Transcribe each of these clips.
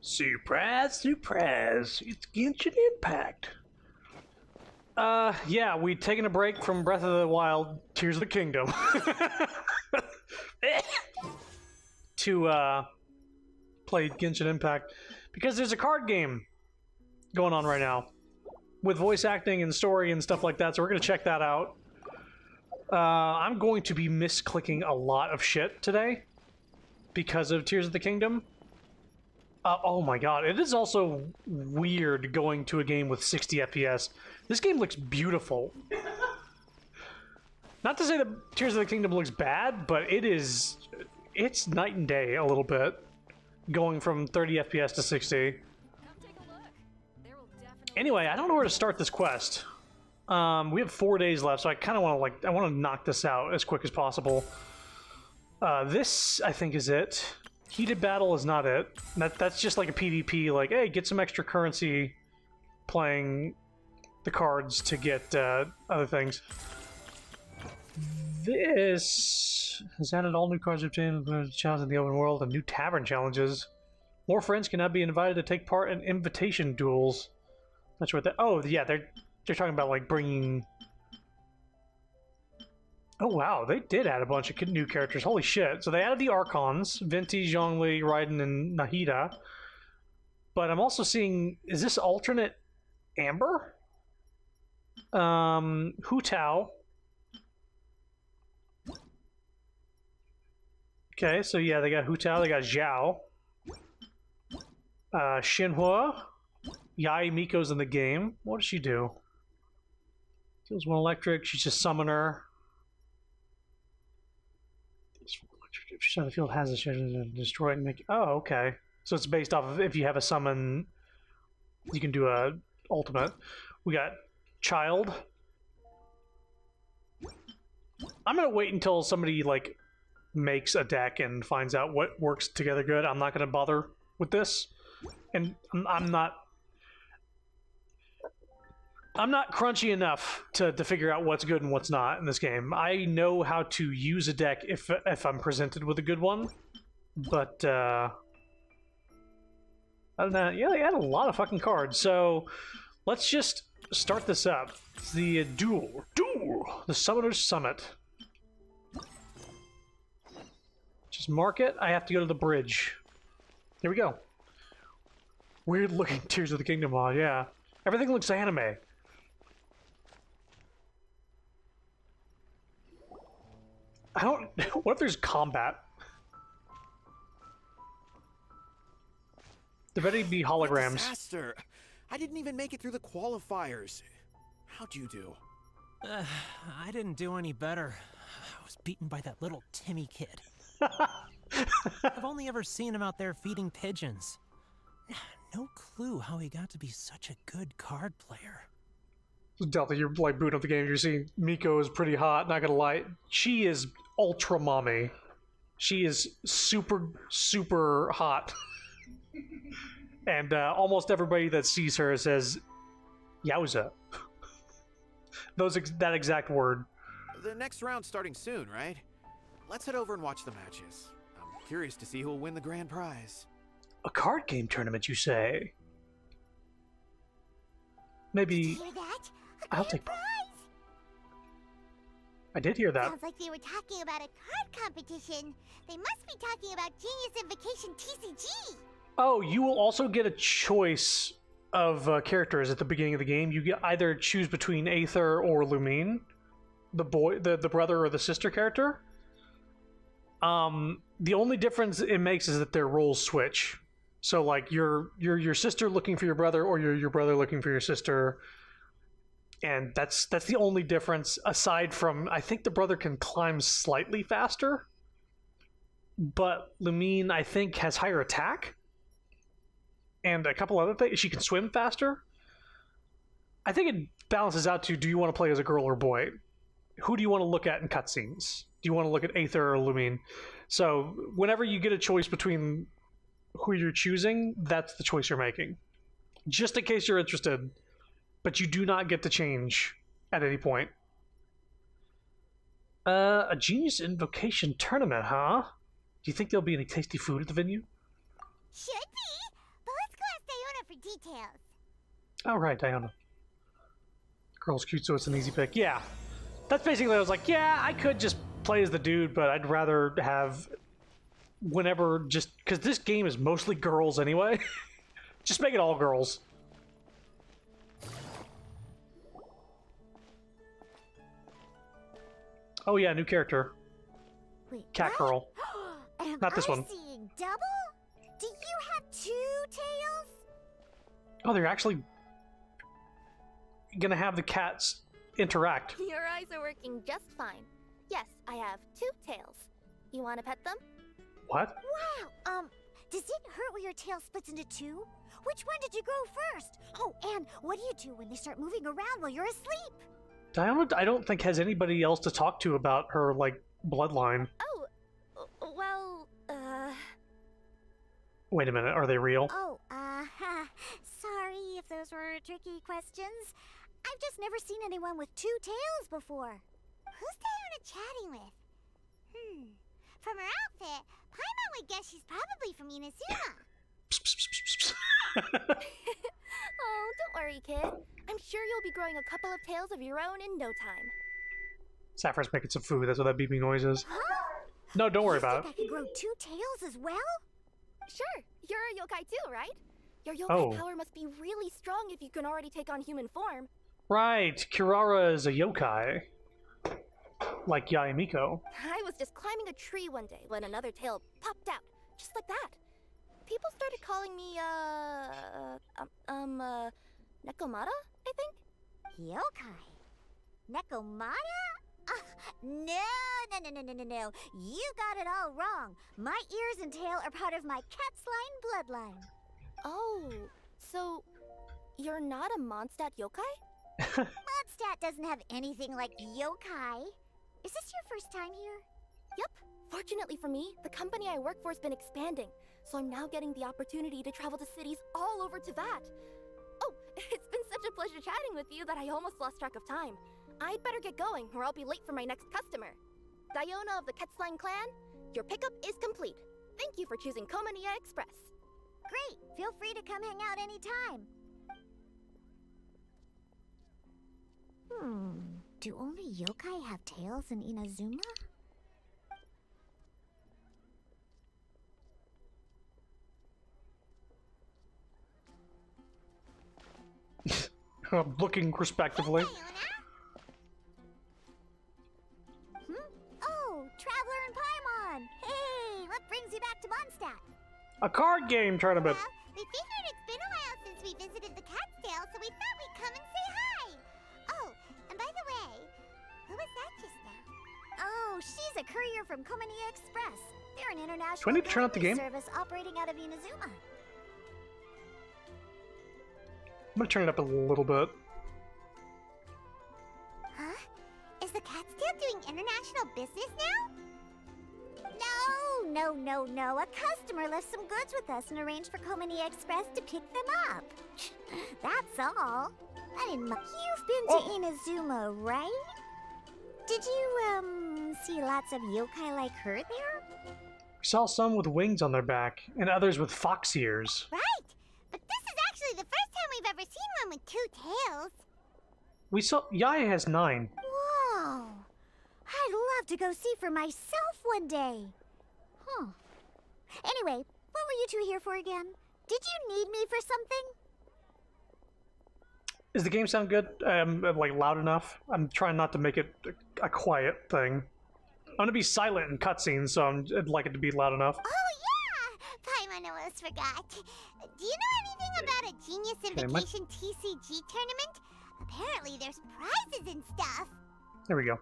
Surprise, surprise. It's Genshin Impact. Yeah, we'd taken a break from Breath of the Wild, Tears of the Kingdom. to play Genshin Impact. Because there's a card game going on right now. With voice acting and story and stuff like that, so we're going to check that out. I'm going to be misclicking a lot of shit today. Because of Tears of the Kingdom. Oh my god, it is also weird going to a game with 60 FPS. This game looks beautiful. Not to say that Tears of the Kingdom looks bad, but it's night and day a little bit. Going from 30 FPS to 60. Anyway, I don't know where to start this quest. We have 4 days left, so I kind of want to knock this out as quick as possible. This, I think, is it. Heated Battle is not it. That's just like a PvP, like, hey, get some extra currency playing the cards to get other things. This has added all new cards obtained, challenges in the open world, and new tavern challenges. More friends can now be invited to take part in invitation duels. That's what that. Oh, yeah, they're talking about like bringing. Oh wow, they did add a bunch of new characters. Holy shit. So they added the Archons, Venti, Zhongli, Raiden, and Nahida. But I'm also seeing, is this alternate Amber? Hu Tao. Okay, so yeah, they got Hu Tao, they got Zhao. Xinhua. Yai Miko's in the game. What does she do? Deals one electric, she's a summoner. If she's on the field, has a shit to destroy it and make. Oh, okay. So it's based off of if you have a summon, you can do a ultimate. We got Child. I'm gonna wait until somebody like makes a deck and finds out what works together good. I'm not gonna bother with this, and I'm not crunchy enough to figure out what's good and what's not in this game. I know how to use a deck if I'm presented with a good one, but other than that, yeah, they had a lot of fucking cards. So let's just start this up. It's the duel, the Summoner's Summit. Just mark it. I have to go to the bridge. Here we go. Weird looking Tears of the Kingdom mod, yeah. Everything looks anime. I don't. What if there's combat? There better be holograms. Disaster! I didn't even make it through the qualifiers. How'd you do? I didn't do any better. I was beaten by that little Timmy kid. I've only ever seen him out there feeding pigeons. No clue how he got to be such a good card player. Delta, you're like booting up the game. You're seeing Miko is pretty hot. Not gonna lie, she is ultra mommy. She is super, super hot, and almost everybody that sees her says, "Yowza." That exact word. The next round's starting soon, right? Let's head over and watch the matches. I'm curious to see who'll win the grand prize. A card game tournament, you say? Maybe. Did you hear that? I'll take. I did hear that. Sounds like they were talking about a card competition. They must be talking about Genius Invocation TCG. Oh, you will also get a choice of characters at the beginning of the game. You get either choose between Aether or Lumine, the brother or the sister character. The only difference it makes is that their roles switch. So like you're your sister looking for your brother, or you're your brother looking for your sister. And that's the only difference, aside from, I think the brother can climb slightly faster, but Lumine, I think, has higher attack, and a couple other things. She can swim faster. I think it balances out to, do you want to play as a girl or boy? Who do you want to look at in cutscenes? Do you want to look at Aether or Lumine? So whenever you get a choice between who you're choosing, that's the choice you're making. Just in case you're interested. But you do not get to change at any point. A Genius Invocation tournament, huh? Do you think there'll be any tasty food at the venue? Should be. details. Oh, right, Diana. Girl's cute, so it's an easy pick. Yeah. That's basically, I was like, yeah, I could just play as the dude, but I'd rather have whenever, just because this game is mostly girls anyway. Just make it all girls. Oh yeah, new character. Wait, Cat what? Girl. Am Not this I one. seeing double? Do you have 2 tails? Oh, they're actually gonna have the cats interact. Your eyes are working just fine. Yes, I have 2 tails. You want to pet them? What? Wow, does it hurt when your tail splits into 2? Which one did you grow first? Oh, and what do you do when they start moving around while you're asleep? Diana, I don't think has anybody else to talk to about her, like, bloodline. Oh, well, Wait a minute, are they real? Oh, sorry if those were tricky questions. I've just never seen anyone with 2 tails before. Who's Diana chatting with? From her outfit, Paimon would guess she's probably from Inazuma. Psst, psst, psst, psst, psst. oh, don't worry, kid. I'm sure you'll be growing a couple of tails of your own in no time. Sapphire's making some food, that's what that beeping noise is. Huh? No, don't worry You about think it. I could grow 2 tails as well? Sure, you're a yokai too, right? Your yokai Oh. power must be really strong if you can already take on human form. Right, Kirara is a yokai. Like Yaemiko. I was just climbing a tree one day when another tail popped out, just like that. People started calling me, Nekomata, I think? Yokai? Nekomata? No. You got it all wrong. My ears and tail are part of my cat's line bloodline. Oh, so you're not a Mondstadt yokai? Mondstadt doesn't have anything like yokai. Is this your first time here? Yep. Fortunately for me, the company I work for has been expanding, so I'm now getting the opportunity to travel to cities all over Teyvat. Oh, it's been such a pleasure chatting with you that I almost lost track of time. I'd better get going, or I'll be late for my next customer. Diona of the Quetzline clan, your pickup is complete. Thank you for choosing Komania Express. Great. Feel free to come hang out anytime. Do only yokai have tails in Inazuma? Looking respectively. Oh, Traveler and Paimon! Hey, what brings you back to Mondstadt? A card game tournament. Well, we figured it's been a while since we visited the Catskill, so we thought we'd come and say hi. Oh, and by the way, who was that just now? Oh, she's a courier from Komania Express. They're an international Do I need to turn off the delivery game? service operating out of Inazuma. I'm gonna turn it up a little bit. Huh? Is the Catskill doing international business now? No. A customer left some goods with us and arranged for Komania Express to pick them up. That's all. I didn't mind. You've been to Inazuma, right? Did you, see lots of yokai like her there? We saw some with wings on their back, and others with fox ears. Right! But this is actually the first time we've ever seen one with 2 tails. We saw Yaya has 9. Whoa! I'd love to go see for myself one day. Huh. Anyway, what were you 2 here for again? Did you need me for something? Does the game sound good? Like loud enough? I'm trying not to make it a quiet thing. I'm gonna be silent in cutscenes, so I'd like it to be loud enough. Oh yeah! Paimon almost forgot. Do you know anything about a Genius Invocation TCG tournament? Apparently there's prizes and stuff. There we go.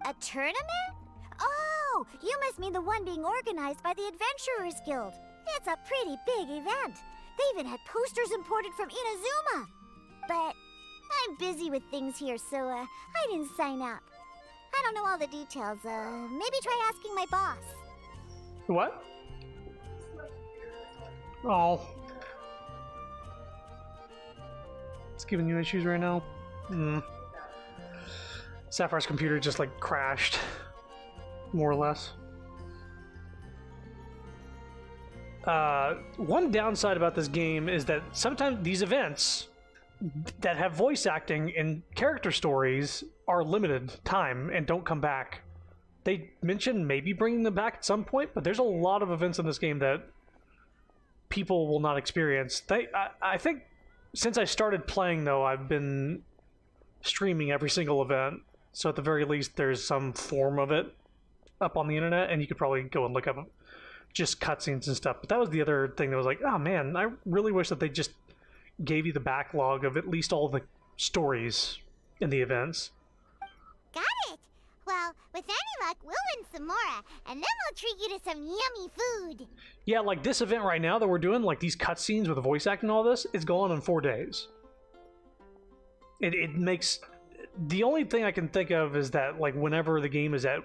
A tournament? Oh, you must mean the one being organized by the Adventurers Guild. It's a pretty big event. They even had posters imported from Inazuma. But I'm busy with things here, so I didn't sign up. I don't know all the details. Maybe try asking my boss. What? Oh. It's giving you issues right now? Sapphire's computer just like crashed. More or less. One downside about this game is that sometimes these events that have voice acting and character stories are limited time and don't come back. They mentioned maybe bringing them back at some point, but there's a lot of events in this game that people will not experience. I think since I started playing, though, I've been streaming every single event, so at the very least there's some form of it up on the internet, and you could probably go and look up just cutscenes and stuff. But that was the other thing that was like, oh man, I really wish that they just gave you the backlog of at least all the stories in the events. Got it! Well, with any luck, we'll win some more, and then we'll treat you to some yummy food. Yeah, like this event right now that we're doing, like these cutscenes with the voice acting and all this, it's gone in 4 days. It makes... The only thing I can think of is that, like, whenever the game is at,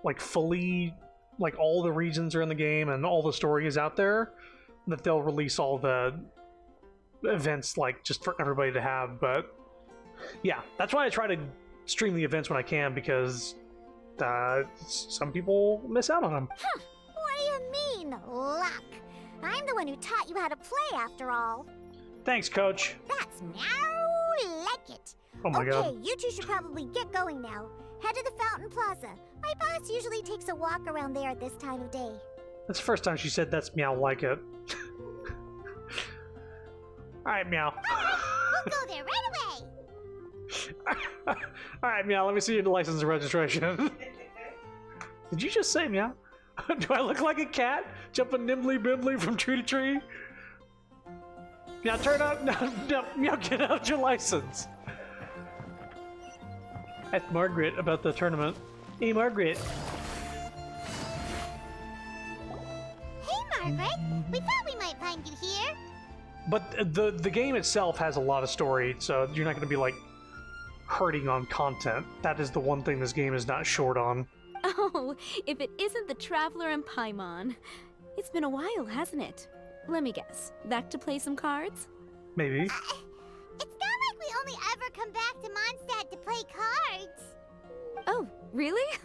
like, fully... Like, all the regions are in the game and all the story is out there, that they'll release all the events, like, just for everybody to have. But, yeah, that's why I try to stream the events when I can, because some people miss out on them. Huh. What do you mean, luck? I'm the one who taught you how to play, after all. Thanks, Coach. That's meow like it. Oh my okay, god. You two should probably get going now. Head to the Fountain Plaza. My boss usually takes a walk around there at this time of day. That's the first time she said that's meow like it. Alright, meow. We'll go there right away. Alright, meow, let me see your license and registration. Did you just say meow? Do I look like a cat jumping nimbly bimbly from tree to tree? Meow, turn up. No, meow, get out your license. Ask Margaret about the tournament. Hey, Margaret. Hey, Margaret. We thought we might find you here. But the game itself has a lot of story, so you're not going to be, like, hurting on content. That is the one thing this game is not short on. Oh, if it isn't the Traveler and Paimon. It's been a while, hasn't it? Let me guess. Back to play some cards? Maybe. It's not like we only ever come back to Mondstadt to play cards. Oh, really?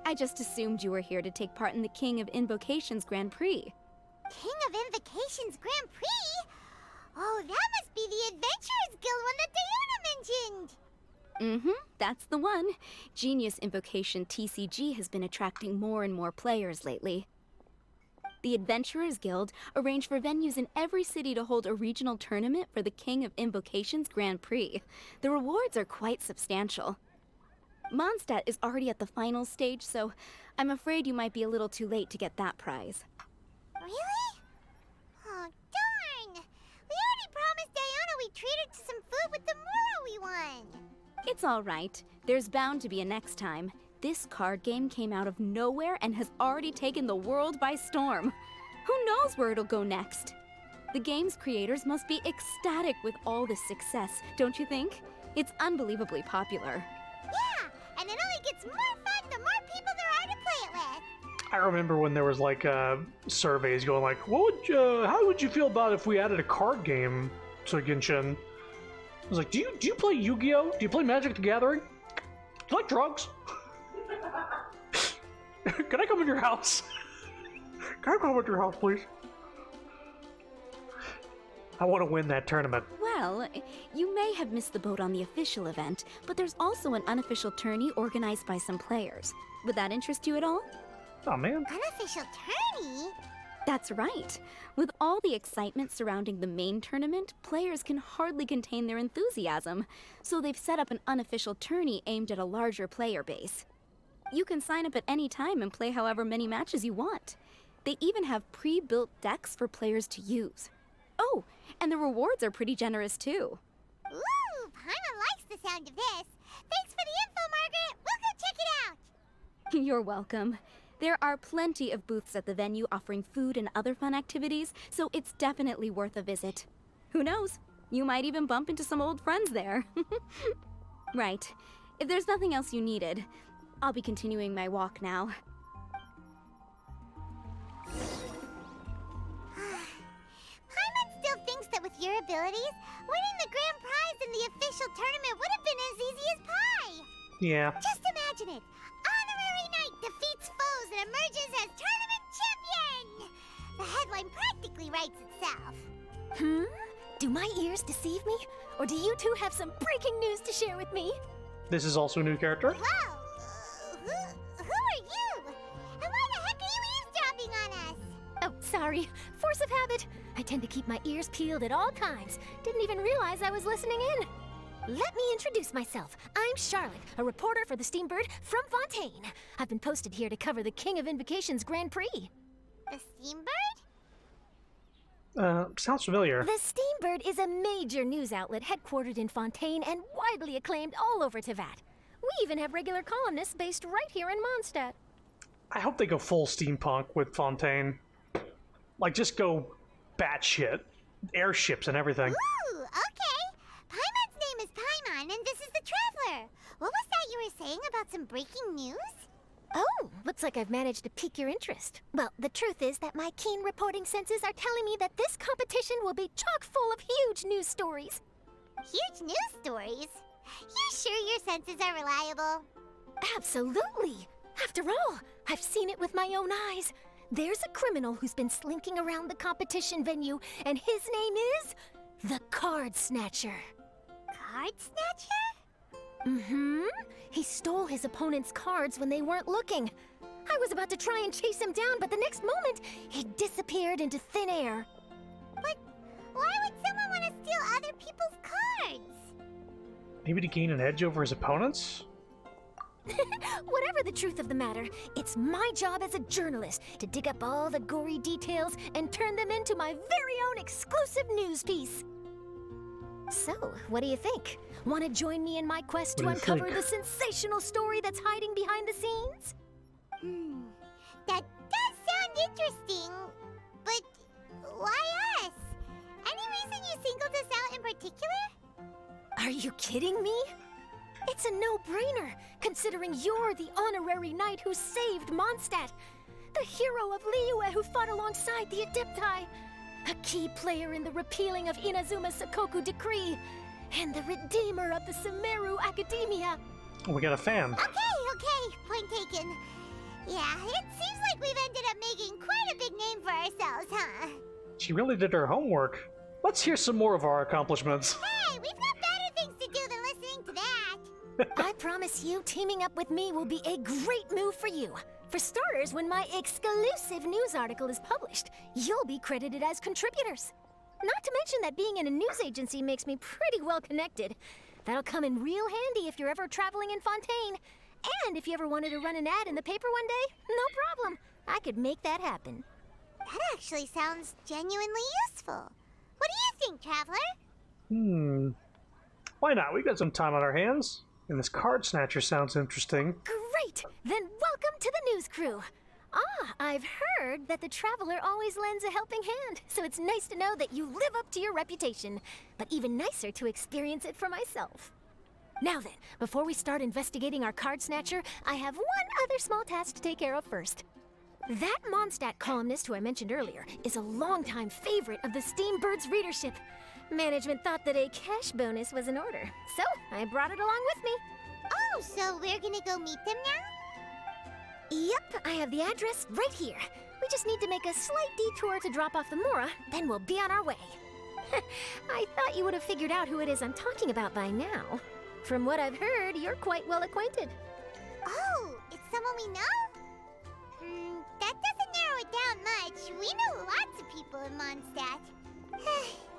I just assumed you were here to take part in the King of Invocations Grand Prix. King of Invocations Grand Prix? Oh, that must be the Adventurers Guild one that Diona mentioned. Mm-hmm, that's the one. Genius Invocation TCG has been attracting more and more players lately. The Adventurers Guild arranged for venues in every city to hold a regional tournament for the King of Invocations Grand Prix. The rewards are quite substantial. Mondstadt is already at the final stage, so I'm afraid you might be a little too late to get that prize. Really? Oh, darn! We already promised Diona we'd treat her to some food with the Mora we won. It's all right. There's bound to be a next time. This card game came out of nowhere and has already taken the world by storm. Who knows where it'll go next? The game's creators must be ecstatic with all this success, don't you think? It's unbelievably popular. Yeah, and it only gets more fun the more people there are to play it with. I remember when there was like surveys going like, how would you feel about if we added a card game to Genshin? I was like, do you play Yu-Gi-Oh? Do you play Magic the Gathering? Do you like drugs? Can I come in your house? Can I come into your house, please? I want to win that tournament. Well, you may have missed the boat on the official event, but there's also an unofficial tourney organized by some players. Would that interest you at all? Oh, man. Unofficial tourney? That's right. With all the excitement surrounding the main tournament, players can hardly contain their enthusiasm, so they've set up an unofficial tourney aimed at a larger player base. You can sign up at any time and play however many matches you want. They even have pre-built decks for players to use. Oh, and the rewards are pretty generous too. Ooh, Paimon likes the sound of this. Thanks for the info, Margaret. We'll go check it out. You're welcome. There are plenty of booths at the venue offering food and other fun activities, so it's definitely worth a visit. Who knows? You might even bump into some old friends there. Right. If there's nothing else you needed, I'll be continuing my walk now. Paimon still thinks that with your abilities, winning the grand prize in the official tournament would have been as easy as pie. Yeah. Just imagine it. Honorary Knight defeats foes and emerges as tournament champion. The headline practically writes itself. Do my ears deceive me? Or do you two have some breaking news to share with me? This is also a new character. Whoa! Who are you? And why the heck are you eavesdropping on us? Oh, sorry. Force of habit. I tend to keep my ears peeled at all times. Didn't even realize I was listening in. Let me introduce myself. I'm Charlotte, a reporter for the Steambird from Fontaine. I've been posted here to cover the King of Invocations Grand Prix. The Steambird? Sounds familiar. The Steambird is a major news outlet headquartered in Fontaine and widely acclaimed all over Teyvat. We even have regular columnists based right here in Mondstadt. I hope they go full steampunk with Fontaine. Like, just go batshit. Airships and everything. Ooh, okay. Paimon's name is Paimon, and this is the Traveler. What was that you were saying about some breaking news? Oh, looks like I've managed to pique your interest. Well, the truth is that my keen reporting senses are telling me that this competition will be chock full of huge news stories. Huge news stories? You sure your senses are reliable? Absolutely! After all, I've seen it with my own eyes. There's a criminal who's been slinking around the competition venue, and his name is the Card Snatcher. Card Snatcher? Mm-hmm. He stole his opponent's cards when they weren't looking. I was about to try and chase him down, but the next moment, he disappeared into thin air. But why would someone want to steal other people's cards? Maybe to gain an edge over his opponents? Whatever the truth of the matter, it's my job as a journalist to dig up all the gory details and turn them into my very own exclusive news piece. So, what do you think? Want to join me in my quest to What do you uncover think? the sensational story that's hiding behind the scenes? That does sound interesting, but why us? Any reason you singled us out in particular? Are you kidding me? It's a no-brainer, considering you're the honorary knight who saved Mondstadt, the hero of Liyue who fought alongside the Adepti, a key player in the repealing of Inazuma's Sakoku decree, and the redeemer of the Sumeru Academia. We got a fan. Okay, point taken. Yeah, it seems like we've ended up making quite a big name for ourselves, huh? She really did her homework. Let's hear some more of our accomplishments. Hey, we've got better things to do than listening to that. I promise you, teaming up with me will be a great move for you. For starters, when my exclusive news article is published, you'll be credited as contributors. Not to mention that being in a news agency makes me pretty well connected. That'll come in real handy if you're ever traveling in Fontaine. And if you ever wanted to run an ad in the paper one day, no problem. I could make that happen. That actually sounds genuinely useful. What do you think, Traveler? Why not? We got some time on our hands. And this card snatcher sounds interesting. Great! Then welcome to the news crew. I've heard that the Traveler always lends a helping hand, so it's nice to know that you live up to your reputation, but even nicer to experience it for myself. Now then, before we start investigating our card snatcher, I have one other small task to take care of first. That Mondstadt columnist who I mentioned earlier is a longtime favorite of the Steambird's readership. Management thought that a cash bonus was in order, so I brought it along with me. Oh, so we're gonna go meet them now? Yep, I have the address right here. We just need to make a slight detour to drop off the Mora, then we'll be on our way. I thought you would have figured out who it is I'm talking about by now. From what I've heard, you're quite well acquainted. Oh, it's someone we know? That doesn't narrow it down much. We know lots of people in Mondstadt.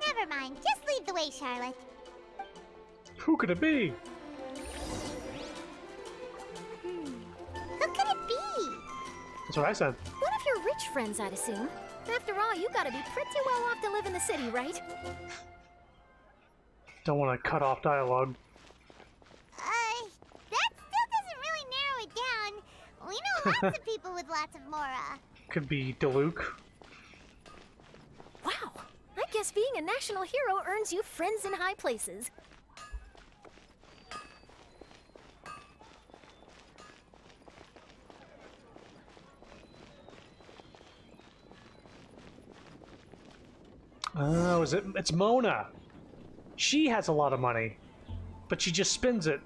Never mind, just lead the way, Charlotte. Who could it be? Who could it be? That's what I said. One of your rich friends, I'd assume. After all, you gotta be pretty well off to live in the city, right? Don't want to cut off dialogue. That still doesn't really narrow it down. We know lots of people with lots of Mora. Could be Diluc. Wow, I guess being a national hero earns you friends in high places. Oh, it's Mona. She has a lot of money, but she just spends it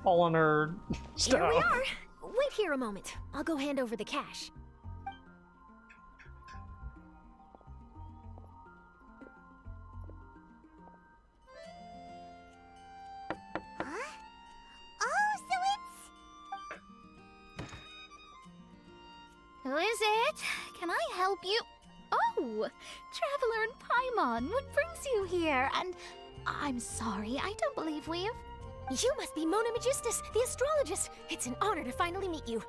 all on her stuff. Here we are. Wait here a moment. I'll go hand over the cash. you? Oh, Traveler and Paimon, what brings you here? And I'm sorry, I don't believe we've... You must be Mona Magistus, the astrologist. It's an honor to finally meet you.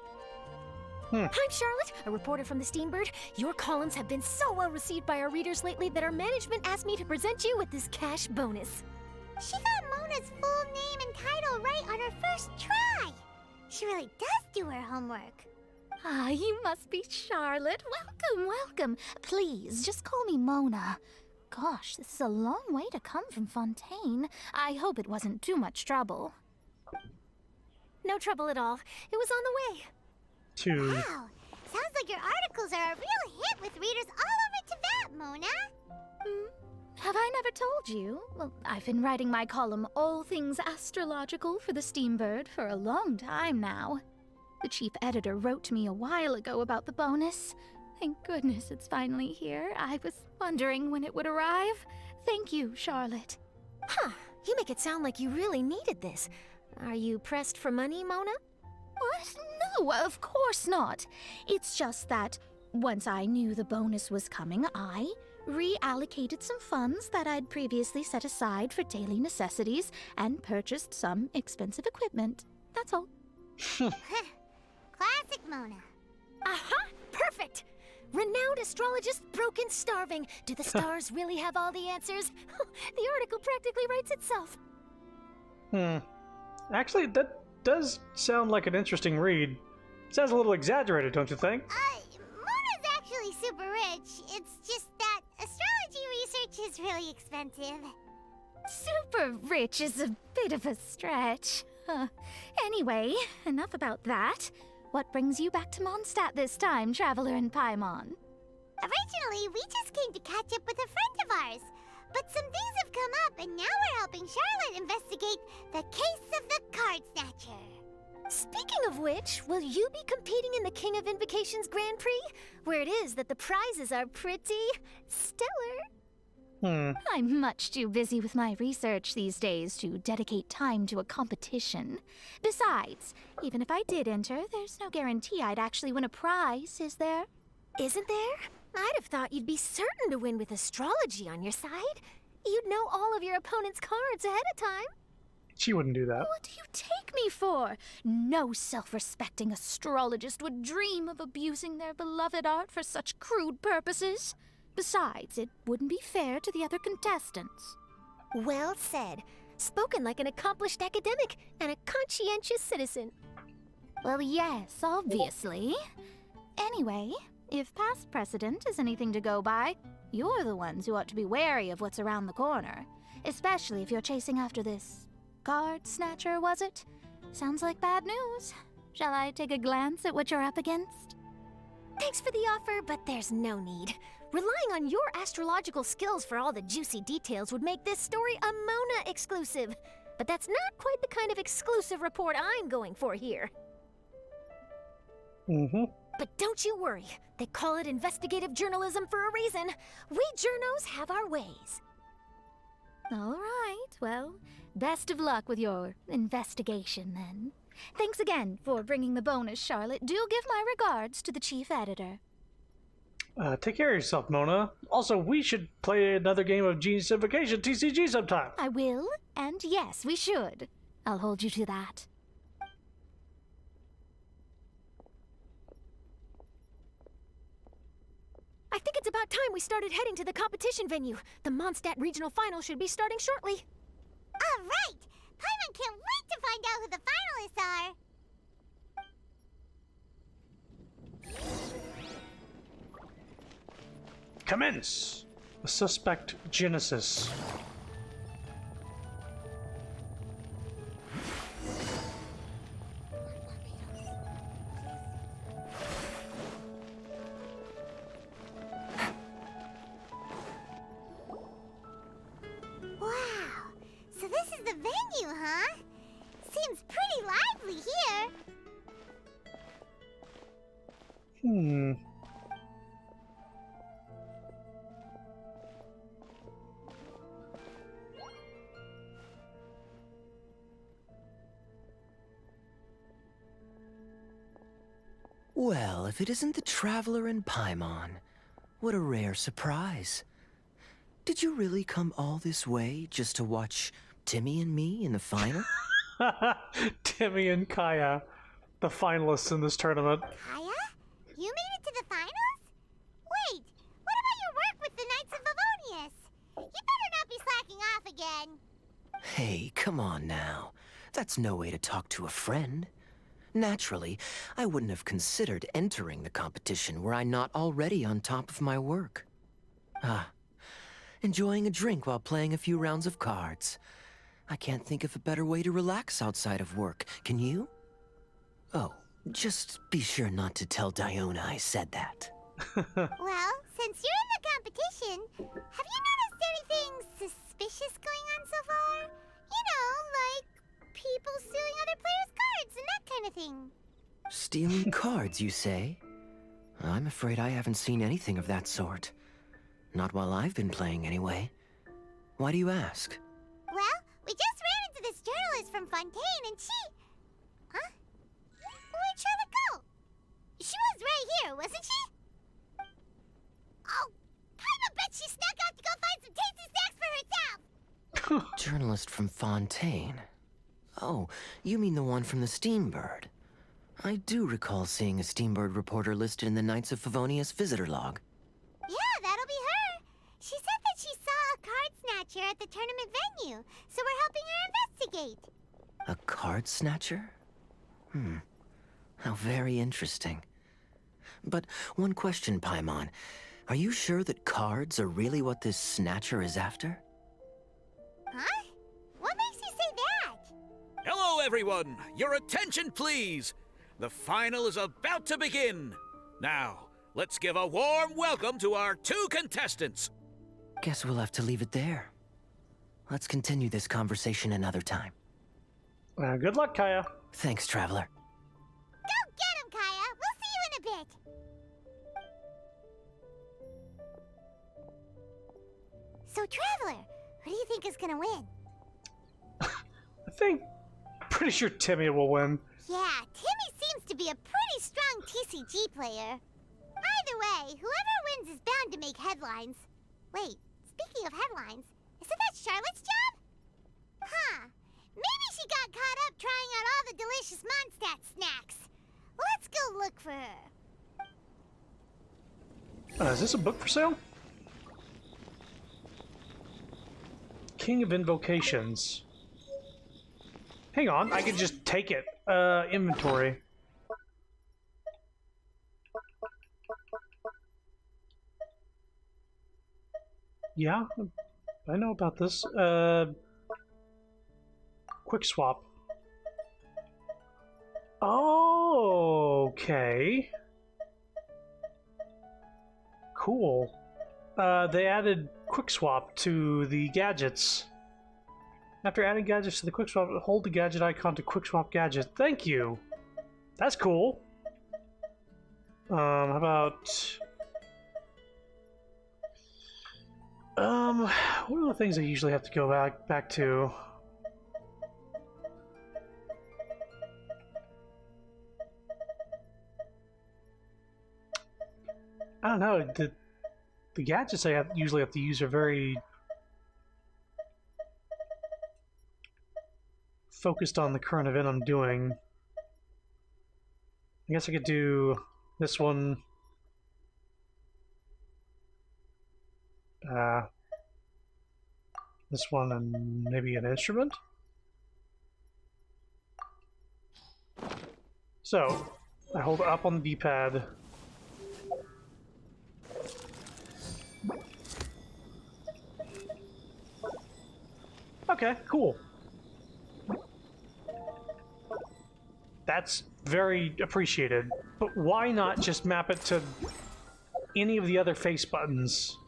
I'm Charlotte, a reporter from the Steambird. Your columns have been so well received by our readers lately that our management asked me to present you with this cash bonus. She got Mona's full name and title right on her first try. She really does do her homework. Ah, you must be Charlotte. Welcome, welcome. Please, just call me Mona. Gosh, this is a long way to come from Fontaine. I hope it wasn't too much trouble. No trouble at all. It was on the way. Wow, sounds like your articles are a real hit with readers all over Tibet, Mona. Have I never told you? Well, I've been writing my column, All Things Astrological, for the Steambird for a long time now. The chief editor wrote to me a while ago about the bonus. Thank goodness it's finally here. I was wondering when it would arrive. Thank you, Charlotte. Huh, you make it sound like you really needed this. Are you pressed for money, Mona? What? No, of course not. It's just that once I knew the bonus was coming, I reallocated some funds that I'd previously set aside for daily necessities and purchased some expensive equipment. That's all. Classic Mona. Aha! Perfect! Renowned astrologist, broken, starving. Do the stars really have all the answers? The article practically writes itself. Actually, that does sound like an interesting read. Sounds a little exaggerated, don't you think? Mona's actually super rich. It's just that astrology research is really expensive. Super rich is a bit of a stretch. Anyway, enough about that. What brings you back to Mondstadt this time, Traveler and Paimon? Originally, we just came to catch up with a friend of ours. But some things have come up, and now we're helping Charlotte investigate the case of the Card Snatcher. Speaking of which, will you be competing in the King of Invocations Grand Prix? Where it is that the prizes are pretty stellar. I'm much too busy with my research these days to dedicate time to a competition. Besides, even if I did enter, there's no guarantee I'd actually win a prize, is there? Isn't there? I'd have thought you'd be certain to win with astrology on your side. You'd know all of your opponent's cards ahead of time. She wouldn't do that. What do you take me for? No self-respecting astrologist would dream of abusing their beloved art for such crude purposes. Besides, it wouldn't be fair to the other contestants. Well said. Spoken like an accomplished academic and a conscientious citizen. Well, yes, obviously. Anyway, if past precedent is anything to go by, you're the ones who ought to be wary of what's around the corner. Especially if you're chasing after this card snatcher, was it? Sounds like bad news. Shall I take a glance at what you're up against? Thanks for the offer, but there's no need. Relying on your astrological skills for all the juicy details would make this story a Mona exclusive. But that's not quite the kind of exclusive report I'm going for here. But don't you worry. They call it investigative journalism for a reason. We journos have our ways. All right, well, best of luck with your investigation then. Thanks again for bringing the bonus, Charlotte. Do give my regards to the chief editor. Take care of yourself, Mona. Also, we should play another game of Genius Invocation TCG sometime. I will, and yes, we should. I'll hold you to that. I think it's about time we started heading to the competition venue. The Mondstadt Regional Final should be starting shortly. All right! Paimon can't wait to find out who the finalists are! Commence! The suspect Genesis. Wow! So this is the venue, huh? Seems pretty lively here. Well, if it isn't the Traveler and Paimon. What a rare surprise. Did you really come all this way just to watch Timmy and me in the final? Timmy and Kaya, the finalists in this tournament. Kaya? You made it to the finals? Wait, what about your work with the Knights of Favonius? You better not be slacking off again. Hey, come on now. That's no way to talk to a friend. Naturally, I wouldn't have considered entering the competition were I not already on top of my work. Enjoying a drink while playing a few rounds of cards. I can't think of a better way to relax outside of work, can you? Oh, just be sure not to tell Diona I said that. Well, since you're in the competition, have you noticed anything suspicious going on so far? You know, like people stealing other players' cards and that kind of thing. Stealing cards, you say? I'm afraid I haven't seen anything of that sort. Not while I've been playing, anyway. Why do you ask? Well, we just ran into this journalist from Fontaine and she... Huh? Where'd Charlotte go? She was right here, wasn't she? Oh, I bet she snuck out to go find some tasty snacks for herself! Journalist from Fontaine? Oh, you mean the one from the Steambird. I do recall seeing a Steambird reporter listed in the Knights of Favonius visitor log. Yeah, that'll be her. She said that she saw a card snatcher at the tournament venue, so we're helping her investigate. A card snatcher? How very interesting. But one question, Paimon. Are you sure that cards are really what this snatcher is after? Huh? What makes you say that? Hello, everyone! Your attention, please! The final is about to begin! Now, let's give a warm welcome to our 2 contestants! Guess we'll have to leave it there. Let's continue this conversation another time. Good luck, Kaya. Thanks, Traveler. Go get him, Kaya. We'll see you in a bit. So, Traveler, who do you think is gonna win? Pretty sure Timmy will win. Yeah, Timmy seems to be a pretty strong TCG player. Either way, whoever wins is bound to make headlines. Wait, speaking of headlines, isn't that Charlotte's job? Huh. Maybe she got caught up trying out all the delicious Mondstadt snacks. Let's go look for her. Is this a book for sale? King of Invocations. Hang on, I can just take it. Inventory. Yeah, I know about this. Quick swap. Okay. Cool. They added quick swap to the gadgets. After adding gadgets to the quick swap, hold the gadget icon to quick swap gadget. Thank you. That's cool. How about... what are the things I usually have to go back to? I don't know. The gadgets I usually have to use are very focused on the current event I'm doing. I guess I could do this one. This one and maybe an instrument. So, I hold up on the D-pad. Okay, cool. That's very appreciated. But why not just map it to any of the other face buttons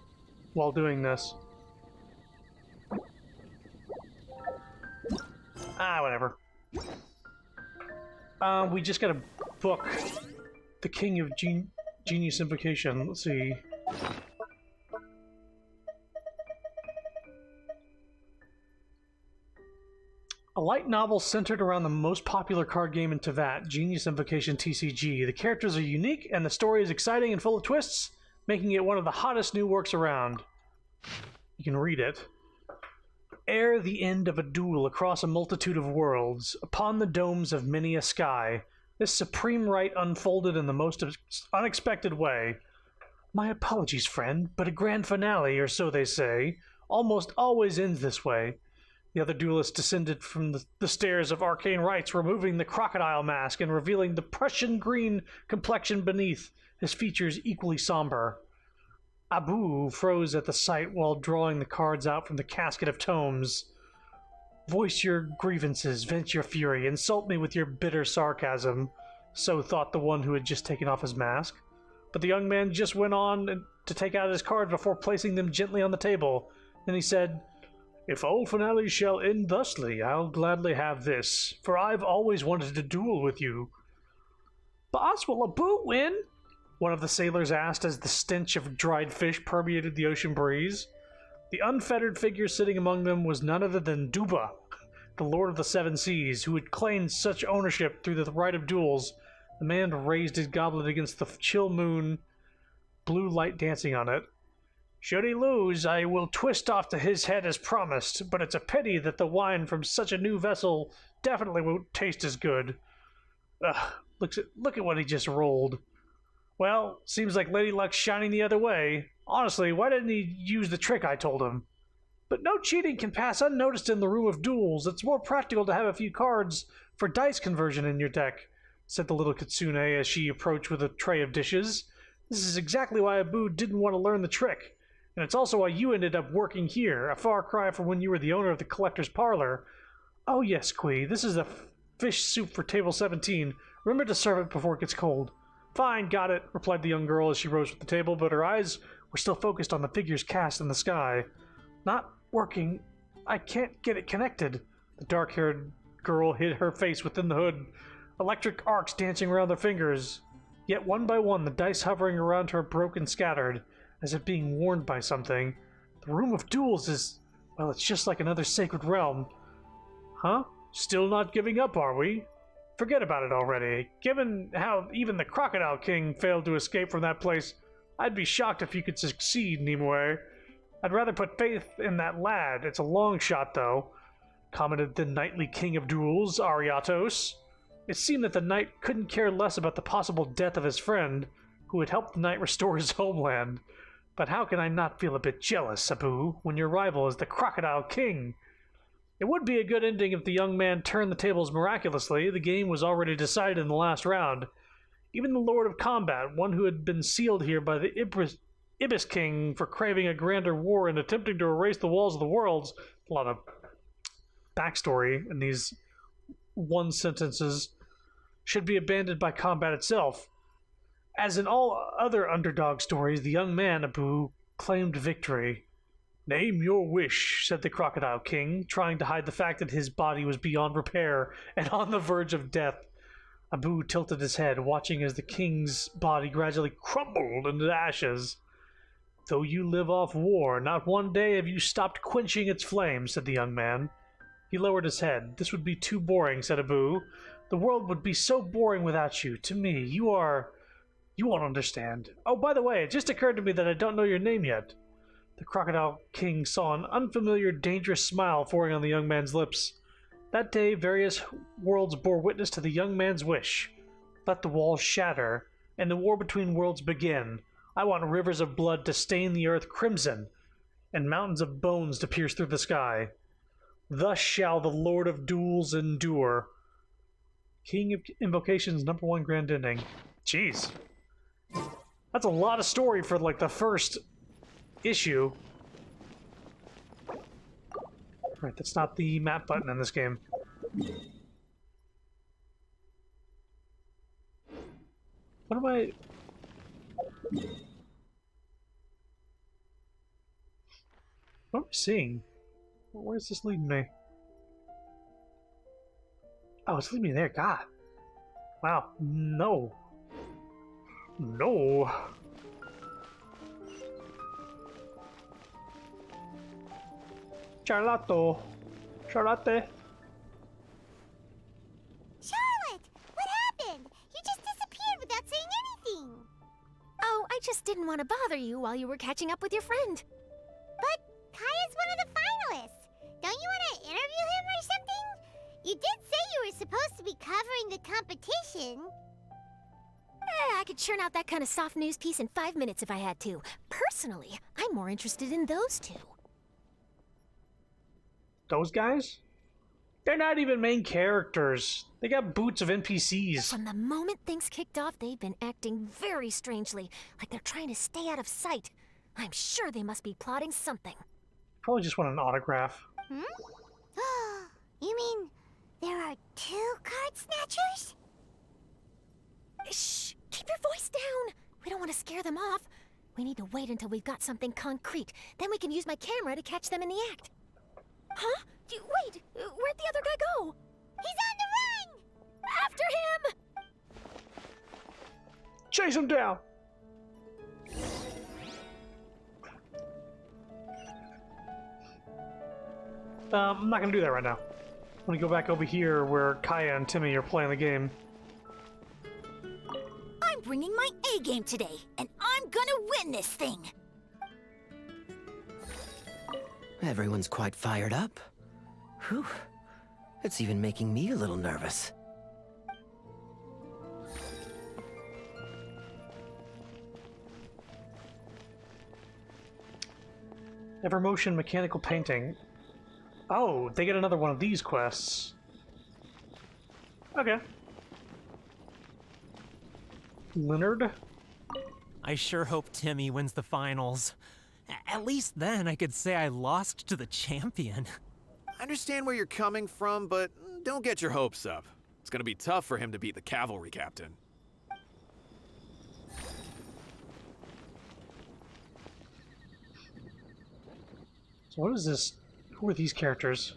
while doing this? Whatever. We just gotta book the King of Genius Invocation. Let's see. A light novel centered around the most popular card game in Teyvat, Genius Invocation TCG. The characters are unique, and the story is exciting and full of twists. making it one of the hottest new works around. You can read it. Ere the end of a duel across a multitude of worlds, upon the domes of many a sky, this supreme rite unfolded in the most unexpected way. My apologies, friend, but a grand finale, or so they say, almost always ends this way. The other duelist descended from the stairs of arcane rites, removing the crocodile mask and revealing the Prussian green complexion beneath, his features equally somber. Abu froze at the sight while drawing the cards out from the casket of tomes. Voice your grievances, vent your fury, insult me with your bitter sarcasm, so thought the one who had just taken off his mask. But the young man just went on to take out his cards before placing them gently on the table. Then he said, If all finales shall end thusly, I'll gladly have this, for I've always wanted to duel with you. Boss, will Abu win? One of the sailors asked as the stench of dried fish permeated the ocean breeze. The unfettered figure sitting among them was none other than Duba, the Lord of the Seven Seas, who had claimed such ownership through the rite of duels. The man raised his goblet against the chill moon, blue light dancing on it. Should he lose, I will twist off to his head as promised, but it's a pity that the wine from such a new vessel definitely won't taste as good. Ugh, look at what he just rolled. Well, seems like Lady Luck's shining the other way. Honestly, why didn't he use the trick I told him? But no cheating can pass unnoticed in the room of duels. It's more practical to have a few cards for dice conversion in your deck, said the little kitsune as she approached with a tray of dishes. This is exactly why Abu didn't want to learn the trick. And it's also why you ended up working here, a far cry from when you were the owner of the collector's parlor. Oh yes, Kui, this is the fish soup for table 17. Remember to serve it before it gets cold. Fine, got it, replied the young girl as she rose from the table, but her eyes were still focused on the figures cast in the sky. Not working. I can't get it connected. The dark-haired girl hid her face within the hood, electric arcs dancing around their fingers. Yet one by one, the dice hovering around her broke and scattered, as if being warned by something. The room of duels is... well, it's just like another sacred realm. Huh? Still not giving up, are we? Forget about it already. Given how even the Crocodile King failed to escape from that place, I'd be shocked if you could succeed, Nimue. I'd rather put faith in that lad. It's a long shot, though, commented the knightly king of duels, Ariatos. It seemed that the knight couldn't care less about the possible death of his friend, who had helped the knight restore his homeland. But how can I not feel a bit jealous, Abu, when your rival is the Crocodile King? It would be a good ending if the young man turned the tables miraculously. The game was already decided in the last round. Even the Lord of Combat, one who had been sealed here by the Ibis King for craving a grander war and attempting to erase the walls of the worlds. A lot of backstory in these one sentences. Should be abandoned by combat itself. As in all other underdog stories, the young man, Abu, claimed victory. Name your wish, said the Crocodile King, trying to hide the fact that his body was beyond repair and on the verge of death. Abu tilted his head, watching as the king's body gradually crumbled into ashes. Though you live off war, not one day have you stopped quenching its flames, said the young man. He lowered his head. This would be too boring, said Abu. The world would be so boring without you. To me, you won't understand. Oh, by the way, it just occurred to me that I don't know your name yet. The Crocodile King saw an unfamiliar, dangerous smile forming on the young man's lips. That day, various worlds bore witness to the young man's wish. Let the walls shatter, and the war between worlds begin. I want rivers of blood to stain the earth crimson, and mountains of bones to pierce through the sky. Thus shall the Lord of Duels endure. King of Invocations #1 grand ending. Jeez. That's a lot of story for, like, the first issue. Right, that's not the map button in this game. What am I... what am I seeing? Where's this leading me? Oh, it's leading me there. God. Wow. No. No. Charlato. Charlotte. Charlotte! What happened? You just disappeared without saying anything. Oh, I just didn't want want to bother you while you were catching up with your friend. But Kaya's one of the finalists. Don't you want to interview him or something? You did say you were supposed to be covering the competition. I could churn out that kind of soft news piece in 5 minutes if I had to. Personally, I'm more interested in those two. Those guys? They're not even main characters. They got boots of NPCs. From the moment things kicked off, they've been acting very strangely, like they're trying to stay out of sight. I'm sure they must be plotting something. Probably just want an autograph. You mean there are 2 card snatchers? Shh! Keep your voice down! We don't want to scare them off. We need to wait until we've got something concrete. Then we can use my camera to catch them in the act. Huh? Wait! Where'd the other guy go? He's on the run! After him! Chase him down! I'm not gonna do that right now. I'm gonna go back over here where Kaya and Timmy are playing the game. I'm bringing my A game today, and I'm gonna win this thing! Everyone's quite fired up. Whew. It's even making me a little nervous. Evermotion mechanical painting. Oh, they get another one of these quests. Okay. Leonard? I sure hope Timmy wins the finals. At least then I could say I lost to the champion. I understand where you're coming from, but don't get your hopes up. It's gonna be tough for him to beat the cavalry captain. So what is this? Who are these characters?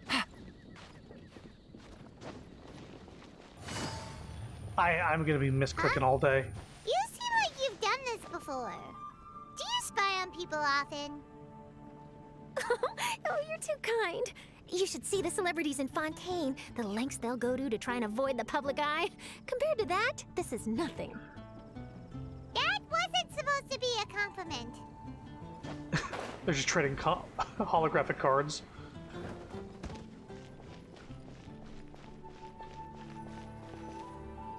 I'm gonna be misclicking all day. You seem like you've done this before. Do you spy on people often? Oh, you're too kind. You should see the celebrities in Fontaine, the lengths they'll go to try and avoid the public eye. Compared to that, this is nothing. That wasn't supposed to be a compliment. They're just trading holographic cards.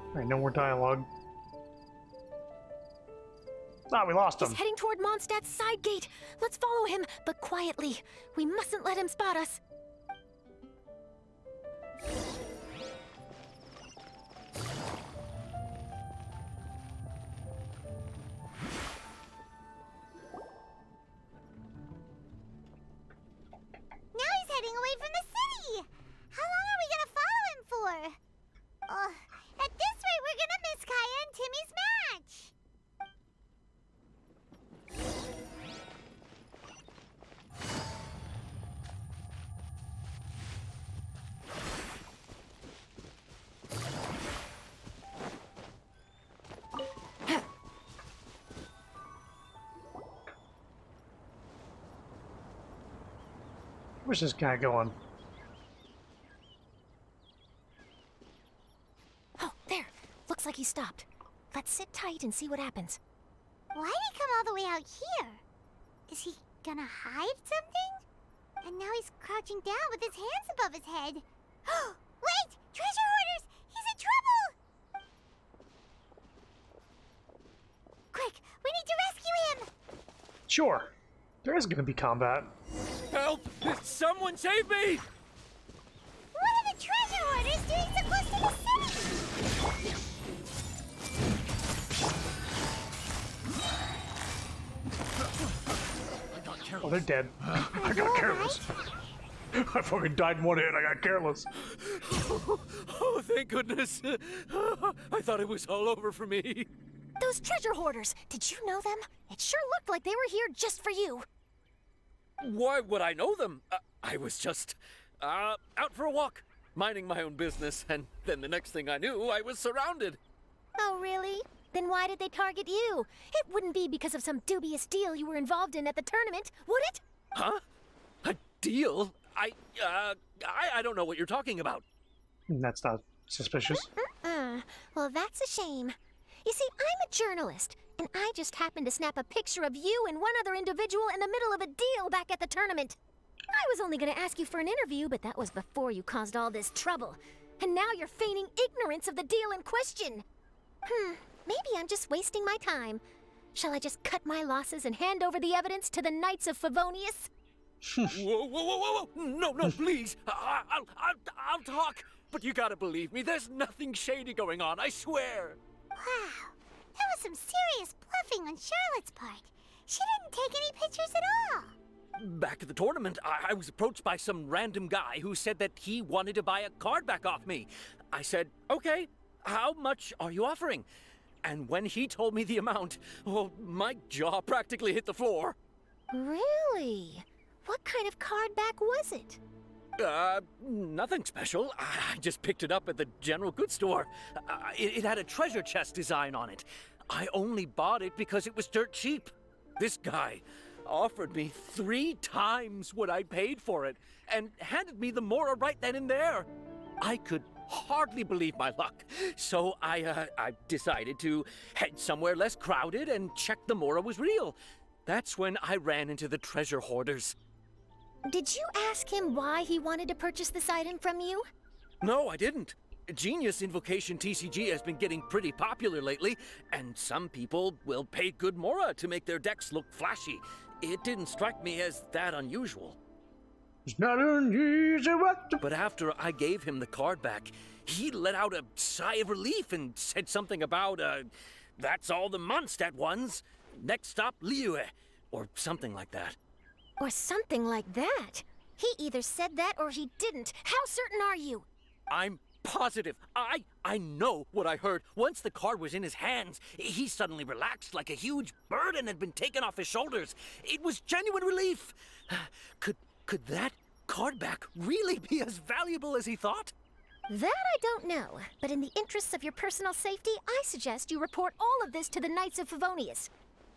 Alright, no more dialogue. Ah, we lost him. He's heading toward Mondstadt's side gate. Let's follow him, but quietly. We mustn't let him spot us. Now he's heading away from the city! How long are we gonna follow him for? At this rate, we're gonna miss Kaya and Timmy's match! Where's this guy going? Oh, there. Looks like he stopped. Let's sit tight and see what happens. Why'd he come all the way out here? Is he gonna hide something? And now he's crouching down with his hands above his head. Wait! Treasure hoarders! He's in trouble! Quick! We need to rescue him! Sure. There is gonna be combat. Help! Someone save me! What are the treasure hoarders doing so close to the city? Oh, they're dead. I got careless. I fucking died in one hit. I got careless. Oh, thank goodness. I thought it was all over for me. Those treasure hoarders, did you know them? It sure looked like they were here just for you. Why would I know them? I was just out for a walk, minding my own business, and then the next thing I knew, I was surrounded. Oh, really? Then why did they target you? It wouldn't be because of some dubious deal you were involved in at the tournament, would it? Huh? A deal? I don't know what you're talking about. That's not suspicious. Well, that's a shame. You see, I'm a journalist, And I just happened to snap a picture of you and one other individual in the middle of a deal back at the tournament. I was only gonna ask you for an interview, but that was before you caused all this trouble. And now you're feigning ignorance of the deal in question. Maybe I'm just wasting my time. Shall I just cut my losses and hand over the evidence to the Knights of Favonius? Whoa. No, please. I'll talk. But you gotta believe me, there's nothing shady going on, I swear. Wow, that was some serious bluffing on Charlotte's part. She didn't take any pictures at all. Back at the tournament, I was approached by some random guy who said that he wanted to buy a card back off me. I said, okay, how much are you offering? And when he told me the amount, oh, my jaw practically hit the floor. Really? What kind of card back was it? Nothing special. I just picked it up at the general goods store. It had a treasure chest design on it. I only bought it because it was dirt cheap. This guy offered me 3 times what I paid for it and handed me the Mora right then and there. I could hardly believe my luck, so I decided to head somewhere less crowded and check the Mora was real. That's when I ran into the treasure hoarders. Did you ask him why he wanted to purchase this item from you? No, I didn't. Genius Invocation TCG has been getting pretty popular lately, and some people will pay good Mora to make their decks look flashy. It didn't strike me as that unusual. It's not unusual. But after I gave him the card back, he let out a sigh of relief and said something about, that's all the Mondstadt ones. Next stop, Liyue, or something like that. Or something like that? He either said that or he didn't. How certain are you? I'm positive. I know what I heard. Once the card was in his hands, he suddenly relaxed like a huge burden had been taken off his shoulders. It was genuine relief. Could that card back really be as valuable as he thought? That I don't know, but in the interests of your personal safety, I suggest you report all of this to the Knights of Favonius.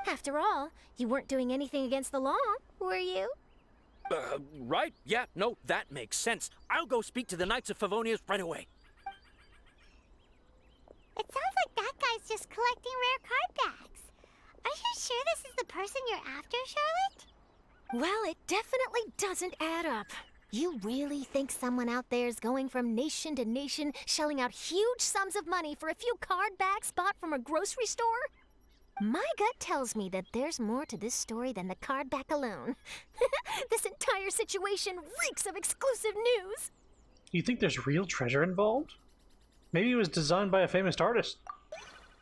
After all, you weren't doing anything against the law, were you? Right. Yeah, no, that makes sense. I'll go speak to the Knights of Favonius right away. It sounds like that guy's just collecting rare card backs. Are you sure this is the person you're after, Charlotte? Well, it definitely doesn't add up. You really think someone out there is going from nation to nation, shelling out huge sums of money for a few card backs bought from a grocery store? My gut tells me that there's more to this story than the card back alone. This entire situation reeks of exclusive news. You think there's real treasure involved? Maybe it was designed by a famous artist.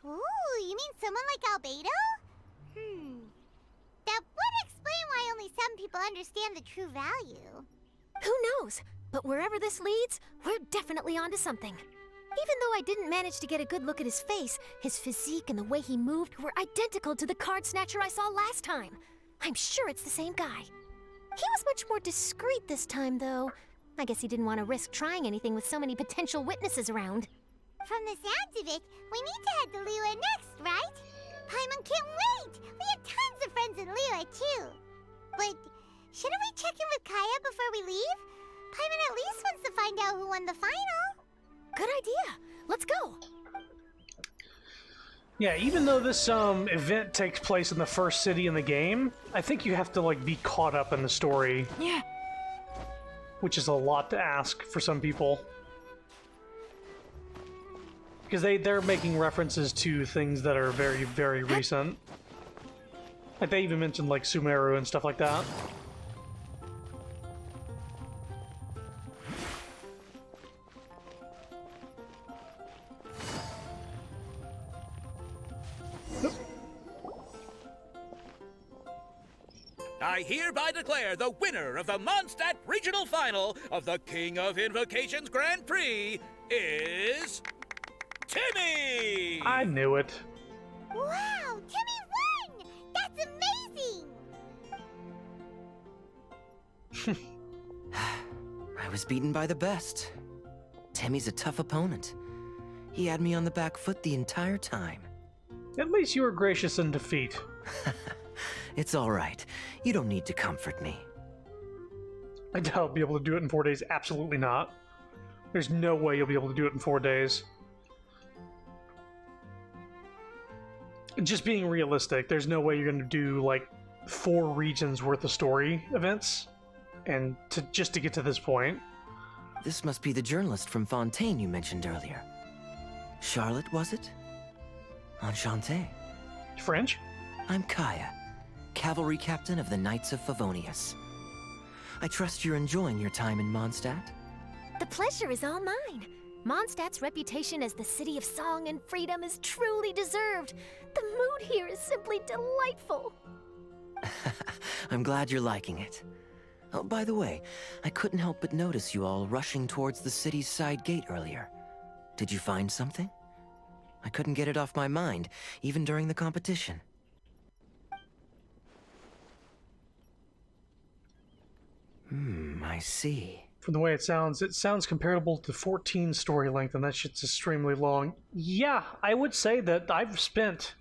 Ooh, you mean someone like Albedo? That would explain why only some people understand the true value. Who knows? But wherever this leads, we're definitely onto something. Even though I didn't manage to get a good look at his face, his physique and the way he moved were identical to the card snatcher I saw last time. I'm sure it's the same guy. He was much more discreet this time, though. I guess he didn't want to risk trying anything with so many potential witnesses around. From the sounds of it, we need to head to Liyue next, right? Paimon can't wait! We have tons of friends in Liyue, too. But shouldn't we check in with Kaya before we leave? Paimon at least wants to find out who won the final. Good idea. Let's go. Yeah, even though this event takes place in the first city in the game, I think you have to like be caught up in the story. Yeah. Which is a lot to ask for some people. Because they're making references to things that are very, very recent. Like they even mentioned like Sumeru and stuff like that. I hereby declare the winner of the Mondstadt Regional Final of the King of Invocations Grand Prix is... Timmy! I knew it. Wow, Timmy won! That's amazing! I was beaten by the best. Timmy's a tough opponent. He had me on the back foot the entire time. At least you were gracious in defeat. It's all right. You don't need to comfort me. I doubt I'll be able to do it in 4 days. Absolutely not. There's no way you'll be able to do it in 4 days. just being realistic, there's no way you're going to do like 4 regions worth of story events, and just to get to this point. This must be the journalist from Fontaine you mentioned earlier. Charlotte, was it? Enchanté. French? I'm Kaya, cavalry captain of the Knights of Favonius. I trust you're enjoying your time in Mondstadt? The pleasure is all mine. Mondstadt's reputation as the city of song and freedom is truly deserved. The mood here is simply delightful. I'm glad you're liking it. Oh, by the way, I couldn't help but notice you all rushing towards the city's side gate earlier. Did you find something? I couldn't get it off my mind, even during the competition. I see. From the way it sounds comparable to 14 story length, and that shit's extremely long. Yeah, I would say that I've spent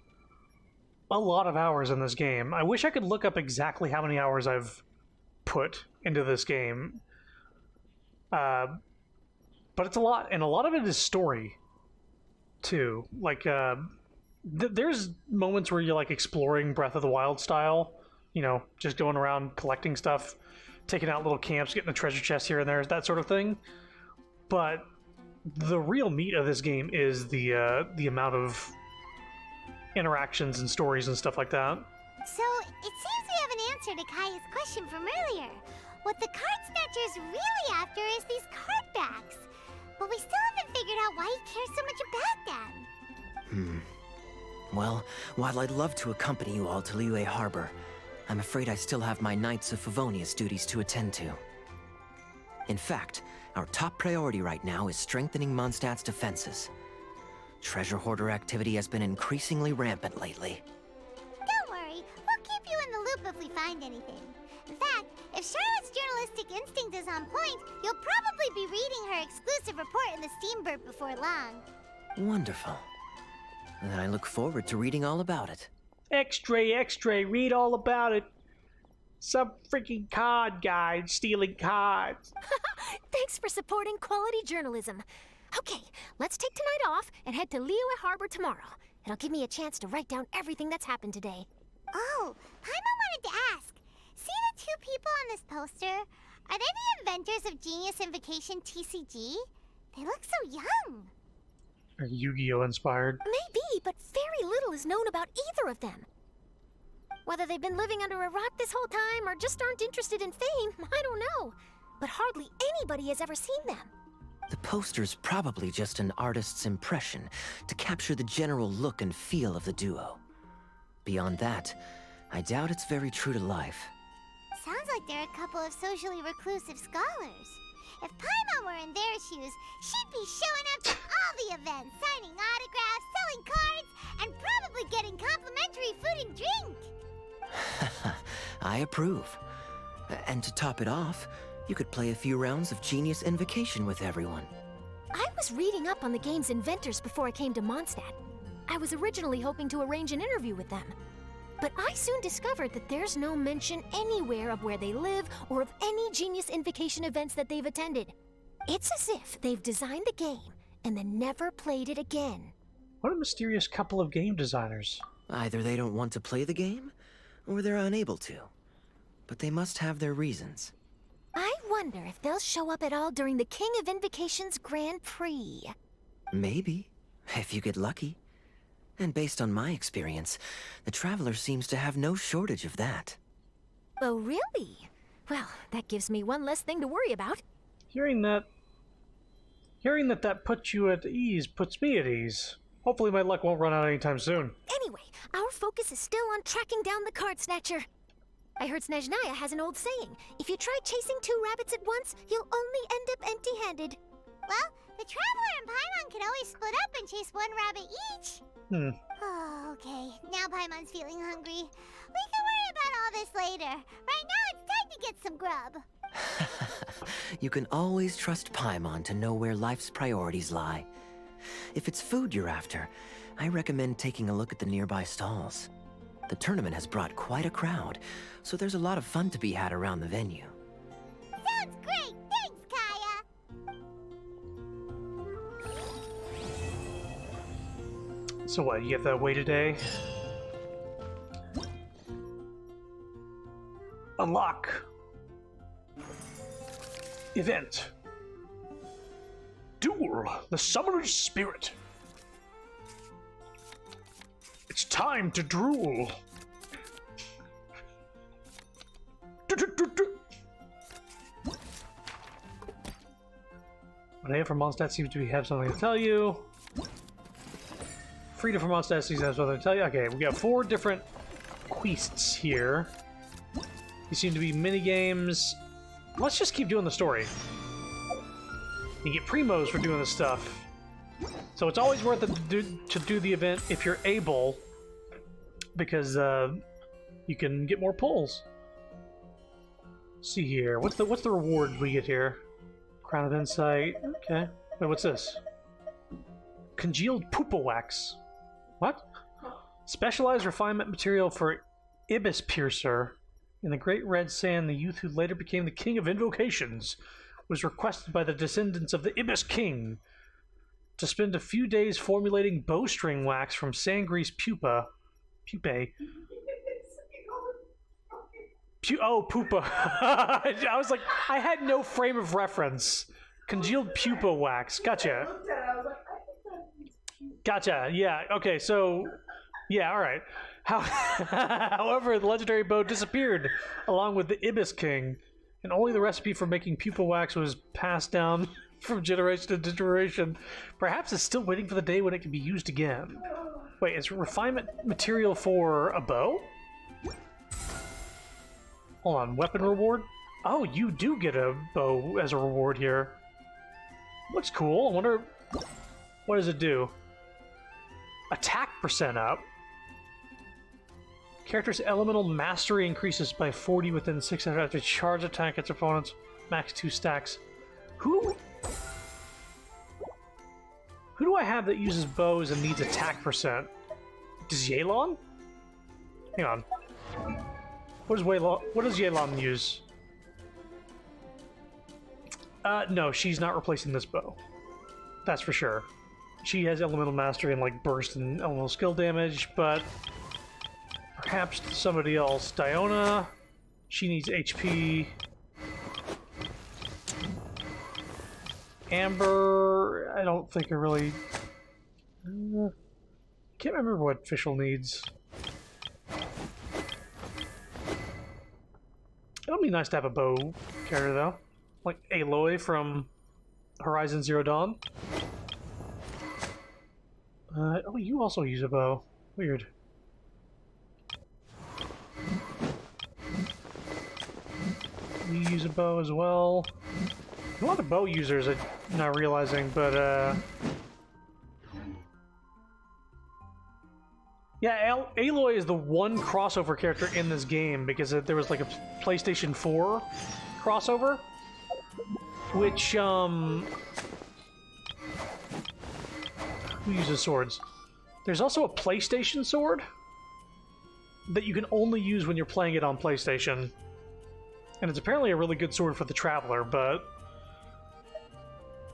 a lot of hours in this game. I wish I could look up exactly how many hours I've put into this game. But it's a lot, and a lot of it is story, too. Like, there's moments where you're, like, exploring Breath of the Wild style. You know, just going around collecting stuff, taking out little camps, getting a treasure chest here and there, that sort of thing. But the real meat of this game is the amount of interactions and stories and stuff like that. So, it seems we have an answer to Kaya's question from earlier. What the card snatcher's really after is these card backs. But we still haven't figured out why he cares so much about them. Well, while I'd love to accompany you all to Liyue Harbor, I'm afraid I still have my Knights of Favonius duties to attend to. In fact, our top priority right now is strengthening Mondstadt's defenses. Treasure hoarder activity has been increasingly rampant lately. Don't worry, we'll keep you in the loop if we find anything. In fact, if Charlotte's journalistic instinct is on point, you'll probably be reading her exclusive report in the Steambird before long. Wonderful. Then I look forward to reading all about it. Extra, read all about it. Some freaking card guy stealing cards. Thanks for supporting quality journalism. Okay, let's take tonight off and head to Liyue Harbor tomorrow. It'll give me a chance to write down everything that's happened today. Oh, Paimon wanted to ask. See the 2 people on this poster? Are they the inventors of Genius Invocation TCG? They look so young. Are Yu-Gi-Oh! Inspired? Maybe, but very little is known about either of them. Whether they've been living under a rock this whole time or just aren't interested in fame, I don't know. But hardly anybody has ever seen them. The poster's probably just an artist's impression to capture the general look and feel of the duo. Beyond that, I doubt it's very true to life. Sounds like they're a couple of socially reclusive scholars. If Paimon were in their shoes, she'd be showing up to all the events, signing autographs, selling cards, and probably getting complimentary food and drink. I approve. And to top it off, you could play a few rounds of Genius Invocation with everyone. I was reading up on the game's inventors before I came to Mondstadt. I was originally hoping to arrange an interview with them. But I soon discovered that there's no mention anywhere of where they live or of any Genius Invocation events that they've attended. It's as if they've designed the game and then never played it again. What a mysterious couple of game designers. Either they don't want to play the game, or they're unable to. But they must have their reasons. I wonder if they'll show up at all during the King of Invocation's Grand Prix. Maybe, if you get lucky. And based on my experience, the Traveler seems to have no shortage of that. Oh, really? Well, that gives me one less thing to worry about. Hearing that puts you at ease puts me at ease. Hopefully my luck won't run out anytime soon. Anyway, our focus is still on tracking down the card snatcher. I heard Snezhnaya has an old saying. If you try chasing 2 rabbits at once, you'll only end up empty-handed. Well, the Traveler and Paimon can always split up and chase 1 rabbit each. Oh, okay. Now Paimon's feeling hungry. We can worry about all this later. Right now, it's time to get some grub. You can always trust Paimon to know where life's priorities lie. If it's food you're after, I recommend taking a look at the nearby stalls. The tournament has brought quite a crowd, so there's a lot of fun to be had around the venue. Sounds great! Thanks, Kaya! So what, you have to wait a day? event. Duel the Summoner's Spirit. It's time to drool. Renee from Mondstadt seems to have something to tell you. Frida from Mondstadt seems to have something to tell you. Okay, we got 4 different quests here. These seem to be mini games. Let's just keep doing the story. You get primos for doing this stuff. So it's always worth it to do the event if you're able, because you can get more pulls. Let's see here. What's the reward we get here? Crown of Insight. Okay. Wait, what's this? Congealed Poopa Wax. What? Specialized refinement material for Ibis Piercer. In the Great Red Sand, the youth who later became the King of Invocations was requested by the descendants of the Ibis King to spend a few days formulating bowstring wax from Sangrease pupae. Oh, pupa. I was like, I had no frame of reference. Congealed pupa wax. Gotcha. Gotcha. Yeah. Okay. So, yeah. All right. However, the legendary bow disappeared along with the Ibis King, and only the recipe for making pupa wax was passed down from generation to generation. Perhaps it's still waiting for the day when it can be used again. Wait, is refinement material for a bow? Hold on, weapon reward? Oh, you do get a bow as a reward here. Looks cool. I wonder, what does it do? Attack percent up. Character's elemental mastery increases by 40 within 6 hours after charge attack its opponents. Max 2 stacks. Who do I have that uses bows and needs attack percent? Does Yelan? Hang on. What does Yelan use? No, she's not replacing this bow. That's for sure. She has elemental mastery and like burst and elemental skill damage, but perhaps somebody else. Diona, she needs HP. Amber, I don't think I really... can't remember what Fischl needs. It'll be nice to have a bow carrier, though. Like Aloy from Horizon Zero Dawn. Oh, you also use a bow. Weird. You use a bow as well. A lot of bow users I'm not realizing, but yeah, Aloy is the one crossover character in this game because there was like a PlayStation 4 crossover, which who uses swords? There's also a PlayStation sword that you can only use when you're playing it on PlayStation, and it's apparently a really good sword for the Traveler, but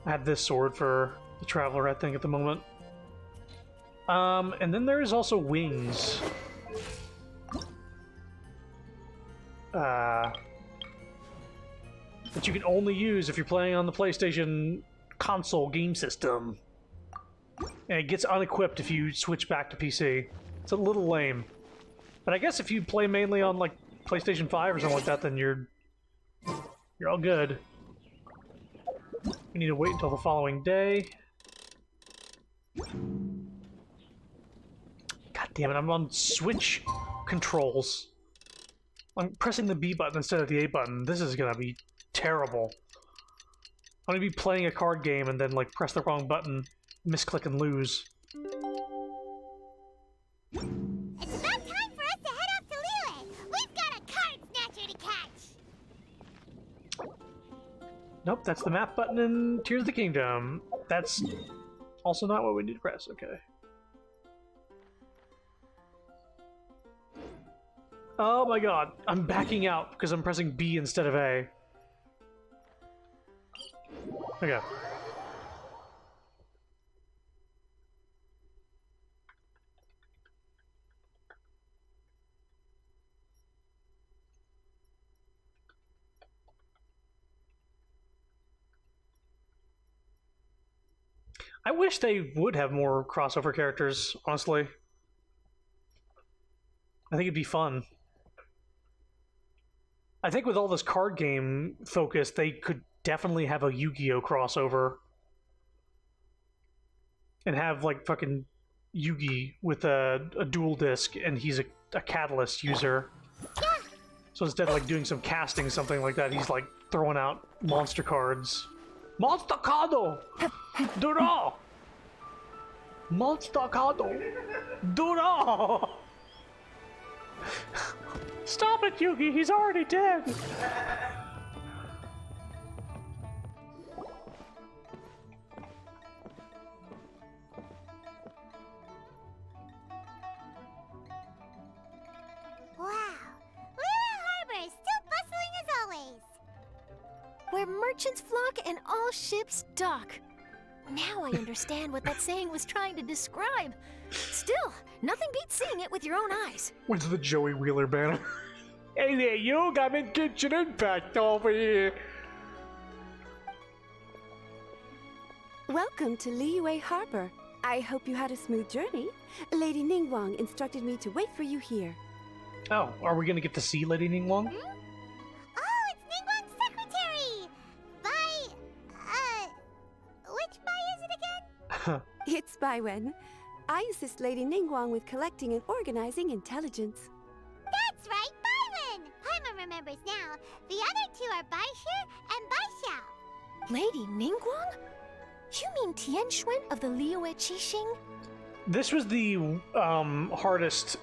I have this sword for the Traveler, I think, at the moment. And then there is also wings. That you can only use if you're playing on the PlayStation console game system. And it gets unequipped if you switch back to PC. It's a little lame. But I guess if you play mainly on, like, PlayStation 5 or something like that, then you're all good. You need to wait until the following day. God damn it, I'm on Switch controls. I'm pressing the B button instead of the A button. This is gonna be terrible. I'm gonna be playing a card game and then, like, press the wrong button, misclick and lose. It's about time for us to head off to Lille. We've got a card snatcher to catch. Nope, that's the map button in Tears of the Kingdom. That's also not what we need to press, okay. Oh my god, I'm backing out because I'm pressing B instead of A. Okay. I wish they would have more crossover characters, honestly. I think it'd be fun. I think with all this card game focus, they could definitely have a Yu-Gi-Oh crossover. And have, like, fucking Yugi with a dual disc, and he's a catalyst user. So instead of, like, doing some casting, something like that, he's, like, throwing out monster cards. Monster Cardo! Duro! Monster Cardo! Duro! Stop it, Yugi! He's already dead! Wow. Liyue Harbor is still bustling as always. Where merchants flock and all ships dock. Now I understand what that saying was trying to describe. Still, nothing beats seeing it with your own eyes. Where's the Joey Wheeler banner? Hey there, Yug! I'm in Genshin Impact over here! Welcome to Liyue Harbor. I hope you had a smooth journey. Lady Ningguang instructed me to wait for you here. Oh, are we gonna get to see Lady Ningguang? Oh, it's Ningguang's secretary! Which Bai is it again? It's Baiwen. I assist Lady Ningguang with collecting and organizing intelligence. That's right, Baiwen! Paimon remembers now. The other two are Baishir and Baishao. Lady Ningguang? You mean Tian Xuan of the Liyue Qixing? This was the hardest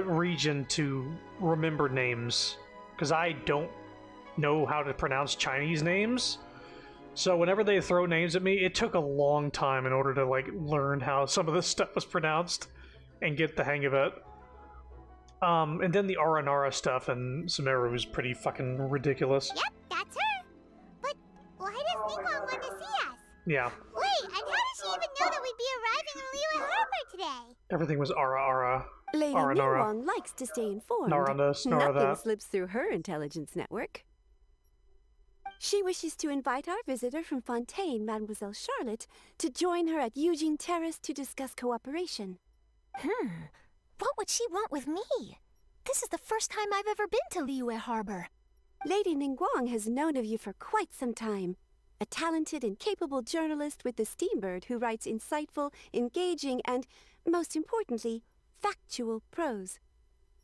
region to remember names, because I don't know how to pronounce Chinese names. So whenever they throw names at me, it took a long time in order to, like, learn how some of this stuff was pronounced and get the hang of it. And then the Aranara stuff and Sumeru was pretty fucking ridiculous. Yep, that's her. But why does Ningguang want to see us? Yeah. Wait, and how does she even know that we'd be arriving in Liyue Harbor today? Everything was Ara. Lady Aranara. Ningguang likes to stay informed. Nara this, Nara Nothing that. slips through her intelligence network. She wishes to invite our visitor from Fontaine, Mademoiselle Charlotte, to join her at Eugene Terrace to discuss cooperation. What would she want with me? This is the first time I've ever been to Liyue Harbor. Lady Ningguang has known of you for quite some time. A talented and capable journalist with the Steambird who writes insightful, engaging, and, most importantly, factual prose.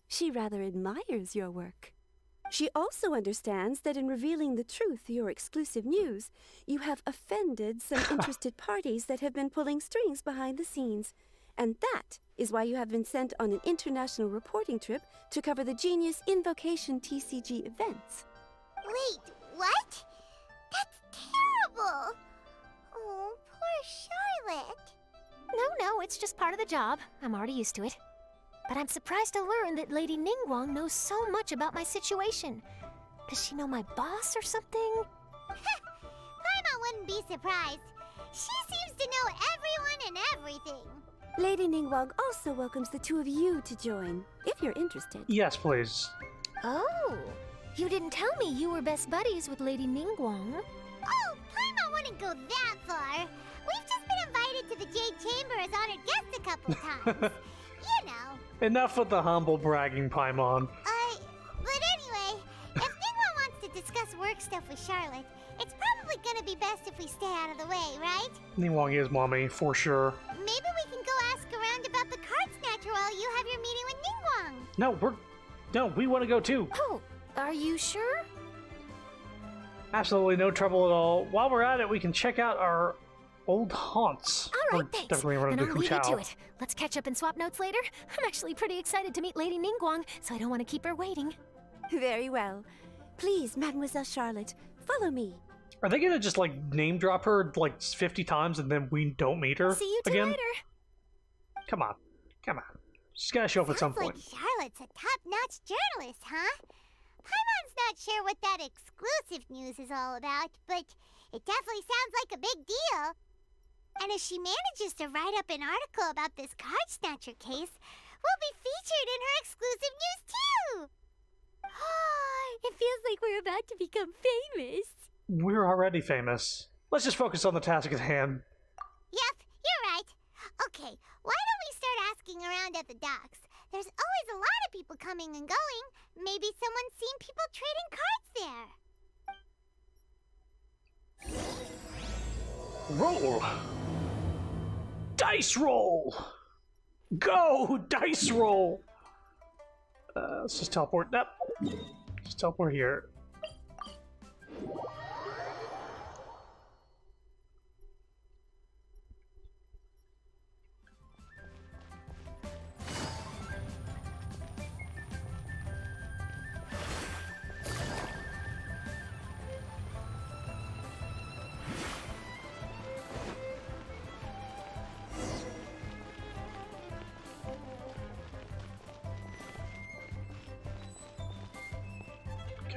She rather admires your work. She also understands that in revealing the truth, your exclusive news, you have offended some interested parties that have been pulling strings behind the scenes. And that is why you have been sent on an international reporting trip to cover the Genius Invocation TCG events. Wait, what? That's terrible! Oh, poor Charlotte. No, it's just part of the job. I'm already used to it. But I'm surprised to learn that Lady Ningguang knows so much about my situation. Does she know my boss or something? Paimon wouldn't be surprised. She seems to know everyone and everything. Lady Ningguang also welcomes the two of you to join, if you're interested. Yes, please. Oh, you didn't tell me you were best buddies with Lady Ningguang. Oh, Paimon wouldn't go that far. We've just been invited to the Jade Chamber as honored guests a couple times. You know. Enough with the humble bragging, Paimon. But anyway, if Ningguang wants to discuss work stuff with Charlotte, it's probably gonna be best if we stay out of the way, right? Ningguang is mommy, for sure. Maybe we can go ask around about the card snatcher while you have your meeting with Ningguang. No, we want to go too. Oh, are you sure? Absolutely no trouble at all. While we're at it, we can check out our old haunts. All right, We're thanks. definitely running Then to I'll leave you Kuchao. to it. Let's catch up and swap notes later. I'm actually pretty excited to meet Lady Ningguang, so I don't want to keep her waiting. Very well. Please, Mademoiselle Charlotte, follow me. Are they gonna just, like, name drop her like 50 times and then we don't meet her See you two again? later. Come on. She's gotta show up at some Sounds like point. Charlotte's a top-notch journalist, huh? Paimon's not sure what that exclusive news is all about, but it definitely sounds like a big deal. And if she manages to write up an article about this card snatcher case, we'll be featured in her exclusive news too! It feels like we're about to become famous. We're already famous. Let's just focus on the task at hand. Yep, you're right. Okay, why don't we start asking around at the docks? There's always a lot of people coming and going. Maybe someone's seen people trading cards there. Roll! Dice roll! Go! Dice roll! Let's just teleport. Nope. Just teleport here.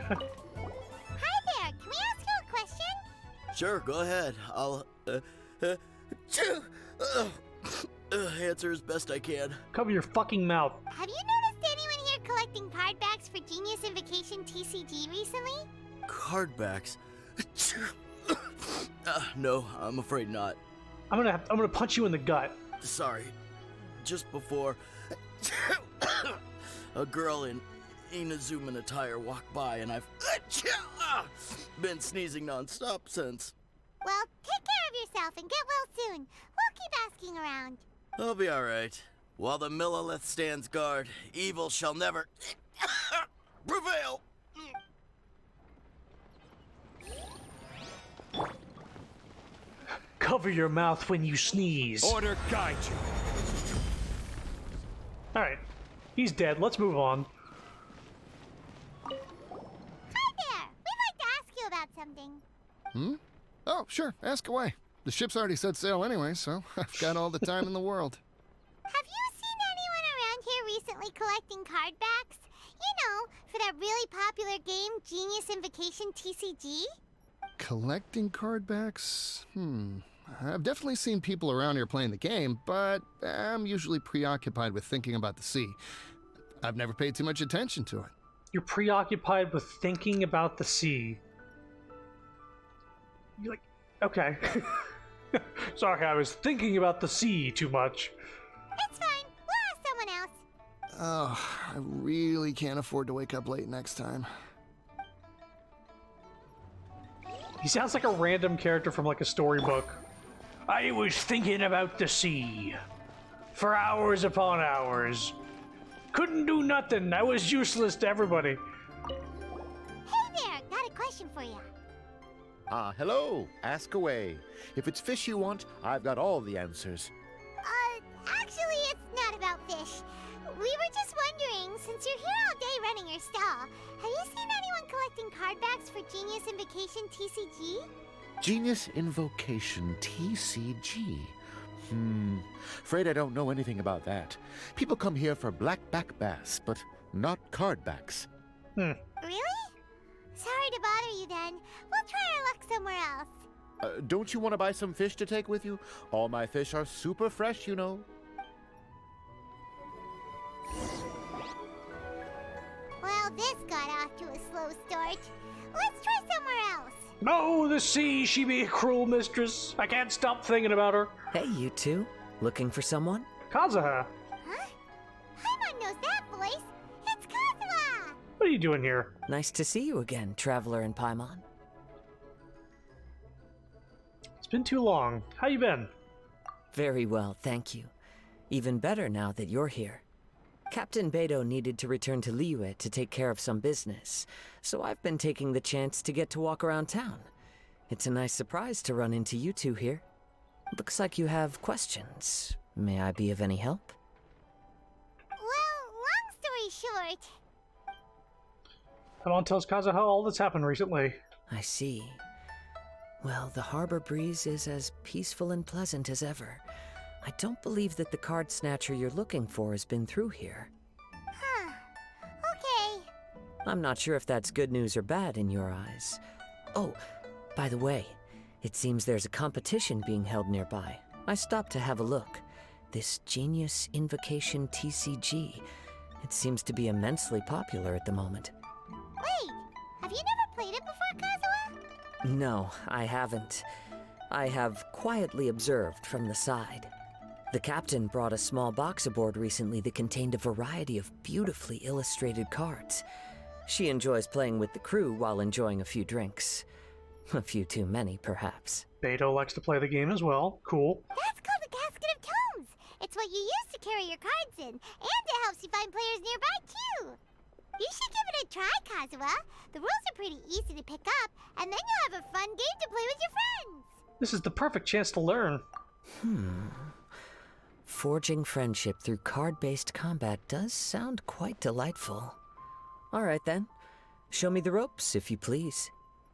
Hi there, can we ask you a question? Sure, go ahead. I'll answer as best I can. Cover your fucking mouth. Have you noticed anyone here collecting card backs for Genius Invocation TCG recently? Card backs? No, I'm afraid not. I'm gonna punch you in the gut. Sorry. Just before a girl in Inazuman attire walked by, and I've been sneezing nonstop since. Well, take care of yourself and get well soon. We'll keep asking around. I'll be alright. While the Millilith stands guard, evil shall never prevail. Cover your mouth when you sneeze. Order guide you. Alright. He's dead. Let's move on. Hi there! We'd like to ask you about something. Oh, sure. Ask away. The ship's already set sail anyway, so I've got all the time in the world. Have you seen anyone around here recently collecting card backs? You know, for that really popular game, Genius Invocation TCG? Collecting card backs? I've definitely seen people around here playing the game, but I'm usually preoccupied with thinking about the sea. I've never paid too much attention to it. You're preoccupied with thinking about the sea. You're like, okay. Sorry, I was thinking about the sea too much. It's fine. We'll ask someone else. Oh, I really can't afford to wake up late next time. He sounds like a random character from like a storybook. I was thinking about the sea. For hours upon hours. Couldn't do nothing. I was useless to everybody. Hey there, got a question for you. Hello. Ask away. If it's fish you want, I've got all the answers. Actually, it's not about fish. We were just wondering, since you're here all day running your stall, have you seen anyone collecting card backs for Genius Invocation TCG? Genius Invocation TCG. Afraid I don't know anything about that. People come here for blackback bass, but not card backs. Really? Sorry to bother you then. We'll try our luck somewhere else. Don't you want to buy some fish to take with you? All my fish are super fresh, you know. Well, this got off to a slow start. Let's try somewhere else. No, the sea, she be a cruel mistress. I can't stop thinking about her. Hey, you two. Looking for someone? Kazuha, Huh? Paimon knows that voice. It's Kazuha! what are you doing here? Nice to see you again, Traveler and Paimon. It's been too long. How you been? Very well, thank you. Even better now that you're here. Captain Beidou needed to return to Liyue to take care of some business, so I've been taking the chance to get to walk around town. It's a nice surprise to run into you two here. Looks like you have questions. May I be of any help? Well, long story short, Paimon tells Kazuha all that's happened recently. I see. Well, the harbor breeze is as peaceful and pleasant as ever. I don't believe that the card snatcher you're looking for has been through here. huh. Okay. I'm not sure if that's good news or bad in your eyes. Oh, by the way, it seems there's a competition being held nearby. I stopped to have a look. This Genius Invocation TCG. It seems to be immensely popular at the moment. Wait, have you never played it before, Kazuha? No, I haven't. I have quietly observed from the side. The captain brought a small box aboard recently that contained a variety of beautifully illustrated cards. She enjoys playing with the crew while enjoying a few drinks. A few too many, perhaps. Beto likes to play the game as well. Cool. That's called a casket of tomes. It's what you use to carry your cards in, and it helps you find players nearby, too. You should give it a try, Kazuha. The rules are pretty easy to pick up, and then you'll have a fun game to play with your friends. This is the perfect chance to learn. Forging friendship through card-based combat does sound quite delightful. All right, then. Show me the ropes, if you please.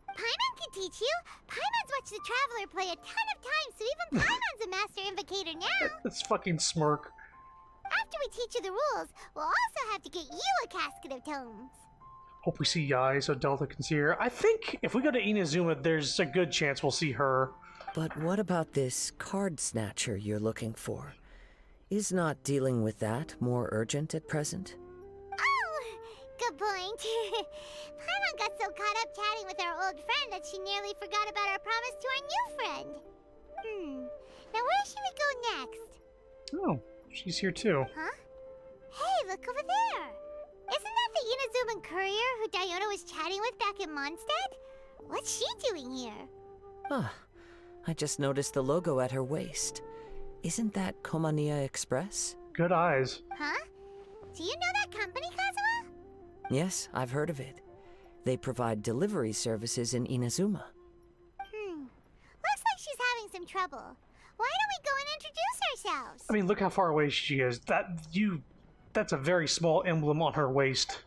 Paimon can teach you. Paimon's watched the Traveler play a ton of times, so even Paimon's a master invocator now. This fucking smirk. After we teach you the rules, we'll also have to get you a casket of tomes. Hope we see Yai so Delta can see her. I think if we go to Inazuma, there's a good chance we'll see her. But what about this card snatcher you're looking for? Is not dealing with that more urgent at present? Oh, good point. Paimon got so caught up chatting with our old friend that she nearly forgot about our promise to our new friend. Now where should we go next? Oh, she's here too. Huh? Hey, look over there. Isn't that the Inazuman courier who Diona was chatting with back in Mondstadt? What's she doing here? Ah, I just noticed the logo at her waist. Isn't that Komania Express? Good eyes. Huh? Do you know that company, Kazuha? Yes, I've heard of it. They provide delivery services in Inazuma. Looks like she's having some trouble. Why don't we go and introduce ourselves? I mean, look how far away she is. That's a very small emblem on her waist.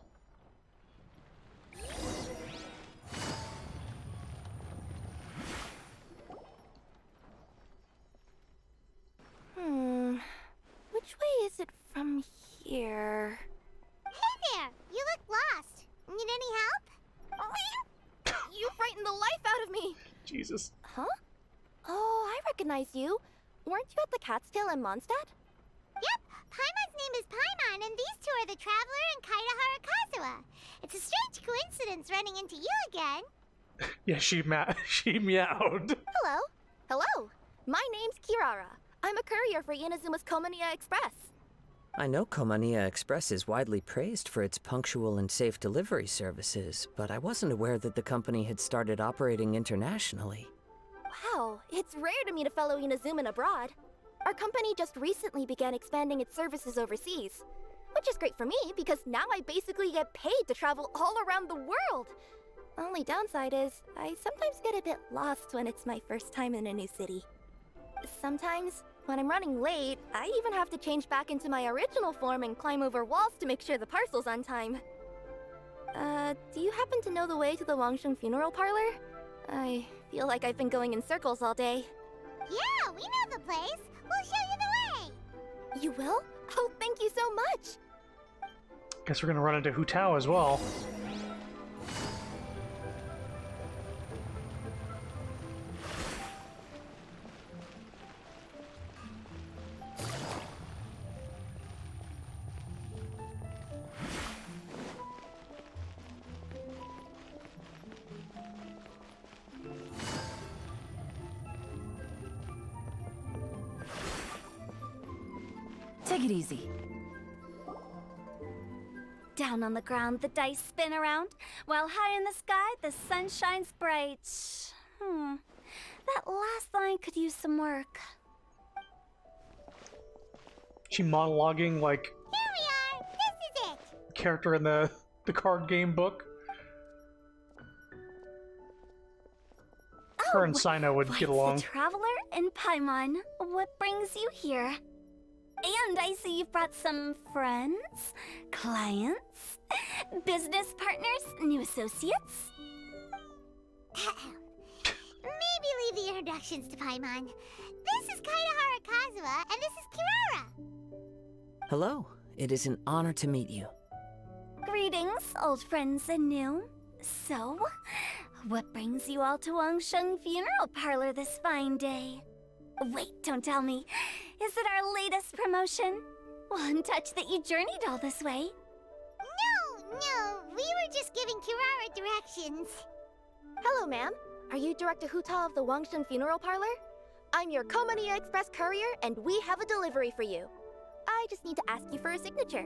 Which way is it from here? Hey there! You look lost. Need any help? You frightened the life out of me! Jesus. Huh? Oh, I recognize you. Weren't you at the Cat's-Tail in Mondstadt? Yep, Paimon's name is Paimon, and these two are the Traveler and Kaitahara Kazuha. It's a strange coincidence running into you again. Yeah, she meowed. Hello. Hello. My name's Kirara. I'm a courier for Inazuma's Komania Express. I know Komania Express is widely praised for its punctual and safe delivery services, but I wasn't aware that the company had started operating internationally. Wow, it's rare to meet a fellow Inazuman abroad. Our company just recently began expanding its services overseas, which is great for me because now I basically get paid to travel all around the world. Only downside is I sometimes get a bit lost when it's my first time in a new city. Sometimes, when I'm running late, I even have to change back into my original form and climb over walls to make sure the parcel's on time. Do you happen to know the way to the Wangsheng funeral parlor? I feel like I've been going in circles all day. Yeah, we know the place. We'll show you the way. You will? Oh, thank you so much! Guess we're gonna run into Hu Tao as well. Take it easy. Down on the ground, the dice spin around, while high in the sky, the sun shines bright. That last line could use some work. She monologuing like Here we are. This is it. character in the card game book. Her and Sino would get along. The Traveler and Paimon, what brings you here? And I see you've brought some friends, clients, business partners, new associates. Maybe leave the introductions to Paimon. This is Kaitahara Kazuha, and this is Kirara. Hello, it is an honor to meet you. Greetings, old friends and new. So, what brings you all to Wangsheng Funeral Parlor this fine day? Wait, don't tell me. Is it our latest promotion? One touch that you journeyed all this way. No, we were just giving Kirara directions. Hello, ma'am. Are you Director Huta of the Wangshan Funeral Parlor? I'm your Komania Express courier, and we have a delivery for you. I just need to ask you for a signature.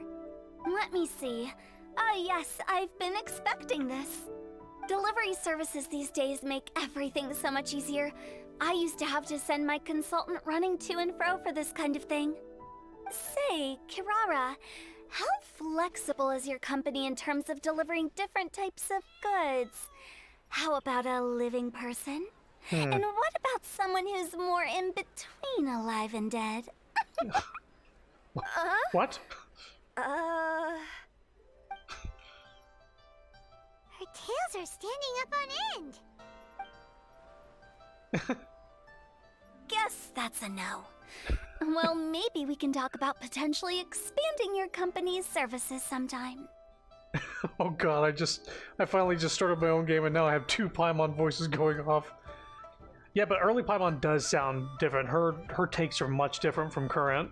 Let me see. Yes, I've been expecting this. Delivery services these days make everything so much easier. I used to have to send my consultant running to and fro for this kind of thing. Say, Kirara, how flexible is your company in terms of delivering different types of goods? How about a living person? And what about someone who's more in between alive and dead? What? Her tails are standing up on end. Guess that's a no. Well, maybe we can talk about potentially expanding your company's services sometime. Oh god, I finally just started my own game and now I have 2 Paimon voices going off. Yeah, but early Paimon does sound different. Her takes are much different from current.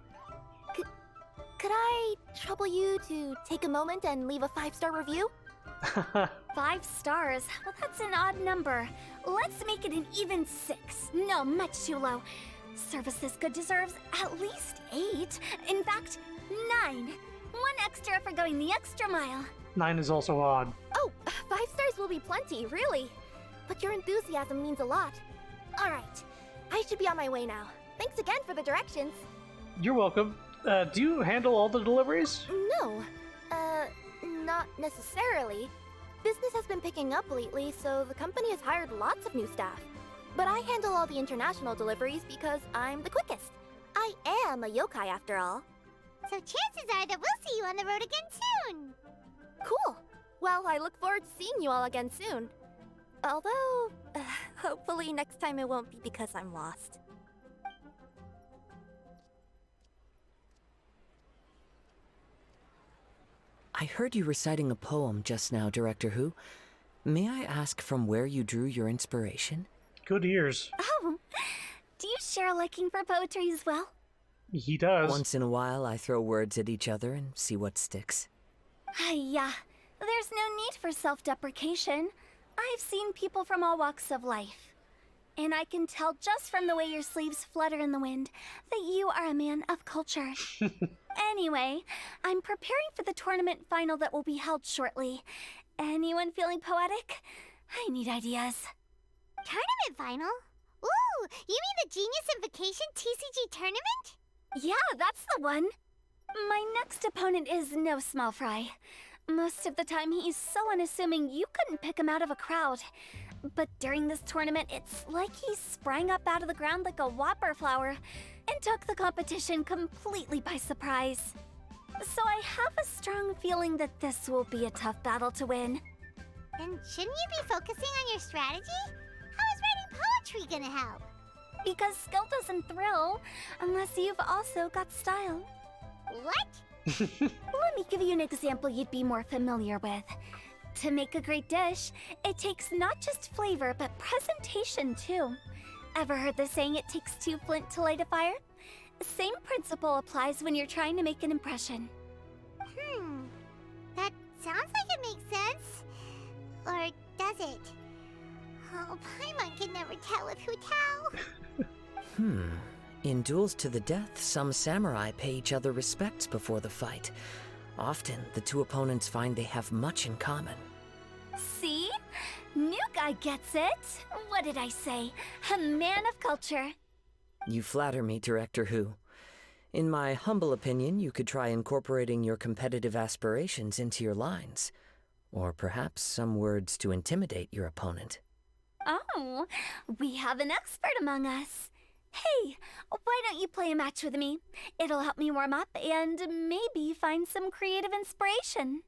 Could I trouble you to take a moment and leave a 5-star review? 5 stars? Well, that's an odd number. Let's make it an even 6. No, much too low. Service this good deserves at least 8. In fact, 9. 1 extra for going the extra mile. 9 is also odd. Oh, 5 stars will be plenty, really. But your enthusiasm means a lot. All right, I should be on my way now. Thanks again for the directions. You're welcome. Do you handle all the deliveries? No, not necessarily. Business has been picking up lately, so the company has hired lots of new staff. But I handle all the international deliveries because I'm the quickest. I am a yokai after all. So chances are that we'll see you on the road again soon. Cool. Well, I look forward to seeing you all again soon. Although, hopefully next time it won't be because I'm lost. I heard you reciting a poem just now, Director Who. May I ask from where you drew your inspiration? Good ears. Oh, do you share a liking for poetry as well? He does. Once in a while, I throw words at each other and see what sticks. Yeah, there's no need for self-deprecation. I've seen people from all walks of life. And I can tell just from the way your sleeves flutter in the wind that you are a man of culture. Anyway, I'm preparing for the tournament final that will be held shortly. Anyone feeling poetic? I need ideas. Tournament final? Ooh, you mean the Genius Invocation TCG tournament? Yeah, that's the one. My next opponent is no small fry. Most of the time he's so unassuming you couldn't pick him out of a crowd. But during this tournament, it's like he sprang up out of the ground like a whopper flower and took the competition completely by surprise. So I have a strong feeling that this will be a tough battle to win. Then shouldn't you be focusing on your strategy? How is writing poetry gonna help? Because skill doesn't thrill unless you've also got style. What? Let me give you an example you'd be more familiar with. To make a great dish, it takes not just flavor, but presentation too. Ever heard the saying, it takes 2 flint to light a fire? Same principle applies when you're trying to make an impression. That sounds like it makes sense. Or does it? Oh, Paimon can never tell with Hutao. In duels to the death, some samurai pay each other respects before the fight. Often, the 2 opponents find they have much in common. See? New guy gets it. What did I say? A man of culture. You flatter me, Director Who. In my humble opinion, you could try incorporating your competitive aspirations into your lines. Or perhaps some words to intimidate your opponent. Oh, we have an expert among us. Hey, why don't you play a match with me? It'll help me warm up and maybe find some creative inspiration.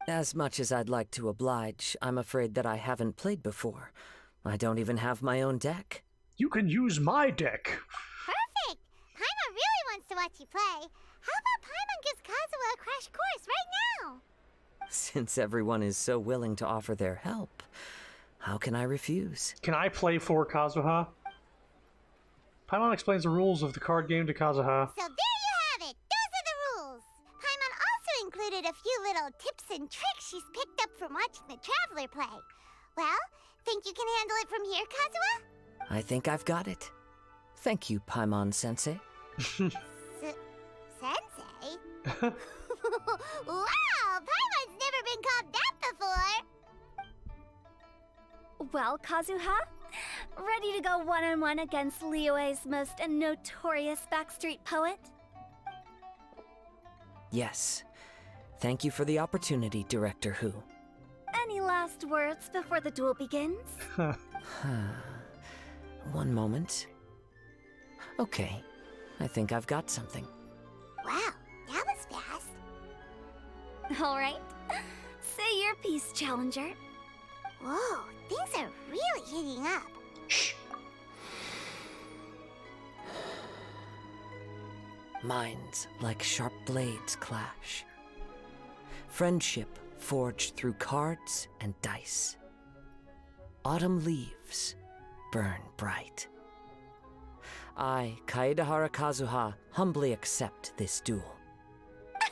As much as I'd like to oblige, I'm afraid that I haven't played before. I don't even have my own deck. You can use my deck. Perfect! Paimon really wants to watch you play. How about Paimon gives Kazuha a crash course right now? Since everyone is so willing to offer their help, how can I refuse? Can I play for Kazuha? Paimon explains the rules of the card game to Kazuha. So there you have it! Those are the rules! Paimon also included a few little tips and tricks she's picked up from watching the Traveler play. Well, Think you can handle it from here, Kazuha? I think I've got it. Thank you, Paimon-sensei. Sensei? Wow! Paimon's never been called that before! Well, Kazuha? Ready to go one-on-one against Liyue's most notorious backstreet poet? Yes. Thank you for the opportunity, Director Who. Any last words before the duel begins? One moment. Okay, I think I've got something. Wow, that was fast. All right. Say your piece, Challenger. Whoa, things are really heating up. Minds like sharp blades clash. Friendship forged through cards and dice. Autumn leaves burn bright. I, Kaedahara Kazuha, humbly accept this duel.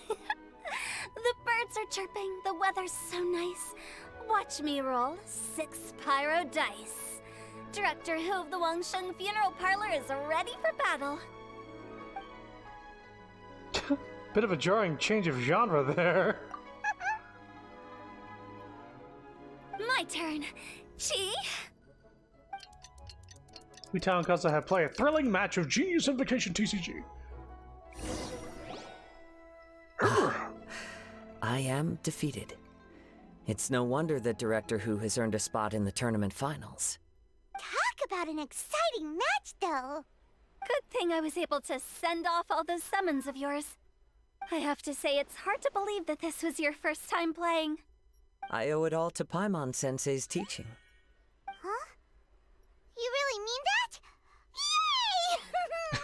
The birds are chirping, the weather's so nice. Watch me roll 6 pyro dice. Director Who of the Wangsheng Funeral Parlor is ready for battle. Bit of a jarring change of genre there. My turn. Chi? Utah and Kazuha play a thrilling match of Genius Invocation TCG. I am defeated. It's no wonder that Director Who has earned a spot in the tournament finals. Talk about an exciting match, though. Good thing I was able to send off all those summons of yours. I have to say, it's hard to believe that this was your first time playing. I owe it all to Paimon-sensei's teaching. Huh? You really mean that? Yay!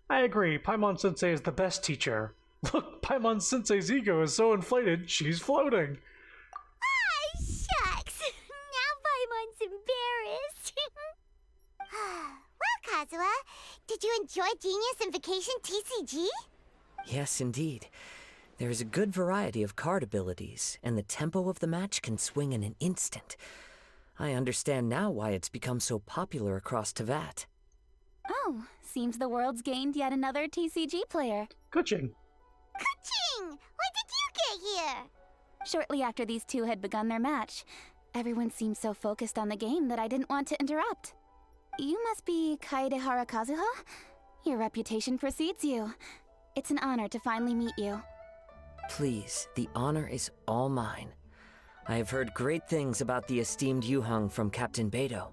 I agree, Paimon Sensei is the best teacher. Look, Paimon Sensei's ego is so inflated, she's floating. Ah, shucks! Now Paimon's embarrassed. Well, Kazuha, did you enjoy Genius Invocation TCG? Yes, indeed. There is a good variety of card abilities, and the tempo of the match can swing in an instant. I understand now why it's become so popular across Teyvat. Oh, seems the world's gained yet another TCG player. Kuching. Kuching! When did you get here? Shortly after these two had begun their match, everyone seemed so focused on the game that I didn't want to interrupt. You must be Kaedehara Kazuha? Your reputation precedes you. It's an honor to finally meet you. Please, the honor is all mine. I have heard great things about the esteemed Yuheng from Captain Beidou.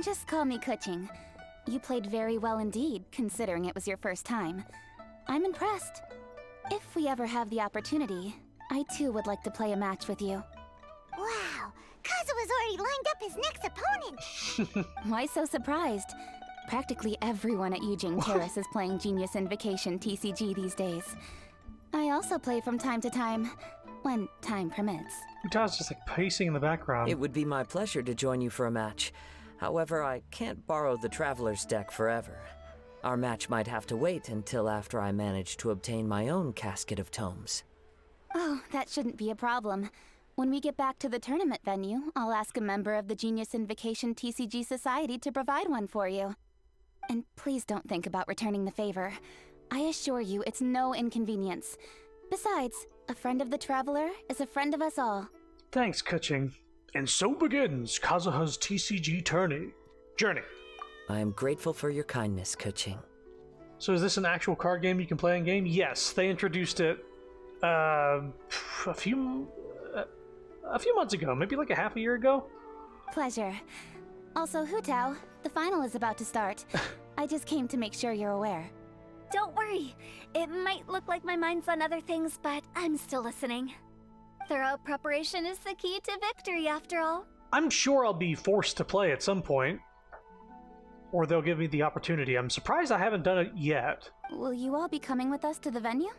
Just call me Kuching. You played very well indeed, considering it was your first time. I'm impressed. If we ever have the opportunity, I too would like to play a match with you. Wow, Kazuha's already lined up his next opponent. Why so surprised? Practically everyone at Yujing Terrace is playing Genius Invocation TCG these days. I also play from time to time, when time permits. Utah's just like pacing in the background. It would be my pleasure to join you for a match. However, I can't borrow the Traveler's deck forever. Our match might have to wait until after I manage to obtain my own casket of tomes. Oh, that shouldn't be a problem. When we get back to the tournament venue, I'll ask a member of the Genius Invocation TCG Society to provide one for you. And please don't think about returning the favor. I assure you it's no inconvenience. Besides, a friend of the Traveler is a friend of us all. Thanks, Kuching. And so begins Kazuha's TCG journey. I am grateful for your kindness, Kuching. So is this an actual card game you can play in game? Yes, they introduced it a few months ago, maybe like a half a year ago. Pleasure. Also, Hutao, the final is about to start. I just came to make sure you're aware. Don't worry. It might look like my mind's on other things, but I'm still listening. Thorough preparation is the key to victory, after all. I'm sure I'll be forced to play at some point. Or they'll give me the opportunity. I'm surprised I haven't done it yet. Will you all be coming with us to the venue?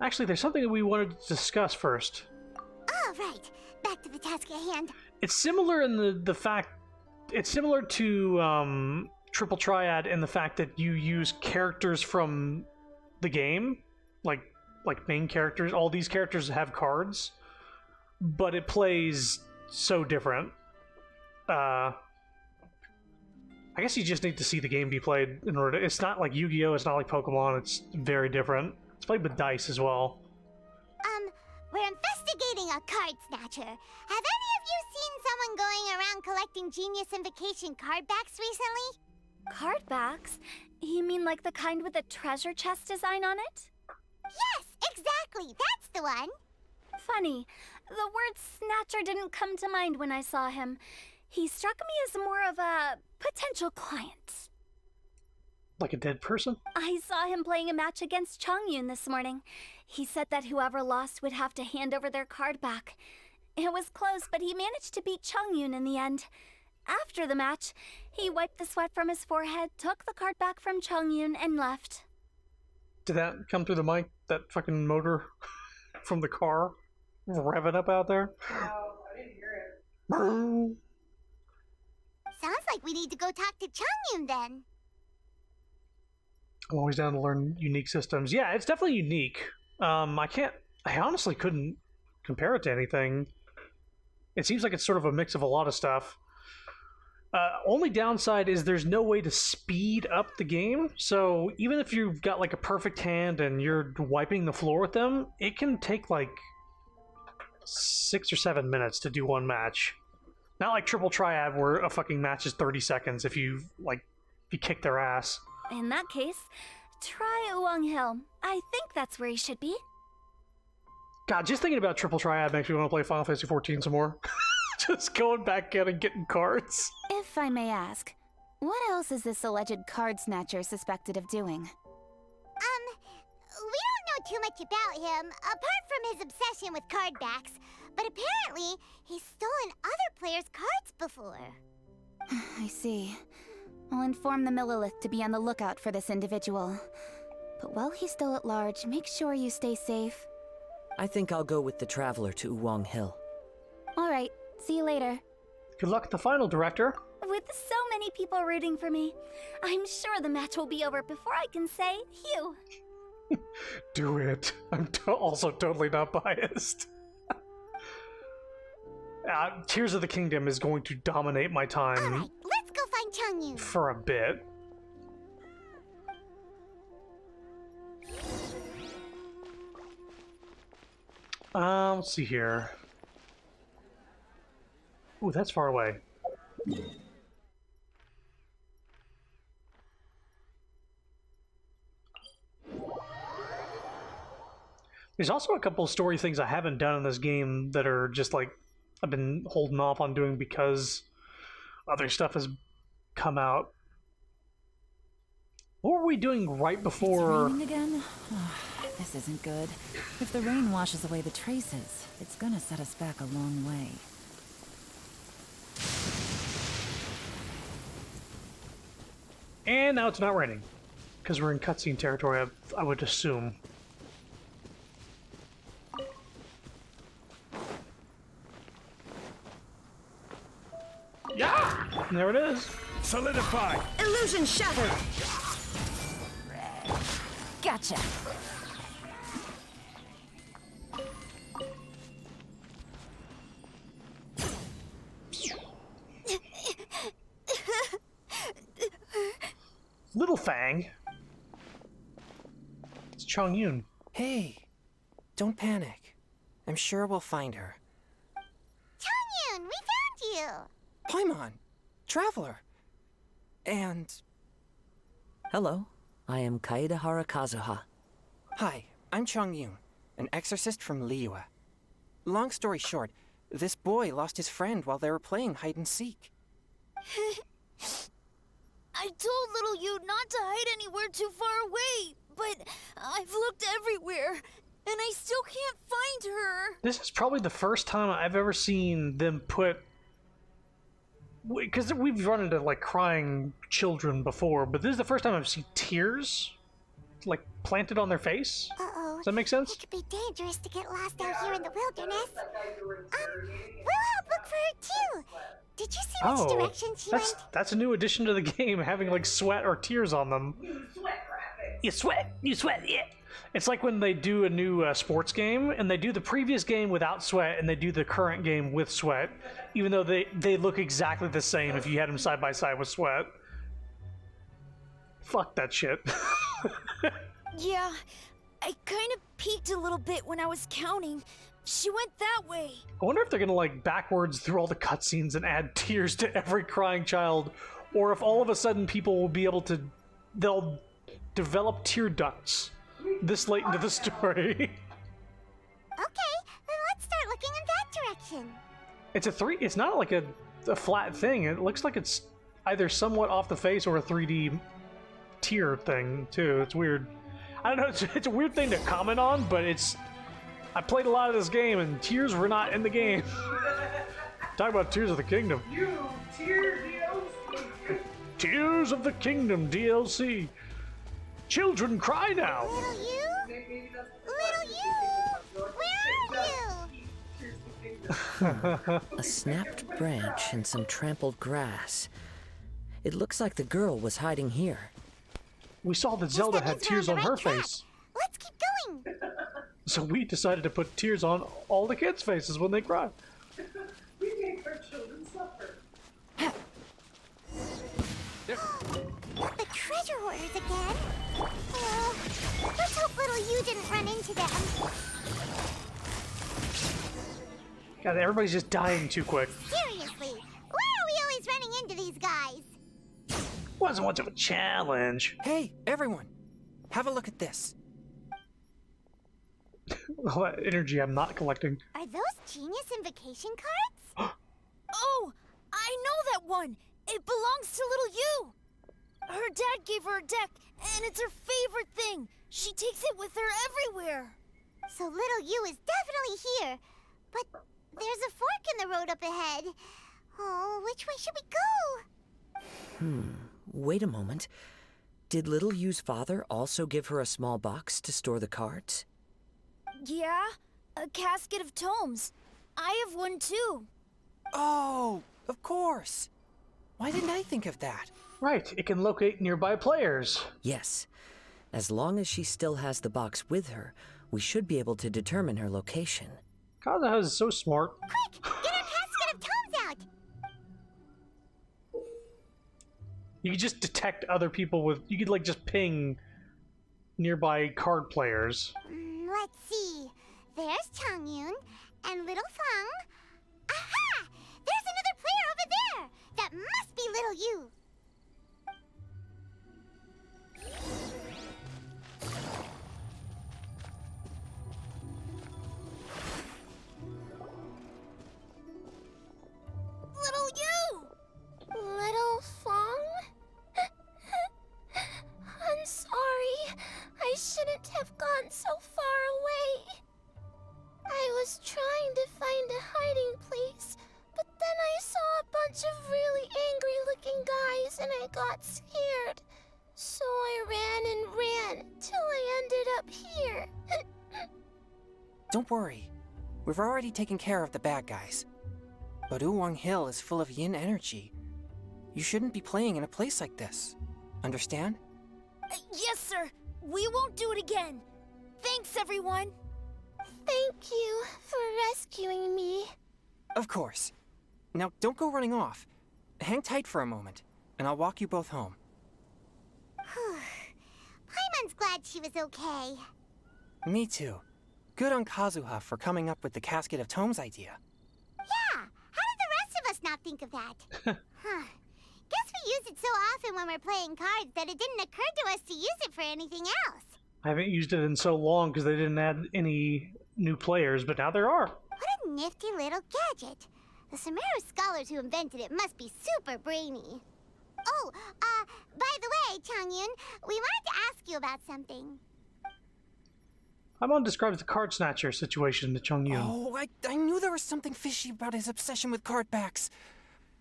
Actually, there's something that we wanted to discuss first. All right, back to the task at hand. It's similar in the fact... It's similar to Triple Triad in the fact that you use characters from the game. Like main characters. All these characters have cards. But it plays so different. I guess you just need to see the game be played in order to... It's not like Yu-Gi-Oh! It's not like Pokemon. It's very different. It's played with dice as well. We're investigating a card snatcher. Have any of you seen someone going around collecting Genius Invocation card backs recently? Card backs? You mean like the kind with the treasure chest design on it? Yes, exactly. That's the one. Funny. The word snatcher didn't come to mind when I saw him. He struck me as more of a potential client. Like a dead person? I saw him playing a match against Chongyun this morning. He said that whoever lost would have to hand over their card back. It was close, but he managed to beat Chongyun in the end. After the match, he wiped the sweat from his forehead, took the card back from Chongyun, and left. Did that come through the mic? That fucking motor from the car revving up out there? No, I didn't hear it. Sounds like we need to go talk to Chongyun then. I'm always down to learn unique systems. Yeah, it's definitely unique. I honestly couldn't compare it to anything. It seems like it's sort of a mix of a lot of stuff. Only downside is there's no way to speed up the game. So even if you've got like a perfect hand and you're wiping the floor with them, it can take like 6 or 7 minutes to do one match. Not like Triple Triad where a fucking match is 30 seconds if you kick their ass. In that case, try Uwang Hill. I think that's where he should be. God, just thinking about Triple Triad makes me want to play Final Fantasy XIV some more. Just going back in and getting cards. If I may ask, what else is this alleged card snatcher suspected of doing? We don't know too much about him, apart from his obsession with card backs. But apparently, he's stolen other players' cards before. I see. I'll inform the Millilith to be on the lookout for this individual. But while he's still at large, make sure you stay safe. I think I'll go with the Traveler to Uwang Hill. All right, see you later. Good luck at the final, Director. With so many people rooting for me, I'm sure the match will be over before I can say Hugh. Do it. I'm also totally not biased. Tears of the Kingdom is going to dominate my time. Alright, let's go find Chongyun. For a bit. Let's see here. Ooh, that's far away. There's also a couple story things I haven't done in this game that are just like I've been holding off on doing because other stuff has come out. What were we doing right before? It's raining again? Oh, this isn't good. If the rain washes away the traces, it's gonna set us back a long way. And now it's not raining. Because we're in cutscene territory, I would assume. Yeah! And there it is. Solidify! Illusion shattered! Gotcha! Little Fang. It's Chongyun. Hey, don't panic. I'm sure we'll find her. Chongyun, we found you! Paimon, Traveler. And... Hello, I am Kaedehara Kazuha. Hi, I'm Chongyun, an exorcist from Liyue. Long story short, this boy lost his friend while they were playing hide and seek. I told little you not to hide anywhere too far away, but I've looked everywhere, and I still can't find her. This is probably the first time I've ever seen them put... Because we've run into, like, crying children before, but this is the first time I've seen tears, like, planted on their face. Uh-oh. Does that make sense? It could be dangerous to get lost out here in the wilderness. We'll help look for her, too. Did you see which direction she went? That's a new addition to the game, having, like, sweat or tears on them. You sweat, yeah. It's like when they do a new sports game and they do the previous game without sweat and they do the current game with sweat, even though they look exactly the same if you had them side by side with sweat. Fuck that shit. Yeah, I kind of peeked a little bit when I was counting. She went that way. I wonder if they're gonna like backwards through all the cutscenes and add tears to every crying child, or if all of a sudden people will be able to, they'll develop tear ducts this late into the story. Okay, then let's start looking in that direction. It's not like a flat thing. It looks like it's either somewhat off the face or a 3D tear thing too. It's weird. I don't know, it's a weird thing to comment on, but I played a lot of this game and tears were not in the game. Talk about Tears of the Kingdom. Tears of the Kingdom DLC. Children cry now. Little you? Where are you? A snapped branch and some trampled grass. It looks like the girl was hiding here. We saw that Zelda had tears on her face. Let's keep going. So we decided to put tears on all the kids' faces when they cry. We make our children suffer. The treasure hoarders again. Let's hope little you didn't run into them. God, everybody's just dying too quick. Seriously, why are we always running into these guys? Wasn't much of a challenge. Hey, everyone, have a look at this. All that energy I'm not collecting. Are those Genius Invocation cards? Oh, I know that one. It belongs to little you. Her dad gave her a deck, and it's her favorite thing. She takes it with her everywhere. So little you is definitely here. But there's a fork in the road up ahead. Oh, which way should we go? Wait a moment. Did little Yu's father also give her a small box to store the cards? Yeah, a casket of tomes. I have one too. Oh, of course. Why didn't I think of that? Right, it can locate nearby players. Yes. As long as she still has the box with her, we should be able to determine her location. Kazuha is so smart. Quick, get our casket of tomes out. You could just detect other people with... You could, like, just ping nearby card players. Let's see. There's Changyun and Little Fang. Aha! There's another player over there. That must be little you. Little you! Little Fang? I'm sorry. I shouldn't have gone so far away. I was trying to find a hiding place, but then I saw a bunch of really angry-looking guys and I got scared. So I ran and ran till I ended up here. Don't worry. We've already taken care of the bad guys. But Uwang Hill is full of yin energy. You shouldn't be playing in a place like this. Understand? Yes, sir. We won't do it again. Thanks, everyone. Thank you for rescuing me. Of course. Now, don't go running off. Hang tight for a moment, and I'll walk you both home. Paimon's glad she was okay. Me too. Good on Kazuha for coming up with the Casket of Tomes idea. Yeah, how did the rest of us not think of that? Guess we use it so often when we're playing cards that it didn't occur to us to use it for anything else. I haven't used it in so long because they didn't add any new players, but now there are. What a nifty little gadget. The Sumeru scholars who invented it must be super brainy. Oh, by the way, Changyun, we wanted to ask you about something. Paimon describes the card snatcher situation to Chongyun. Oh, I knew there was something fishy about his obsession with card backs.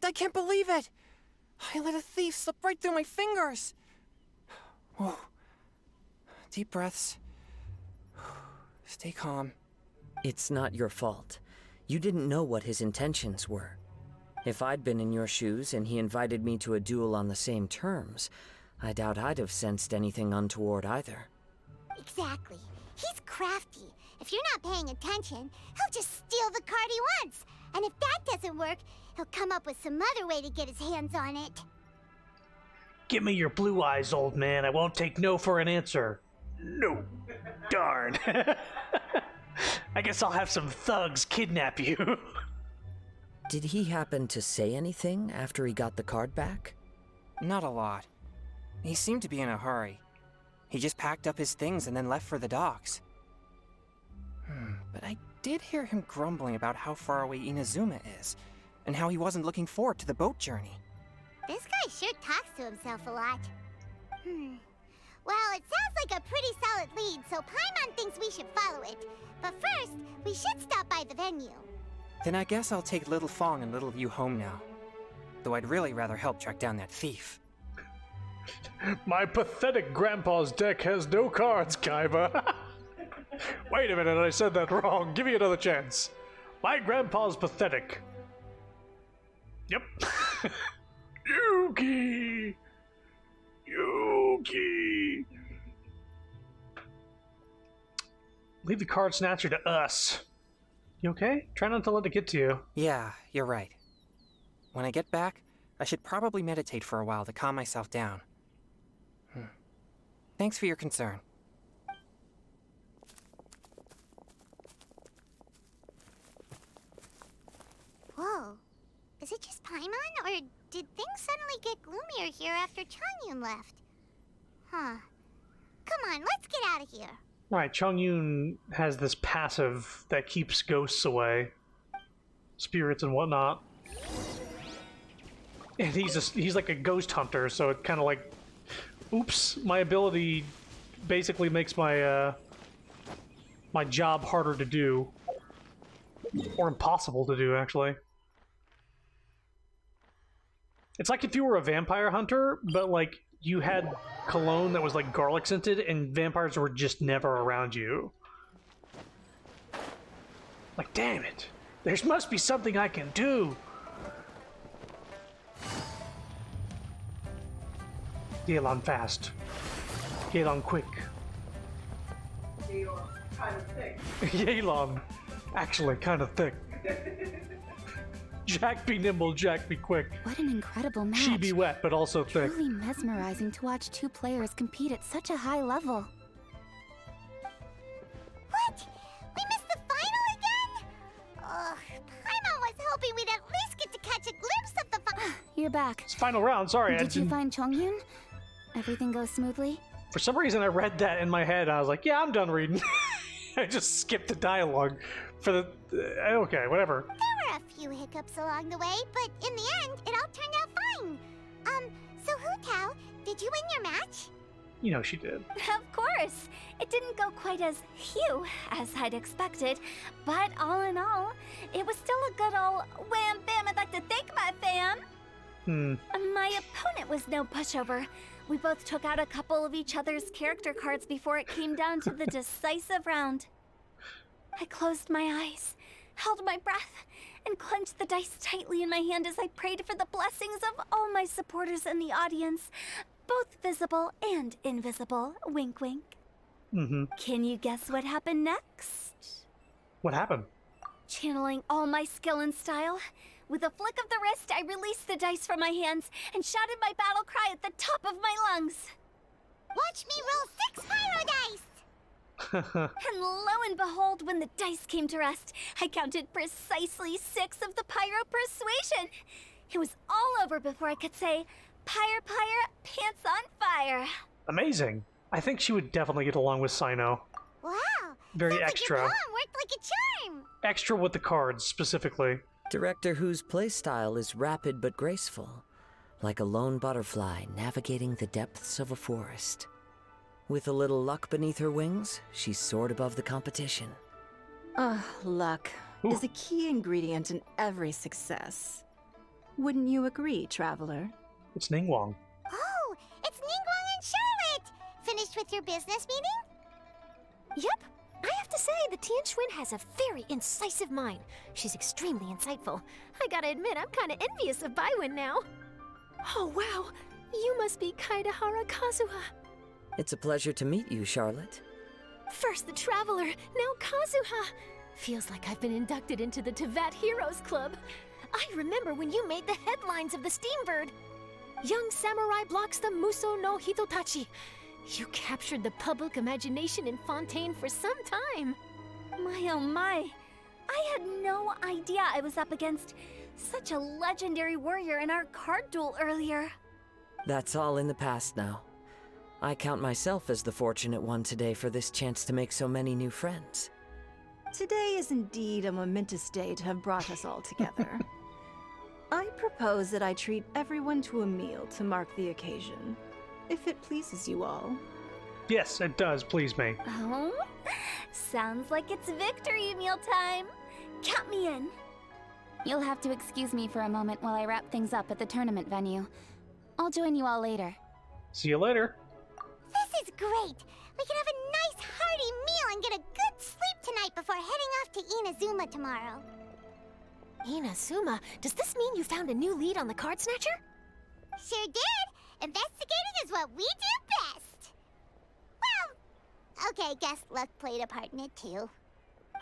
I can't believe it. I let a thief slip right through my fingers. Whoa. Deep breaths. Stay calm. It's not your fault. You didn't know what his intentions were. If I'd been in your shoes and he invited me to a duel on the same terms, I doubt I'd have sensed anything untoward either. Exactly. He's crafty. If you're not paying attention, he'll just steal the card he wants. And if that doesn't work, he'll come up with some other way to get his hands on it. Give me your blue eyes, old man. I won't take no for an answer. No. Darn. I guess I'll have some thugs kidnap you. Did he happen to say anything after he got the card back? Not a lot. He seemed to be in a hurry. He just packed up his things and then left for the docks. But I did hear him grumbling about how far away Inazuma is, and how he wasn't looking forward to the boat journey. This guy sure talks to himself a lot. Well, it sounds like a pretty solid lead, so Paimon thinks we should follow it. But first, we should stop by the venue. Then I guess I'll take Little Fong and Little View home now. Though I'd really rather help track down that thief. My pathetic grandpa's deck has no cards, Kaiba. Wait a minute, I said that wrong. Give me another chance. My grandpa's pathetic. Yep. Yuki! Yuki! Leave the card snatcher to us. You okay? Try not to let it get to you. Yeah, you're right. When I get back, I should probably meditate for a while to calm myself down. Thanks for your concern. Whoa. Is it just Paimon, or did things suddenly get gloomier here after Chongyun left? Huh. Come on, let's get out of here. Right, Chongyun has this passive that keeps ghosts away. Spirits and whatnot. And he's like a ghost hunter, so it kind of like... Oops, my ability basically makes my my job harder to do. Or impossible to do, actually. It's like if you were a vampire hunter, but like you had cologne that was like garlic scented and vampires were just never around you. Like, damn it. There must be something I can do. Yelan fast. Yelan quick. Yelan kind of thick. Yelan actually kind of thick. Jack be nimble, Jack be quick. What an incredible match. She be wet, but also thick. Truly mesmerizing to watch two players compete at such a high level. What? We missed the final again? Ugh, Paimon was hoping we'd at least get to catch a glimpse of the final. You're back. It's final round, sorry. Did you find Chongyun? Everything goes smoothly? For some reason I read that in my head. I was like, yeah, I'm done reading. I just skipped the dialogue for the... okay, whatever. There were a few hiccups along the way, but in the end, it all turned out fine. So Hu Tao, did you win your match? You know she did. Of course. It didn't go quite as Hugh as I'd expected, but all in all, it was still a good old wham bam. I'd like to thank my fam. My opponent was no pushover. We both took out a couple of each other's character cards before it came down to the decisive round. I closed my eyes, held my breath, and clenched the dice tightly in my hand as I prayed for the blessings of all my supporters in the audience, both visible and invisible. Wink, wink. Can you guess what happened next? What happened? Channeling all my skill and style, with a flick of the wrist, I released the dice from my hands and shouted my battle cry at the top of my lungs. Watch me roll 6 pyro dice! And lo and behold, when the dice came to rest, I counted precisely 6 of the pyro persuasion. It was all over before I could say, pyre, pants on fire. Amazing. I think she would definitely get along with Sino. Wow. Very sounds extra. Like your poem worked like a charm. Extra with the cards, specifically. Director Who's playstyle is rapid but graceful, like a lone butterfly navigating the depths of a forest. With a little luck beneath her wings, she soared above the competition. Luck is a key ingredient in every success. Wouldn't you agree, Traveler? It's Ningguang. Oh, it's Ningguang and Charlotte! Finished with your business meeting? Yep. I have to say, the Tian Schwinn has a very incisive mind. She's extremely insightful. I gotta admit, I'm kinda envious of Baiwen now. Oh, wow. You must be Kaidahara Kazuha. It's a pleasure to meet you, Charlotte. First the Traveler, now Kazuha. Feels like I've been inducted into the Teyvat Heroes Club. I remember when you made the headlines of the Steambird. Young samurai blocks the Muso no Hitotachi. You captured the public imagination in Fontaine for some time. My oh my. I had no idea I was up against such a legendary warrior in our card duel earlier. That's all in the past now. I count myself as the fortunate one today for this chance to make so many new friends. Today is indeed a momentous day to have brought us all together. I propose that I treat everyone to a meal to mark the occasion, if it pleases you all. Yes, it does please me. Oh, sounds like it's victory meal time. Count me in. You'll have to excuse me for a moment while I wrap things up at the tournament venue. I'll join you all later. See you later. This is great. We can have a nice hearty meal and get a good sleep tonight before heading off to Inazuma tomorrow. Inazuma, does this mean you found a new lead on the Card Snatcher? Sure did. Investigating is what we do best. Well, okay, guess luck played a part in it too.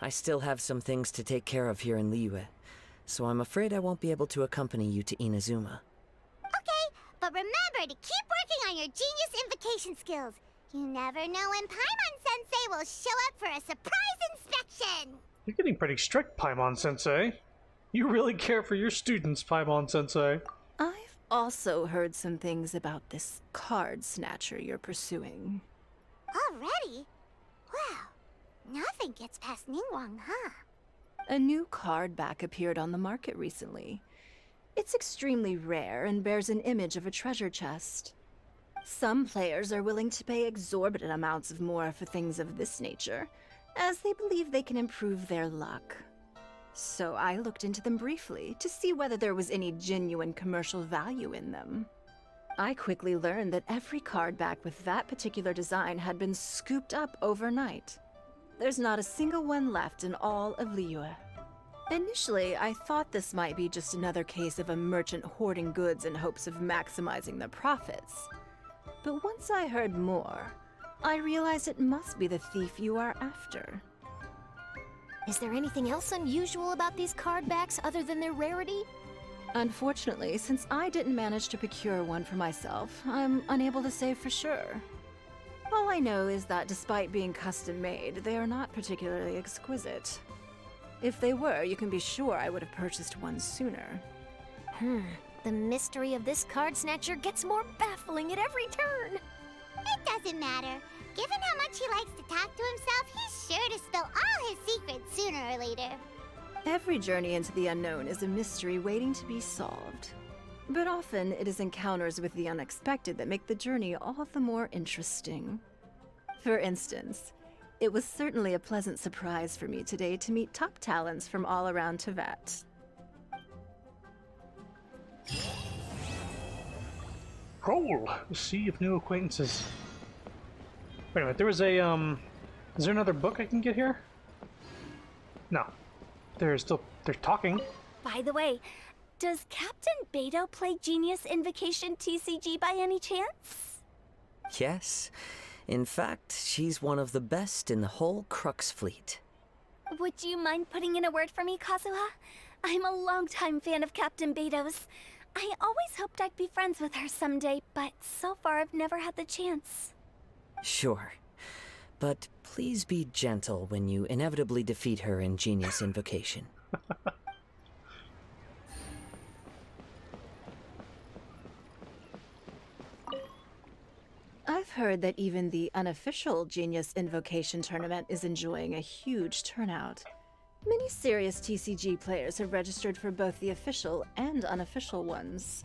I still have some things to take care of here in Liyue, so I'm afraid I won't be able to accompany you to Inazuma. Okay, but remember to keep working on your genius invocation skills. You never know when Paimon-sensei will show up for a surprise inspection. You're getting pretty strict, Paimon-sensei. You really care for your students, Paimon-sensei. I've also heard some things about this card snatcher you're pursuing. Already? Wow, nothing gets past Ningguang, huh? A new card back appeared on the market recently. It's extremely rare and bears an image of a treasure chest. Some players are willing to pay exorbitant amounts of more for things of this nature, as they believe they can improve their luck. So I looked into them briefly to see whether there was any genuine commercial value in them. I quickly learned that every card back with that particular design had been scooped up overnight. There's not a single one left in all of Liyue. Initially, I thought this might be just another case of a merchant hoarding goods in hopes of maximizing their profits. But once I heard more, I realized it must be the thief you are after. Is there anything else unusual about these card backs other than their rarity? Unfortunately, since I didn't manage to procure one for myself, I'm unable to say for sure. All I know is that despite being custom-made, they are not particularly exquisite. If they were, you can be sure I would have purchased one sooner. The mystery of this card snatcher gets more baffling at every turn. It doesn't matter. Given how much he likes to talk to himself, he's sure to spill all his secrets sooner or later. Every journey into the unknown is a mystery waiting to be solved. But often, it is encounters with the unexpected that make the journey all the more interesting. For instance, it was certainly a pleasant surprise for me today to meet top talents from all around Teyvat. Roll. See if new acquaintances. Wait a minute. There was a Is there another book I can get here? No. They're talking. By the way, does Captain Beidou play Genius Invocation TCG by any chance? Yes. In fact, she's one of the best in the whole Crux fleet. Would you mind putting in a word for me, Kazuha? I'm a longtime fan of Captain Beidou's. I always hoped I'd be friends with her someday, but so far I've never had the chance. Sure. But please be gentle when you inevitably defeat her in Genius Invocation. I've heard that even the unofficial Genius Invocation tournament is enjoying a huge turnout. Many serious TCG players have registered for both the official and unofficial ones.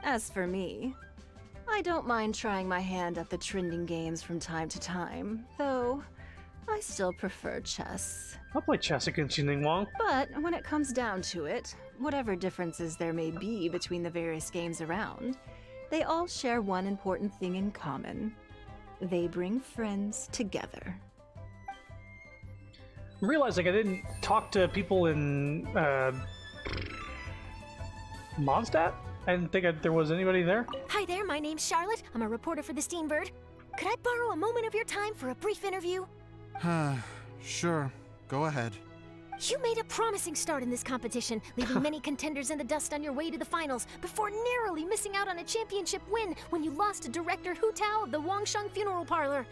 As for me, I don't mind trying my hand at the trending games from time to time, though I still prefer chess. I'll play chess against you, Ningguang. But when it comes down to it, whatever differences there may be between the various games around, they all share one important thing in common. They bring friends together. I'm realizing I didn't talk to people in Mondstadt. I didn't think there was anybody there. Hi there, my name's Charlotte. I'm a reporter for the Steambird. Could I borrow a moment of your time for a brief interview? Sure, go ahead. You made a promising start in this competition, leaving many contenders in the dust on your way to the finals, before narrowly missing out on a championship win when you lost to director Hu Tao of the Wangsheng Funeral Parlor.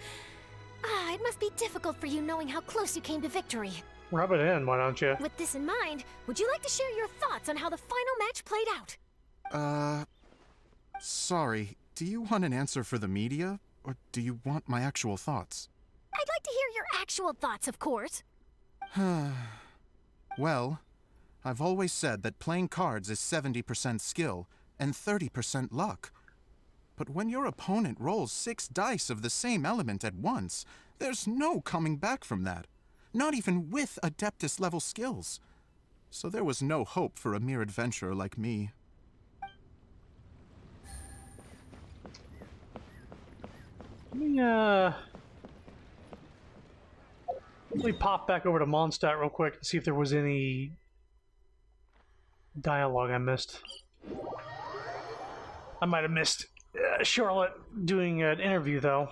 It must be difficult for you knowing how close you came to victory. Rub it in, why don't you? With this in mind, would you like to share your thoughts on how the final match played out? Sorry, do you want an answer for the media, or do you want my actual thoughts? I'd like to hear your actual thoughts, of course. Well, I've always said that playing cards is 70% skill and 30% luck. But when your opponent rolls 6 dice of the same element at once, there's no coming back from that. Not even with Adeptus level skills. So there was no hope for a mere adventurer like me. Let me pop back over to Mondstadt real quick and see if there was any dialogue I missed. I might have missed Charlotte doing an interview, though.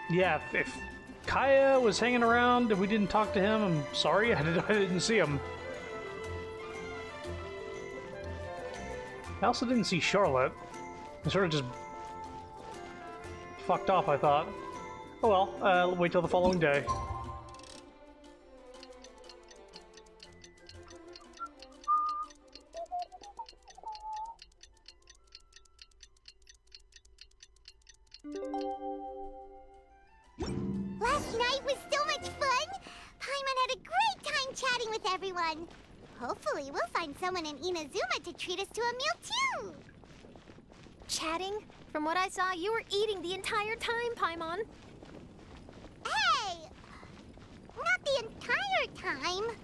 Yeah, if Kaya was hanging around and we didn't talk to him, I'm sorry, I didn't see him. I also didn't see Charlotte. I sort of just fucked off, I thought. Oh well, I'll wait till the following day. Last night was so much fun! Paimon had a great time chatting with everyone. Hopefully we'll find someone in Inazuma to treat us to a meal too! Chatting? From what I saw, you were eating the entire time, Paimon. Hey! Not the entire time!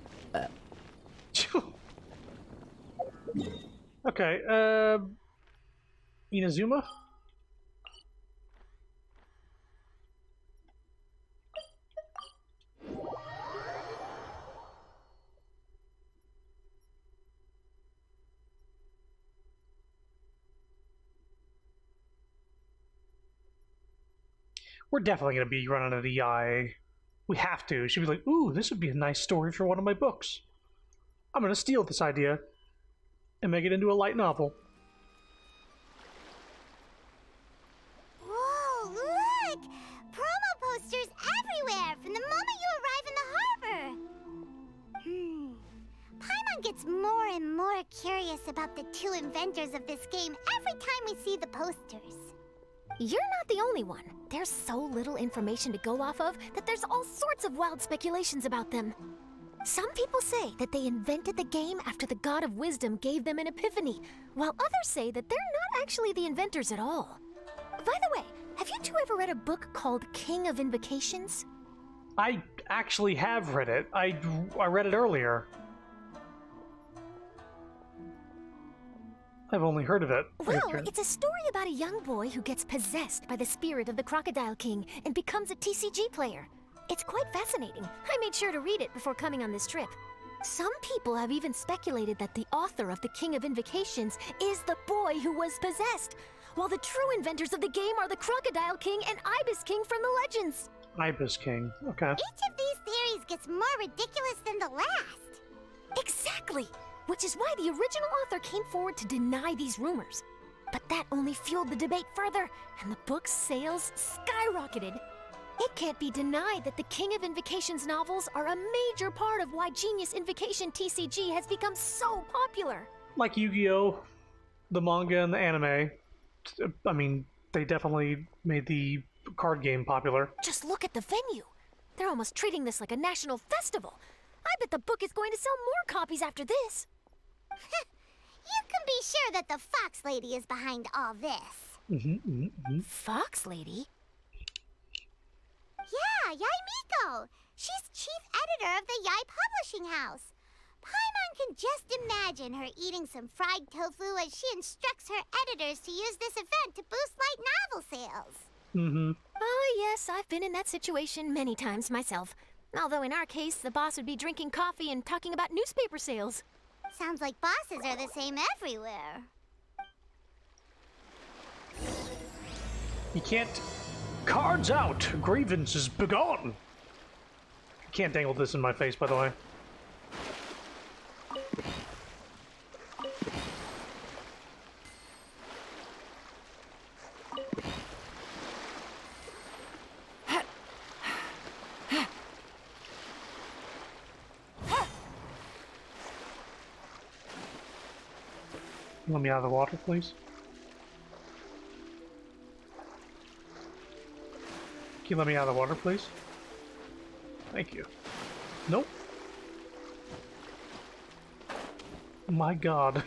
Okay, Inazuma? We're definitely going to be running an EI. We have to. She'd be like, ooh, this would be a nice story for one of my books. I'm going to steal this idea and make it into a light novel. Whoa, look! Promo posters everywhere from the moment you arrive in the harbor! Paimon gets more and more curious about the two inventors of this game every time we see the posters. You're not the only one. There's so little information to go off of that there's all sorts of wild speculations about them. Some people say that they invented the game after the God of Wisdom gave them an epiphany, while others say that they're not actually the inventors at all. By the way, have you two ever read a book called King of Invocations? I actually have read it. I read it earlier. I've only heard of it. Well, it's a story about a young boy who gets possessed by the spirit of the Crocodile King and becomes a TCG player. It's quite fascinating. I made sure to read it before coming on this trip. Some people have even speculated that the author of the King of Invocations is the boy who was possessed, while the true inventors of the game are the Crocodile King and Ibis King from the legends. Ibis King, okay. Each of these theories gets more ridiculous than the last. Exactly! Which is why the original author came forward to deny these rumors. But that only fueled the debate further, and the book's sales skyrocketed. It can't be denied that the King of Invocations novels are a major part of why Genius Invocation TCG has become so popular. Like Yu-Gi-Oh!, the manga and the anime. I mean, they definitely made the card game popular. Just look at the venue. They're almost treating this like a national festival. I bet the book is going to sell more copies after this. You can be sure that the Fox Lady is behind all this. Fox Lady? Yeah, Yai Miko. She's chief editor of the Yai Publishing House. can just imagine her eating some fried tofu as she instructs her editors to use this event to boost light novel sales. Mm-hmm. Oh, yes, I've been in that situation many times myself. Although in our case, the boss would be drinking coffee and talking about newspaper sales. Sounds like bosses are the same everywhere. You can't... Cards out! Grievance is begone! You can't dangle this in my face, by the way. Let me out of the water, please. Can you let me out of the water, please? Thank you. Nope. My God.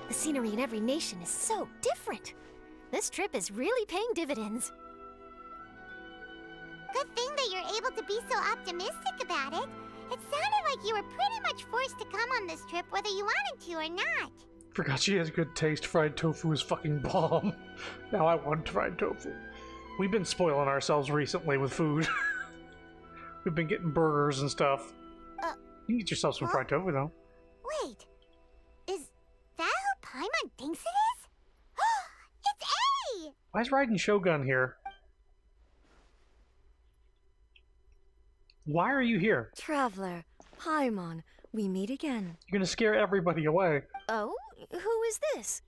The scenery in every nation is so different. This trip is really paying dividends. Good thing that you're able to be so optimistic about it. It sounded like you were pretty much forced to come on this trip whether you wanted to or not. Forgot she has good taste. Fried tofu is fucking bomb. Now I want fried tofu. We've been spoiling ourselves recently with food. We've been getting burgers and stuff. You can get yourself some fried tofu, though. Wait. Is that who Paimon thinks it is? It's A! Why is Raiden Shogun here? Why are you here? Traveler, Paimon, we meet again. You're gonna scare everybody away. Oh? Who is this?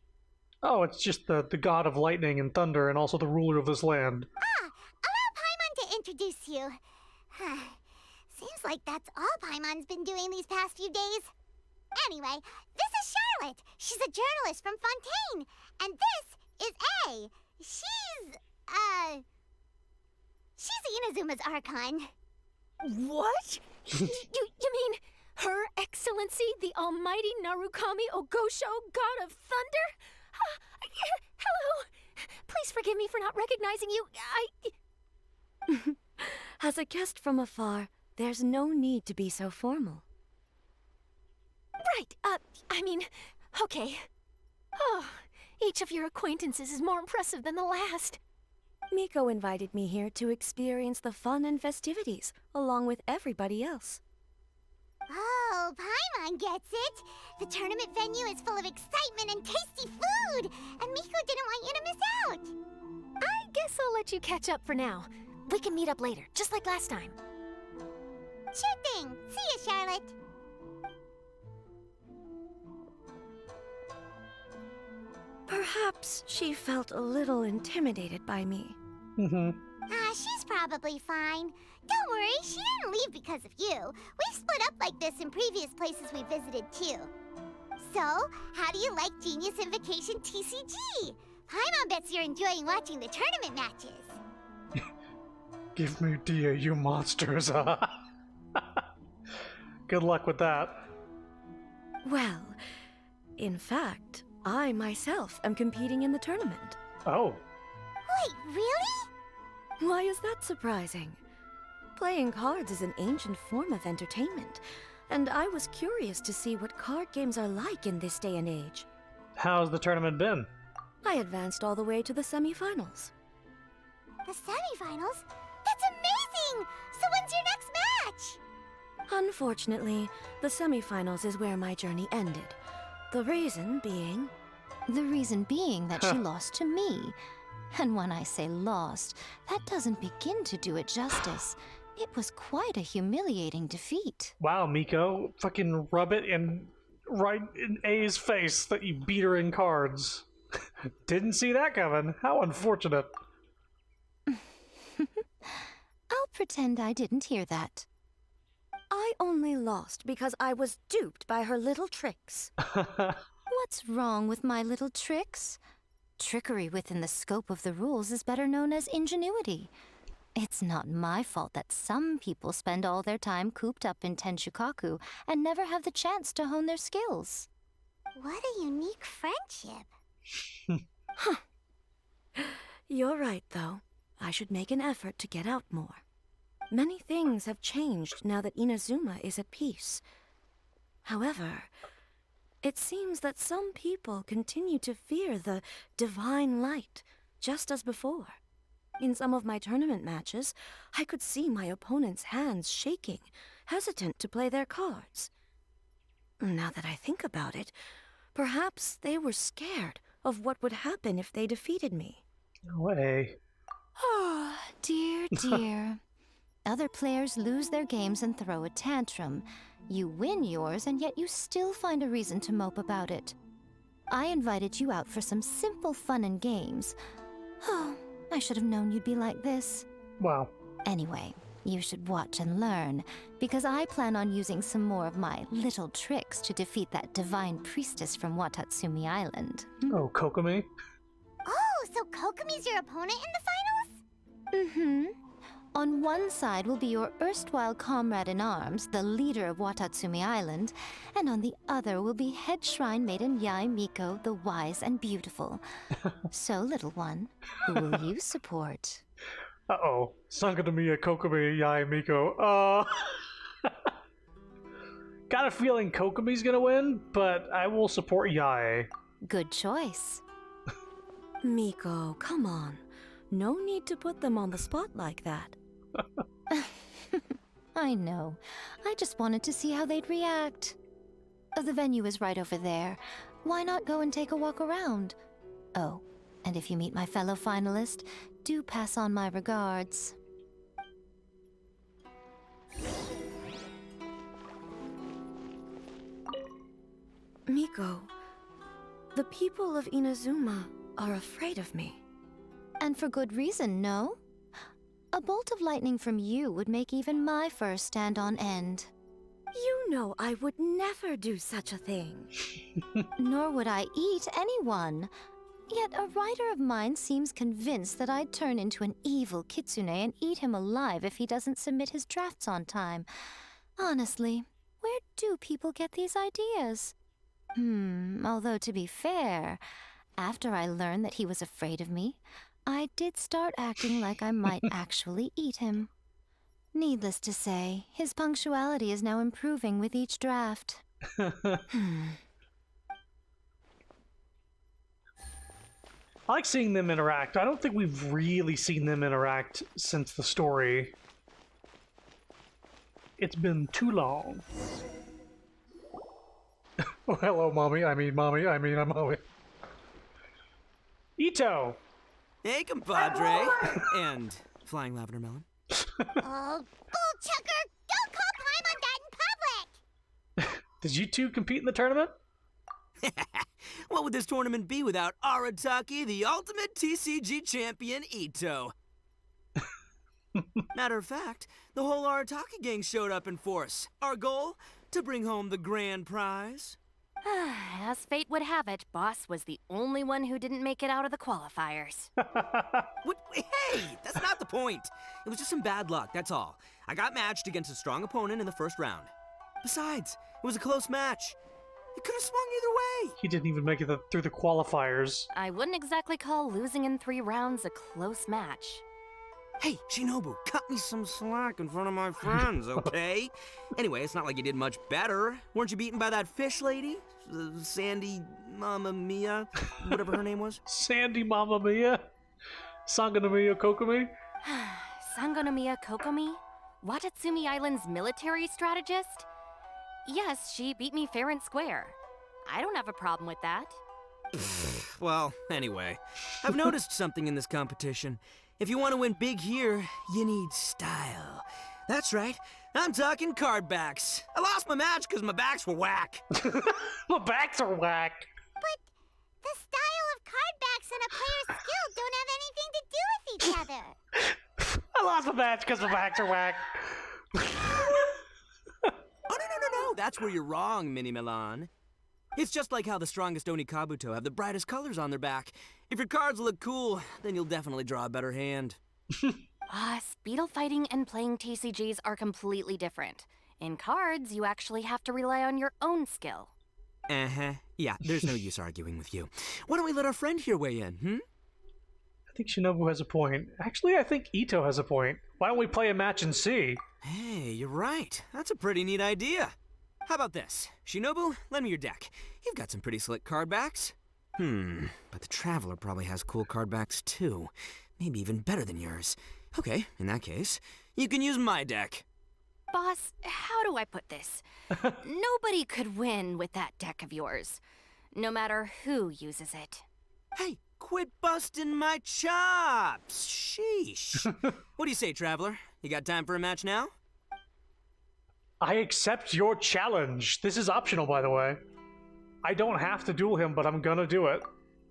Oh, it's just the god of lightning and thunder and also the ruler of this land. Allow Paimon to introduce you. Seems like that's all Paimon's been doing these past few days. Anyway, this is Charlotte. She's a journalist from Fontaine. And this is A. She's Inazuma's Archon. What? you mean Her Excellency, the Almighty Narukami Ogosho, God of Thunder? Hello. Please forgive me for not recognizing you. As a guest from afar, there's no need to be so formal. Right, okay. Oh, each of your acquaintances is more impressive than the last. Miko invited me here to experience the fun and festivities, along with everybody else. Oh, Paimon gets it. The tournament venue is full of excitement and tasty food, and Miko didn't want you to miss out. I guess I'll let you catch up for now. We can meet up later, just like last time. Sure thing. See you, Charlotte. Perhaps she felt a little intimidated by me. She's probably fine. Don't worry, she didn't leave because of you. We've split up like this in previous places we visited, too. So, how do you like Genius Invocation TCG? Paimon bets you're enjoying watching the tournament matches. Give me Dia, you monsters. Good luck with that. Well, in fact, I myself am competing in the tournament. Oh. Wait, really? Why is that surprising? Playing cards is an ancient form of entertainment, and I was curious to see what card games are like in this day and age. How's the tournament been? I advanced all the way to the semifinals. The semifinals? That's amazing! So when's your next match? Unfortunately, the semifinals is where my journey ended. The reason being... The reason being that she lost to me. And when I say lost, that doesn't begin to do it justice. It was quite a humiliating defeat. Wow, Miko. Fucking rub it right in A's face that you beat her in cards. Didn't see that coming. How unfortunate. I'll pretend I didn't hear that. I only lost because I was duped by her little tricks. What's wrong with my little tricks? Trickery within the scope of the rules is better known as ingenuity. It's not my fault that some people spend all their time cooped up in Tenshukaku and never have the chance to hone their skills. What a unique friendship. You're right, though. I should make an effort to get out more. Many things have changed now that Inazuma is at peace. However, it seems that some people continue to fear the divine light, just as before. In some of my tournament matches, I could see my opponent's hands shaking, hesitant to play their cards. Now that I think about it, perhaps they were scared of what would happen if they defeated me. No way. Oh, dear, dear. Other players lose their games and throw a tantrum. You win yours, and yet you still find a reason to mope about it. I invited you out for some simple fun and games. Oh, I should have known you'd be like this. Wow. Anyway, you should watch and learn, because I plan on using some more of my little tricks to defeat that divine priestess from Watatsumi Island. Oh, Kokomi? Oh, so Kokomi's your opponent in the finals? Mm-hmm. On one side will be your erstwhile comrade-in-arms, the leader of Watatsumi Island, and on the other will be head shrine maiden Yae Miko, the wise and beautiful. So, little one, who will you support? Uh-oh. Sangadamiya, Kokomi, Yae, Miko. Got a feeling Kokomi's gonna win, but I will support Yae. Good choice. Miko, come on. No need to put them on the spot like that. I know. I just wanted to see how they'd react. The venue is right over there. Why not go and take a walk around? Oh, and if you meet my fellow finalist, do pass on my regards. Miko, the people of Inazuma are afraid of me. And for good reason, no? A bolt of lightning from you would make even my fur stand on end. You know I would never do such a thing. Nor would I eat anyone. Yet a writer of mine seems convinced that I'd turn into an evil kitsune and eat him alive if he doesn't submit his drafts on time. Honestly, where do people get these ideas? Although to be fair, after I learned that he was afraid of me, I did start acting like I might actually eat him. Needless to say, his punctuality is now improving with each draft. I like seeing them interact. I don't think we've really seen them interact since the story. It's been too long. Oh, hello, mommy. I'm mommy. Ito! Hey, compadre! And Flying Lavender Melon. Oh, bull chucker! Don't call time on that in public! Did you two compete in the tournament? What would this tournament be without Arataki, the ultimate TCG champion, Ito? Matter of fact, the whole Arataki gang showed up in force. Our goal? To bring home the grand prize. As fate would have it, Boss was the only one who didn't make it out of the qualifiers. What? Hey, that's not the point. It was just some bad luck, that's all. I got matched against a strong opponent in the first round. Besides, it was a close match. It could have swung either way. He didn't even make it through the qualifiers. I wouldn't exactly call losing in 3 rounds a close match. Hey, Shinobu, cut me some slack in front of my friends, okay? Anyway, it's not like you did much better. Weren't you beaten by that fish lady? Sandy Mamma Mia? Whatever her name was? Sandy Mamma Mia? Sangonomiya Kokomi? Sangonomiya Kokomi? Watatsumi Island's military strategist? Yes, she beat me fair and square. I don't have a problem with that. Well, anyway, I've noticed something in this competition. If you want to win big here, you need style. That's right, I'm talking card backs. I lost my match because my backs were whack. My backs are whack. But the style of card backs and a player's skill don't have anything to do with each other. I lost my match because my backs are whack. No, that's where you're wrong, Mini Milan. It's just like how the strongest Oni Kabuto have the brightest colors on their back. If your cards look cool, then you'll definitely draw a better hand. Speedle fighting and playing TCGs are completely different. In cards, you actually have to rely on your own skill. Uh-huh. Yeah, there's no use arguing with you. Why don't we let our friend here weigh in, I think Shinobu has a point. Actually, I think Ito has a point. Why don't we play a match and see? Hey, you're right. That's a pretty neat idea. How about this? Shinobu, lend me your deck. You've got some pretty slick card backs. But the Traveler probably has cool card backs too. Maybe even better than yours. Okay, in that case, you can use my deck. Boss, how do I put this? Nobody could win with that deck of yours, no matter who uses it. Hey, quit busting my chops! Sheesh. What do you say, Traveler? You got time for a match now? I accept your challenge. This is optional, by the way. I don't have to duel him, but I'm gonna do it.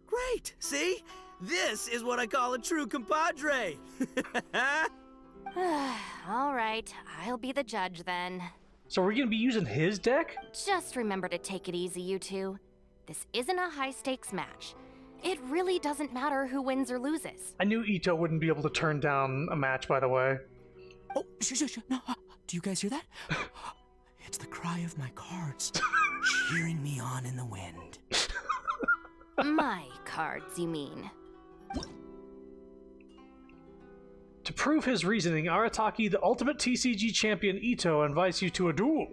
Great! See? This is what I call a true compadre! All right, I'll be the judge then. So we're gonna be using his deck? Just remember to take it easy, you two. This isn't a high-stakes match. It really doesn't matter who wins or loses. I knew Ito wouldn't be able to turn down a match, by the way. Oh, shush. No, do you guys hear that? It's the cry of my cards, cheering me on in the wind. My cards, you mean? To prove his reasoning, Arataki, the ultimate TCG champion Ito, invites you to a duel.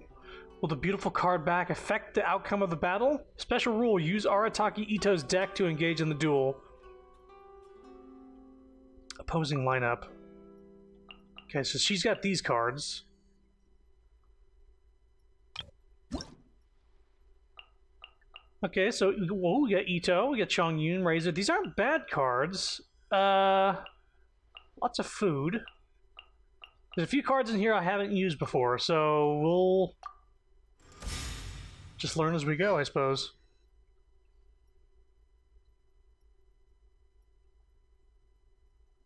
Will the beautiful card back affect the outcome of the battle? Special rule, use Arataki Ito's deck to engage in the duel. Opposing lineup. Okay, so she's got these cards. Okay, so we got Ito, we got Chongyun, Razor. These aren't bad cards. Lots of food. There's a few cards in here I haven't used before, so we'll just learn as we go, I suppose.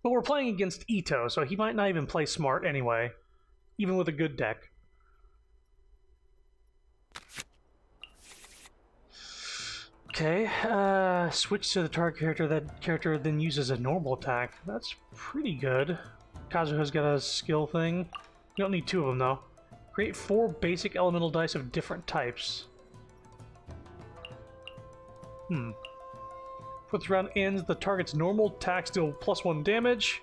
But we're playing against Ito, so he might not even play smart anyway, even with a good deck. Okay, switch to the target character. That character then uses a normal attack. That's pretty good. Kazuha's got a skill thing. You don't need two of them, though. Create 4 basic elemental dice of different types. Before this round ends, the target's normal attacks deal +1 damage.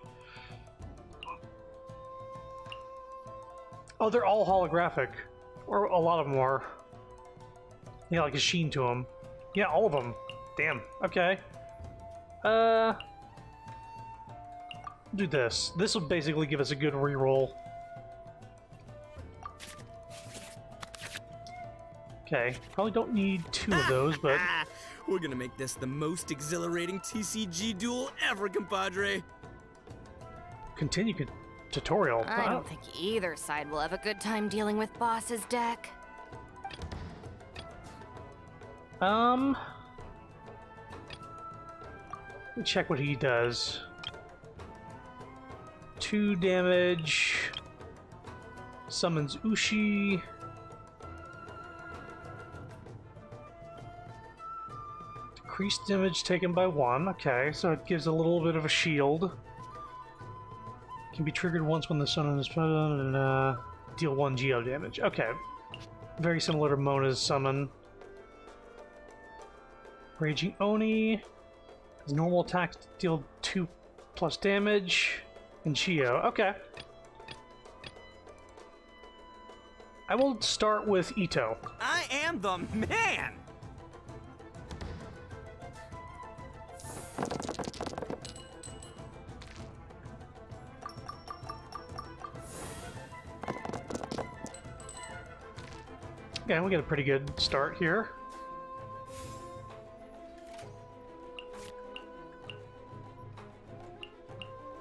Oh, they're all holographic. Or a lot of them are. Yeah, like a sheen to them. Yeah, all of them. Damn. Okay. Do this. This will basically give us a good reroll. Okay. Probably don't need 2 of those, but... We're gonna make this the most exhilarating TCG duel ever, compadre. Continue tutorial. I don't think either side will have a good time dealing with Boss's deck. Let me check what he does. 2 damage. Summons Ushi. Decreased damage taken by 1. Okay, so it gives a little bit of a shield. Can be triggered once when the summon is and deal 1 geo damage. Okay. Very similar to Mona's summon. Raging Oni. His normal attacks deal 2+ damage. And Chio. Okay. I will start with Ito. I am the man! Okay, we get a pretty good start here.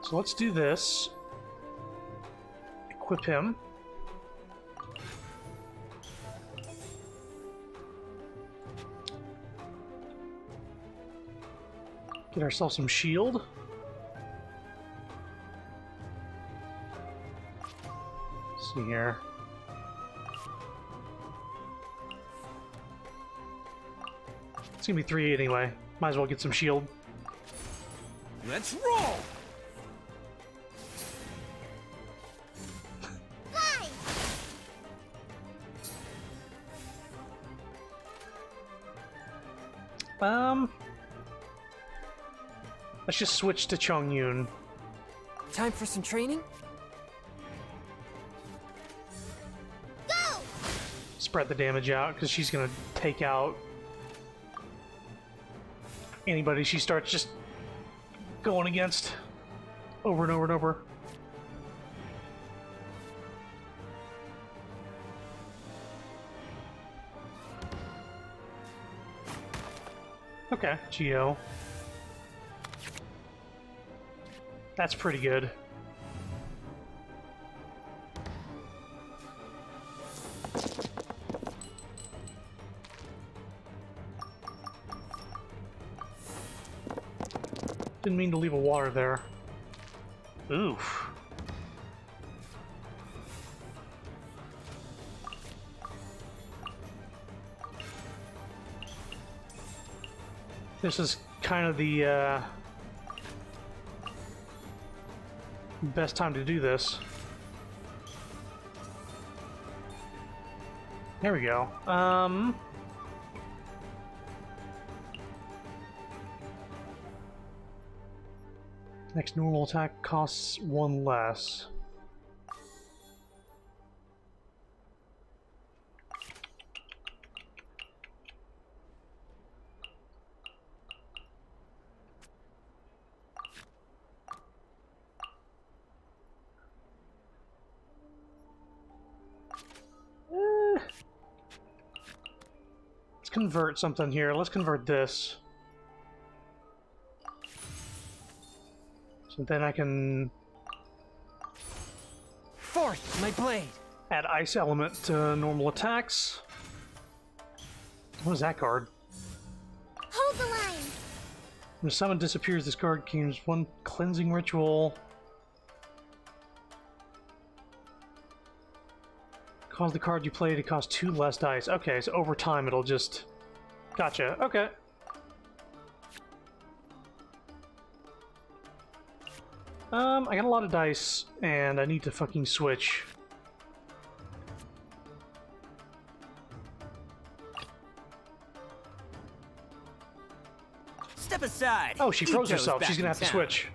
So let's do this. Equip him. Get ourselves some shield. Let's see here. It's gonna be 3 anyway. Might as well get some shield. Let's roll! Let's just switch to Chongyun. Time for some training? Spread the damage out, because she's gonna take out anybody she starts just going against over and over and over. Okay, Geo. That's pretty good. Didn't mean to leave a water there. Oof. This is kind of the best time to do this. There we go. Next normal attack costs 1 less. Let's convert something here. Let's convert this. So then I can Forth, my blade. add ice element to normal attacks. What is that card? Hold the line. When a summon disappears, this card gains 1 cleansing ritual. Cause the card you play to cost 2 less dice. Okay, so over time it'll just... Gotcha, okay. I got a lot of dice, and I need to fucking switch. Step aside. Oh, she froze Ito's herself. back She's gonna in have to town. switch.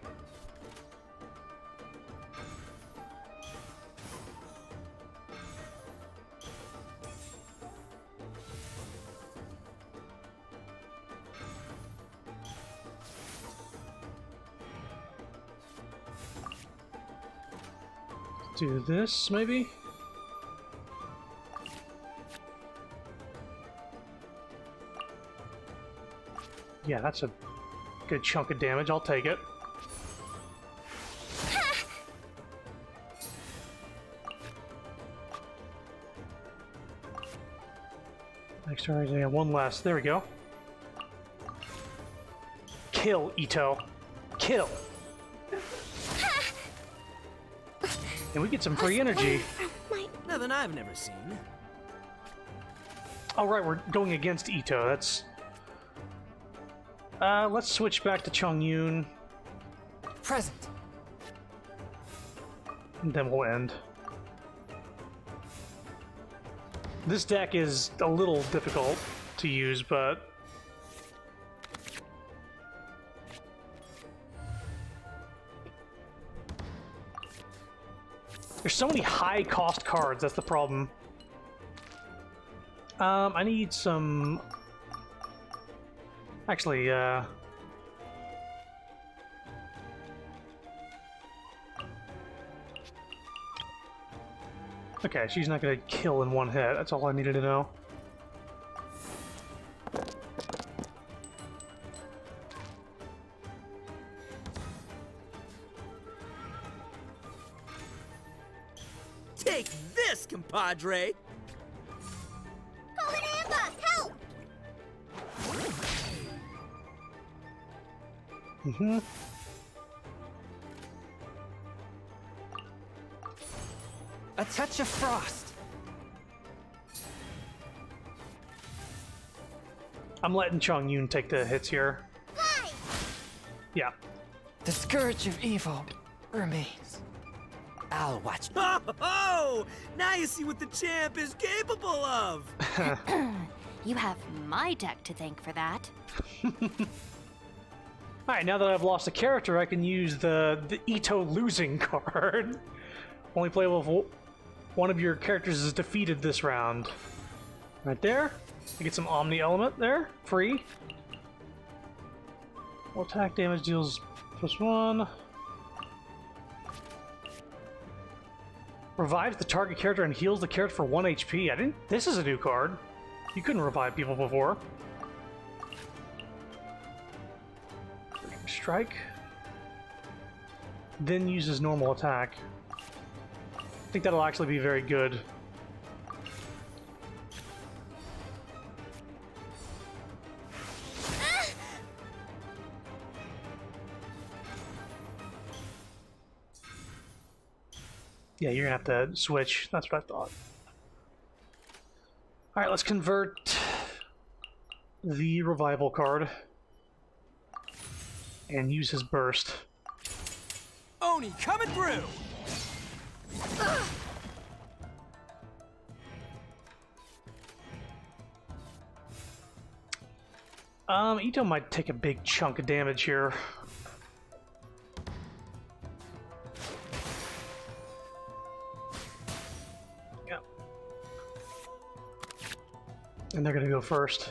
Do this, maybe? Yeah, that's a good chunk of damage. I'll take it. Next turn, yeah, 1 less. There we go. Kill, Ito. Kill! And we get some free energy. Nothing I've never seen. Oh, right, we're going against Ito. That's... let's switch back to Chongyun. Present. And then we'll end. This deck is a little difficult to use, but... There's so many high-cost cards, that's the problem. I need some... Actually, Okay, she's not gonna kill in 1 hit. That's all I needed to know. Take this, compadre. Call an ambush! Help! Mm-hmm. A touch of frost. I'm letting Chongyun take the hits here. Fly! Yeah. The scourge of evil remains. I'll watch. Oh, now you see what the champ is capable of. You have my deck to thank for that. Alright, now that I've lost a character, I can use the Ito losing card. Only playable if one of your characters is defeated this round. Right there. I get some Omni Element there, free. All attack damage deals +1. Revives the target character and heals the character for 1 HP. This is a new card. You couldn't revive people before. Strike. Then uses normal attack. I think that'll actually be very good. Yeah, you're gonna have to switch. That's what I thought. Alright, let's convert the revival card and use his burst. Oni coming through! Ito might take a big chunk of damage here. Yep. And they're gonna go first.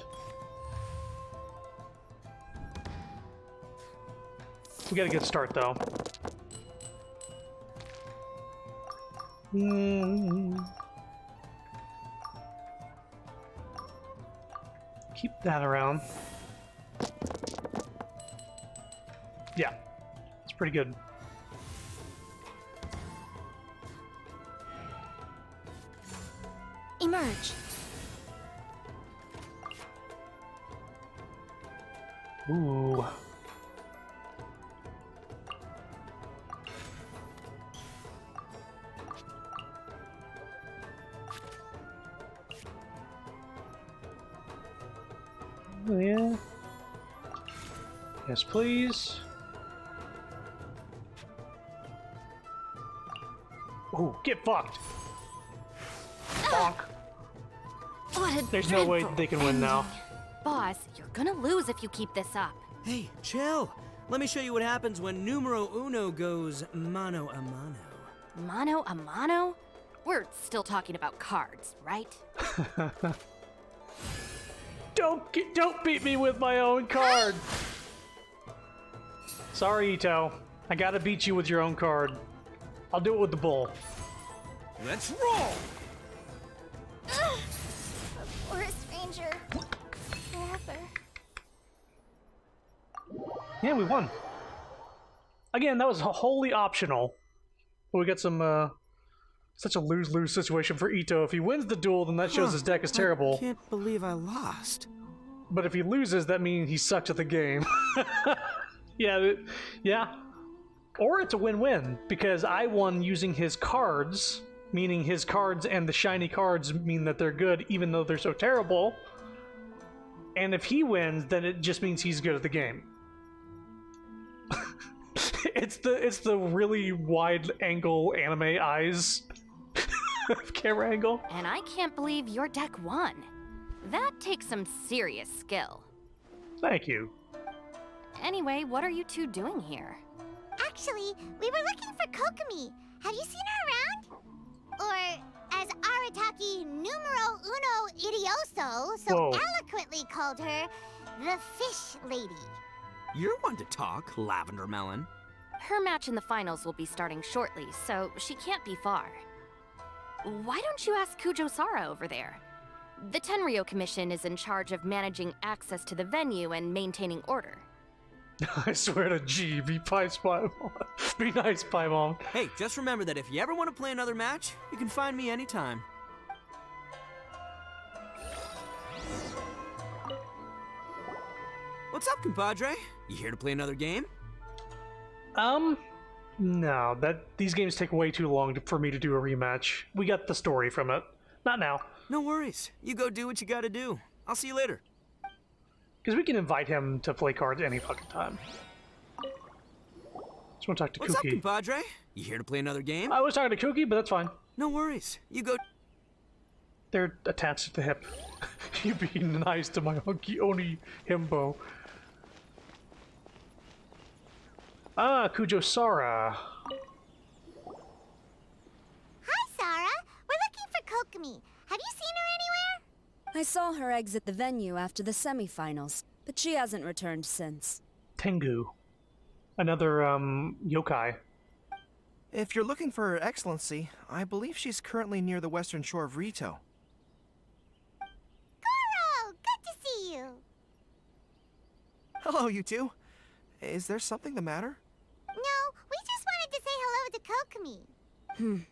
We got a good start, though. Keep that around. Yeah, it's pretty good. Emerge. Ooh. Oh, yeah. Yes, please. Ooh, get fucked. Bonk. There's no way they can win now. Boss, you're gonna lose if you keep this up. Hey, chill. Let me show you what happens when numero uno goes mano a mano. Mano a mano? We're still talking about cards, right? Don't beat me with my own card. Sorry, Ito. I gotta beat you with your own card. I'll do it with the bull. Let's roll! Forest Ranger. Forever. Yeah, we won. Again, that was wholly optional. But we got some, such a lose-lose situation for Ito. If he wins the duel, then that shows his deck is terrible. I can't believe I lost. But if he loses, that means he sucks at the game. Yeah. Or it's a win-win, because I won using his cards, meaning his cards and the shiny cards mean that they're good, even though they're so terrible. And if he wins, then it just means he's good at the game. It's the really wide angle anime eyes camera angle. And I can't believe your deck won. That takes some serious skill. Thank you. Anyway, what are you two doing here? Actually, we were looking for Kokomi. Have you seen her around? Or, as Arataki numero uno idioso so Whoa. eloquently called her, the Fish Lady. You're one to talk, Lavender Melon. Her match in the finals will be starting shortly, so she can't be far. Why don't you ask Kujo Sara over there? The Tenryo Commission is in charge of managing access to the venue and maintaining order. I swear to G, be nice, Paimon. Hey, just remember that if you ever want to play another match, you can find me anytime. What's up, compadre? You here to play another game? No, these games take way too long for me to do a rematch. We got the story from it. Not now. No worries. You go do what you gotta do. I'll see you later. Because we can invite him to play cards any fucking time. Just want to talk to What's up, Kuki. compadre? You here to play another game? I was talking to Kuki, but that's fine. No worries. You go... They're attached to the hip. You being nice to my hunky oni himbo. Ah, Kujo-Sara. Hi, Sarah. We're looking for Kokomi. Have you seen her anywhere? I saw her exit the venue after the semifinals, but she hasn't returned since. Tengu. Another, yokai. If you're looking for Her Excellency, I believe she's currently near the western shore of Rito. Goro! Good to see you! Hello, you two. Is there something the matter? No, we just wanted to say hello to Kokomi.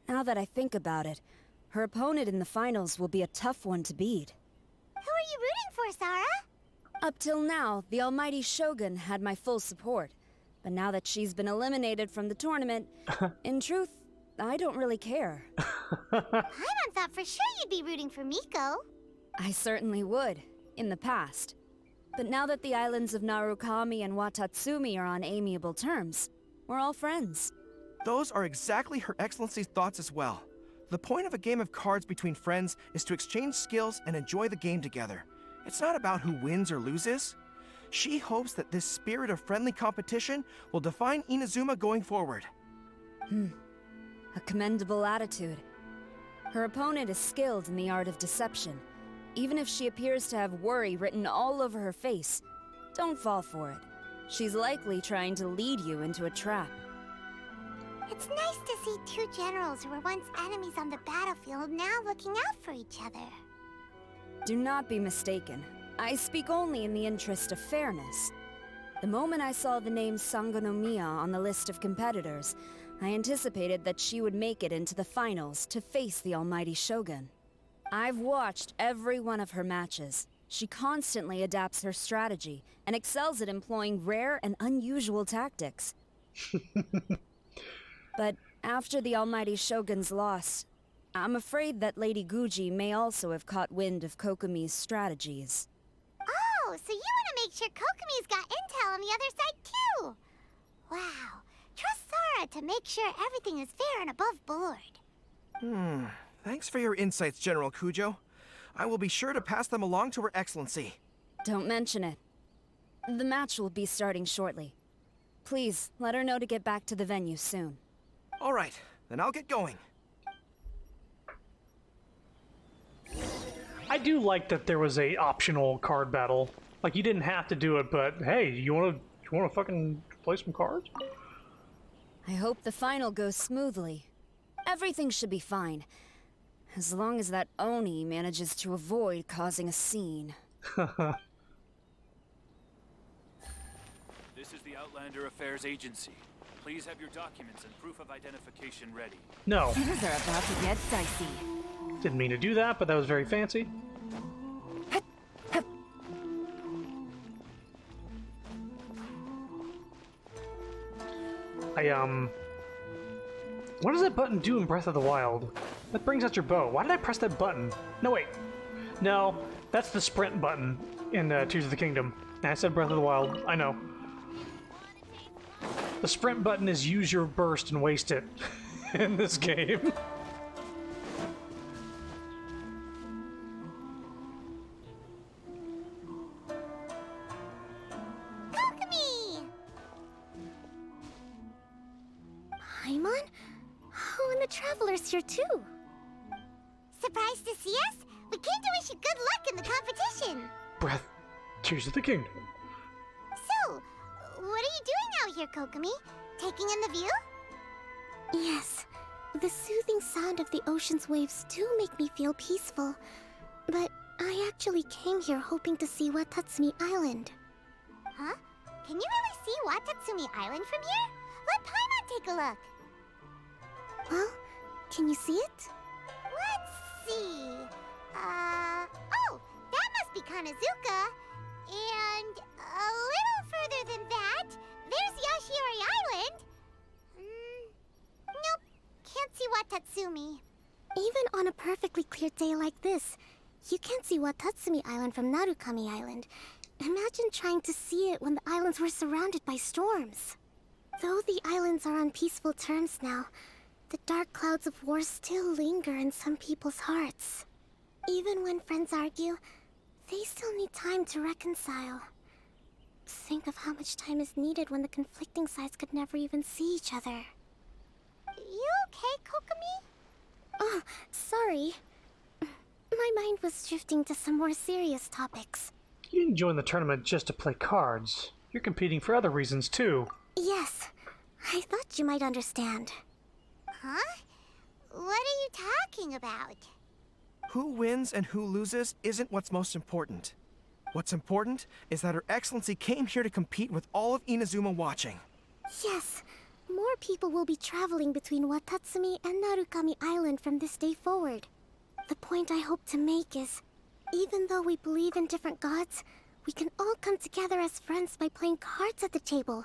Now that I think about it, her opponent in the finals will be a tough one to beat. Who are you rooting for, Sarah? Up till now, the almighty Shogun had my full support. But now that she's been eliminated from the tournament, in truth, I don't really care. Paimon thought for sure you'd be rooting for Miko. I certainly would, in the past. But now that the islands of Narukami and Watatsumi are on amiable terms, we're all friends. Those are exactly Her Excellency's thoughts as well. The point of a game of cards between friends is to exchange skills and enjoy the game together. It's not about who wins or loses. She hopes that this spirit of friendly competition will define Inazuma going forward. A commendable attitude. Her opponent is skilled in the art of deception. Even if she appears to have worry written all over her face, don't fall for it. She's likely trying to lead you into a trap. It's nice to see two generals who were once enemies on the battlefield now looking out for each other. Do not be mistaken. I speak only in the interest of fairness. The moment I saw the name Sangonomiya on the list of competitors, I anticipated that she would make it into the finals to face the almighty Shogun. I've watched every one of her matches. She constantly adapts her strategy and excels at employing rare and unusual tactics. But after the almighty Shogun's loss, I'm afraid that Lady Guji may also have caught wind of Kokomi's strategies. Oh, so you want to make sure Kokomi's got intel on the other side too? Wow. Trust Sarah to make sure everything is fair and above board. Thanks for your insights, General Kujo. I will be sure to pass them along to Her Excellency. Don't mention it. The match will be starting shortly. Please, let her know to get back to the venue soon. All right, then I'll get going. I do like that there was a optional card battle. Like, you didn't have to do it, but hey, you wanna fucking play some cards? I hope the final goes smoothly. Everything should be fine. As long as that Oni manages to avoid causing a scene. This is the Outlander Affairs Agency. Please have your documents and proof of identification ready. No. Things are about to get dicey. Didn't mean to do that, but that was very fancy. What does that button do in Breath of the Wild? That brings out your bow. Why did I press that button? No, wait. No, that's the sprint button in Tears of the Kingdom. I said Breath of the Wild. I know. The sprint button is use your burst and waste it in this game. Kokomi! Paimon? Oh, and the Traveler's here too. Surprised to see us? We came to wish you good luck in the competition. Breath. Tears of the Kingdom. So, what are you doing out here, Kokomi? Taking in the view? Yes. The soothing sound of the ocean's waves do make me feel peaceful. But I actually came here hoping to see Watatsumi Island. Huh? Can you really see Watatsumi Island from here? Let Paimon take a look. Well, can you see it? Let's see. Oh, that must be Kanazuka. And a little further than that, there's Yashiori Island. Nope, can't see Watatsumi. Even on a perfectly clear day like this, you can't see Watatsumi Island from Narukami Island. Imagine trying to see it when the islands were surrounded by storms. Though the islands are on peaceful terms now, The dark clouds of war still linger in some people's hearts. Even when friends argue, they still need time to reconcile. Think of how much time is needed when the conflicting sides could never even see each other. You okay, Kokomi? Oh, sorry. My mind was drifting to some more serious topics. You didn't join the tournament just to play cards. You're competing for other reasons, too. Yes, I thought you might understand. Huh? What are you talking about? Who wins and who loses isn't what's most important. What's important is that Her Excellency came here to compete with all of Inazuma watching. Yes, more people will be traveling between Watatsumi and Narukami Island from this day forward. The point I hope to make is, even though we believe in different gods, we can all come together as friends by playing cards at the table.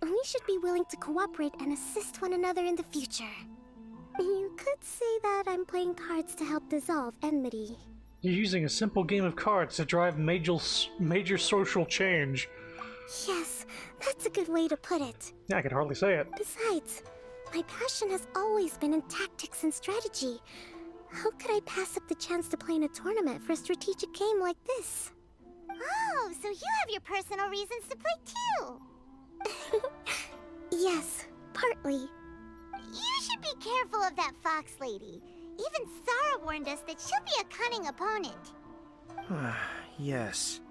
We should be willing to cooperate and assist one another in the future. You could say that I'm playing cards to help dissolve enmity. You're using a simple game of cards to drive major social change. Yes, that's a good way to put it. Yeah, I could hardly say it. Besides, my passion has always been in tactics and strategy. How could I pass up the chance to play in a tournament for a strategic game like this? Oh, so you have your personal reasons to play too. Yes, partly. You should be careful of that fox lady. Even Sarah warned us that she'll be a cunning opponent. Yes.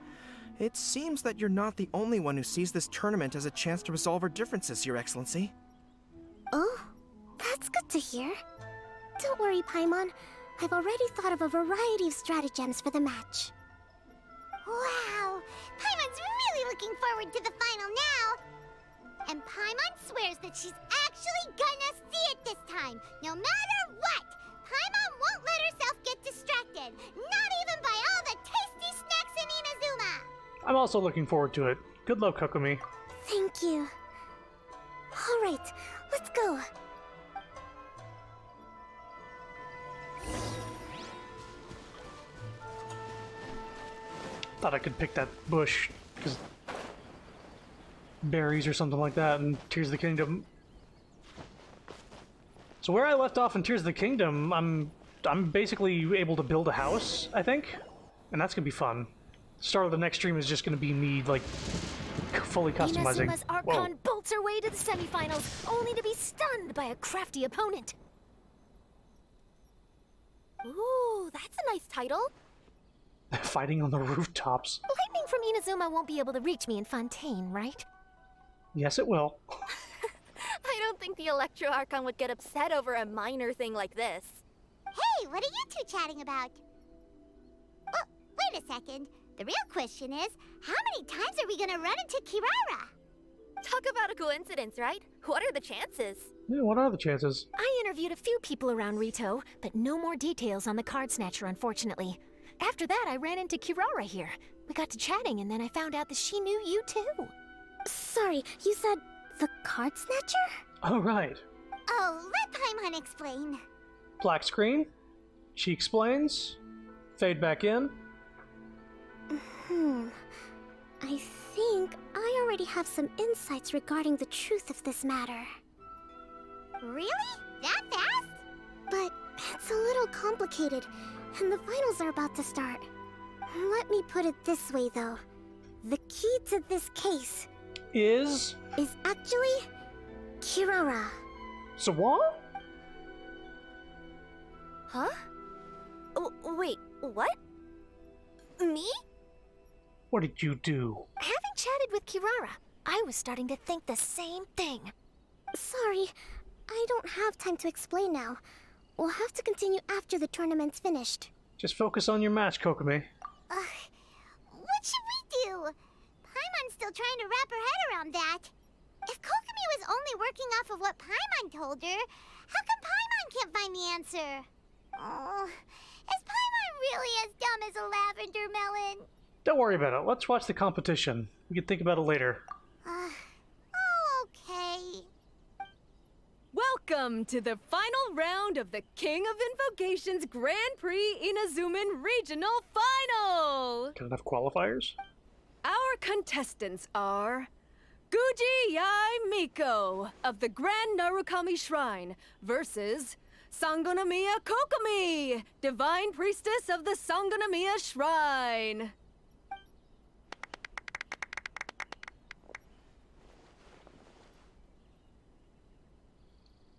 It seems that you're not the only one who sees this tournament as a chance to resolve our differences, Your Excellency. Oh, that's good to hear. Don't worry, Paimon. I've already thought of a variety of stratagems for the match. Wow! Paimon's really looking forward to the final now! And Paimon swears that she's actually gonna see it this time, no matter what! Paimon won't let herself get distracted, not even by all the tasty snacks in Inazuma! I'm also looking forward to it. Good luck, Kokomi. Thank you. All right, let's go. Thought I could pick that bush, because berries or something like that in Tears of the Kingdom. So where I left off in Tears of the Kingdom, I'm basically able to build a house, I think, and that's gonna be fun. Start of the next stream is just gonna be me like fully customizing. Inazuma's Archon bolts her way to the semifinals, only to be stunned by a crafty opponent. Ooh, that's a nice title. Fighting on the rooftops. Lightning from Inazuma won't be able to reach me in Fontaine, right? Yes, it will. I don't think the Electro Archon would get upset over a minor thing like this. Hey, what are you two chatting about? Oh, wait a second. The real question is, how many times are we gonna run into Kirara? Talk about a coincidence, right? What are the chances? Yeah, what are the chances? I interviewed a few people around Rito, but no more details on the Card Snatcher, unfortunately. After that, I ran into Kirara here. We got to chatting, and then I found out that she knew you too. Sorry, you said the Card Snatcher? Oh, right. Oh, let Paimon explain. Black screen. She explains. Fade back in. I think I already have some insights regarding the truth of this matter. Really? That fast? But it's a little complicated, and the finals are about to start. Let me put it this way, though. The key to this case Is actually Kirara. So what? Huh? Wait, what? Me? What did you do? Having chatted with Kirara, I was starting to think the same thing. Sorry, I don't have time to explain now. We'll have to continue after the tournament's finished. Just focus on your match, Kokomi. What should we do? Paimon's still trying to wrap her head around that. If Kokomi was only working off of what Paimon told her, how come Paimon can't find the answer? Oh, is Paimon really as dumb as a lavender melon? Don't worry about it. Let's watch the competition. We can think about it later. Oh, okay. Welcome to the final round of the King of Invocations Grand Prix Inazuman Regional Final! Got enough qualifiers? Our contestants are Sakuji Yai Miko of the Grand Narukami Shrine versus Sangonomiya Kokomi, Divine Priestess of the Sangonomiya Shrine.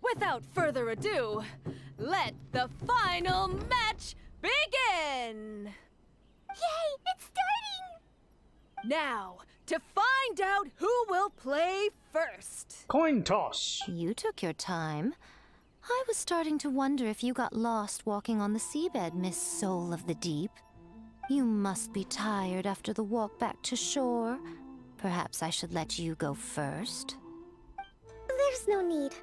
Without further ado, let the final match begin! Yay, it's starting! Now, to find out who will play first. Coin toss. You took your time. I was starting to wonder if you got lost walking on the seabed, Miss Soul of the Deep. You must be tired after the walk back to shore. Perhaps I should let you go first. There's no need.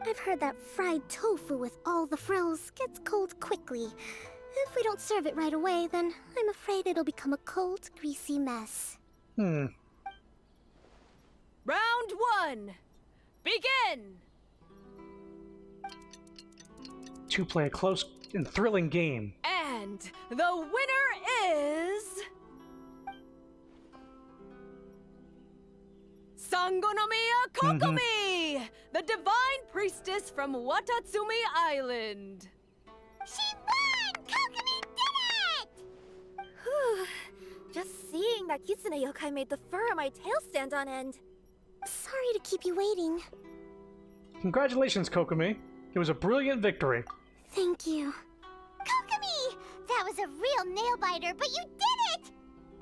I've heard that fried tofu with all the frills gets cold quickly. If we don't serve it right away, then I'm afraid it'll become a cold, greasy mess. Round 1. Begin! To play a close and thrilling game. And the winner is... Sangonomiya Kokomi, the Divine Priestess from Watatsumi Island. She won! Kokomi did it! Whew. Just seeing that Kitsune yokai made the fur on my tail stand on end. Sorry to keep you waiting. Congratulations, Kokomi. It was a brilliant victory. Thank you. Kokomi! That was a real nail-biter, but you did it!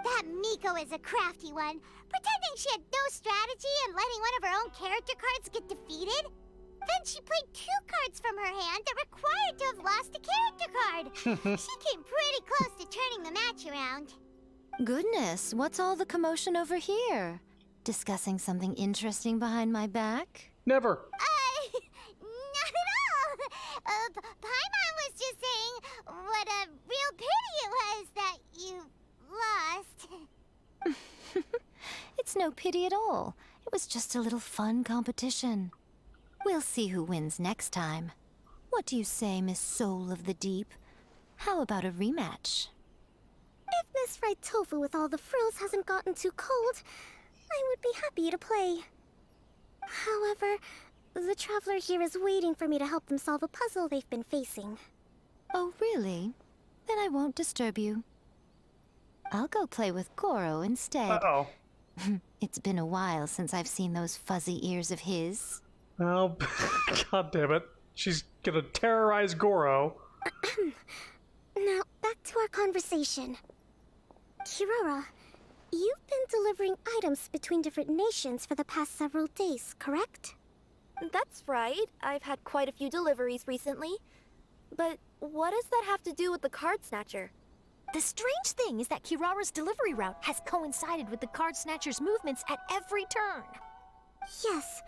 That Miko is a crafty one, pretending she had no strategy and letting one of her own character cards get defeated. Then she played 2 cards from her hand that required to have lost a character card. She came pretty close to turning the match around. Goodness, what's all the commotion over here? Discussing something interesting behind my back? Never. Not at all. Paimon was just saying what a real pity it was that you lost. It's no pity at all. It was just a little fun competition. We'll see who wins next time. What do you say, Miss Soul of the Deep? How about a rematch? If Miss Fried Tofu with all the frills hasn't gotten too cold, I would be happy to play. However, the traveler here is waiting for me to help them solve a puzzle they've been facing. Oh, really? Then I won't disturb you. I'll go play with Goro instead. Uh-oh. It's been a while since I've seen those fuzzy ears of his. Oh, god damn it. She's gonna terrorize Goro. Now, back to our conversation. Kirara, you've been delivering items between different nations for the past several days, correct? That's right. I've had quite a few deliveries recently. But what does that have to do with the card snatcher? The strange thing is that Kirara's delivery route has coincided with the card snatcher's movements at every turn. Yes,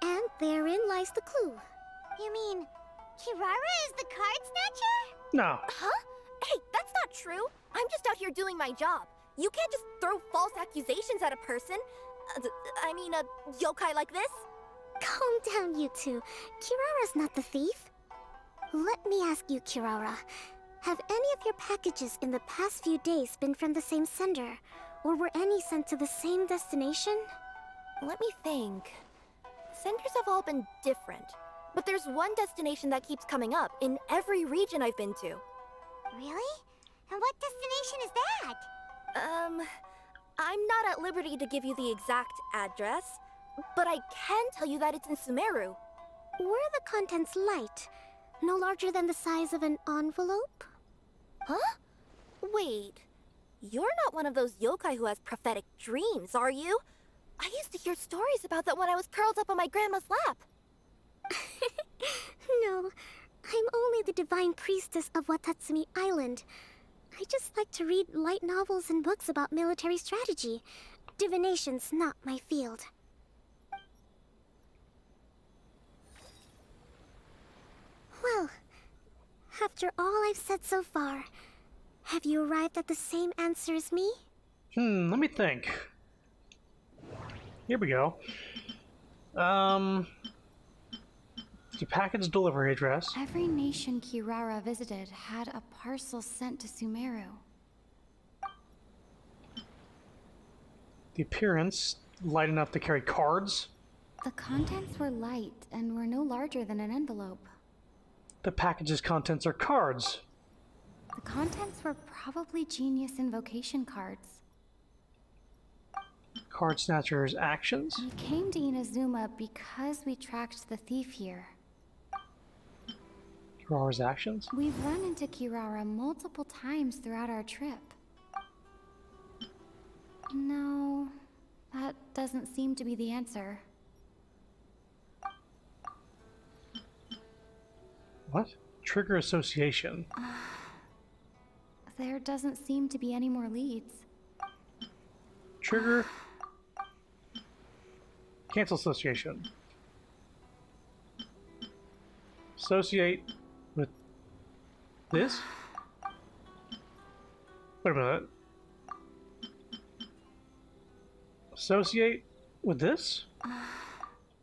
and therein lies the clue. You mean, Kirara is the card snatcher? No. Huh? Hey, that's not true. I'm just out here doing my job. You can't just throw false accusations at a person. I mean, a yokai like this. Calm down, you two. Kirara's not the thief. Let me ask you, Kirara. Have any of your packages in the past few days been from the same sender? Or were any sent to the same destination? Let me think. Senders have all been different. But there's one destination that keeps coming up in every region I've been to. Really? And what destination is that? I'm not at liberty to give you the exact address, but I can tell you that it's in Sumeru. Were the contents light? No larger than the size of an envelope? Huh? Wait. You're not one of those yokai who has prophetic dreams, are you? I used to hear stories about that when I was curled up on my grandma's lap. No, I'm only the Divine Priestess of Watatsumi Island. I just like to read light novels and books about military strategy. Divination's not my field. Well, after all I've said so far, have you arrived at the same answer as me? Let me think. Here we go. The package delivery address. Every nation Kirara visited had a parcel sent to Sumeru. The appearance light enough to carry cards? The contents were light and were no larger than an envelope. The package's contents are cards. The contents were probably Genius invocation cards. Card Snatcher's actions? We came to Inazuma because we tracked the thief here. Kirara's actions? We've run into Kirara multiple times throughout our trip. No, that doesn't seem to be the answer. What? Trigger association. There doesn't seem to be any more leads. Trigger. Cancel association. Associate with this? Wait a minute. Associate with this?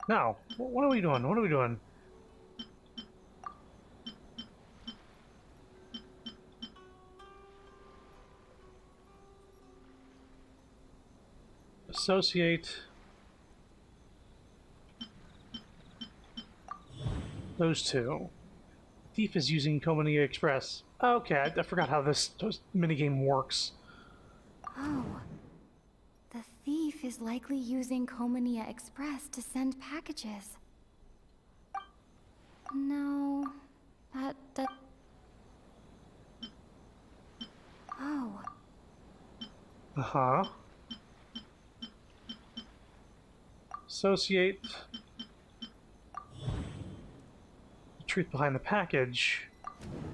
No. What are we doing? What are we doing? Associate those two. Thief is using Komania Express. Okay, I forgot how this minigame works. Oh. The thief is likely using Komania Express to send packages. No, that... Oh. Uh-huh. Associate the truth behind the package.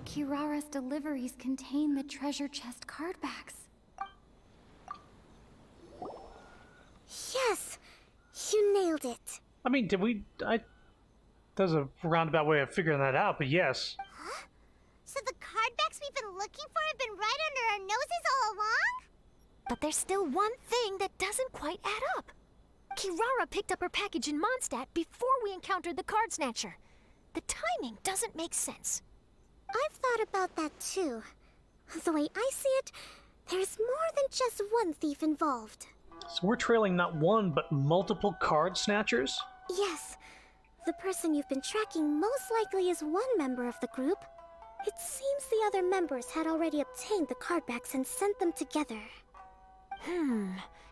Kirara's deliveries contain the treasure chest card backs. Yes! You nailed it. I mean, there's a roundabout way of figuring that out, but yes. Huh? So the card backs we've been looking for have been right under our noses all along? But there's still one thing that doesn't quite add up. Kirara picked up her package in Mondstadt before we encountered the card snatcher. The timing doesn't make sense. I've thought about that too. The way I see it, there's more than just one thief involved. So we're trailing not one, but multiple card snatchers? Yes. The person you've been tracking most likely is one member of the group. It seems the other members had already obtained the card backs and sent them together.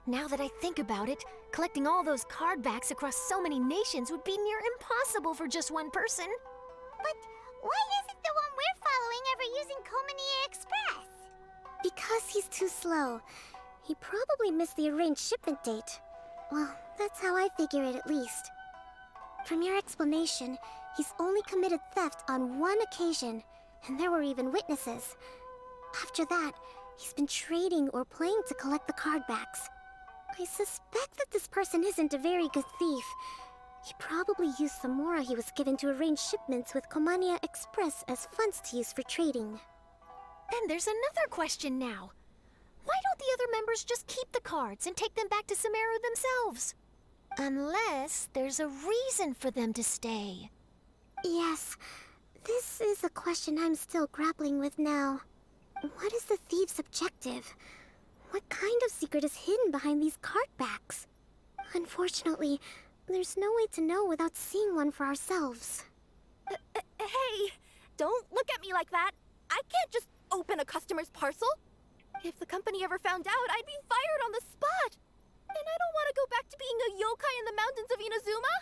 Now that I think about it, collecting all those card backs across so many nations would be near impossible for just one person. But why isn't the one we're following ever using Komania Express? Because he's too slow. He probably missed the arranged shipment date. Well, that's how I figure it at least. From your explanation, he's only committed theft on one occasion, and there were even witnesses. After that, he's been trading or playing to collect the card backs. I suspect that this person isn't a very good thief. He probably used the mora he was given to arrange shipments with Komania Express as funds to use for trading. Then there's another question now. Why don't the other members just keep the cards and take them back to Sumeru themselves? Unless there's a reason for them to stay. Yes, this is a question I'm still grappling with now. What is the thief's objective? What kind of secret is hidden behind these card backs? Unfortunately, there's no way to know without seeing one for ourselves. Hey, don't look at me like that. I can't just open a customer's parcel. If the company ever found out, I'd be fired on the spot. And I don't want to go back to being a yokai in the mountains of Inazuma.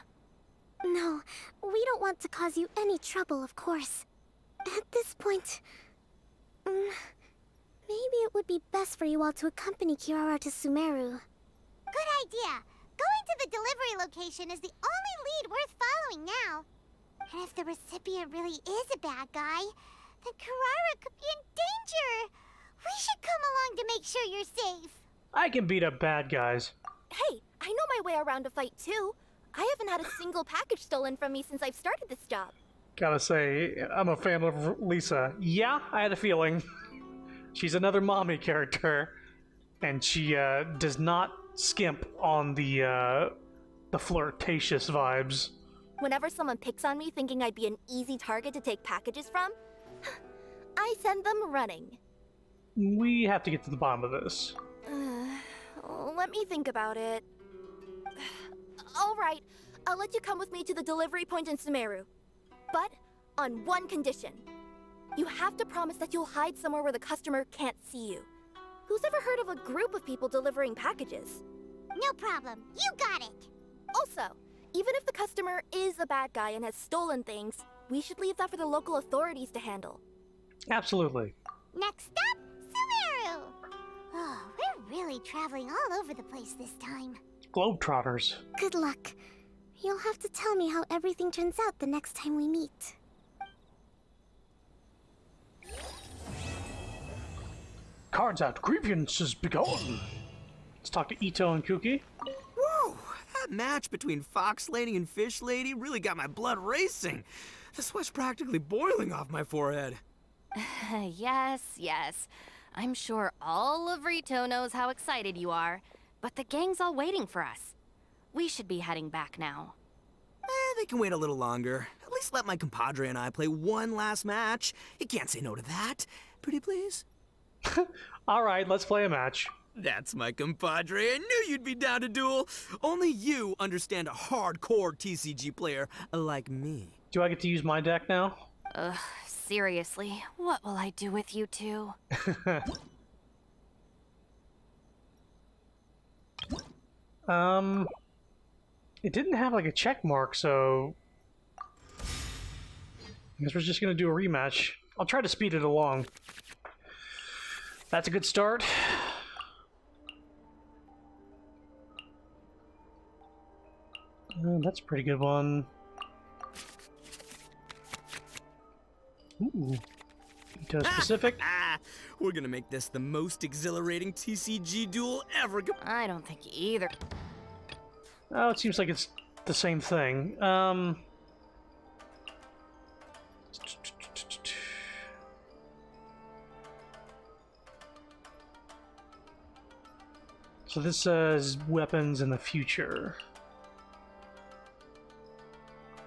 No, we don't want to cause you any trouble, of course. At this point, maybe it would be best for you all to accompany Kirara to Sumeru. Good idea. Going to the delivery location is the only lead worth following now. And if the recipient really is a bad guy, then Kirara could be in danger. We should come along to make sure you're safe. I can beat up bad guys. Hey, I know my way around a fight too. I haven't had a single package stolen from me since I've started this job. Gotta say, I'm a fan of Lisa. Yeah, I had a feeling. She's another mommy character, and she does not skimp on the flirtatious vibes. Whenever someone picks on me thinking I'd be an easy target to take packages from, I send them running. We have to get to the bottom of this. Let me think about it. Alright, I'll let you come with me to the delivery point in Sumeru. But on one condition. You have to promise that you'll hide somewhere where the customer can't see you. Who's ever heard of a group of people delivering packages? No problem. You got it. Also, even if the customer is a bad guy and has stolen things, we should leave that for the local authorities to handle. Absolutely. Next up, Sumeru. Oh, we're really traveling all over the place this time. Globetrotters. Good luck. You'll have to tell me how everything turns out the next time we meet. Cards out. Grievances begun. Let's talk to Ito and Kuki. Whoa! That match between Fox Lady and Fish Lady really got my blood racing. The sweat's practically boiling off my forehead. Yes. I'm sure all of Rito knows how excited you are, but the gang's all waiting for us. We should be heading back now. They can wait a little longer. At least let my compadre and I play one last match. You can't say no to that. Pretty please? All right, let's play a match. That's my compadre. I knew you'd be down to duel. Only you understand a hardcore TCG player like me. Do I get to use my deck now? Ugh, seriously, what will I do with you two? It didn't have like a check mark, so I guess we're just gonna do a rematch. I'll try to speed it along. That's a good start. That's a pretty good one. Ooh. Ito specific. We're gonna make this the most exhilarating TCG duel ever. I don't think either. Oh, it seems like it's the same thing. So this says weapons in the future.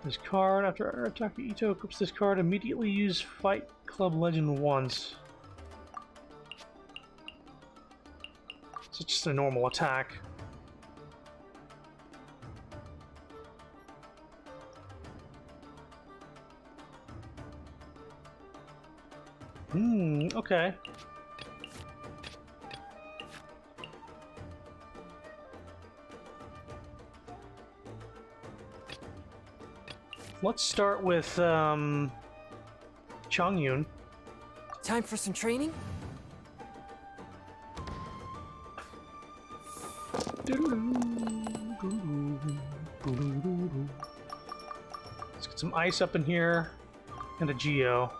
This card, after our attack, Ito equips this card, immediately use Fight Club Legend once. So it's just a normal attack. Okay. Let's start with Chongyun. Time for some training? Let's get some ice up in here and a Geo.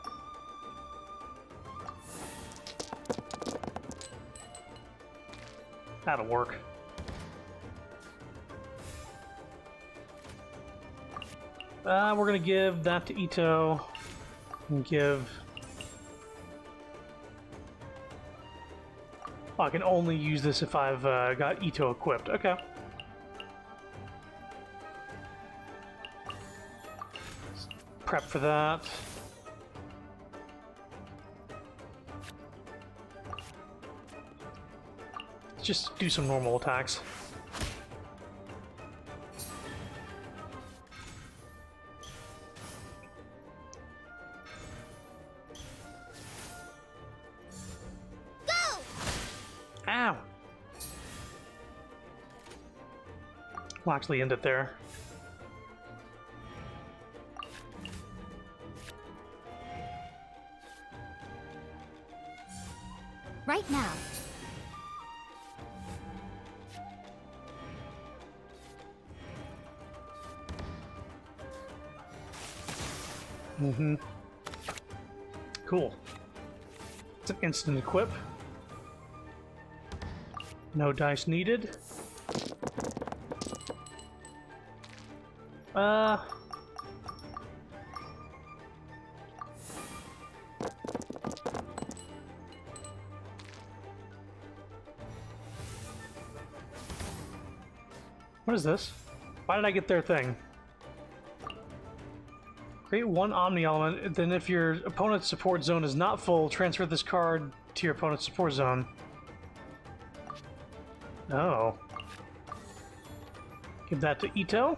That'll work. We're gonna give that to Ito and give... Oh, I can only use this if I've got Ito equipped. Okay. Let's prep for that. Let's just do some normal attacks. Ow! We'll actually end it there. Right now. Cool. It's an instant equip. No dice needed. What is this? Why did I get their thing? Create one Omni element, then if your opponent's support zone is not full, transfer this card to your opponent's support zone. Oh. Give that to Ito.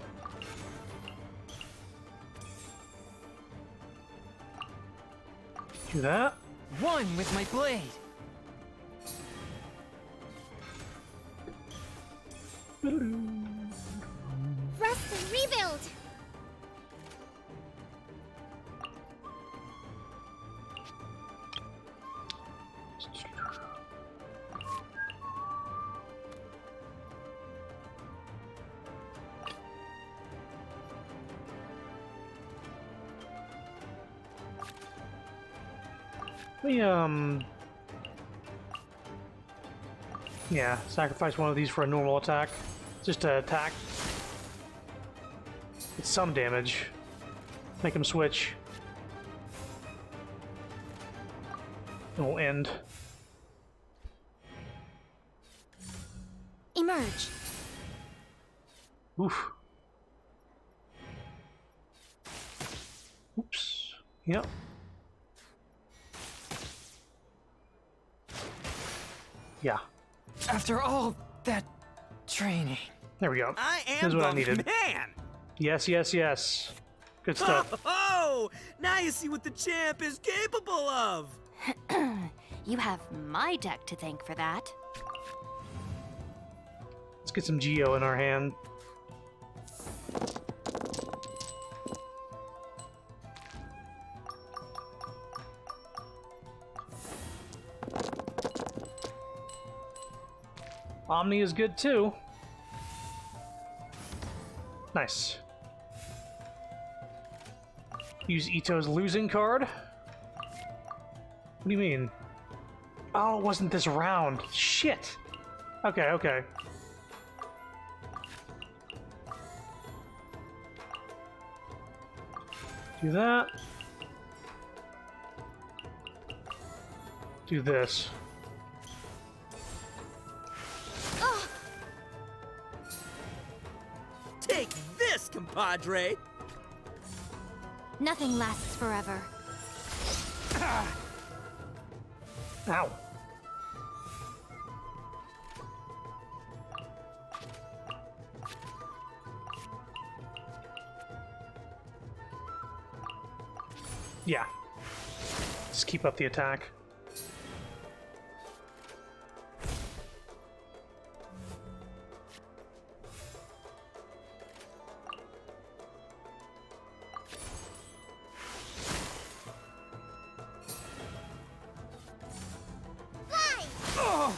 Do that. One with my blade. Rest and rebuild! We, yeah, sacrifice one of these for a normal attack. Just to attack. It's some damage. Make him switch. It'll end. Emerge. Oof. Oops. Yep. Yeah. After all that training. There we go. I am Here's what the I needed. man! Yes, yes, yes. Good stuff. Oh, now you see what the champ is capable of! You have my deck to thank for that. Let's get some Geo in our hand. Omni is good too. Nice. Use Ito's losing card? What do you mean? Oh, it wasn't this round. Shit! Okay, okay. Do that. Do this. Take this, compadre! Nothing lasts forever. Ow. Yeah. Just keep up the attack. Oh!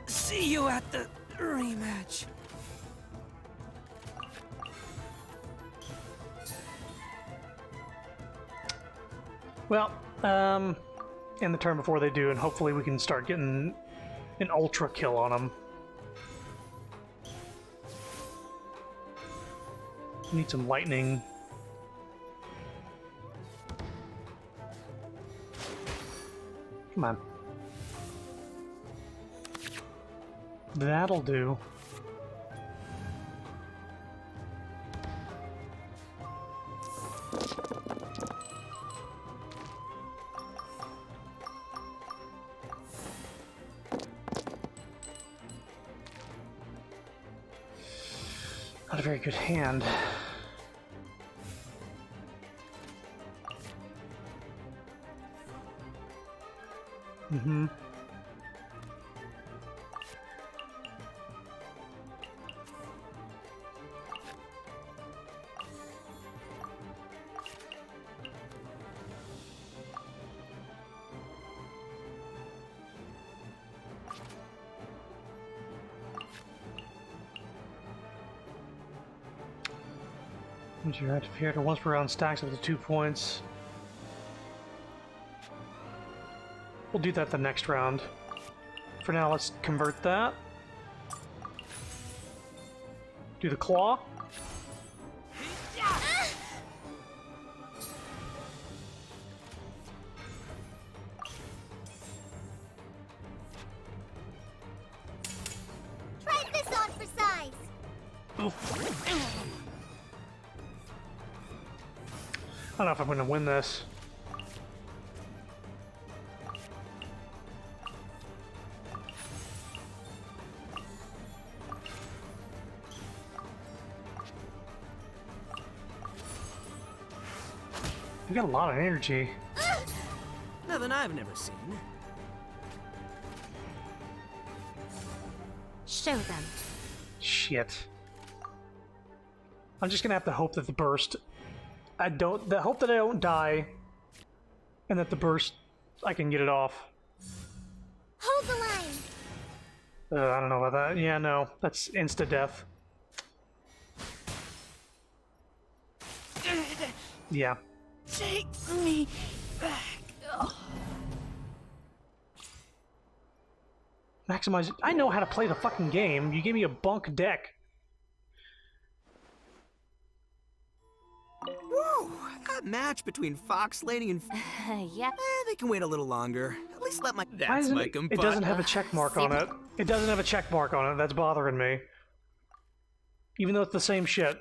See you at the rematch. Well, in the turn before they do, and hopefully we can start getting an ultra kill on them. Need some lightning. Come on. That'll do. Not a very good hand. Mm-hmm. Your active character once per round stacks up to 2 points. We'll do that the next round. For now, let's convert that. Do the claw. Try this on for size! I don't know if I'm going to win this. You got a lot of energy. Nothing I've never seen. Show them. Shit. I'm just gonna have to hope that the burst... hope that I don't die, and that the burst, I can get it off. Hold the line! I don't know about that. Yeah, no. That's insta-death. Yeah. Take me back. Maximize... I know how to play the fucking game. You gave me a bunk deck. Woo! That match between Fox Lady and... Yep. They can wait a little longer. At least let my... Why That's isn't my it compadre. doesn't have a check mark on it. It doesn't have a check mark on it. That's bothering me. Even though it's the same shit.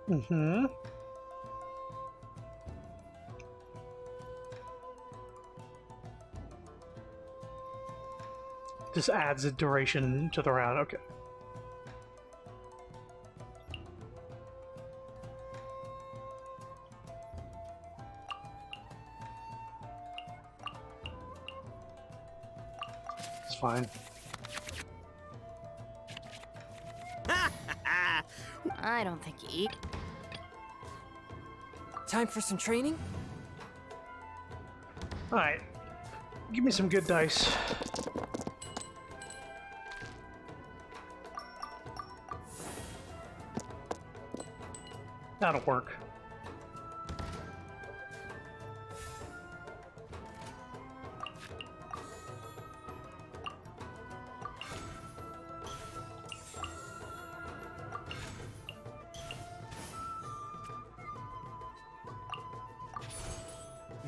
Mm-hmm. Just adds a duration to the round. Okay. It's fine. I don't think you eat. Time for some training? Alright. Give me some good dice. That'll work.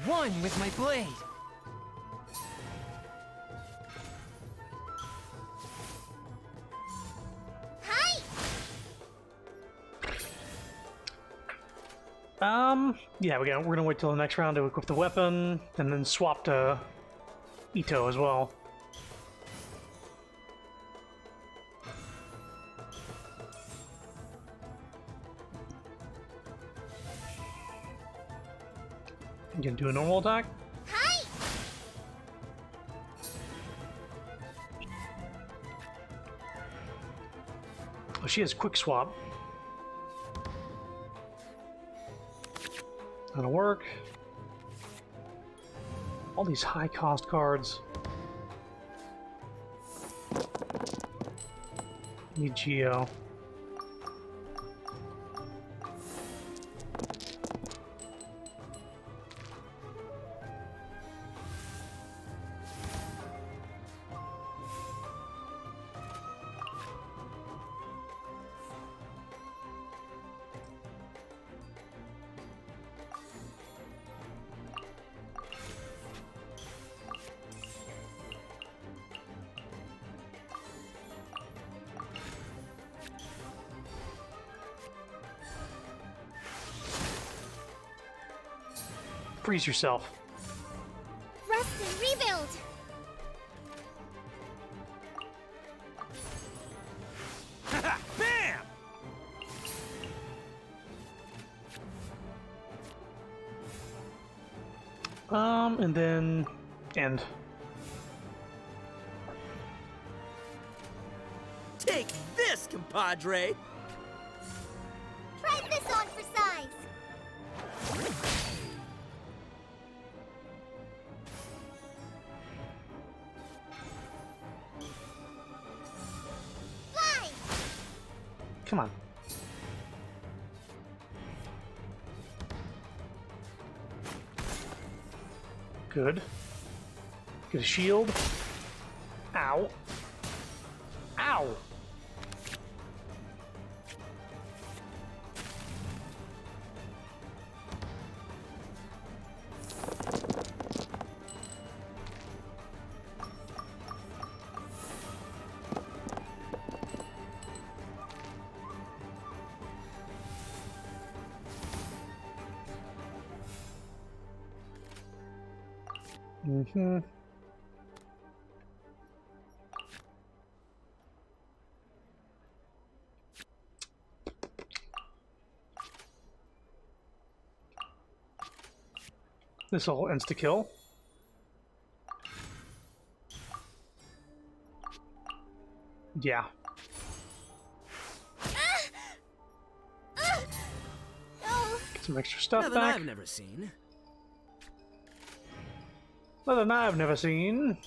One with my blade. Yeah, we're gonna wait till the next round to equip the weapon, and then swap to Ito as well. You gonna do a normal attack? Hi! Oh, she has quick swap. That'll work. All these high cost cards. Need Geo. Freeze yourself. Rest and rebuild! Bam! And then end. Take this, compadre! Try this on for size! Fly! Come on. Good. Get a shield. Ow. Ow! Mm-hmm. This will insta-kill. Yeah. Get some extra stuff Nothing back. I've never seen. Nothing I've never seen.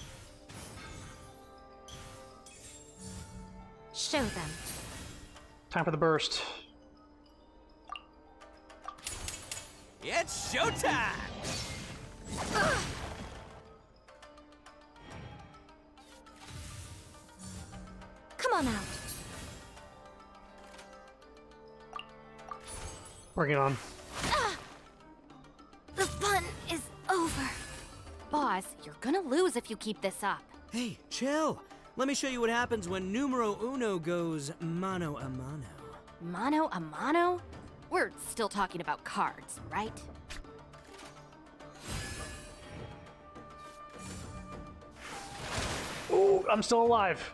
Show them. Time for the burst. It's showtime! Come on out. Bring it on. The fun is over. Boss, you're gonna lose if you keep this up. Hey, chill. Let me show you what happens when numero uno goes mano a mano. Mano a mano? We're still talking about cards, right? Oh, I'm still alive.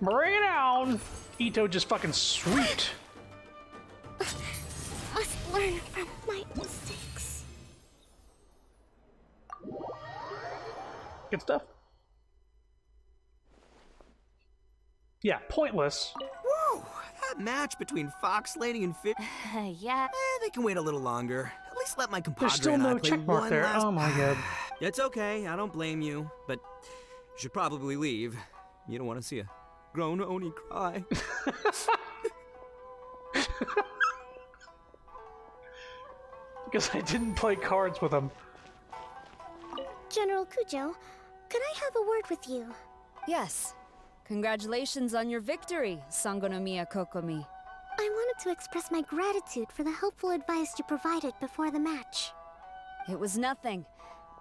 Bring it down. Ito just fucking sweet. Must learn from my mistakes. Good stuff. Yeah, pointless. Whoa! That match between Fox Lady and Fit. Yeah. They can wait a little longer. At least let my compadre There's still and I no play check mark one there. last... Oh my god. It's okay. I don't blame you, but you should probably leave. You don't want to see a grown Oni cry. Because I didn't play cards with him. General Kujo, could I have a word with you? Yes. Congratulations on your victory, Sangonomiya Kokomi. I wanted to express my gratitude for the helpful advice you provided before the match. It was nothing.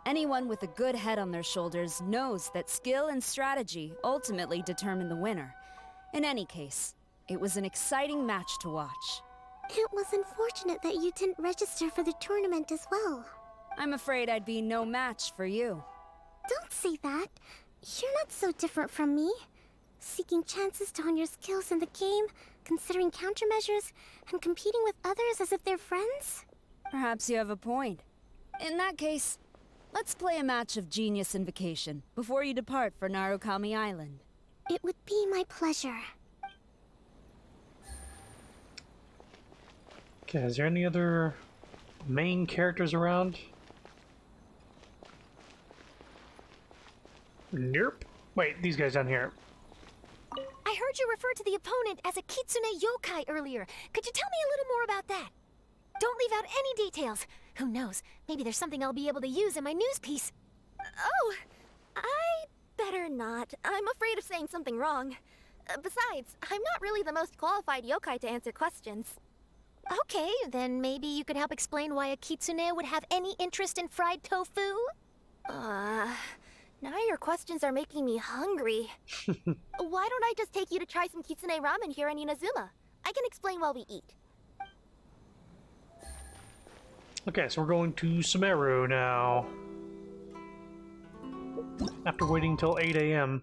Anyone with a good head on their shoulders knows that skill and strategy ultimately determine the winner. In any case, it was an exciting match to watch. It was unfortunate that you didn't register for the tournament as well. I'm afraid I'd be no match for you. Don't say that. You're not so different from me. Seeking chances to hone your skills in the game, considering countermeasures, and competing with others as if they're friends? Perhaps you have a point. In that case, let's play a match of Genius Invocation before you depart for Narukami Island. It would be my pleasure. Okay, is there any other main characters around? Nope. Wait, these guys down here. I heard you refer to the opponent as a Kitsune yokai earlier. Could you tell me a little more about that? Don't leave out any details. Who knows? Maybe there's something I'll be able to use in my news piece. Oh, I better not. I'm afraid of saying something wrong. Besides, I'm not really the most qualified yokai to answer questions. Okay, then maybe you could help explain why a Kitsune would have any interest in fried tofu? Now your questions are making me hungry. Why don't I just take you to try some Kitsune ramen here in Inazuma? I can explain while we eat. Okay, so we're going to Sumeru now. After waiting till 8 a.m.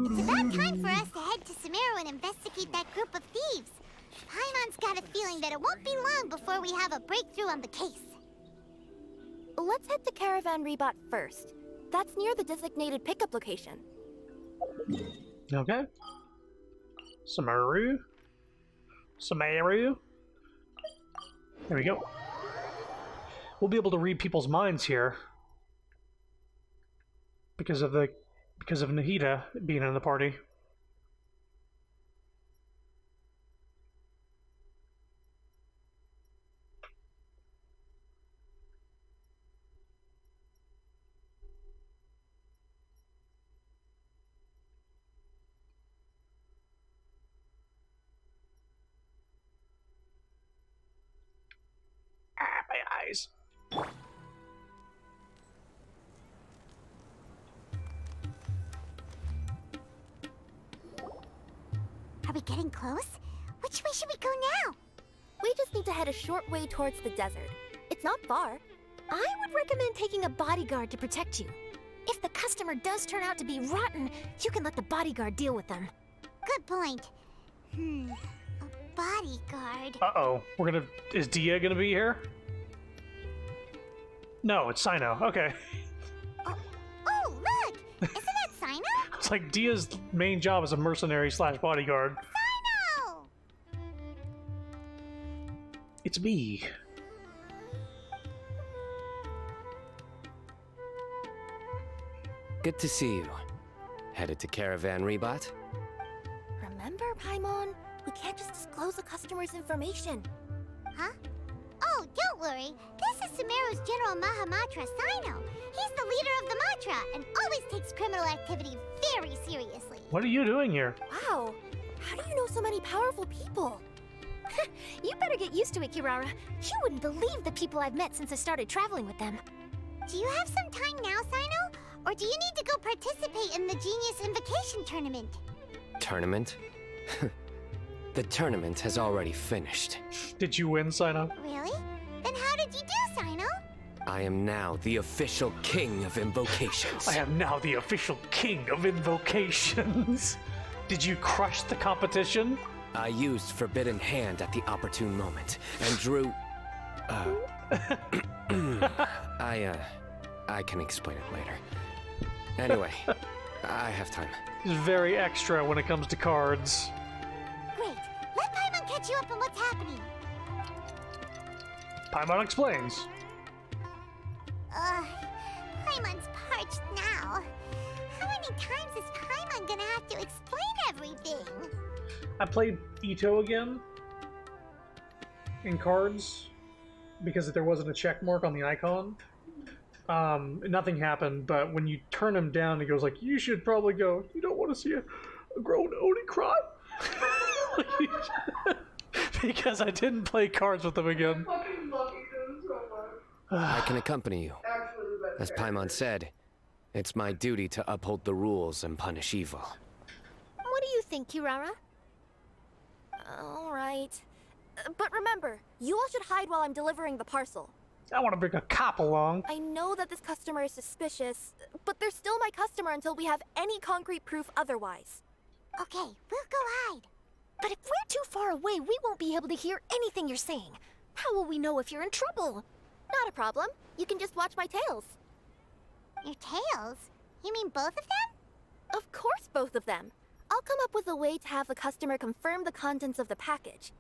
It's about time for us to head to Sumeru and investigate that group of thieves. Paimon's got a feeling that it won't be long before we have a breakthrough on the case. Let's head to Caravan Rebot first. That's near the designated pickup location. Okay. Sumeru. Sumeru. There we go. We'll be able to read people's minds here. Because of Nahida being in the party. My eyes. getting close. Which way should we go now? We just need to head a short way towards the desert. It's not far. I would recommend taking a bodyguard to protect you. If the customer does turn out to be rotten, you can let the bodyguard deal with them. Good point. A bodyguard. Uh-oh. Is Dia gonna be here? No, it's Sino. Okay. Oh, look! Isn't that Sino? It's like Dia's main job is a mercenary / bodyguard. Sino! It's me. Good to see you. Headed to Caravan Rebot? Remember, Paimon? We can't just disclose the customer's information. Huh? Oh, don't worry. This is Sumeru's General Mahamatra, Sino. He's the leader of the Matra and always takes criminal activity very seriously. What are you doing here? Wow. How do you know so many powerful people? You better get used to it, Kirara. You wouldn't believe the people I've met since I started traveling with them. Do you have some time now, Sino? Or do you need to go participate in the Genius Invocation Tournament? Tournament? The tournament has already finished. Did you win, Sino? Really? Then how did you do, Sino? I am now the official king of invocations. I am now the official king of invocations. Did you crush the competition? I used Forbidden Hand at the opportune moment and drew... I can explain it later. Anyway, I have time. He's very extra when it comes to cards. Great. Let Paimon catch you up on what's happening. Paimon explains. Paimon's parched now. How many times is Paimon gonna have to explain everything? I played Ito again in cards because there wasn't a check mark on the icon. Nothing happened, but when you turn him down, he goes like, "You should probably go. You don't want to see a grown Oni cry." Because I didn't play cards with him again. I can accompany you. As Paimon said, it's my duty to uphold the rules and punish evil. What do you think, Kirara? All right. But remember, you all should hide while I'm delivering the parcel. I want to bring a cop along. I know that this customer is suspicious, but they're still my customer until we have any concrete proof otherwise. Okay, we'll go hide. But if we're too far away, we won't be able to hear anything you're saying. How will we know if you're in trouble? Not a problem. You can just watch my tails. Your tails? You mean both of them? Of course, both of them. I'll come up with a way to have the customer confirm the contents of the package.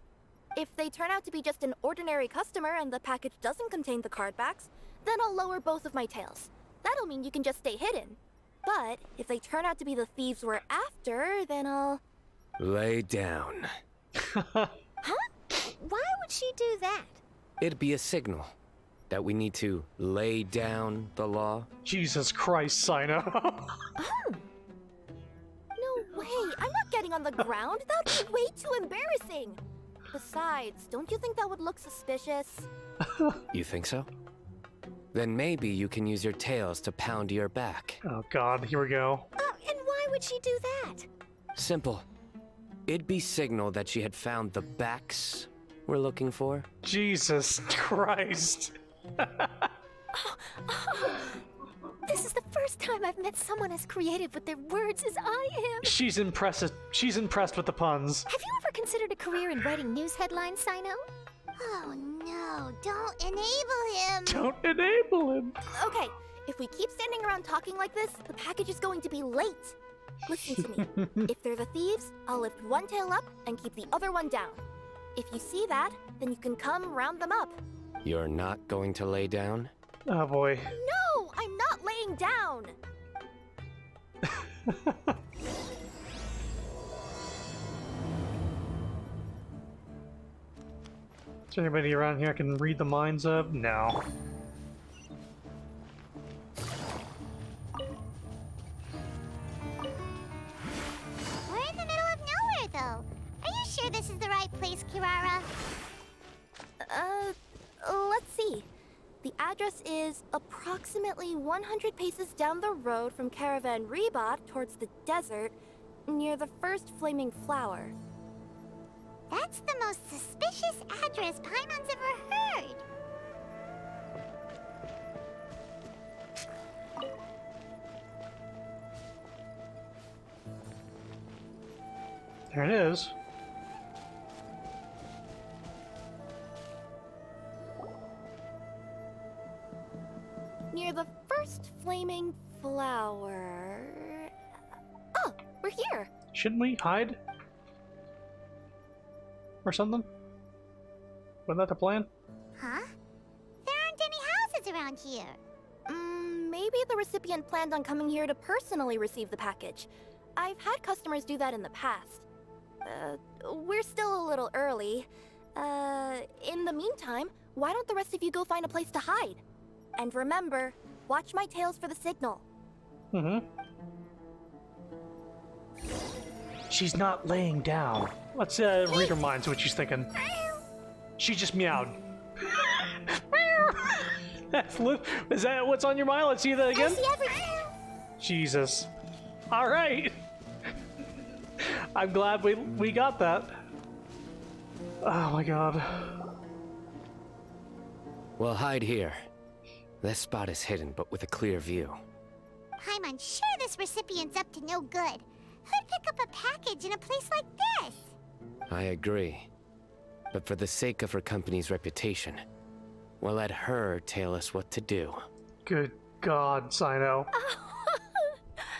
If they turn out to be just an ordinary customer and the package doesn't contain the card backs, then I'll lower both of my tails. That'll mean you can just stay hidden. But if they turn out to be the thieves we're after, then I'll... Lay down. Huh? Why would she do that? It'd be a signal that we need to lay down the law. Jesus Christ, Sino. Oh! No way! I'm not getting on the ground! That'd be way too embarrassing! Besides, don't you think that would look suspicious? You think so? Then maybe you can use your tails to pound your back. Oh god, here we go. And why would she do that? Simple. It'd be signal that she had found the backs we're looking for. Jesus Christ. This is the first time I've met someone as creative with their words as I am. She's impressed with the puns. Have you ever considered a career in writing news headlines, Sino? Oh no, don't enable him! Don't enable him! Okay, if we keep standing around talking like this, the package is going to be late. Listen to me. If they're the thieves, I'll lift one tail up and keep the other one down. If you see that, then you can come round them up. You're not going to lay down? Oh boy. No, I'm not laying down! Is there anybody around here I can read the minds of? No. We're in the middle of nowhere, though. Are you sure this is the right place, Kirara? Let's see. The address is approximately 100 paces down the road from Caravan Rebot towards the desert, near the first flaming flower. That's the most suspicious address Paimon's ever heard. There it is. Near the first flaming flower... Oh, we're here! Shouldn't we hide? Or something? Wasn't that the plan? Huh? There aren't any houses around here. Maybe the recipient planned on coming here to personally receive the package. I've had customers do that in the past. We're still a little early. In the meantime, why don't the rest of you go find a place to hide? And remember, watch my tails for the signal. Mm-hmm. She's not laying down. Let's read her mind, see what she's thinking. She just meowed. Is that what's on your mind? Let's see that again. I see everything. Jesus. All right. I'm glad we got that. Oh my god. We'll hide here. This spot is hidden, but with a clear view. Paimon's sure this recipient's up to no good. Who'd pick up a package in a place like this? I agree. But for the sake of her company's reputation, we'll let her tell us what to do. Good God, Sino.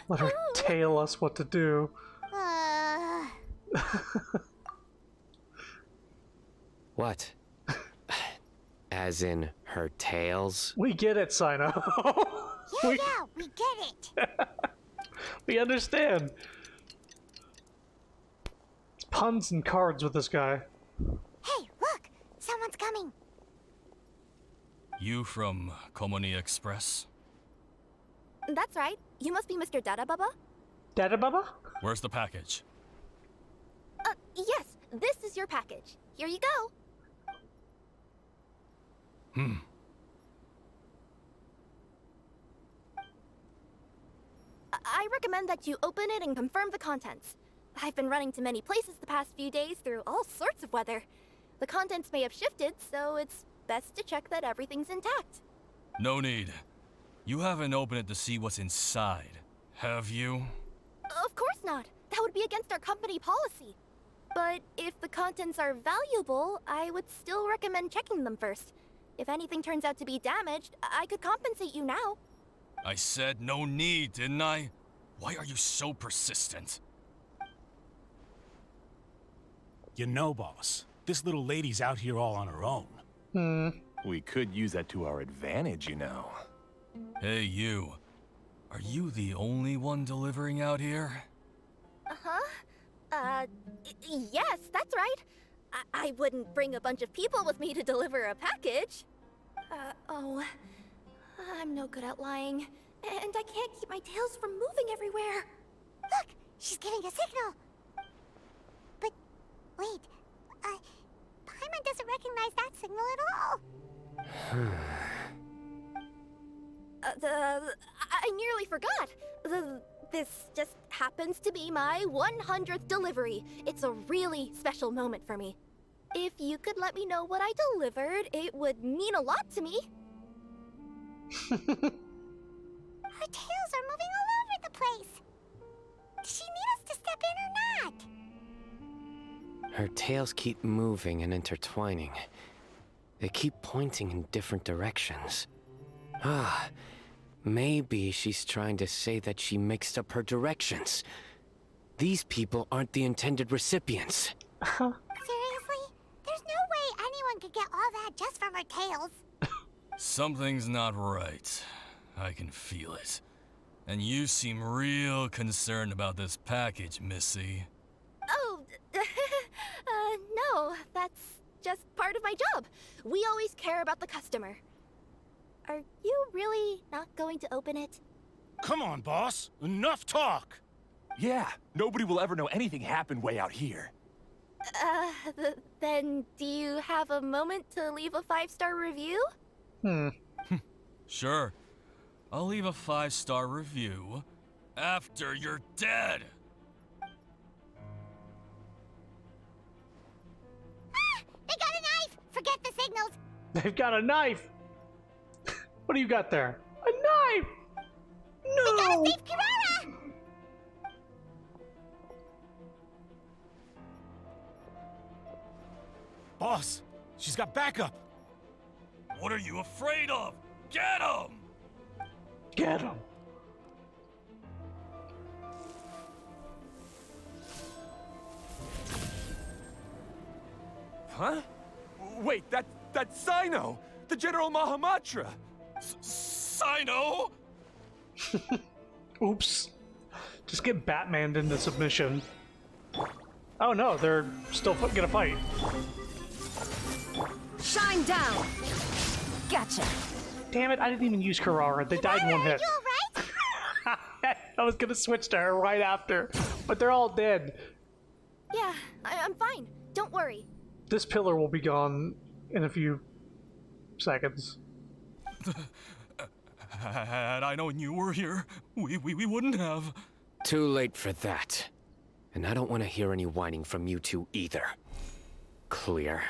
Let her tell us what to do. What? As in her tails? We get it, Sino. Yeah, we get it. We understand. It's puns and cards with this guy. Hey, look! Someone's coming. You from Komoni Express? That's right. You must be Mr. Dada Baba? Dada Baba? Where's the package? Yes, this is your package. Here you go. I recommend that you open it and confirm the contents. I've been running to many places the past few days through all sorts of weather. The contents may have shifted, so it's best to check that everything's intact. No need. You haven't opened it to see what's inside, have you? Of course not. That would be against our company policy. But if the contents are valuable, I would still recommend checking them first. If anything turns out to be damaged, I could compensate you now. I said no need, didn't I? Why are you so persistent? You know, boss, this little lady's out here all on her own. We could use that to our advantage, you know. Hey, you. Are you the only one delivering out here? Yes, that's right. I wouldn't bring a bunch of people with me to deliver a package. I'm no good at lying. And I can't keep my tails from moving everywhere. Look, she's giving a signal. But, wait, Paimon doesn't recognize that signal at all. I nearly forgot. This just happens to be my 100th delivery. It's a really special moment for me. If you could let me know what I delivered, it would mean a lot to me. Her tails are moving all over the place. Does she need us to step in or not? Her tails keep moving and intertwining. They keep pointing in different directions. Maybe she's trying to say that she mixed up her directions. These people aren't the intended recipients. Seriously? There's no way anyone could get all that just from her tails. Something's not right. I can feel it. And you seem real concerned about this package, Missy. Oh, no, that's just part of my job. We always care about the customer. Are you really not going to open it? Come on, boss. Enough talk. Yeah, nobody will ever know anything happened way out here. Then do you have a moment to leave a 5-star review? Sure. I'll leave a 5-star review after you're dead. Forget the signals. They've got a knife. What do you got there? A knife. No. We gotta save Kirara. Boss, she's got backup. What are you afraid of? Get him! Get him. Huh? Wait, that's Sino! The General Mahamatra! Sino? Oops. Just get Batmaned into submission. Oh no, they're still gonna fight. Shine down! Gotcha. Damn it, I didn't even use Kirara. They died in one hit. You alright? I was gonna switch to her right after, but they're all dead. Yeah, I'm fine. Don't worry. This pillar will be gone in a few seconds. Had I known you were here, we wouldn't have. Too late for that. And I don't want to hear any whining from you two either. Clear?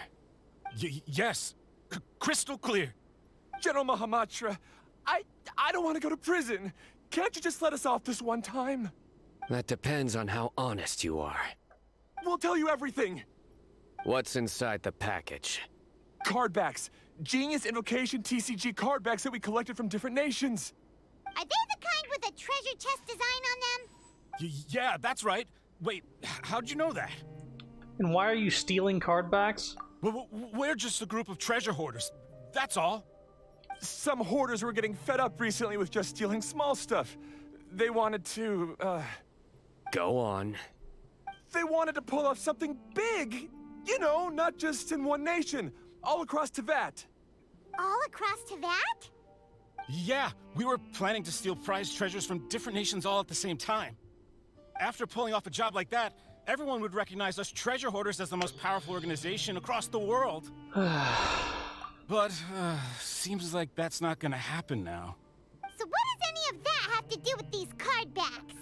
Yes. Crystal clear. General Mahamatra, I don't want to go to prison. Can't you just let us off this one time? That depends on how honest you are. We'll tell you everything. What's inside the package? Card backs. Genius Invocation TCG card backs that we collected from different nations. Are they the kind with a treasure chest design on them? Yeah, that's right. Wait, how'd you know that? And why are you stealing card backs? We're just a group of treasure hoarders. That's all. Some hoarders were getting fed up recently with just stealing small stuff. They wanted to, Go on. They wanted to pull off something big. You know, not just in one nation. All across Teyvat. All across Teyvat? Yeah, we were planning to steal prized treasures from different nations all at the same time. After pulling off a job like that, everyone would recognize us treasure hoarders as the most powerful organization across the world. But, seems like that's not gonna happen now. So what does any of that have to do with these card backs?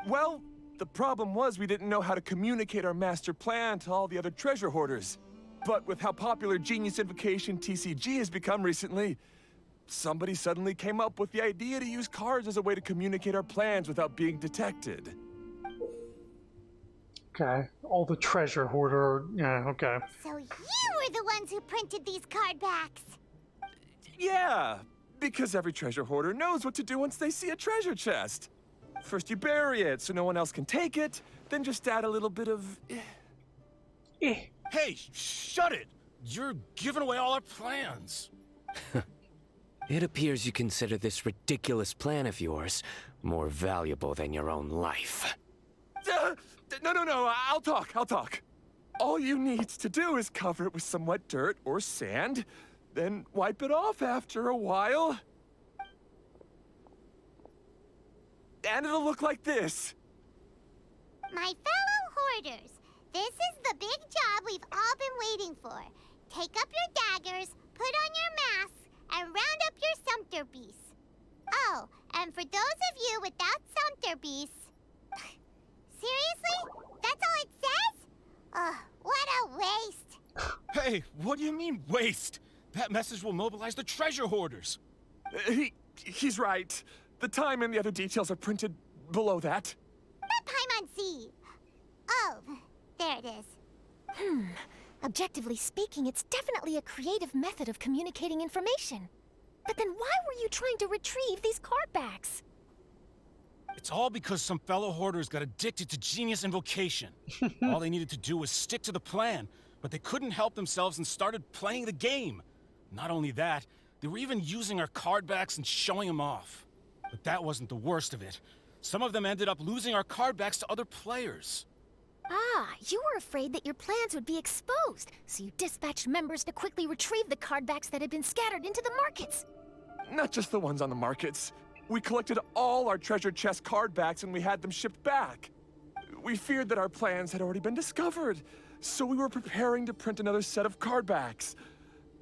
Well, the problem was we didn't know how to communicate our master plan to all the other treasure hoarders. But with how popular Genius Invocation TCG has become recently, somebody suddenly came up with the idea to use cards as a way to communicate our plans without being detected. Okay, all the treasure hoarder, yeah, okay. So you were the ones who printed these card backs. Yeah, because every treasure hoarder knows what to do once they see a treasure chest. First you bury it so no one else can take it, then just add a little bit of... Hey, shut it! You're giving away all our plans. It appears you consider this ridiculous plan of yours more valuable than your own life. No, I'll talk. All you need to do is cover it with some wet dirt or sand, then wipe it off after a while. And it'll look like this. My fellow hoarders, this is the big job we've all been waiting for. Take up your daggers, put on your masks, and round up your sumpter beasts. Oh, and for those of you without sumpter beasts... Seriously? That's all it says? Ugh, what a waste. Hey, what do you mean, waste? That message will mobilize the treasure hoarders. He's right. The time and the other details are printed below that. Let Paimon see. Oh, there it is. Objectively speaking, it's definitely a creative method of communicating information. But then why were you trying to retrieve these card backs? It's all because some fellow hoarders got addicted to Genius Invocation. All they needed to do was stick to the plan, but they couldn't help themselves and started playing the game. Not only that, they were even using our card backs and showing them off. But that wasn't the worst of it. Some of them ended up losing our card backs to other players. Ah, you were afraid that your plans would be exposed, so you dispatched members to quickly retrieve the card backs that had been scattered into the markets. Not just the ones on the markets. We collected all our treasure chest card backs and we had them shipped back. We feared that our plans had already been discovered, so we were preparing to print another set of card backs.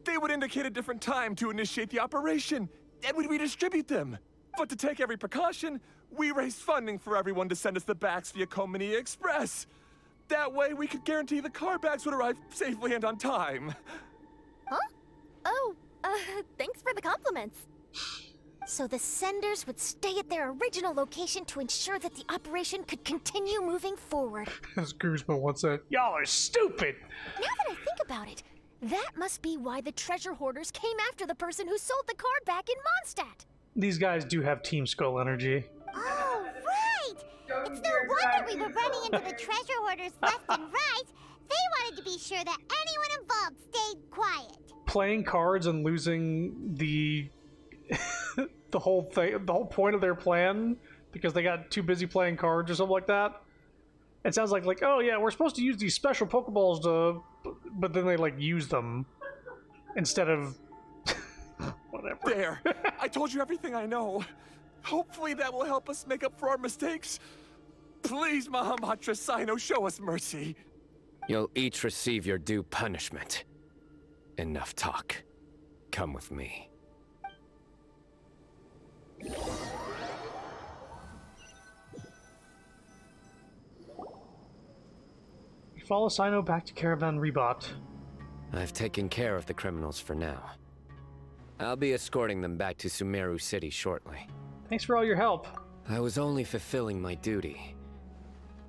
They would indicate a different time to initiate the operation, and we'd redistribute them. But to take every precaution, we raised funding for everyone to send us the backs via Komunia Express. That way, we could guarantee the card backs would arrive safely and on time. Oh, thanks for the compliments. So the senders would stay at their original location to ensure that the operation could continue moving forward. As Guzma once said, y'all are stupid! Now that I think about it, that must be why the treasure hoarders came after the person who sold the card back in Mondstadt. These guys do have Team Skull energy. Oh, right! It's no wonder we were running into the treasure hoarders left and right. They wanted to be sure that anyone involved stayed quiet. Playing cards and losing the the whole thing, the whole point of their plan, because they got too busy playing cards or something like that. It sounds like oh yeah, we're supposed to use these special Pokeballs to, but then they like use them instead of whatever. There, I told you everything I know. Hopefully that will help us make up for our mistakes. Please, Mahamatra Sino, show us mercy. You'll each receive your due punishment. Enough talk. Come with me. We follow Sino back to Caravan Rebot. I've taken care of the criminals for now. I'll be escorting them back to Sumeru City shortly. Thanks for all your help. I was only fulfilling my duty.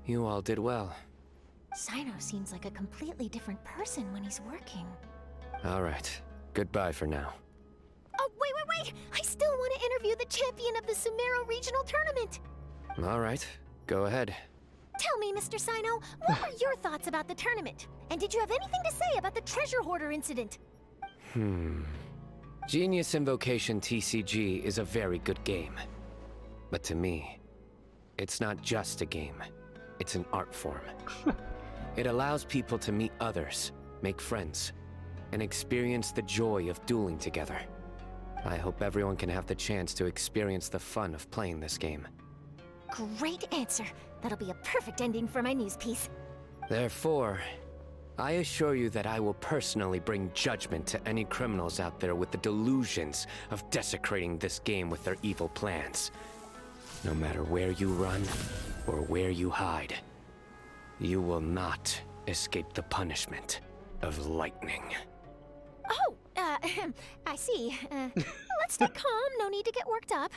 You all did well. Sino seems like a completely different person when he's working. All right. Goodbye for now. Oh, wait! I still want to interview the champion of the Sumeru Regional Tournament! All right. Go ahead. Tell me, Mr. Sino, what were your thoughts about the tournament? And did you have anything to say about the treasure hoarder incident? Genius Invocation TCG is a very good game. But to me, it's not just a game. It's an art form. It allows people to meet others, make friends, and experience the joy of dueling together. I hope everyone can have the chance to experience the fun of playing this game. Great answer. That'll be a perfect ending for my news piece. Therefore, I assure you that I will personally bring judgment to any criminals out there with the delusions of desecrating this game with their evil plans. No matter where you run or where you hide, you will not escape the punishment of lightning. Oh, I see. Let's stay calm, no need to get worked up.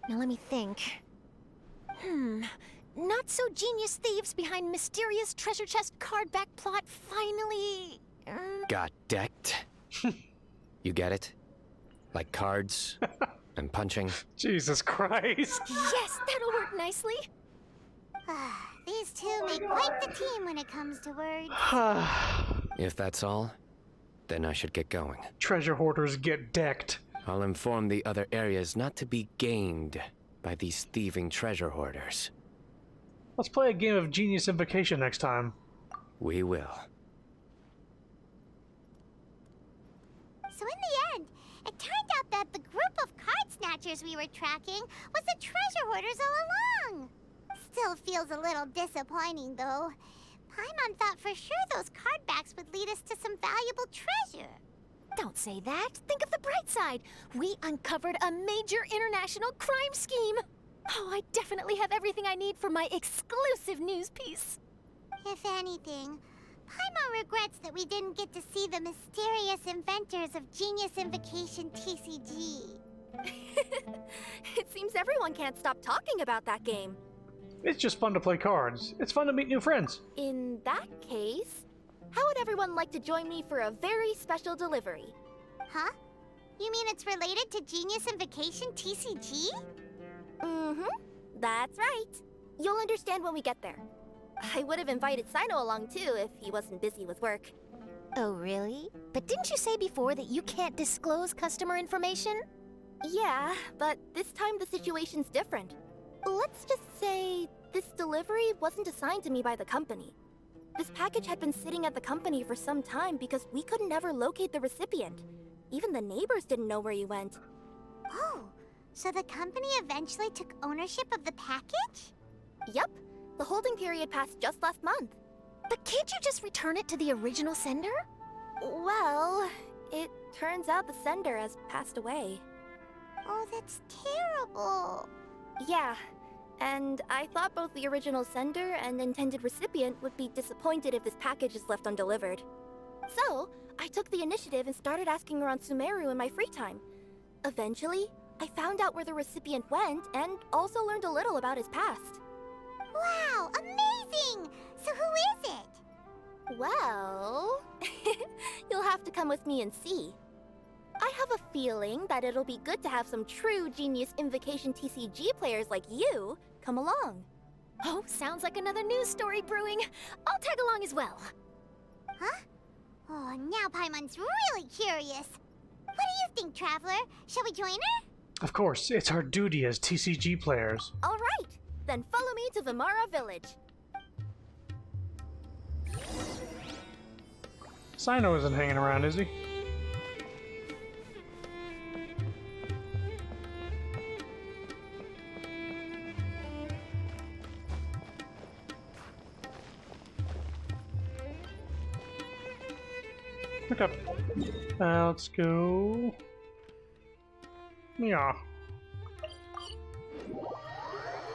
Now let me think. Not-so-genius thieves behind mysterious treasure chest card back plot finally... Got decked? You get it? Like cards and punching? Jesus Christ. Yes, that'll work nicely. These two make quite the team when it comes to words. If that's all, then I should get going. Treasure hoarders get decked. I'll inform the other areas not to be gamed by these thieving treasure hoarders. Let's play a game of Genius Invocation next time. We will. So in the end, it turned out that the group of card snatchers we were tracking was the treasure hoarders all along. Still feels a little disappointing, though. Paimon thought for sure those card backs would lead us to some valuable treasure. Don't say that. Think of the bright side. We uncovered a major international crime scheme. Oh, I definitely have everything I need for my exclusive news piece. If anything, Paimon regrets that we didn't get to see the mysterious inventors of Genius Invocation TCG. It seems everyone can't stop talking about that game. It's just fun to play cards. It's fun to meet new friends. In that case, how would everyone like to join me for a very special delivery? Huh? You mean it's related to Genius Invocation TCG? That's right. You'll understand when we get there. I would have invited Sino along too if he wasn't busy with work. Oh, really? But didn't you say before that you can't disclose customer information? Yeah, but this time the situation's different. Let's just say this delivery wasn't assigned to me by the company. This package had been sitting at the company for some time because we could never locate the recipient. Even the neighbors didn't know where he went. Oh, so the company eventually took ownership of the package? Yep. The holding period passed just last month. But can't you just return it to the original sender? Well, it turns out the sender has passed away. Oh, that's terrible. Yeah, and I thought both the original sender and intended recipient would be disappointed if this package is left undelivered. So, I took the initiative and started asking around Sumeru in my free time. Eventually, I found out where the recipient went and also learned a little about his past. Wow, amazing! So who is it? Well, you'll have to come with me and see. I have a feeling that it'll be good to have some true genius Invocation TCG players like you come along. Oh, sounds like another news story brewing. I'll tag along as well. Huh? Oh, now Paimon's really curious. What do you think, Traveler? Shall we join her? Of course, it's our duty as TCG players. All right, then follow me to Vimara Village. Sino isn't hanging around, is he? Okay. Let's go. Yeah.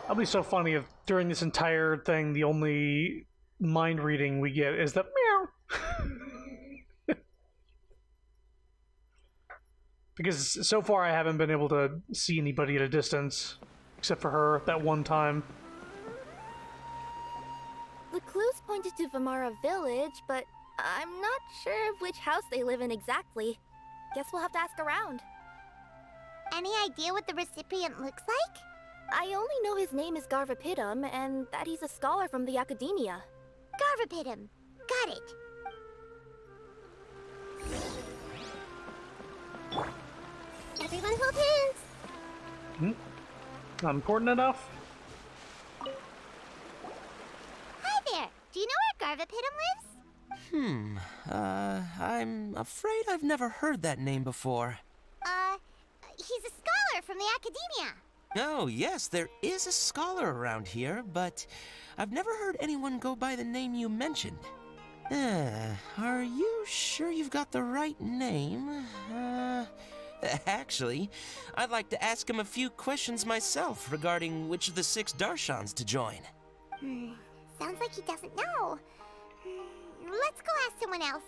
That'll be so funny if during this entire thing the only mind reading we get is the meow. Because so far I haven't been able to see anybody at a distance, except for her that one time. The clues pointed to Vimara Village, but I'm not sure of which house they live in exactly. Guess we'll have to ask around. Any idea what the recipient looks like? I only know his name is Garvapitum and that he's a scholar from the Academia. Garvapitum. Got it. Everyone hold hands. Not important enough? Hi there. Do you know where Garvapitum lives? I'm afraid I've never heard that name before. He's a scholar from the Academia. Oh, yes, there is a scholar around here, but I've never heard anyone go by the name you mentioned. Are you sure you've got the right name? Actually, I'd like to ask him a few questions myself regarding which of the 6 Darshans to join. Sounds like he doesn't know. Let's go ask someone else.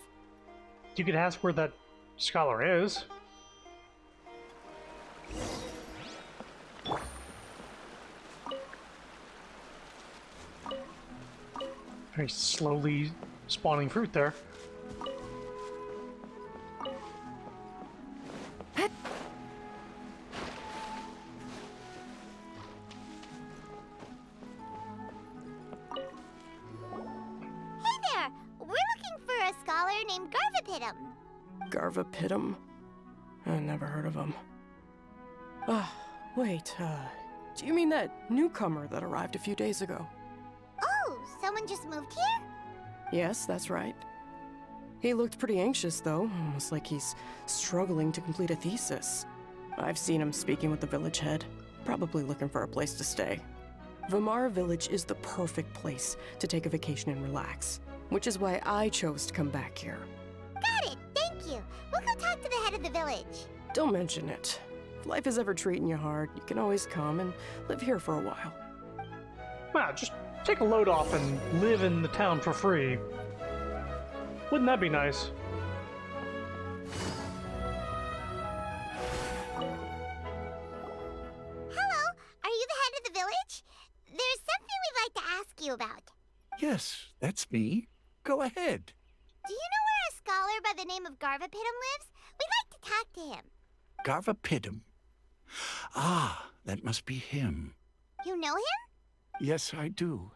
You could ask where that scholar is. Very slowly spawning fruit there. Named Garvapitum. Garvapitum? I never heard of him. Wait, do you mean that newcomer that arrived a few days ago? Oh, someone just moved here? Yes, that's right. He looked pretty anxious, though, almost like he's struggling to complete a thesis. I've seen him speaking with the village head, probably looking for a place to stay. Vimara Village is the perfect place to take a vacation and relax, which is why I chose to come back here. Got it, thank you. We'll go talk to the head of the village. Don't mention it. If life is ever treating you hard, you can always come and live here for a while. Wow, just take a load off and live in the town for free. Wouldn't that be nice? Hello, are you the head of the village? There's something we'd like to ask you about. Yes, that's me. Go ahead. Do you know where a scholar by the name of Garvapitum lives? We'd like to talk to him. Garvapitum. Ah, that must be him. You know him? Yes, I do.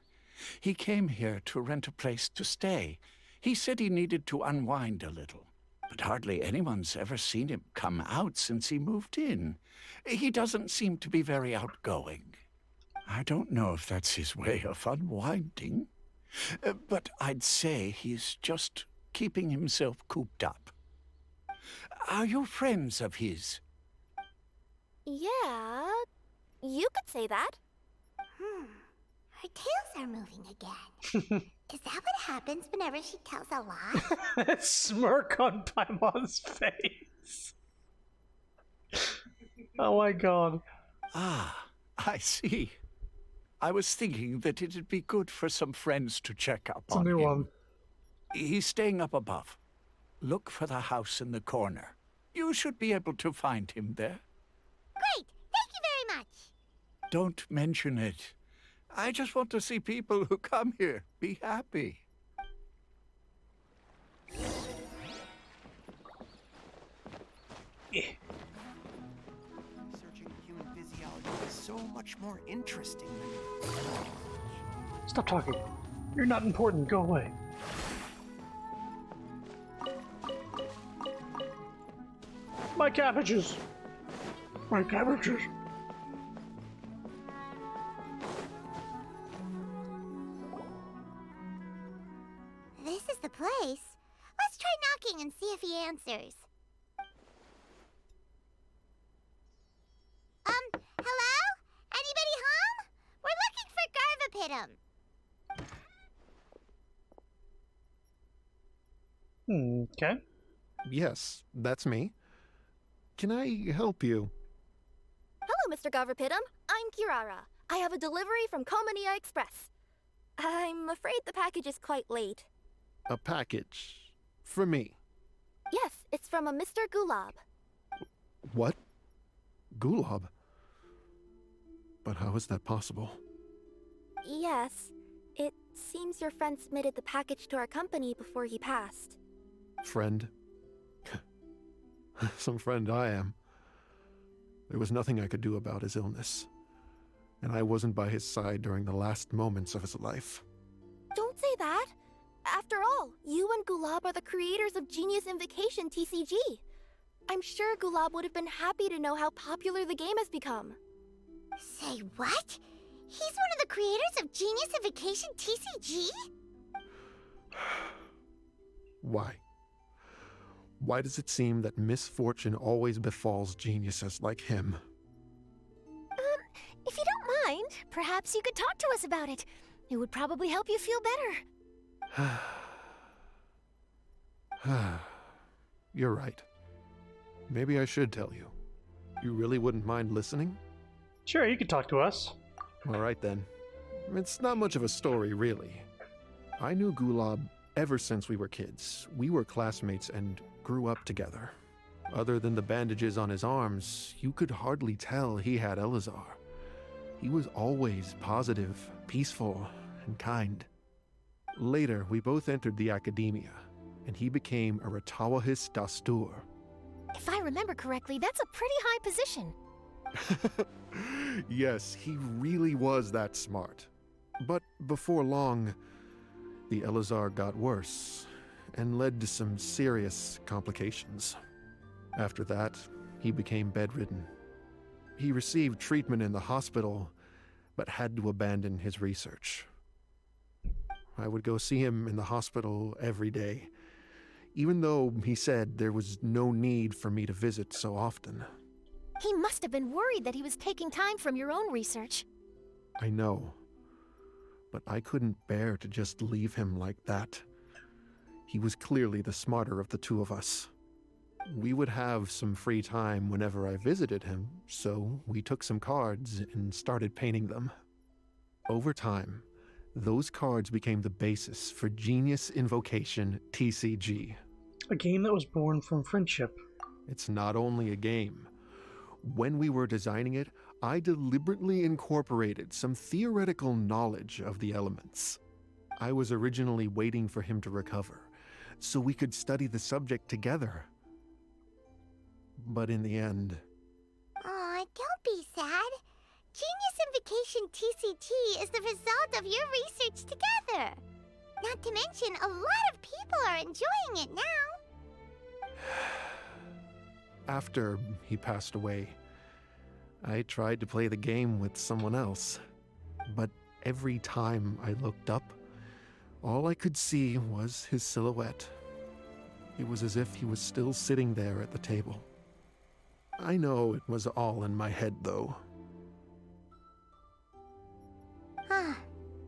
He came here to rent a place to stay. He said he needed to unwind a little. But hardly anyone's ever seen him come out since he moved in. He doesn't seem to be very outgoing. I don't know if that's his way of unwinding. But I'd say he's just keeping himself cooped up. Are you friends of his? Yeah, you could say that. Her tails are moving again. Is that what happens whenever she tells a lie? That smirk on Paimon's face. Oh my god. Ah, I see. I was thinking that it'd be good for some friends to check up It's a on new him. one. He's staying up above. Look for the house in the corner. You should be able to find him there. Great! Thank you very much! Don't mention it. I just want to see people who come here be happy. Researching human physiology is so much more interesting than... Stop talking. You're not important. Go away. My cabbages! My cabbages! This is the place. Let's try knocking and see if he answers. Hello? Anybody home? We're looking for Garvapitum. Okay. Yes, that's me. Can I help you? Hello, Mr. Garvapitum. I'm Kirara. I have a delivery from Komania Express. I'm afraid the package is quite late. A package. For me. Yes, it's from a Mr. Gulab. What? Gulab? But how is that possible? Yes, it seems your friend submitted the package to our company before he passed. Friend? Some friend I am. There was nothing I could do about his illness. And I wasn't by his side during the last moments of his life. Don't say that! After all, you and Gulab are the creators of Genius Invocation TCG. I'm sure Gulab would have been happy to know how popular the game has become. Say what? He's one of the creators of Genius Invocation TCG? Why? Why does it seem that misfortune always befalls geniuses like him? If you don't mind, perhaps you could talk to us about it. It would probably help you feel better. You're right. Maybe I should tell you. You really wouldn't mind listening? Sure, you can talk to us. All right then. It's not much of a story, really. I knew Gulab ever since we were kids. We were classmates and grew up together. Other than the bandages on his arms, you could hardly tell he had Elazar. He was always positive, peaceful, and kind. Later, we both entered the academia, and he became a Ratawahis Dastur. If I remember correctly, that's a pretty high position. Yes, he really was that smart. But before long, the Elazar got worse and led to some serious complications. After that, he became bedridden. He received treatment in the hospital, but had to abandon his research. I would go see him in the hospital every day, even though he said there was no need for me to visit so often. He must have been worried that he was taking time from your own research. I know, but I couldn't bear to just leave him like that. He was clearly the smarter of the two of us. We would have some free time whenever I visited him, so we took some cards and started painting them. Over time, those cards became the basis for Genius Invocation TCG. A game that was born from friendship. It's not only a game. When we were designing it, I deliberately incorporated some theoretical knowledge of the elements. I was originally waiting for him to recover, so we could study the subject together. But in the end... Aw, don't be sad. Genius Invocation TCG is the result of your research together. Not to mention, a lot of people are enjoying it now. After he passed away, I tried to play the game with someone else. But every time I looked up, all I could see was his silhouette. It was as if he was still sitting there at the table. I know it was all in my head, though.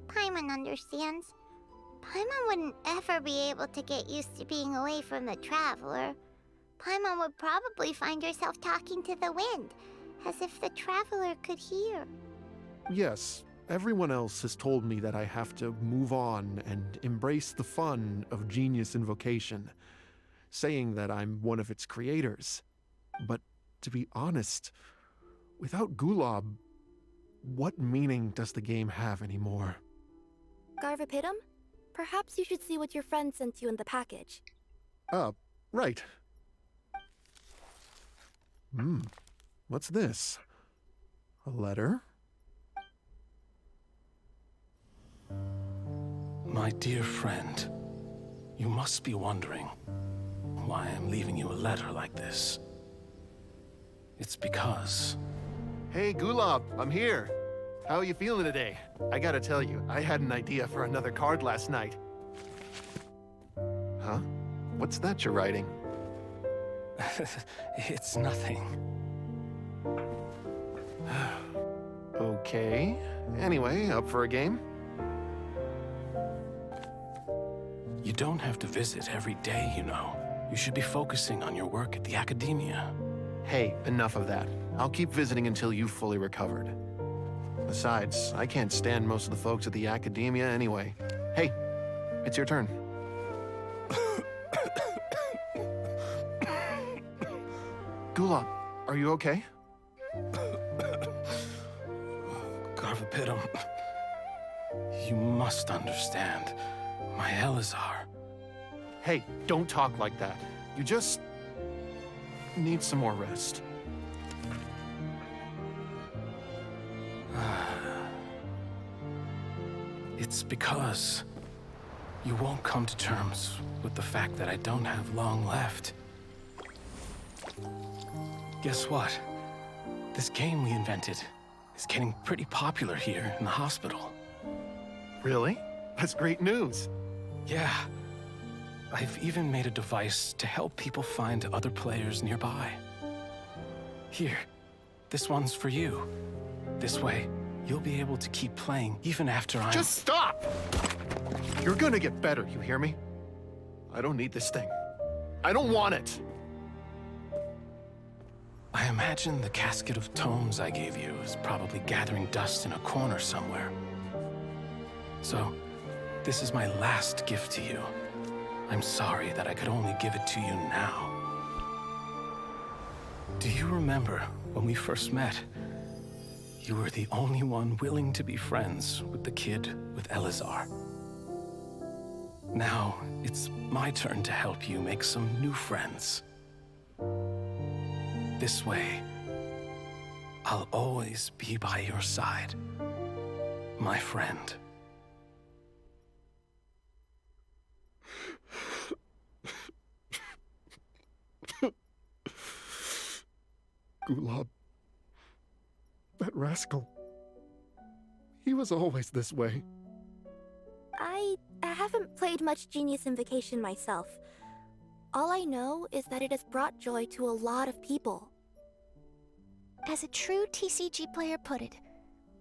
Paimon understands. Paimon wouldn't ever be able to get used to being away from the Traveler. Paimon would probably find herself talking to the wind, as if the Traveler could hear. Yes, everyone else has told me that I have to move on and embrace the fun of Genius Invocation. saying that I'm one of its creators. But to be honest, without Gulob, what meaning does the game have anymore? Garvapitum? Perhaps you should see what your friend sent you in the package. Right. What's this? A letter? My dear friend, you must be wondering why I'm leaving you a letter like this. It's because... Hey, Gulob, I'm here. How are you feeling today? I gotta tell you, I had an idea for another card last night. Huh? What's that you're writing? It's nothing. Okay. Anyway, up for a game? You don't have to visit every day, you know. You should be focusing on your work at the academia. Hey, enough of that. I'll keep visiting until you've fully recovered. Besides, I can't stand most of the folks at the academia anyway. Hey, it's your turn. Gulob, are you okay? Garvapitum, you must understand. My Elazar. Hey, don't talk like that. You just need some more rest. It's because you won't come to terms with the fact that I don't have long left. Guess what? This game we invented is getting pretty popular here in the hospital. Really? That's great news. Yeah. I've even made a device to help people find other players nearby. Here, this one's for you. This way, you'll be able to keep playing even after I'm... Just stop! You're gonna get better, you hear me? I don't need this thing. I don't want it! I imagine the casket of tomes I gave you is probably gathering dust in a corner somewhere. So, this is my last gift to you. I'm sorry that I could only give it to you now. Do you remember when we first met? You were the only one willing to be friends with the kid with Elazar. Now, it's my turn to help you make some new friends. This way, I'll always be by your side, my friend. Gulob. That rascal. He was always this way. I haven't played much Genius Invocation myself. All I know is that it has brought joy to a lot of people. As a true TCG player put it,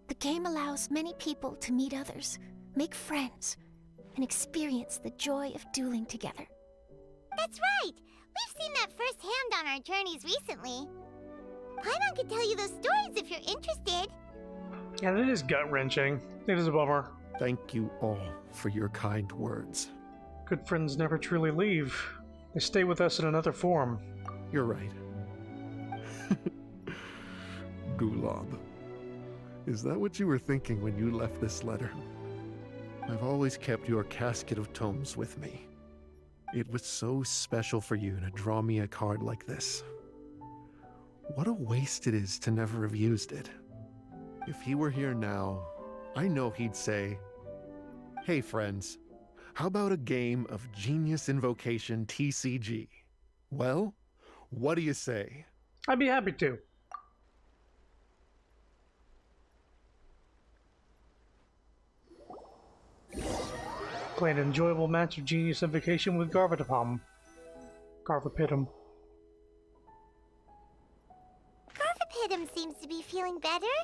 the game allows many people to meet others, make friends, and experience the joy of dueling together. That's right! We've seen that firsthand on our journeys recently. Paimon could tell you those stories if you're interested. And it is gut-wrenching. It is a bummer. Thank you all for your kind words. Good friends never truly leave. They stay with us in another form. You're right. Gulob. Is that what you were thinking when you left this letter? I've always kept your casket of tomes with me. It was so special for you to draw me a card like this. What a waste it is to never have used it. If he were here now, I know he'd say, "Hey friends, how about a game of Genius Invocation TCG? Well, what do you say?" I'd be happy to. Play an enjoyable match of Genius Invocation with Garvapitum. Garvapitum. Garvapitum seems to be feeling better.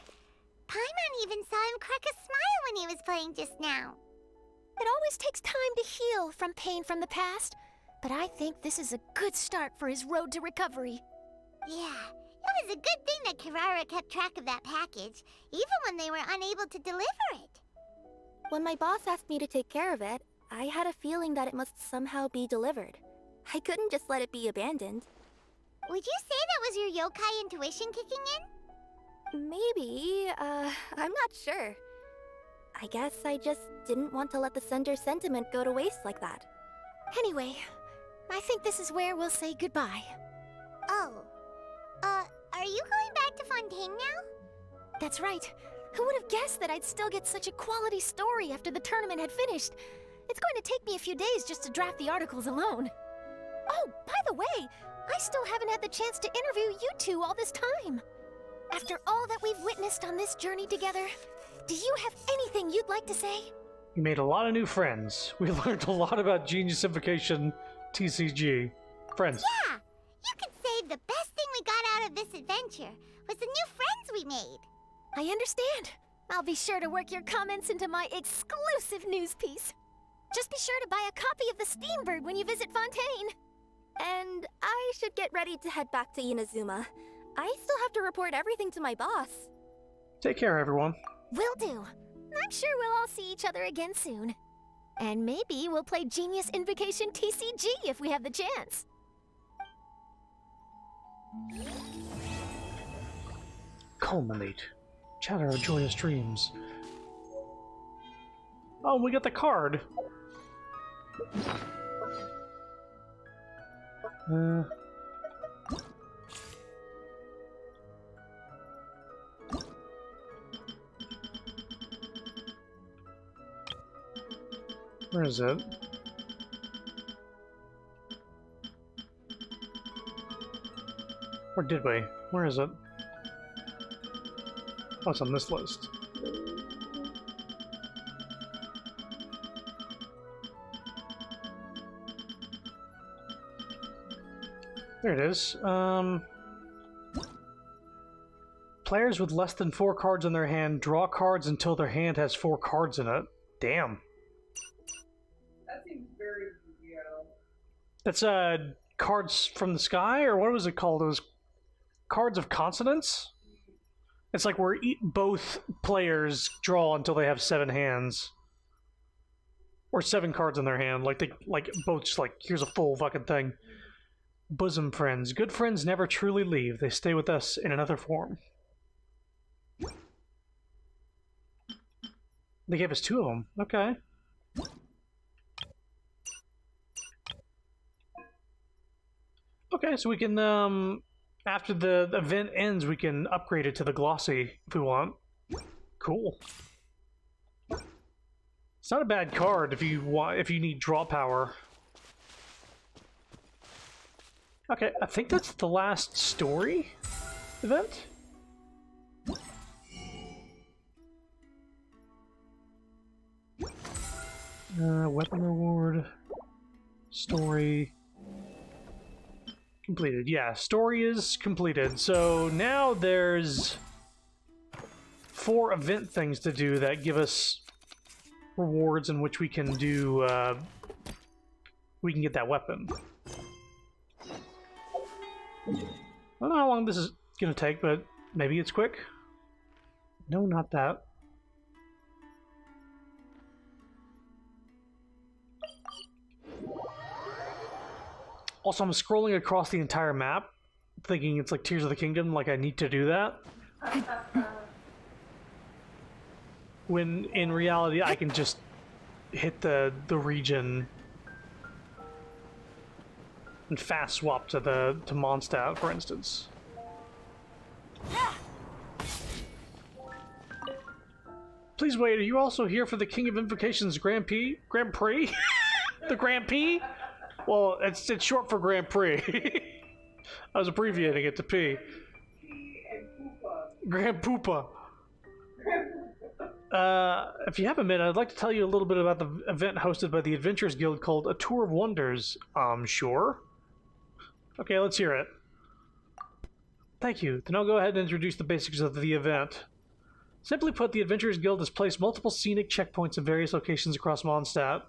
Paimon even saw him crack a smile when he was playing just now. It always takes time to heal from pain from the past, but I think this is a good start for his road to recovery. Yeah, it was a good thing that Kirara kept track of that package, even when they were unable to deliver it. When my boss asked me to take care of it, I had a feeling that it must somehow be delivered. I couldn't just let it be abandoned. Would you say that was your yokai intuition kicking in? Maybe, I'm not sure. I guess I just didn't want to let the Sender's sentiment go to waste like that. Anyway, I think this is where we'll say goodbye. Oh. Are you going back to Fontaine now? That's right. Who would have guessed that I'd still get such a quality story after the tournament had finished? It's going to take me a few days just to draft the articles alone. Oh, by the way, I still haven't had the chance to interview you two all this time. After all that we've witnessed on this journey together, do you have anything you'd like to say? We made a lot of new friends. We learned a lot about Genius Invocation TCG. Friends. Yeah! You could say the best thing we got out of this adventure was the new friends we made. I understand. I'll be sure to work your comments into my exclusive news piece. Just be sure to buy a copy of the Steambird when you visit Fontaine. And I should get ready to head back to Inazuma. I still have to report everything to my boss. Take care, everyone. Will do. I'm sure we'll all see each other again soon. And maybe we'll play Genius Invocation TCG if we have the chance. Culminate. Chatter of joyous dreams. Oh, we got the card. Where is it? Or did we? Where is it? Oh, it's on this list. There it is. Players with less than 4 cards in their hand draw cards until their hand has 4 cards in it. Damn. That seems very, That's cards from the sky, or what was it called? It was cards of consonants? It's like where both players draw until they have 7 hands. Or 7 cards in their hand. Like they both just like, here's a full fucking thing. Bosom friends. Good friends never truly leave. They stay with us in another form. They gave us 2 of them. Okay. Okay, so we can, after the event ends, we can upgrade it to the glossy if we want. Cool. It's not a bad card if you need draw power. Okay, I think that's the last story event. Weapon reward. Story. Completed. Yeah, story is completed. So now there's 4 event things to do that give us rewards in which we can do, we can get that weapon. I don't know how long this is gonna take, but maybe it's quick. No, not that. Also, I'm scrolling across the entire map, thinking it's like Tears of the Kingdom, like I need to do that. When in reality, I can just hit the region and fast swap to Mondstadt, for instance. Please wait, are you also here for the King of Invocations Grand Prix? The Grand Prix? Well, it's short for Grand Prix. I was abbreviating it to P. Grand Poopa. If you have a minute, I'd like to tell you a little bit about the event hosted by the Adventurers Guild called A Tour of Wonders. Sure. Okay, let's hear it. Thank you. Then I'll go ahead and introduce the basics of the event. Simply put, the Adventurers Guild has placed multiple scenic checkpoints in various locations across Mondstadt.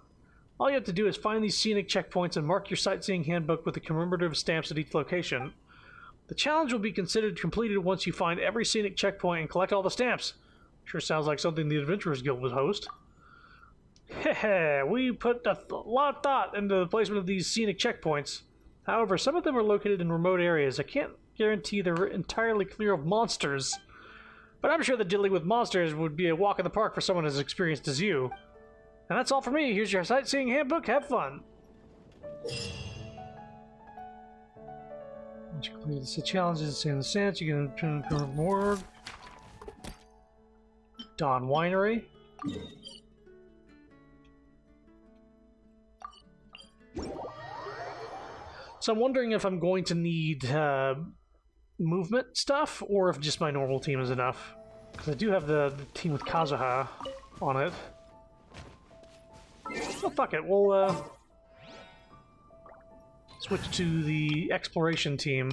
All you have to do is find these scenic checkpoints and mark your sightseeing handbook with the commemorative stamps at each location. The challenge will be considered completed once you find every scenic checkpoint and collect all the stamps. Sure sounds like something the Adventurers Guild would host. Heh, we put a lot of thought into the placement of these scenic checkpoints. However, some of them are located in remote areas. I can't guarantee they're entirely clear of monsters, but I'm sure that dealing with monsters would be a walk in the park for someone as experienced as you. And that's all for me. Here's your sightseeing handbook. Have fun. Once you complete the challenges in the sense, you can reward. Dawn Winery. So I'm wondering if I'm going to need movement stuff, or if just my normal team is enough. Because I do have the team with Kazuha on it. Oh, fuck it. We'll switch to the exploration team.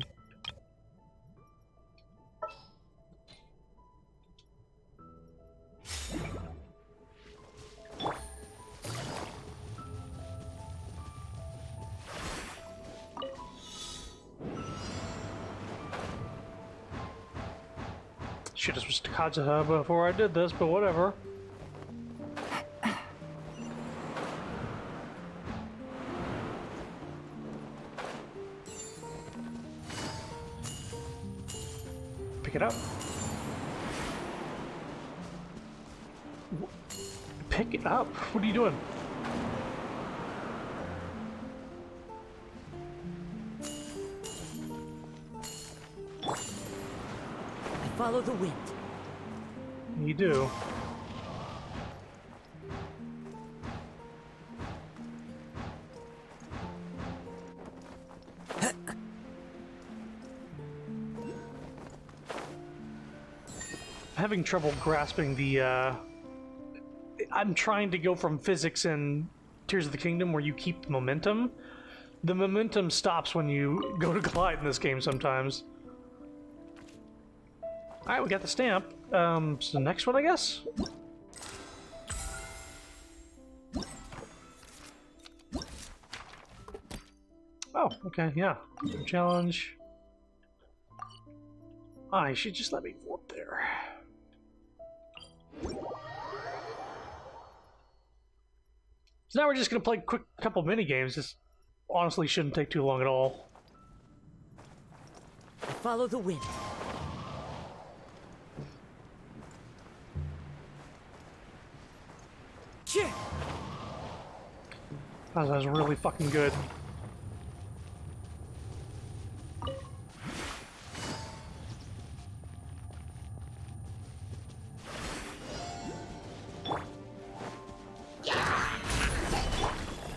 Should have switched to Kazuha before I did this, but whatever. Pick it up. Pick it up? What are you doing? Follow the wind. You do. Having trouble grasping the, I'm trying to go from physics in Tears of the Kingdom where you keep momentum. The momentum stops when you go to glide in this game sometimes. Alright, we got the stamp. So the next one, I guess? Oh, okay, yeah. Challenge. I should just let me go up there. So now we're just gonna play a quick couple mini games. This honestly shouldn't take too long at all. Follow the wind. That was really fucking good.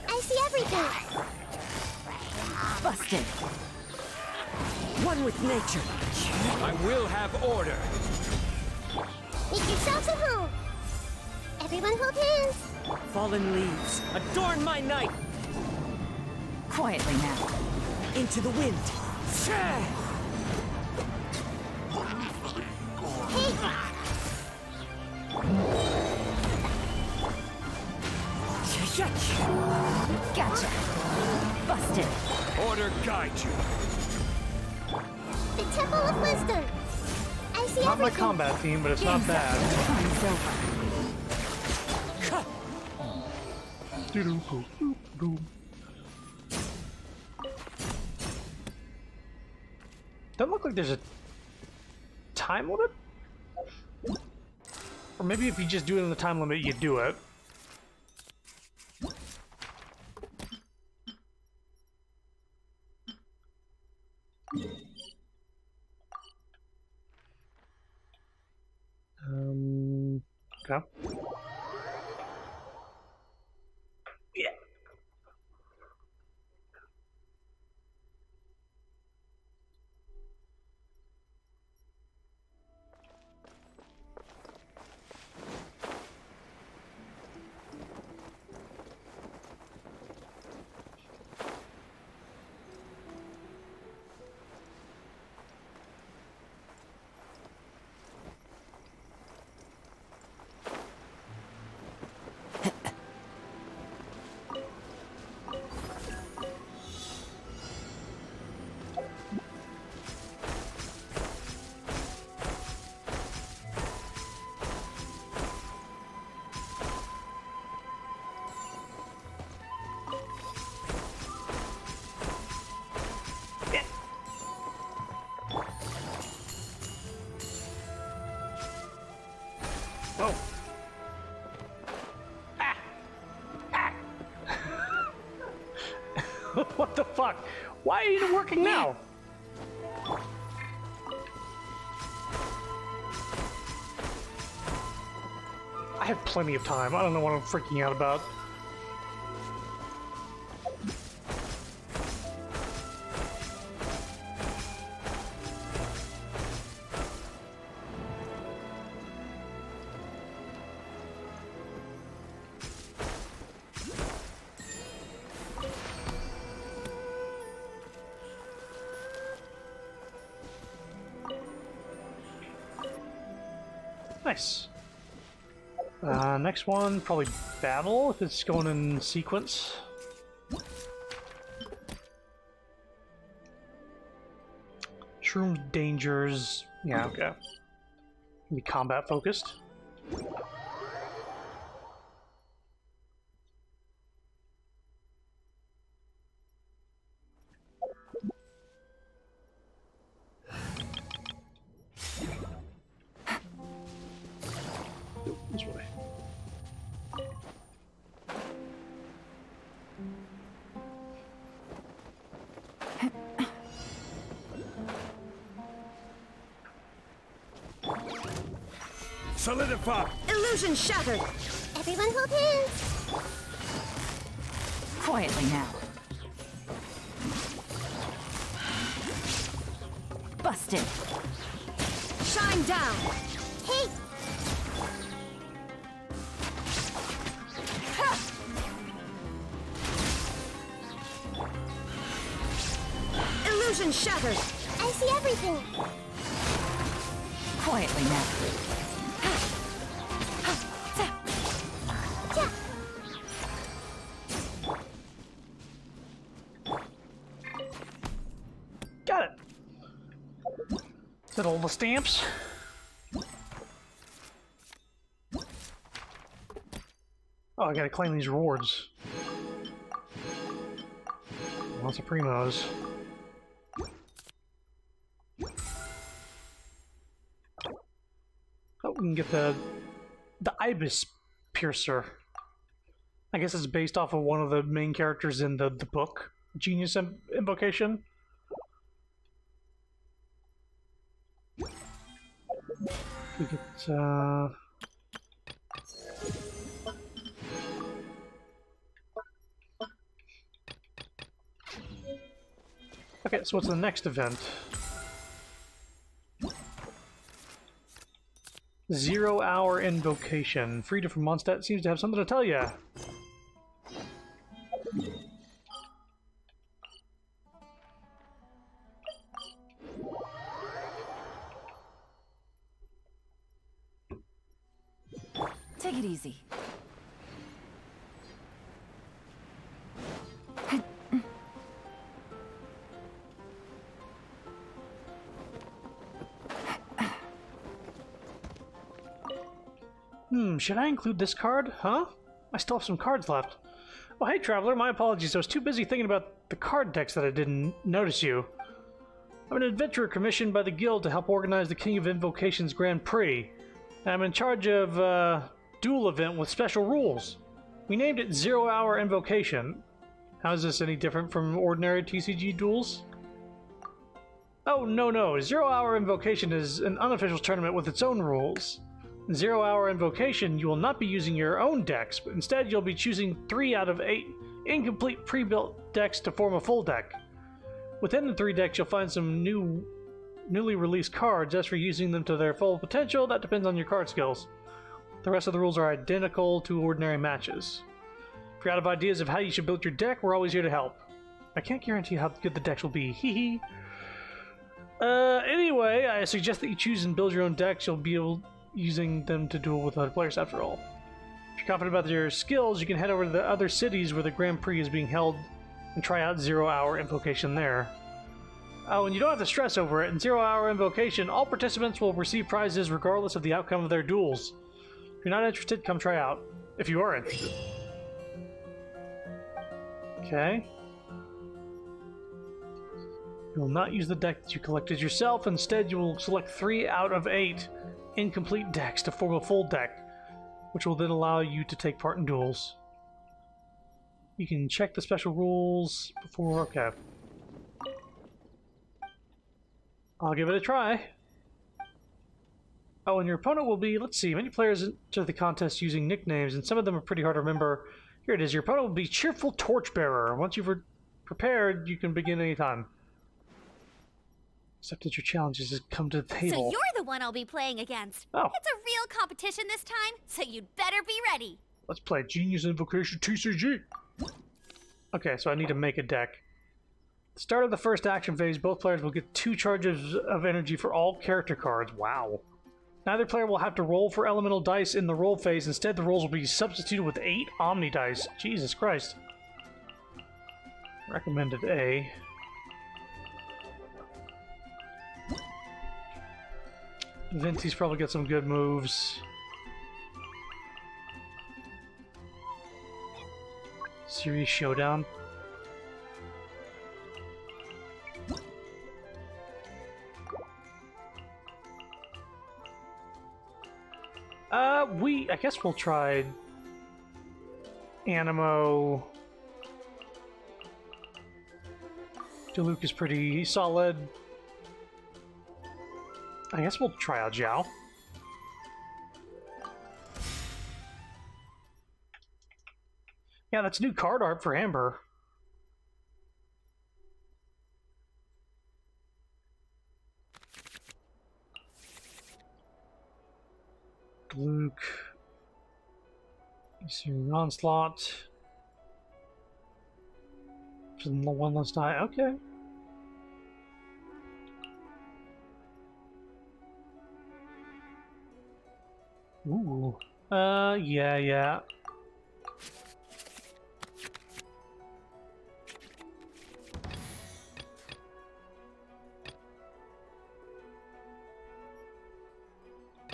I see everything. Busted. One with nature. I will have order. Make yourselves at home. Everyone hold hands. Fallen leaves, adorn my night! Quietly now. Into the wind. Hey! Gotcha! Busted! Order guide you. The Temple of Wisdom. I see Not my everything. combat team, but it's not bad. Doesn't look like there's a time limit? Or maybe if you just do it in the time limit, you do it. Okay. Yeah. fuck? Why are you working now? I have plenty of time. I don't know what I'm freaking out about. Nice. Next one, probably battle, if it's going in sequence. Shroom dangers. Yeah, okay. Be combat focused. This way. Solidify! Illusion shattered! Everyone hold hands! Quietly now. Busted. Shine down! Hey! Illusion shattered! I see everything! Quietly now. Got it. Is that all the stamps? Oh, I gotta claim these rewards. Lots of primos. Oh, we can get the Ibis Piercer. I guess it's based off of one of the main characters in the book, Genius Invocation. We get, okay, so what's the next event? 0 Hour Invocation. Frida from Mondstadt seems to have something to tell you. Take it easy. Should I include this card? Huh? I still have some cards left. Oh, hey, Traveler, my apologies. I was too busy thinking about the card decks that I didn't notice you. I'm an adventurer commissioned by the Guild to help organize the King of Invocations Grand Prix. I'm in charge of a duel event with special rules. We named it 0 Hour Invocation. How is this any different from ordinary TCG duels? Oh, no. 0 Hour Invocation is an unofficial tournament with its own rules. In 0 Hour Invocation, you will not be using your own decks, but instead you'll be choosing 3 out of 8 incomplete pre-built decks to form a full deck. Within the 3 decks, you'll find some newly released cards. As for using them to their full potential, that depends on your card skills. The rest of the rules are identical to ordinary matches. If you're out of ideas of how you should build your deck, we're always here to help. I can't guarantee how good the decks will be, hee. Anyway, I suggest that you choose and build your own decks. You'll be able using them to duel with other players after all. If you're confident about your skills, you can head over to the other cities where the Grand Prix is being held and try out 0 Hour Invocation there. Oh, and you don't have to stress over it. In 0 Hour Invocation, all participants will receive prizes regardless of the outcome of their duels. If you're not interested, come try out. If you are interested. Okay. You will not use the deck that you collected yourself. Instead, you will select 3 out of 8 incomplete decks to form a full deck, which will then allow you to take part in duels. You can check the special rules before... Okay. I'll give it a try. Oh, and your opponent will be, let's see, many players enter the contest using nicknames, and some of them are pretty hard to remember. Here it is. Your opponent will be Cheerful Torchbearer. Once you've prepared, you can begin anytime. Accepted your challenges has come to the So table. you're the one I'll be playing against. Oh. It's a real competition this time, so you'd better be ready. Let's play Genius Invocation TCG. Okay, so I need to make a deck. At the start of the first action phase, both players will get 2 charges of energy for all character cards. Wow. Neither player will have to roll for elemental dice in the roll phase. Instead, the rolls will be substituted with 8 Omni dice. Jesus Christ. Recommended A. Venti's probably got some good moves. Series Showdown. I guess we'll try Animo. Diluc is pretty solid. I guess we'll try out Zhao. Yeah, that's new card art for Amber. Luke. Onslaught. One less die. Okay. Ooh. Yeah.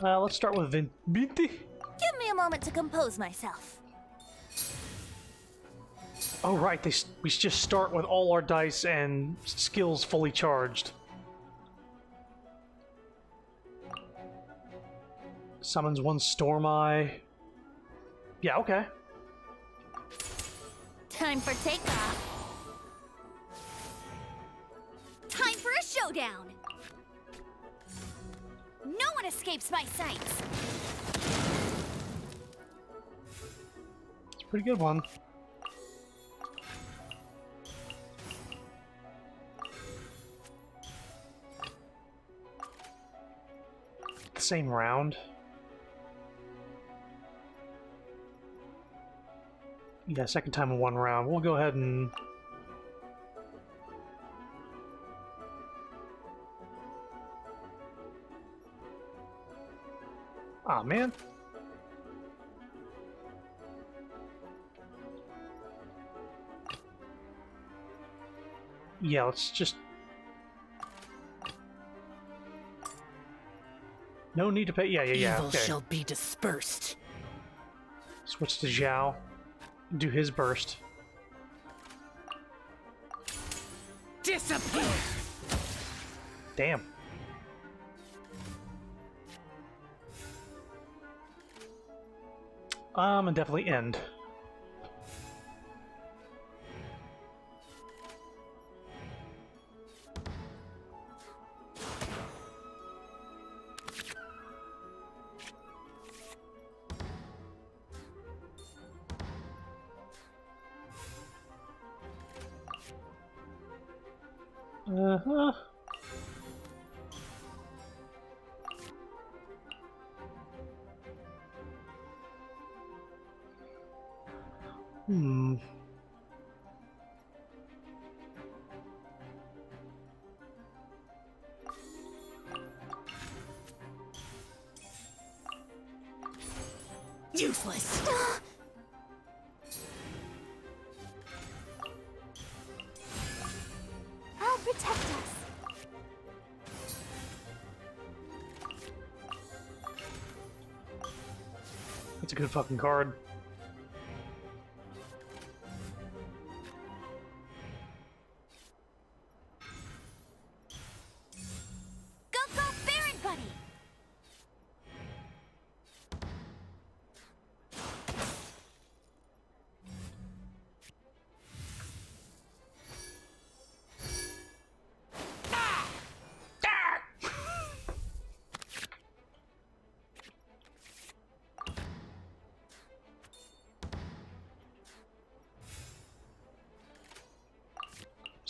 Let's start with Vinti. Give me a moment to compose myself. Oh, right. We just start with all our dice and skills fully charged. Summons 1 Storm Eye. Yeah, okay. Time for takeoff. Time for a showdown. No one escapes my sights. It's a pretty good one. The same round. Yeah, second time in 1 round. We'll go ahead and... Aw, man. Yeah, let's just... No need to pay... Yeah, Evil okay. shall be dispersed. Switch to Zhao. Do his burst. Disappear! Damn. And definitely end. Uh-huh. Useless. I'll protect us. That's a good fucking card. Go, Baron Buddy!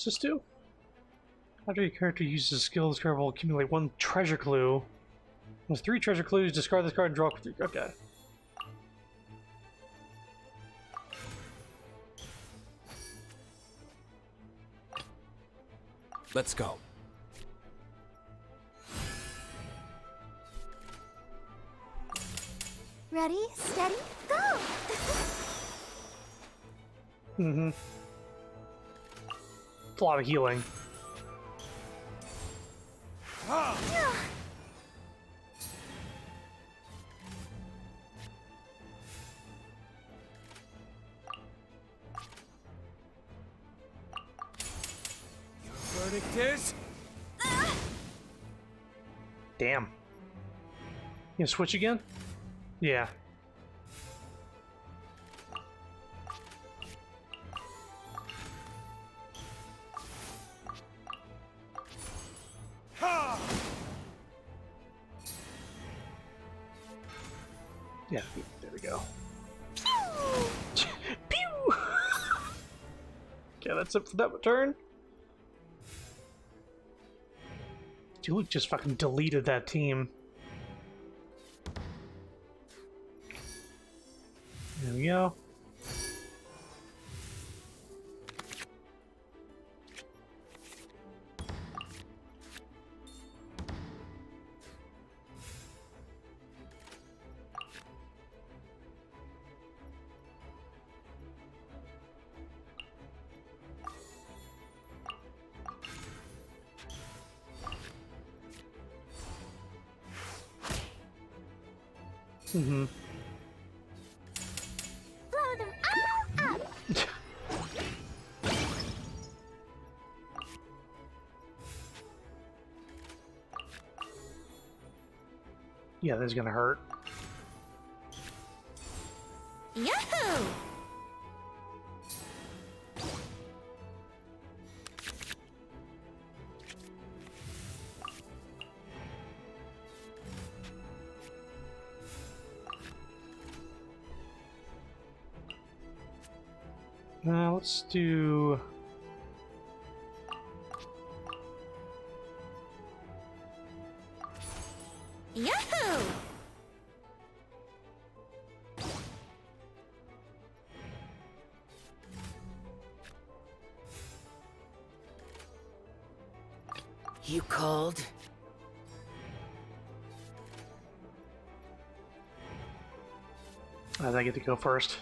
this do? After your character uses a skill, this card will accumulate 1 treasure clue. With 3 treasure clues, discard this card and draw. Okay. Let's go. Ready, steady, go! Mm-hmm. It's a lot of healing. Verdict is... Damn. You gonna switch again? Yeah. Yeah, there we go. Pew! Okay, that's it for that turn. Dude just fucking deleted that team. There we go. Mm-hmm. Blow them all up! Yeah, this is gonna hurt. Yahoo! Let's do... Yahoo! You called? I get to go first.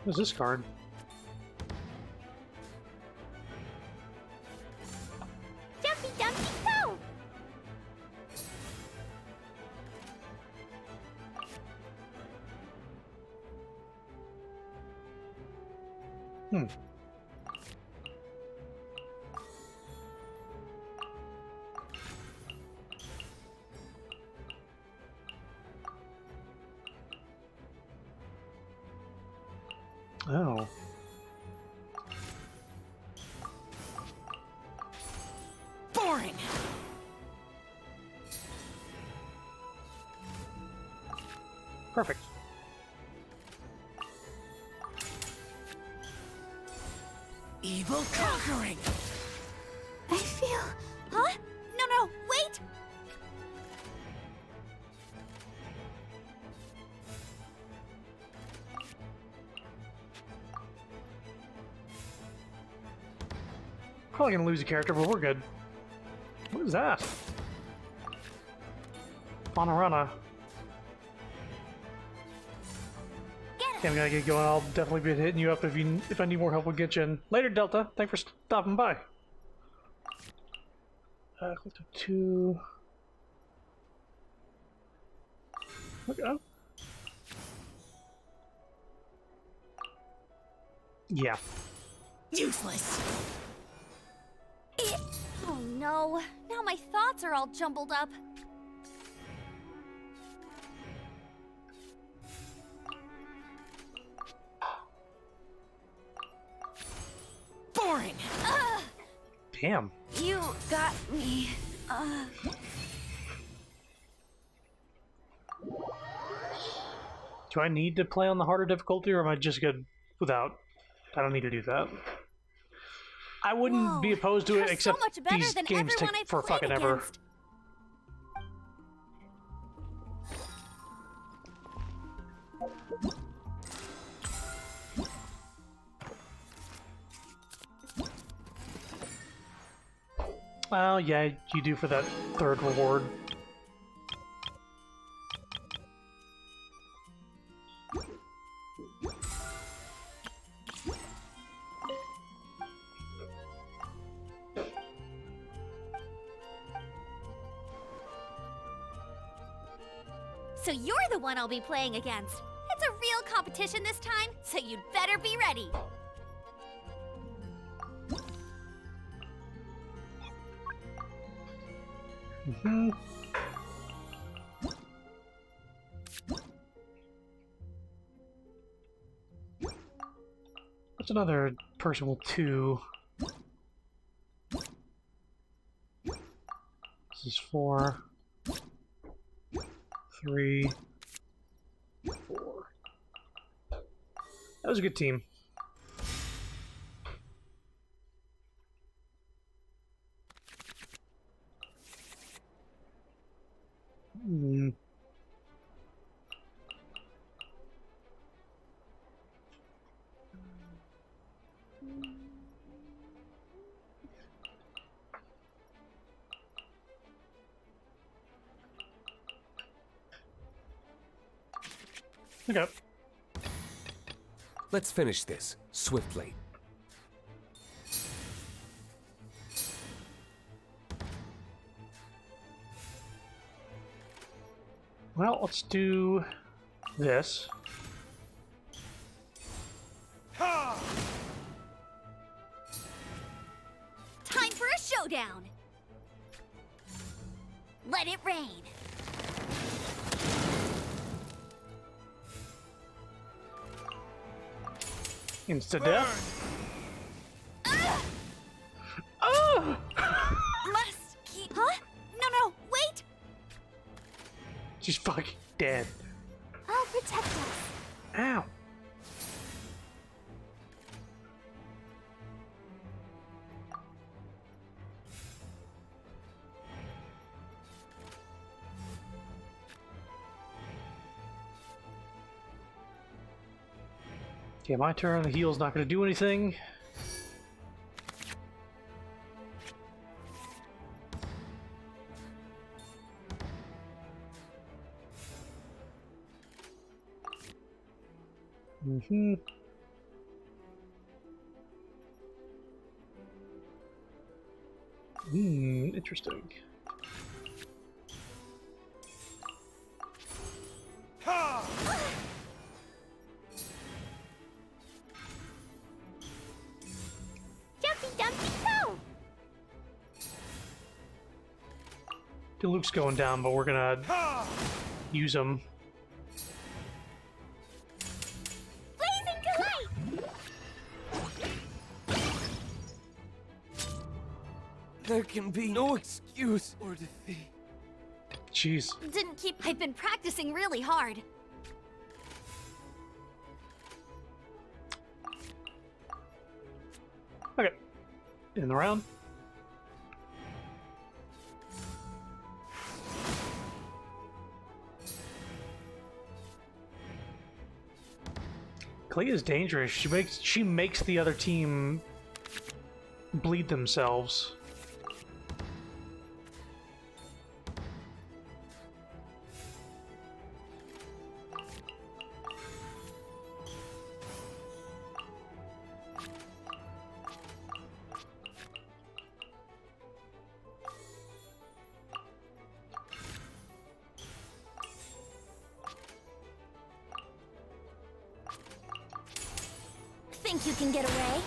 What's this card? Jumpy, jumpy, go! Hmm. Oh. Boring! Perfect. Evil conquering! I feel... Huh? No, wait! Probably gonna lose a character, but we're good. What is that? Panorama. Okay, I'm gonna get going. I'll definitely be hitting you up if I need more help with Genshin. Later, Delta. Thanks for stopping by. Click to 2. Okay. Yeah. Useless! Oh no, now my thoughts are all jumbled up. Boring! Damn. You got me. Do I need to play on the harder difficulty, or am I just good without? I don't need to do that. I wouldn't be opposed to it, except so much better these than games take everyone I've for played fucking ever. against. Well, yeah, you do for that third reward. So you're the one I'll be playing against. It's a real competition this time, so you'd better be ready. Mm-hmm. What's another personal 2? This is 4, 3, 4. That was a good team. Hmm. Okay. Let's finish this swiftly. Well, let's do this. Time for a showdown. Let it rain. Insta-death. Must keep. Huh? No, wait! She's fucking dead. I'll protect us. Ow. Okay, my turn. The heal's not going to do anything. Mm-hmm. Interesting. Jumpy Dumpy go! Luke's going down, but we're gonna use him. There can be no excuse or defeat. Jeez. Didn't keep. I've been practicing really hard. Okay. In the round. Clay is dangerous. She makes the other team bleed themselves. Think you can get away?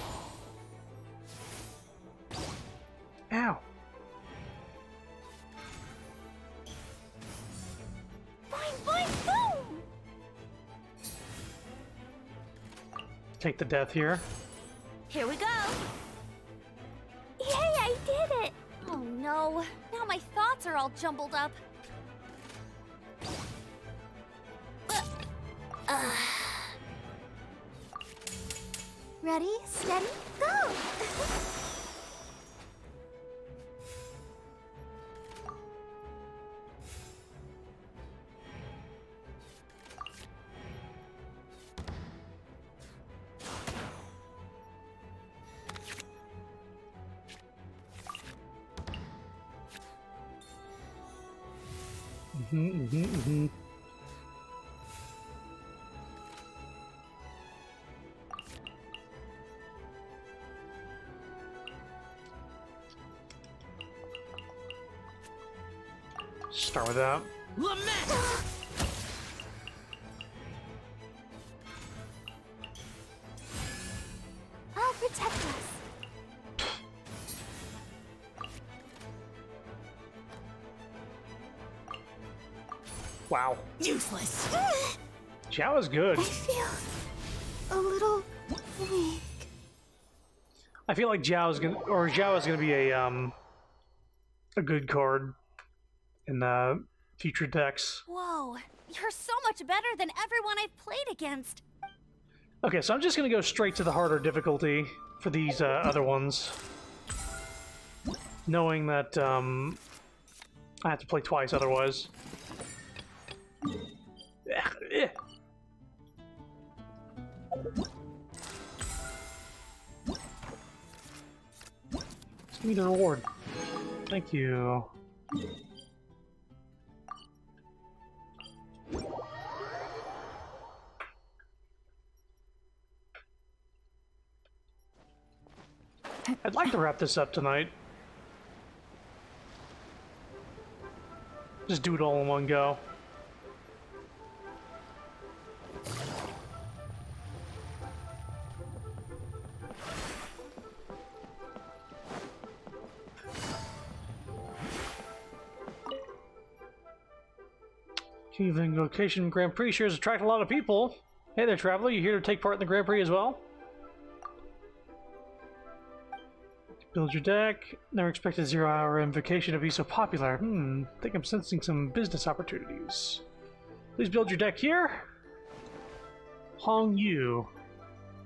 Ow. Boing, boom! Take the death here. Here we go. Yay, I did it! Oh no. Now my thoughts are all jumbled up. Ready, steady, go! Start with that. I'll protect us. Wow. Useless. Zhao is good. I feel a little weak. I feel like Zhao is gonna be a good card in future decks. Whoa, you're so much better than everyone I've played against. Okay, so I'm just gonna go straight to the harder difficulty for these other ones, knowing that I have to play twice otherwise. Just give me the reward. Thank you. I'd like to wrap this up tonight. Just do it all in one go. King of Invocation Grand Prix sure has attracted a lot of people. Hey there, traveler. You here to take part in the Grand Prix as well? Build your deck. Never expected 0 Hour Invocation to be so popular. Think I'm sensing some business opportunities. Please build your deck here. Hong Yu.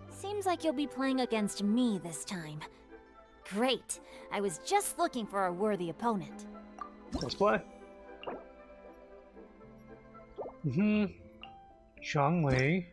Seems like you'll be playing against me this time. Great. I was just looking for a worthy opponent. Let's play. Zhongli.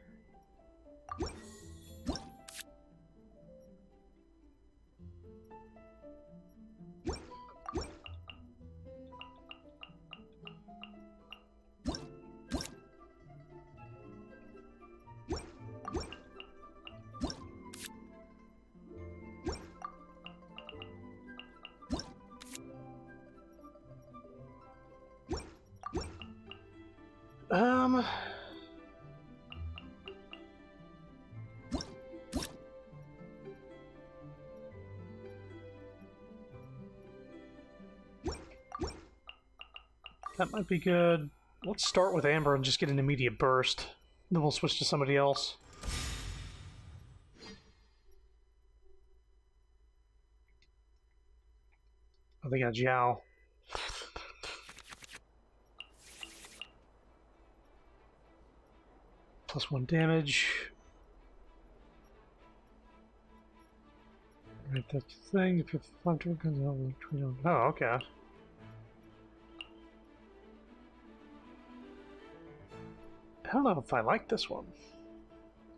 That might be good. Let's start with Amber and just get an immediate burst. Then we'll switch to somebody else. Oh, they got Zhao. +1 damage. Right, that's the thing. If you have 5 tokens, oh, okay. I don't know if I like this one.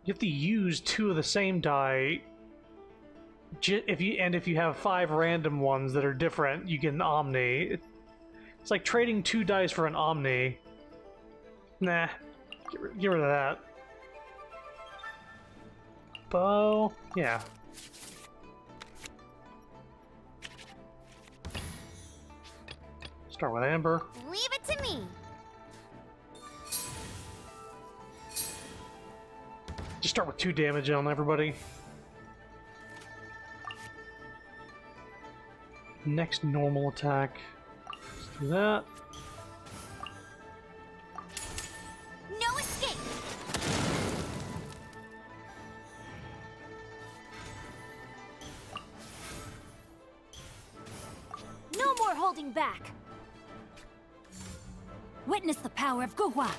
You have to use 2 of the same die. If you have 5 random ones that are different, you get an Omni. It's like trading 2 dice for an Omni. Nah, get rid of that. Bow, yeah. Start with Amber. Leave it to me. Just start with 2 damage on everybody. Next normal attack. Let's do that. No escape. No more holding back. Witness the power of Guhua.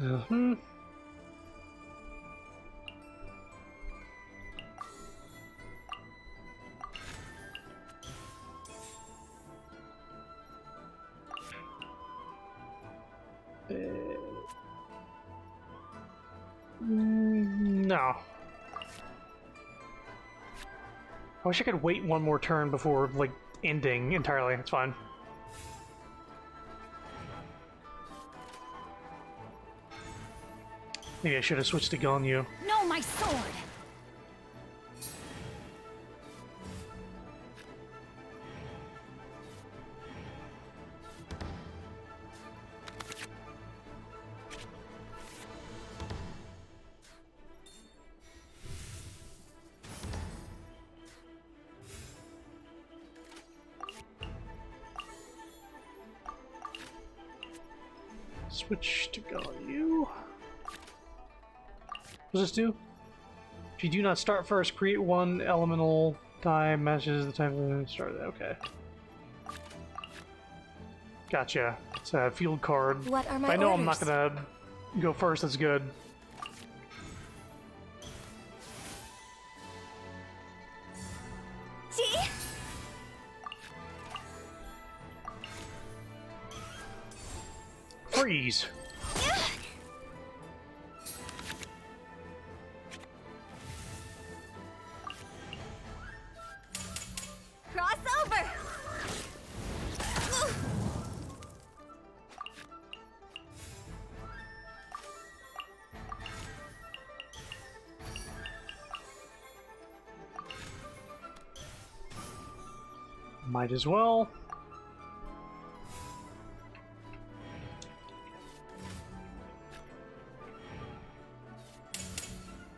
Uh-huh. No. I wish I could wait one more turn before, like, ending entirely. It's fine. Maybe I should have switched to Ganyu. No, my sword! Switch to Ganyu. What does this do? If you do not start first, create one elemental die matches the type of start. Okay. Gotcha. It's a field card. What are my I know orders? I'm not gonna go first. That's good. See? Freeze. Cross over! Might as well.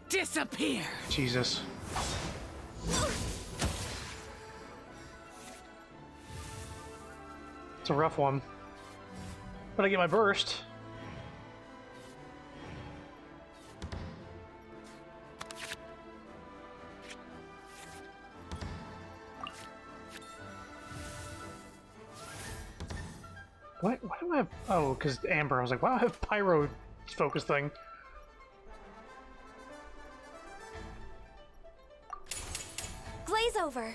Disappear! Jesus. It's a rough one. But I get my burst. Why do I have... Oh, because Amber. I was like, why do I have Pyro focus thing? Glaze over.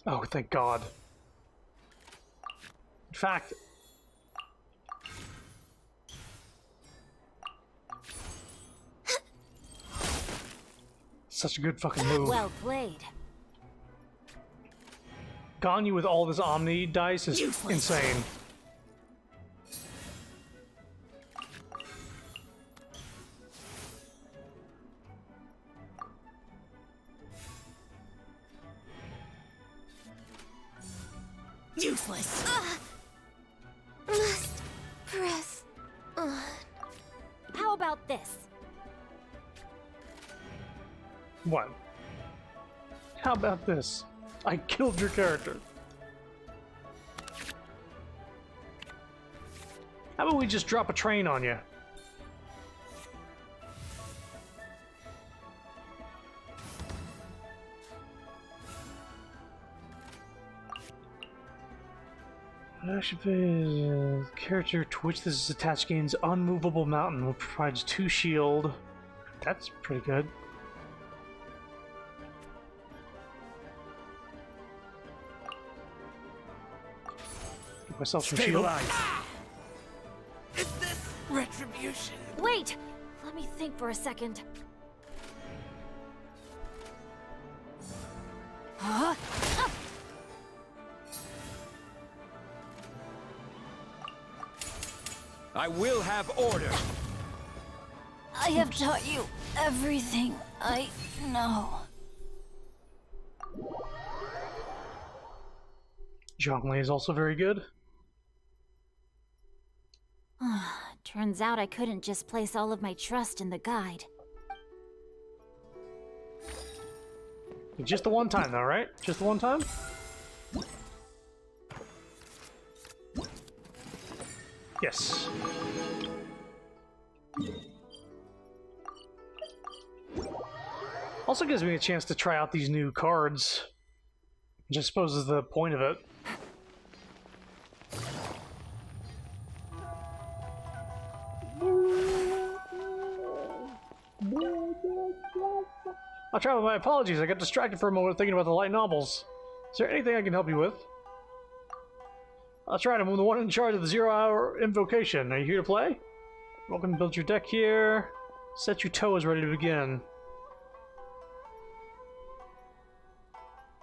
Oh, thank God. In fact... Such a good fucking move. Well played. Ganyu with all this Omni dice is Useless. insane. Useless. Must press on. How about this? What? How about this? I killed your character. How about we just drop a train on you? Character to which this is attached gains unmovable mountain, which provides 2 shield. That's pretty good. Give myself some shield. Is this retribution? Wait! Let me think for a second. Huh? I will have order. I have taught you everything I know. Zhongli is also very good. Turns out I couldn't just place all of my trust in the guide. Just the one time though, right? Just the one time? Yes. Also gives me a chance to try out these new cards, which I suppose is the point of it. I'll try with my apologies. I got distracted for a moment thinking about the light novels. Is there anything I can help you with? That's right, I'm the one in charge of the 0-hour invocation. Are you here to play? Welcome to build your deck here. Set your toes ready to begin.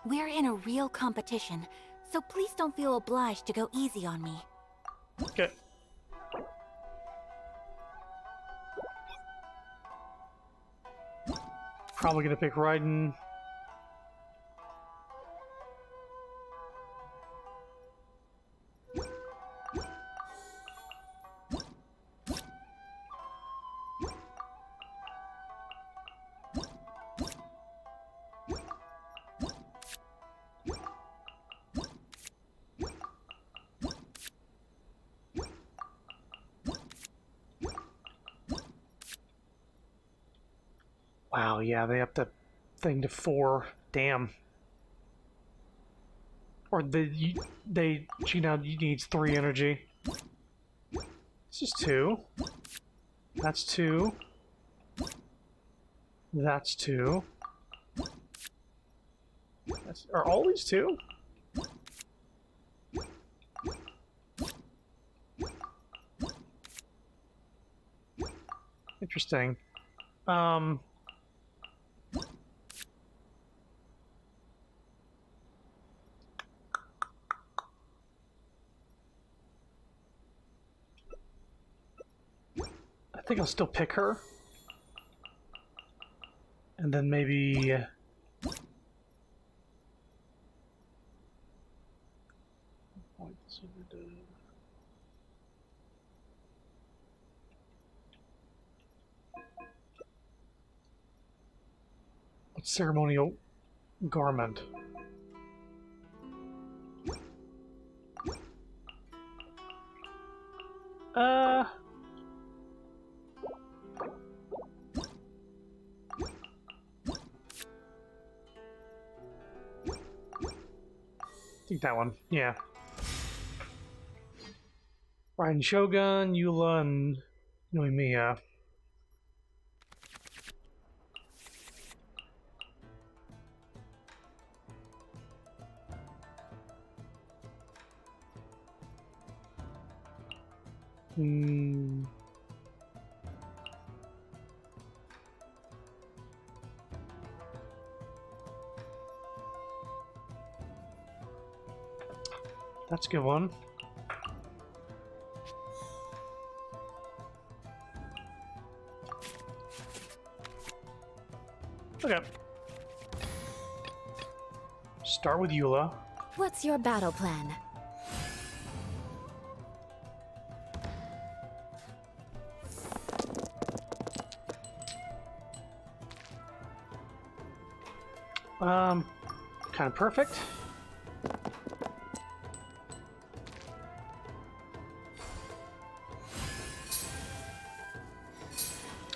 We're in a real competition, so please don't feel obliged to go easy on me. Okay. Probably gonna pick Raiden. Wow, yeah, they upped the thing to 4. Damn. Or she now needs 3 energy. This is 2. That's 2. That's 2. Are all these 2? Interesting. I think I'll still pick her. And then maybe... ceremonial garment. I think that one, yeah. Raiden Shogun, Eula, and Noimiya. That's a good one. Okay. Start with Eula. What's your battle plan? Kind of perfect.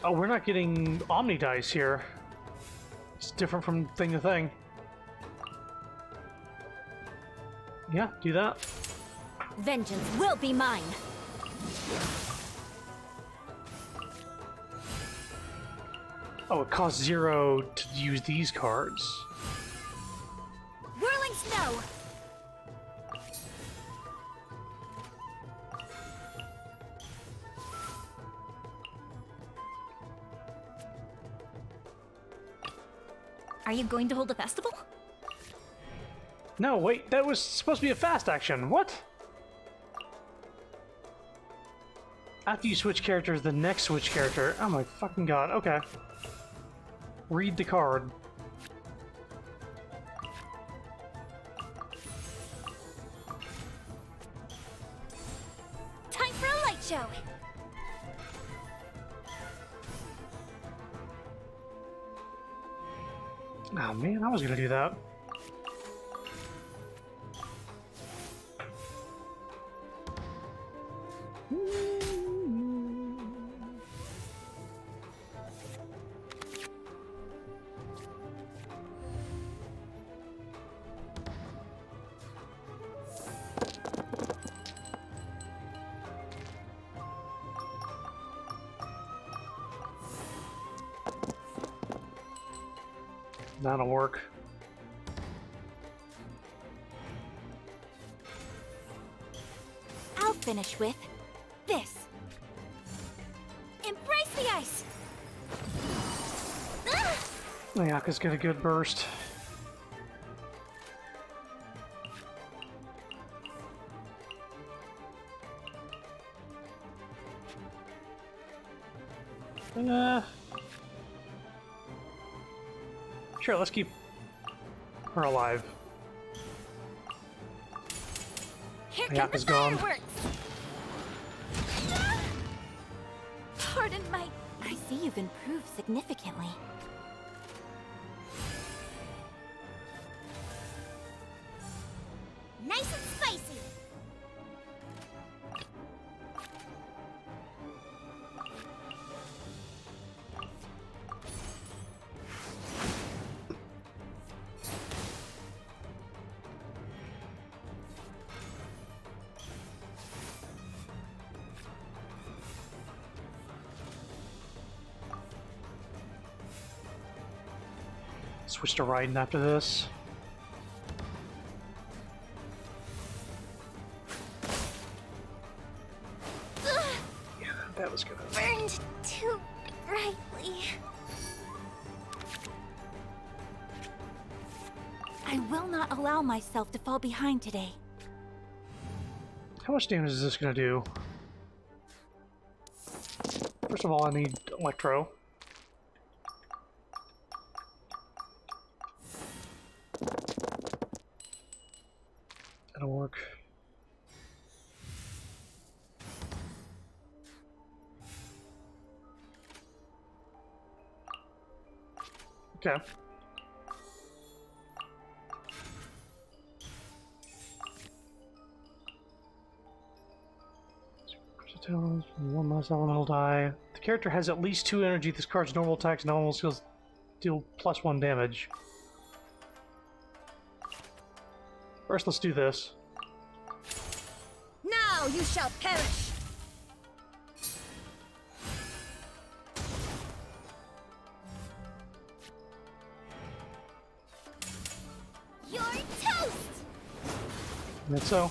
Oh, we're not getting Omni dice here. It's different from thing to thing. Yeah, do that. Vengeance will be mine. Oh, it costs 0 to use these cards. Whirling snow. Are you going to hold a festival? No, wait, that was supposed to be a fast action. What? After you switch characters, the next switch character. Oh my fucking god, okay. Read the card. Time for a light show. Oh man, I was gonna do that. That'll work. I'll finish with this. Embrace the ice! Ayaka's got a good burst. Sure, let's keep her alive. Here Ayaka's gone. Pardon my... I see you've improved significantly. Nice and spicy! Switch to Raiden after this. Yeah, that was good. Burned too brightly. I will not allow myself to fall behind today. How much damage is this gonna do? First of all, I need Electro. That'll work. Okay. One less elemental die. The character has at least 2 energy. This card's normal attacks and normal skills deal +1 damage. First, let's do this. Now you shall perish! You're toast! That's so.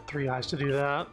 Three eyes to do that.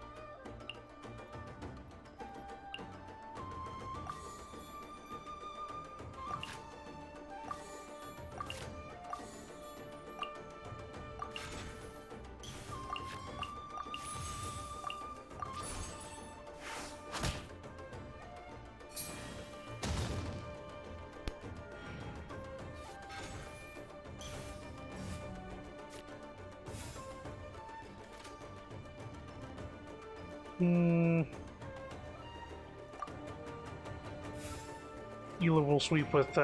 Eula will sweep with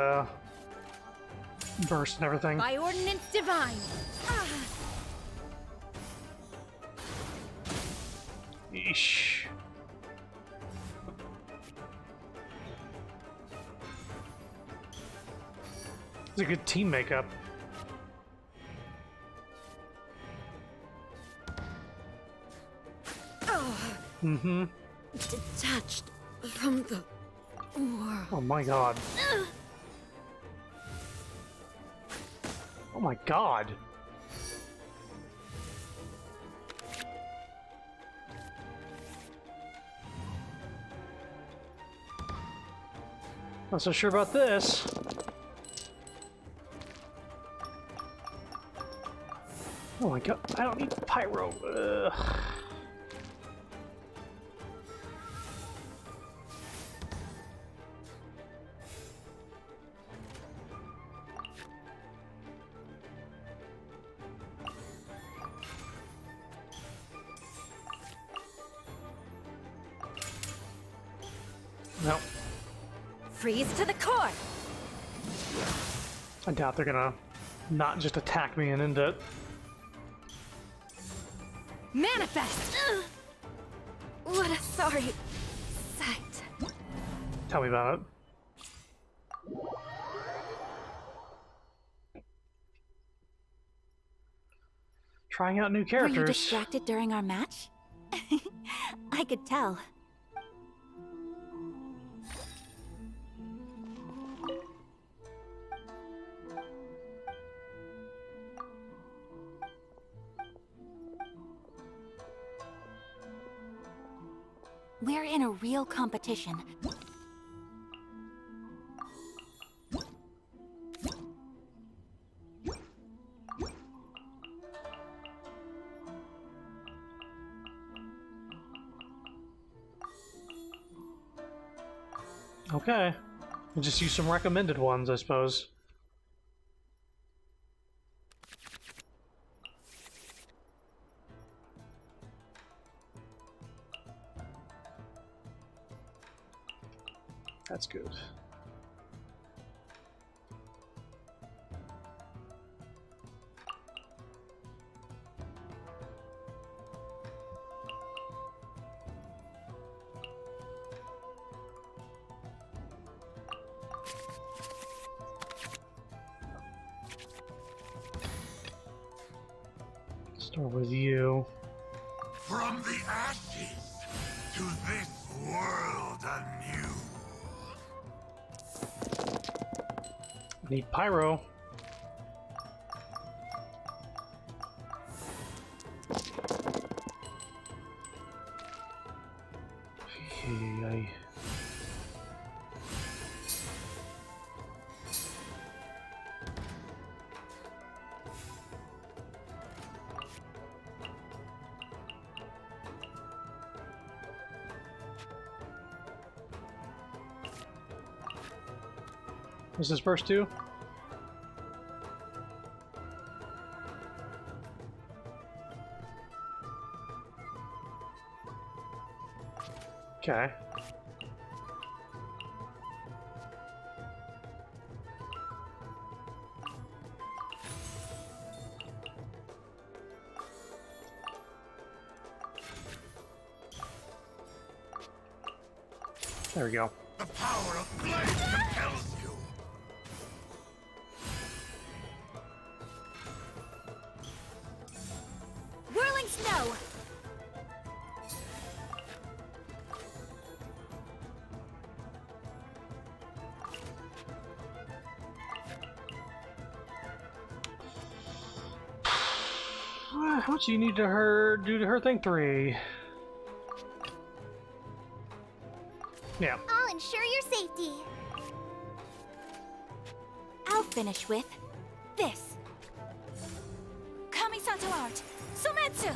burst and everything. By ordinance divine! Yeesh. It's a good team makeup. Mm-hmm. Detached from the world. Oh my god. Oh my god. Not so sure about this. Oh my god, I don't need pyro. Ugh. No. Freeze to the core! I doubt they're gonna not just attack me and end it. Manifest! What a sorry sight. Tell me about it. Trying out new characters. Were you distracted during our match? I could tell. We're in a real competition. Okay. We'll just use some recommended ones, I suppose. That's good. Start with you. From the ashes to this world anew. Need pyro. Hey, What's this first two? Okay. There we go. The power of flame compels you. Whirling snow! How much do you need to do to her thing? 3. Yeah. I'll ensure your safety. I'll finish with this. Kamisato art! Sometsu!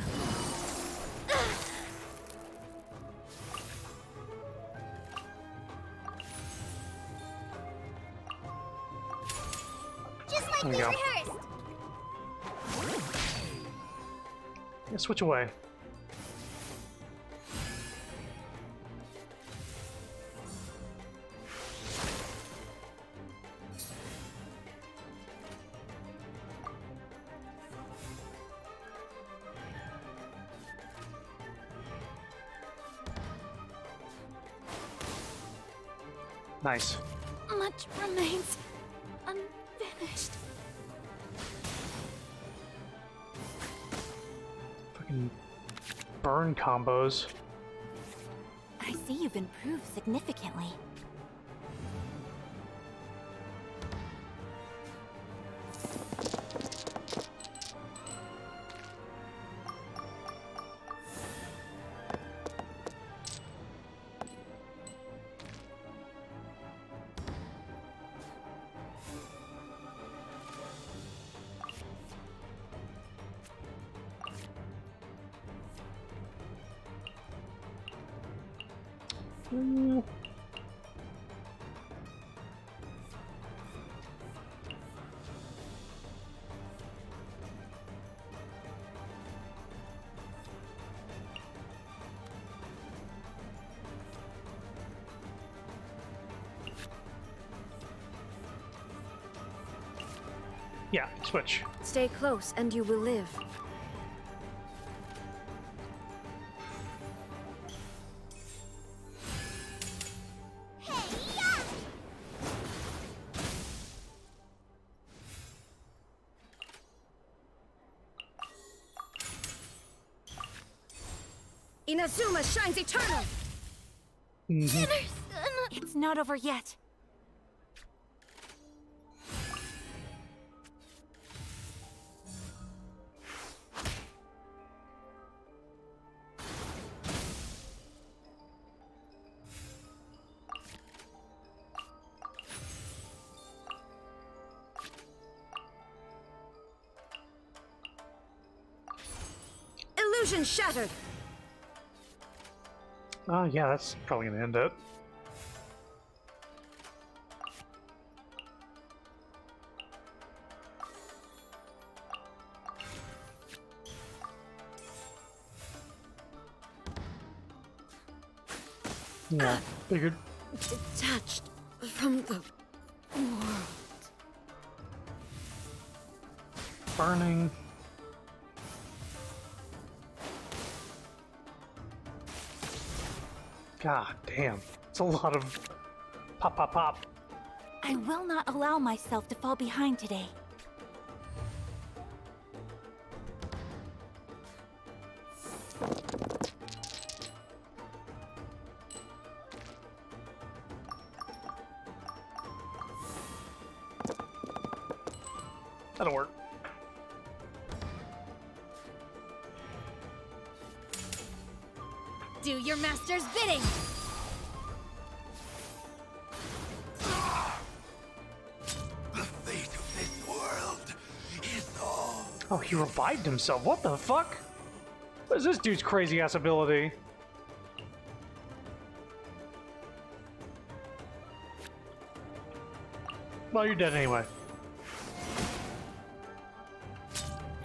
Just like There we we go. rehearsed. Yeah, switch away. Nice. Much remains unfinished. Fucking burn combos. I see you've improved significantly. Yeah, switch. Stay close and you will live. Inazuma shines eternal! It's not over yet. Illusion shattered! Oh, yeah, that's probably gonna end it. Yeah, figured. Detached from the world. Burning. God damn. It's a lot of pop, pop, pop. I will not allow myself to fall behind today. That'll work. Do your master's bidding! The fate of this world is all. Oh, he revived himself. What the fuck? What is this dude's crazy ass ability? Well, you're dead anyway.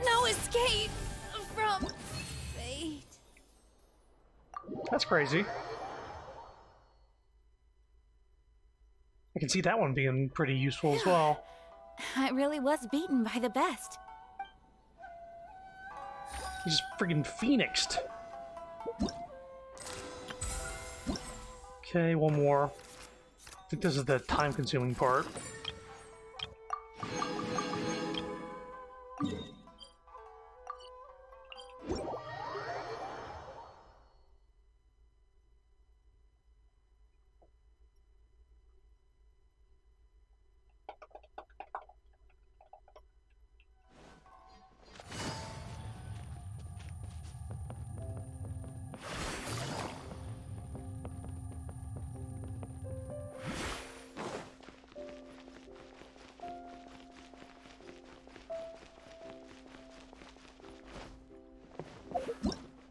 No escape from fate. That's crazy. I can see that one being pretty useful as well. I really was beaten by the best. He's freaking phoenixed. Okay, one more. I think this is the time-consuming part.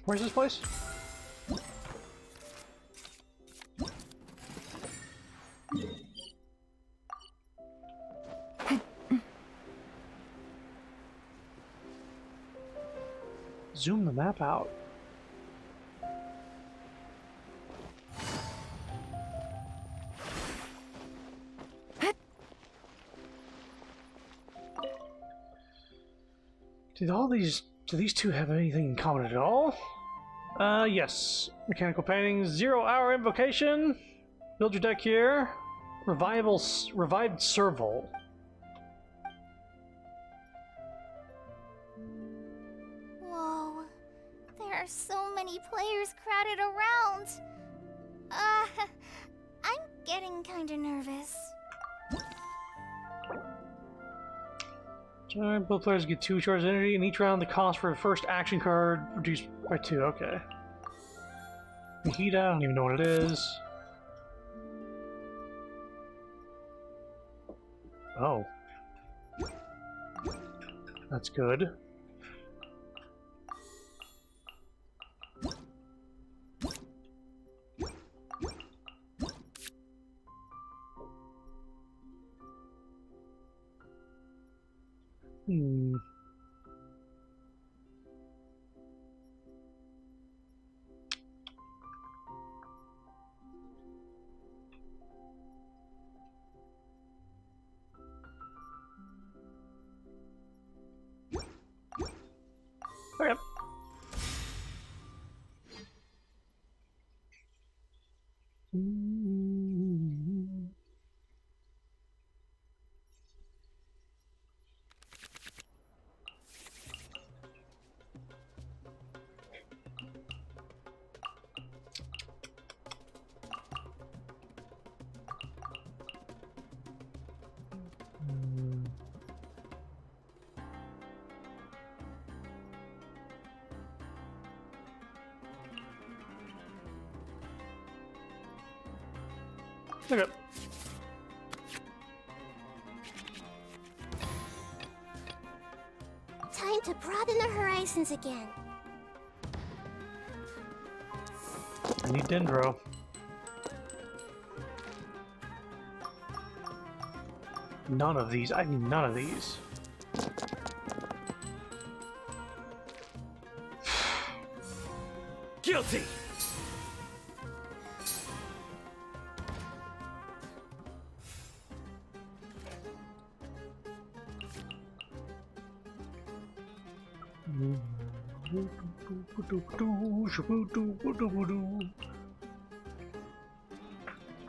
Where's this place? Zoom the map out. Do these two have anything in common at all? Yes. Mechanical paintings, 0 hour invocation. Build your deck here. Revived serval. Whoa. There are so many players crowded around. I'm getting kinda nervous. Alright, both players get 2 charged energy. In each round, the cost for the first action card reduced by 2. Okay. Mahita, I don't even know what it is. Oh. That's good. Hmm. Okay. Okay. Time to broaden the horizons again. I need Dendro. None of these. I need none of these. Guilty!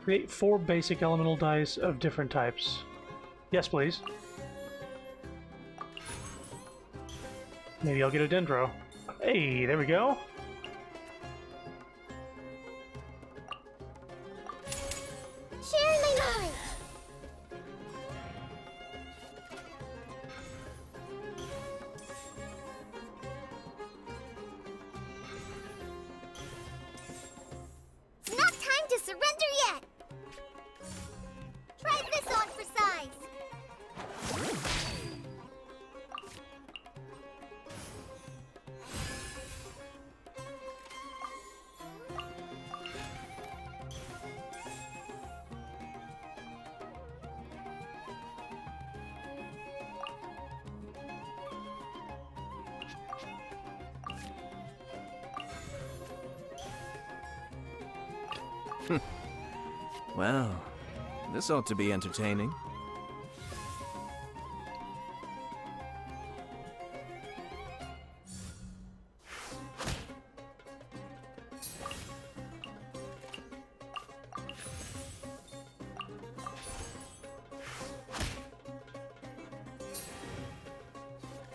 Create 4 basic elemental dice of different types. Yes, please. Maybe I'll get a Dendro. Hey, there we go. Share my mind. It's not time to surrender yet. Try this on for size. Well, this ought to be entertaining.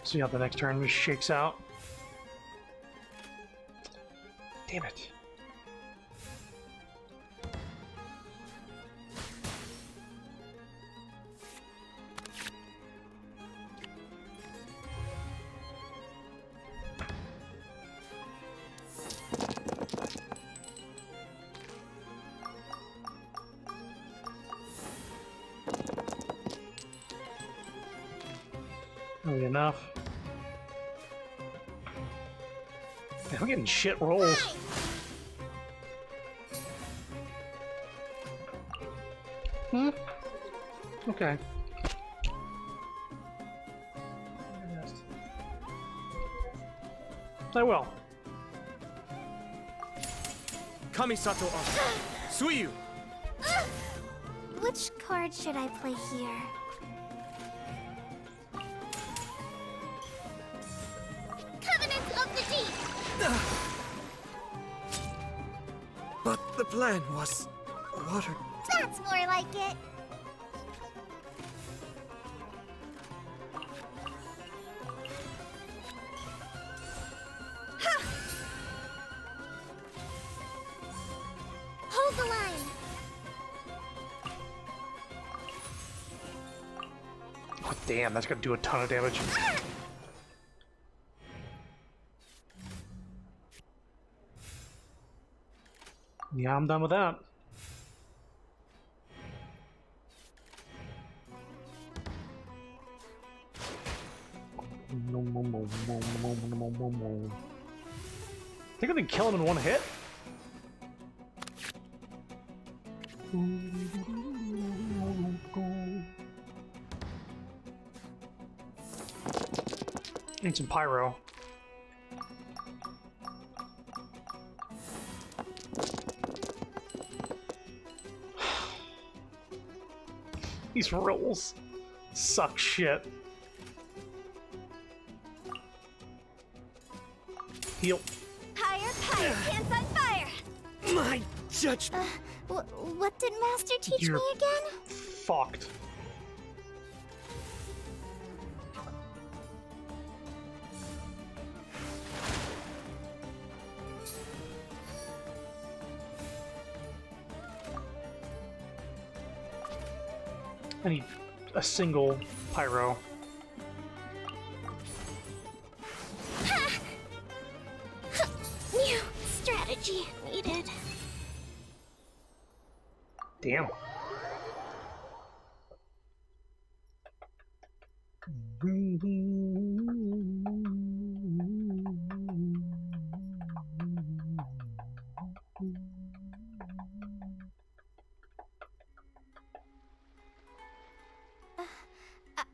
See how the next turn shakes out. Damn it. Really enough. Man, I'm getting shit rolls. Hmm? Okay. I will. Kamisato off. Suiyu! Which card should I play here? Covenant of the Deep! But the plan was water. That's more like it. Ha! Hold the line. Oh, damn, that's gonna do a ton of damage. Yeah, I'm done with that. Think I can kill him in one hit? Need some pyro. These rolls suck shit. Heal. Higher, hands on fire! My judge. What did Master teach You're me again? fucked. I need a single pyro. New strategy needed. Damn.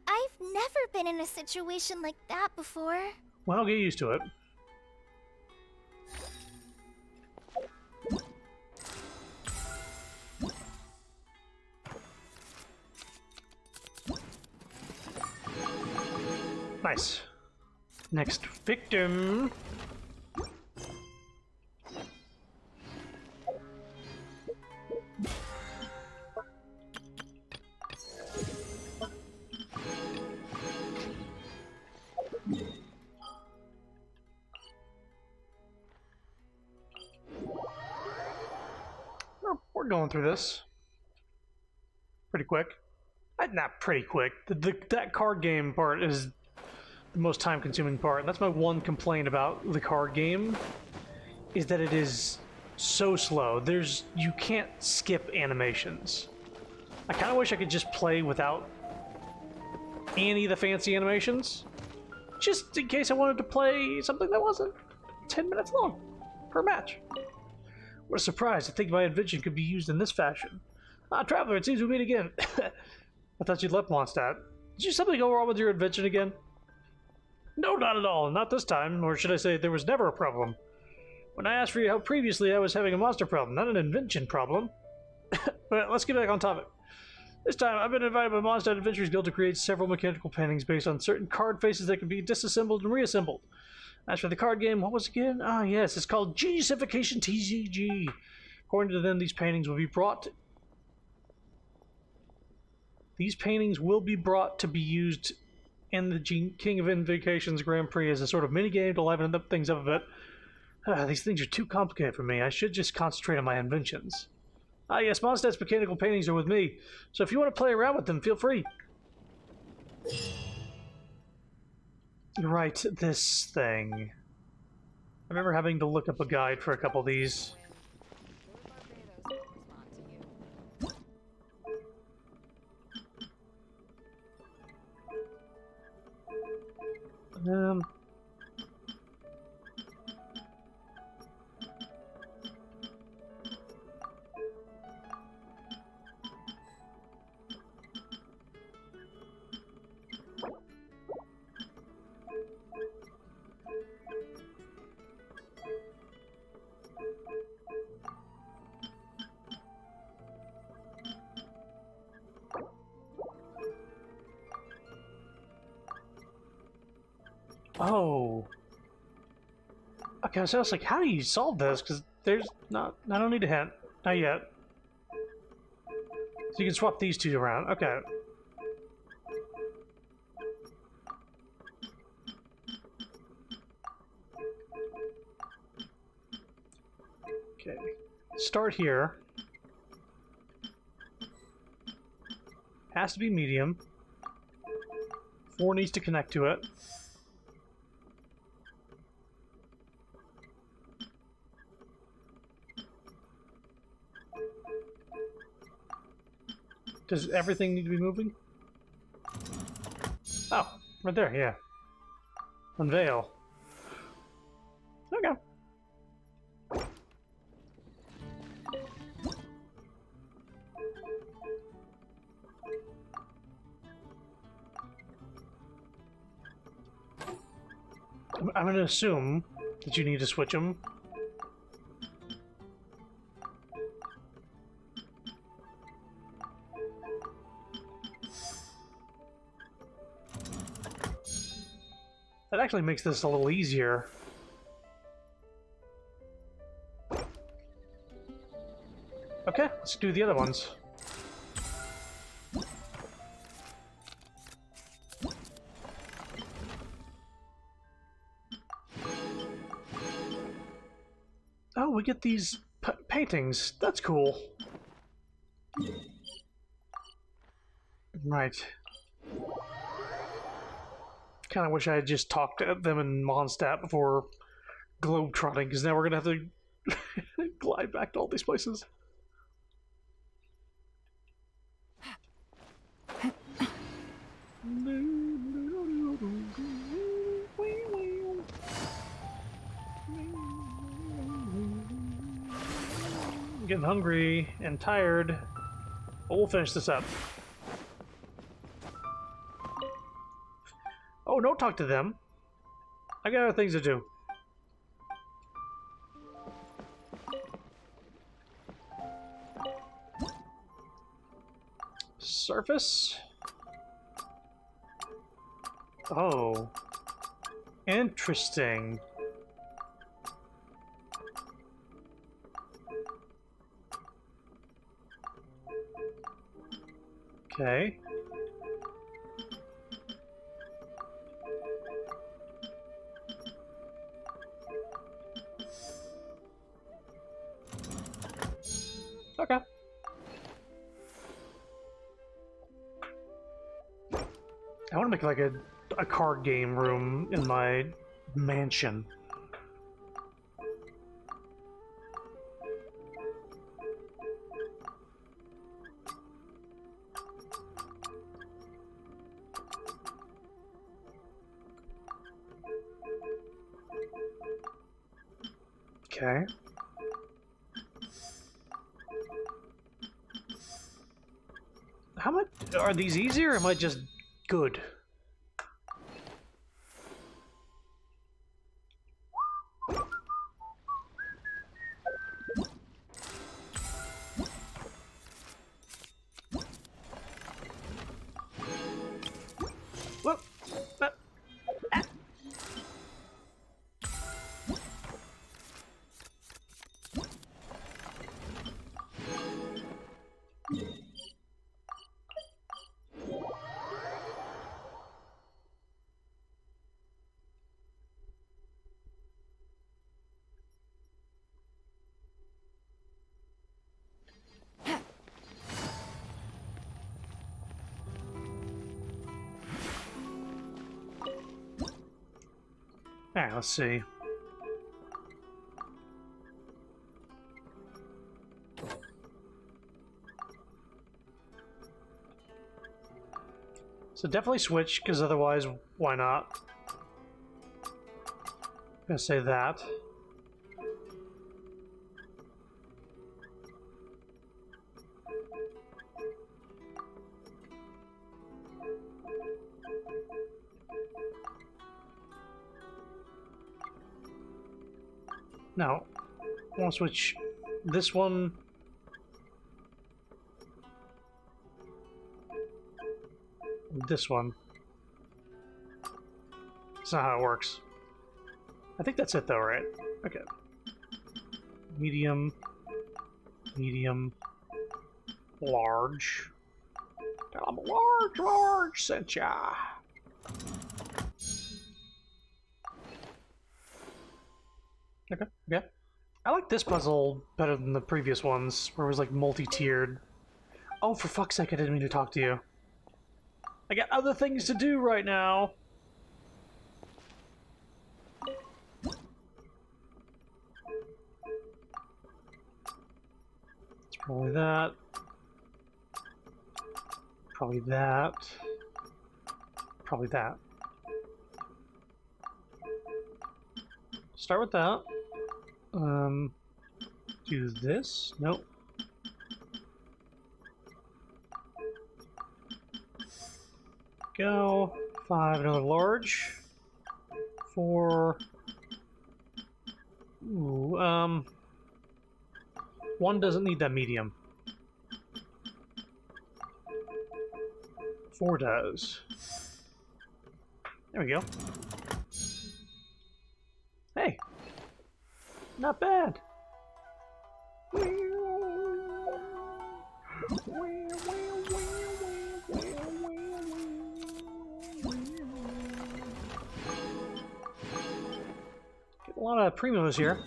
I've never been in a situation like that before. Well, get used to it. Nice. Next victim. We're going through this pretty quick. Not pretty quick. That card game part is the most time-consuming part. And that's my one complaint about the card game, is that it is so slow. You can't skip animations. I kind of wish I could just play without any of the fancy animations, just in case I wanted to play something that wasn't 10 minutes long per match. What a surprise to think my invention could be used in this fashion. Ah, Traveler, it seems we meet again. I thought you'd left Mondstadt. Did you something go wrong with your invention again? No, not at all. Not this time. Or should I say, there was never a problem. When I asked for your help previously, I was having a monster problem, not an invention problem. But let's get back on topic. This time, I've been invited by Mondstadt Adventures Guild to create several mechanical paintings based on certain card faces that can be disassembled and reassembled. As for the card game, what was it again? Ah, yes, it's called Geniusification TCG. According to them, these paintings will be brought to be used in the King of Invocations Grand Prix as a sort of minigame to liven things up a bit. These things are too complicated for me. I should just concentrate on my inventions. Ah, yes, Mondstadt's mechanical paintings are with me, so if you want to play around with them, feel free. Right, this thing. I remember having to look up a guide for a couple of these. Oh. Okay, so I was like, how do you solve this? Because there's not... I don't need a hint. Not yet. So you can swap these two around. Okay. Okay. Start here. Has to be medium. 4 needs to connect to it. Does everything need to be moving? Oh, right there, yeah. Unveil. Okay. I'm going to assume that you need to switch them. That actually makes this a little easier. Okay, let's do the other ones. Oh, we get these paintings. That's cool. Right. Kind of wish I had just talked to them in Mondstadt before globetrotting, because now we're gonna have to glide back to all these places. I'm getting hungry and tired, but we'll finish this up. Oh, don't talk to them. I got other things to do. Surface? Oh. Interesting. Okay. Okay. I want to make like a card game room in my mansion. Okay. How much are these easier or am I just good? Whoop. Alright, let's see. So definitely switch, because otherwise, why not? I'm gonna say that. No. I want to switch this one. This one. That's not how it works. I think that's it though, right? Okay. Medium. Medium. Large. I'm large, sent ya. Okay, okay. I like this puzzle better than the previous ones, where it was like multi-tiered. Oh, for fuck's sake, I didn't mean to talk to you. I got other things to do right now. It's probably that. Probably that. Probably that. Start with that. Do this? Nope. Go. 5, another large. 4. Ooh, 1 doesn't need that medium. 4 does. There we go. Hey. Not bad. Get a lot of premiums here.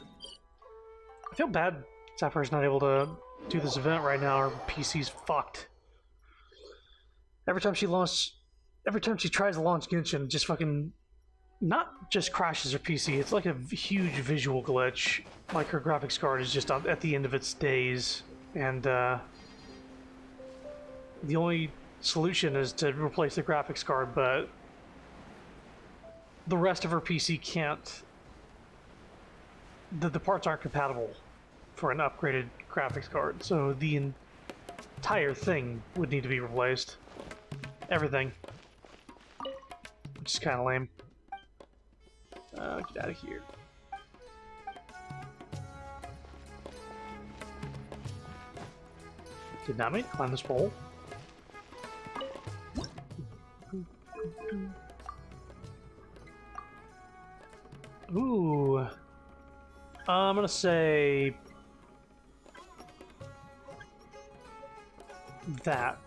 I feel bad Sapphire's not able to do this event right now. Her PC's fucked. Every time she tries to launch Genshin, it just fucking not just crashes her PC. It's like a huge visual glitch. Like her graphics card is just at the end of its days, and the only solution is to replace the graphics card, but the rest of her PC can't. The parts aren't compatible for an upgraded graphics card, so the entire thing would need to be replaced. Everything. Which is kind of lame. Get out of here. Did not mean to climb this pole. Ooh. I'm gonna say that.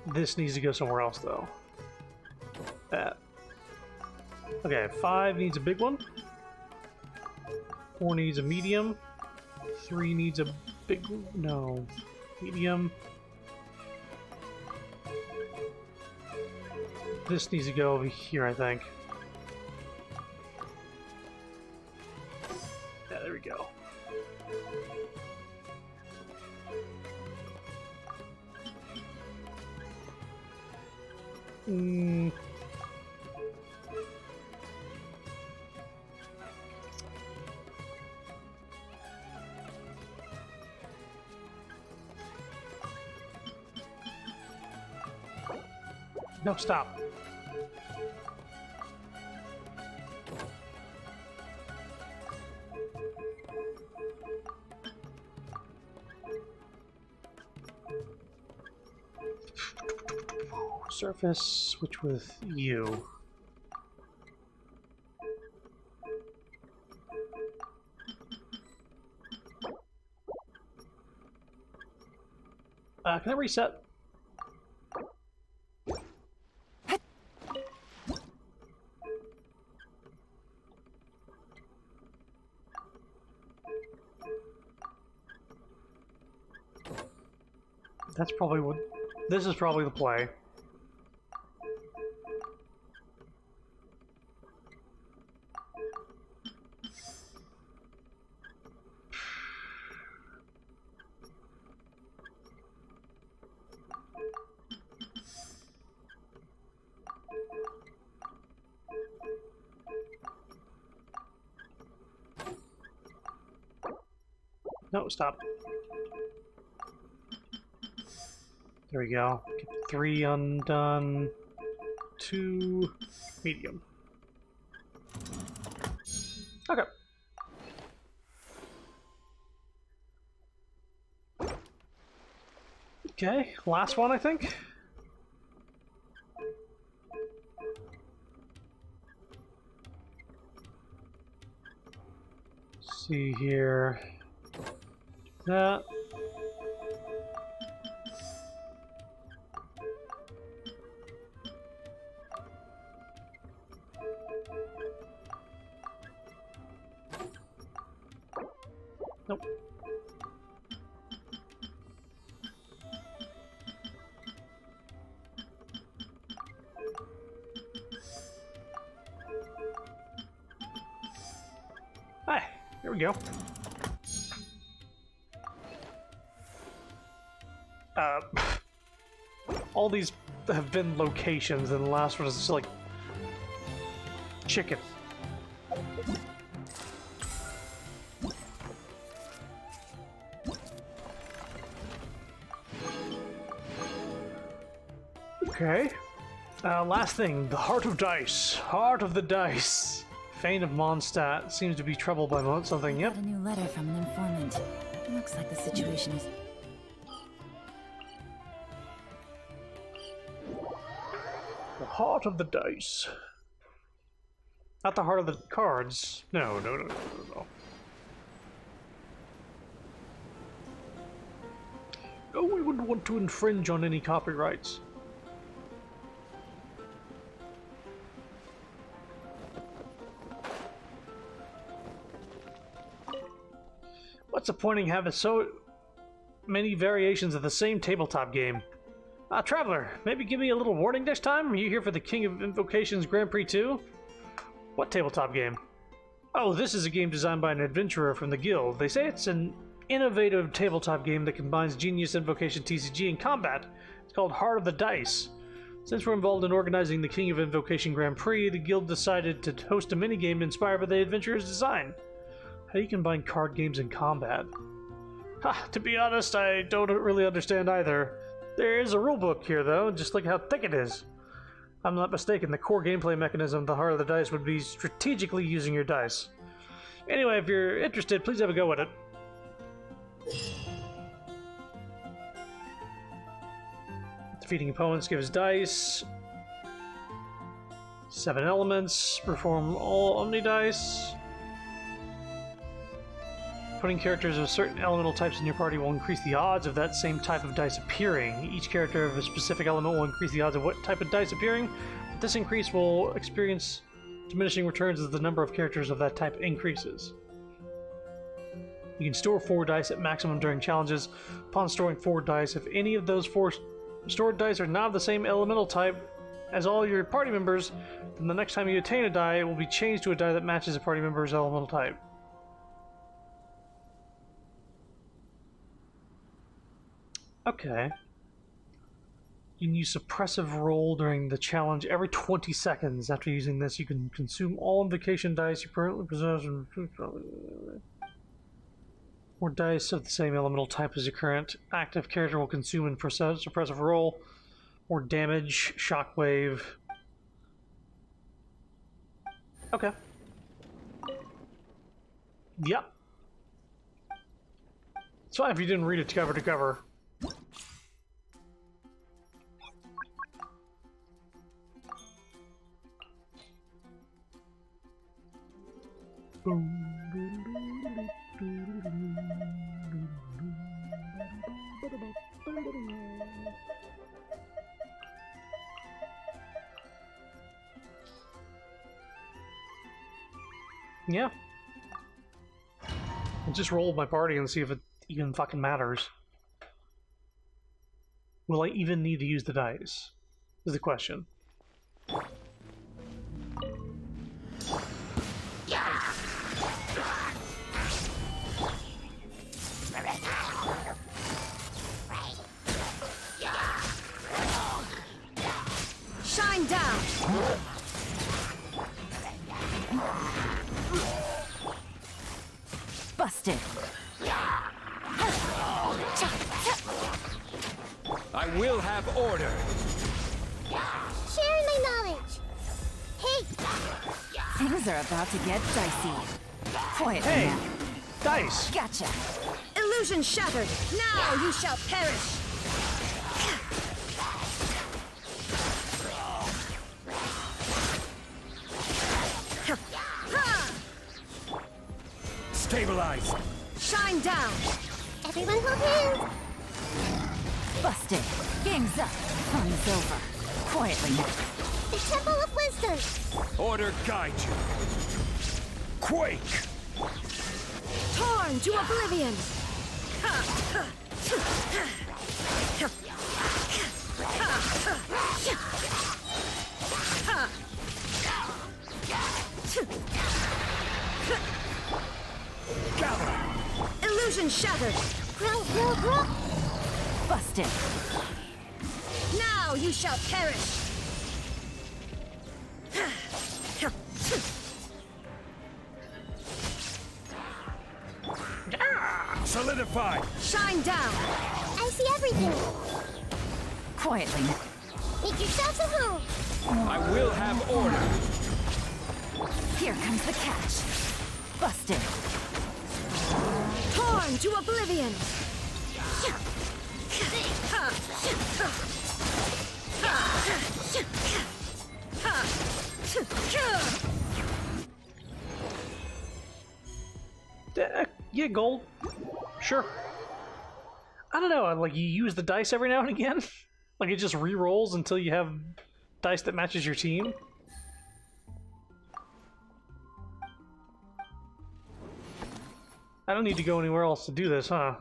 This needs to go somewhere else, though. That. Okay, 5 needs a big one. 4 needs a medium. 3 needs a big... no. Medium. This needs to go over here, I think. Yeah, there we go. No, stop. Surface, switch with you. Can I reset? That's probably what... this is probably the play. No, stop. There we go. Get 3 undone. 2 medium. Okay. Okay, last one, I think. See here. That. Nope. Hi, here we go. All these have been locations, and the last one is just like chicken. Okay. Last thing, the Heart of Dice. Heart of the Dice. Fane of Mondstadt seems to be troubled by something. Yep. Got a new letter from an informant. Looks like the situation is... The Heart of the Dice. Not the heart of the cards. No. Oh, we wouldn't want to infringe on any copyrights. What's the point in having so many variations of the same tabletop game? Traveler, maybe give me a little warning next time? Are you here for the King of Invocations Grand Prix 2? What tabletop game? Oh, this is a game designed by an adventurer from the guild. They say it's an innovative tabletop game that combines Genius Invocation TCG and combat. It's called Heart of the Dice. Since we're involved in organizing the King of Invocation Grand Prix, the guild decided to host a minigame inspired by the adventurer's design. How do you combine card games and combat? To be honest, I don't really understand either. There is a rulebook here, though, just look how thick it is. If I'm not mistaken, the core gameplay mechanism at the heart of the dice would be strategically using your dice. Anyway, if you're interested, please have a go at it. Defeating opponents gives dice. 7 elements. Perform all Omni dice. Putting characters of certain elemental types in your party will increase the odds of that same type of dice appearing. Each character of a specific element will increase the odds of what type of dice appearing, but this increase will experience diminishing returns as the number of characters of that type increases. You can store 4 dice at maximum during challenges. Upon storing 4 dice, if any of those 4 stored dice are not of the same elemental type as all your party members, then the next time you attain a die, it will be changed to a die that matches a party member's elemental type. Okay. You can use suppressive roll during the challenge every 20 seconds. After using this, you can consume all invocation dice you currently possess. Or dice of the same elemental type as your current active character will consume in suppressive roll. Or damage, shockwave. Okay. Yep. It's fine if you didn't read it cover to cover. Yeah. I'll just roll my party and see if it even fucking matters. Will I even need to use the dice? Is the question. Shine down! Busted! I will have order. Sharing my knowledge. Hey! Things are about to get dicey. Quietly Hey! now. Dice! Gotcha! Illusion shattered! Now you shall perish! Stabilize. Shine down! Everyone hold hands! Busted. Game's up. Fun's over. Quietly now. The Temple of Wisdom! Order guide you. Quake! Torn to oblivion! Gather! Illusion shattered! Grow! Busted. Now you shall perish! Solidify! Shine down! I see everything! Quietly now. Make yourselves at home! I will have order! Here comes the catch. Busted. Torn to oblivion! Yeah, gold. Sure. I don't know, like you use the dice every now and again? Like it just re-rolls until you have dice that matches your team? I don't need to go anywhere else to do this, huh?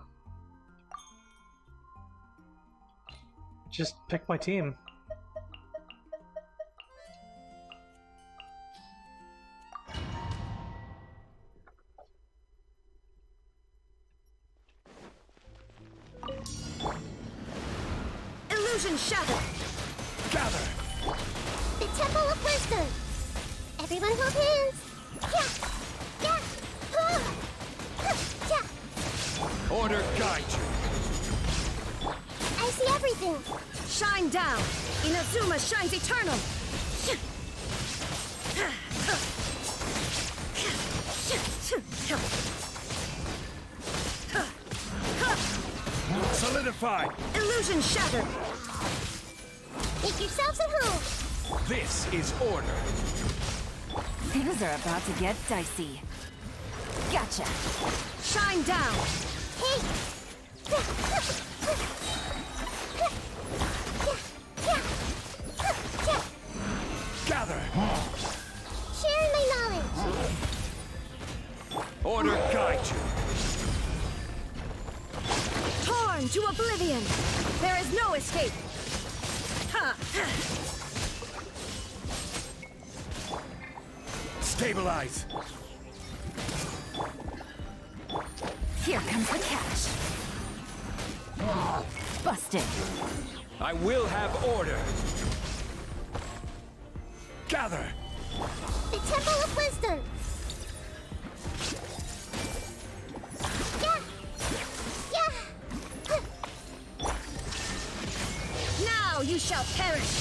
Just pick my team. Illusion shattered! Gather! The Temple of Wisdom! Everyone hold hands! Yeah! Yeah! Yeah! Order guide you! I see everything! Shine down! Inazuma shines eternal! Solidified! Illusion shattered! Make yourselves at home! This is order! Things are about to get dicey. Gotcha! Shine down! Hey! Gather! Share my knowledge! Order guide you! Torn to oblivion! There is no escape! Ha! Stabilize! Here comes the catch. Busted. I will have order! Gather! The Temple of Wisdom! Yeah! Yeah! Now you shall perish!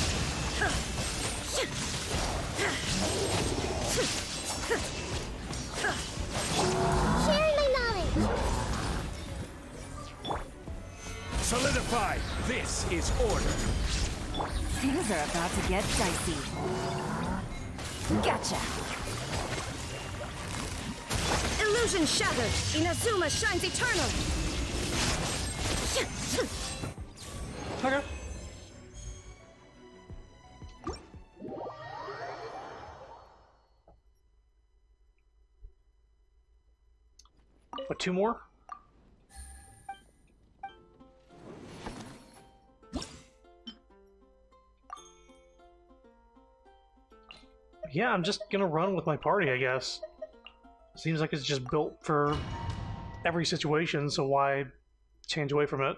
Share my knowledge! Solidify! This is order! Things are about to get dicey. Gotcha! Illusion shattered! Inazuma shines eternal! Okay. What, 2 more? Yeah, I'm just gonna run with my party, I guess. Seems like it's just built for every situation, so why change away from it?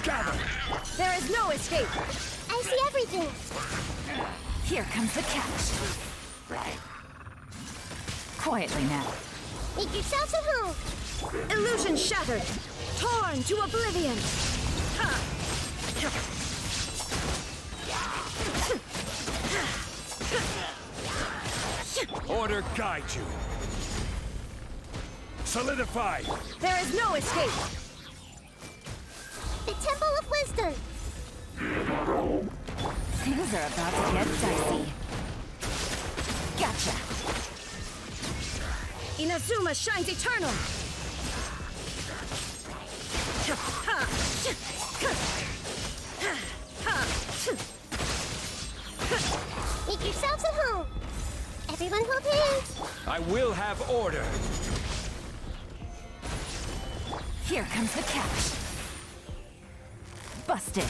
Gather! There is no escape! I see everything! Here comes the catch. Quietly now. Make yourselves at home! Illusion shattered! Torn to oblivion! Ha! Order guide you! Solidify! There is no escape! The Temple of Wisdom! Things are about to get dicey. Gotcha! Inazuma shines eternal! Make yourselves at home! Everyone hold hands! I will have order! Here comes the catch. Busted.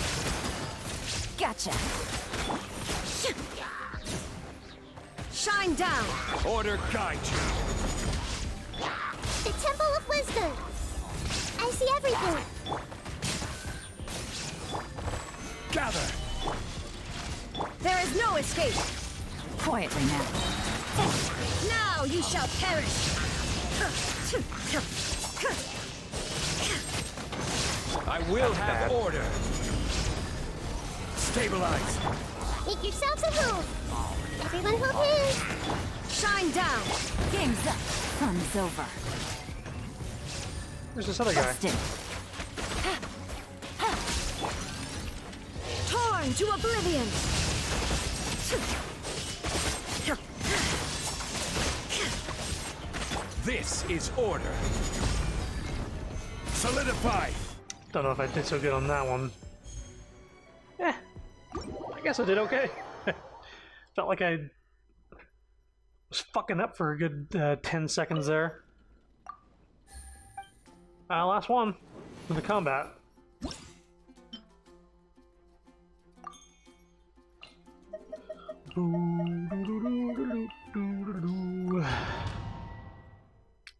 Gotcha. Shine down! Order guide you! The Temple of Wisdom! I see everything! Gather! There is no escape! Quietly now. Now you shall perish! I will have order! Stabilize! Make yourselves at home! Everyone hold hands! Shine down! Game's up. Fun's over. There's this other guy. Busted. Torn to oblivion! This is order! Solidify! Don't know if I did so good on that one. Eh, I guess I did okay. Felt like I was fucking up for a good 10 seconds there. Last one for the combat.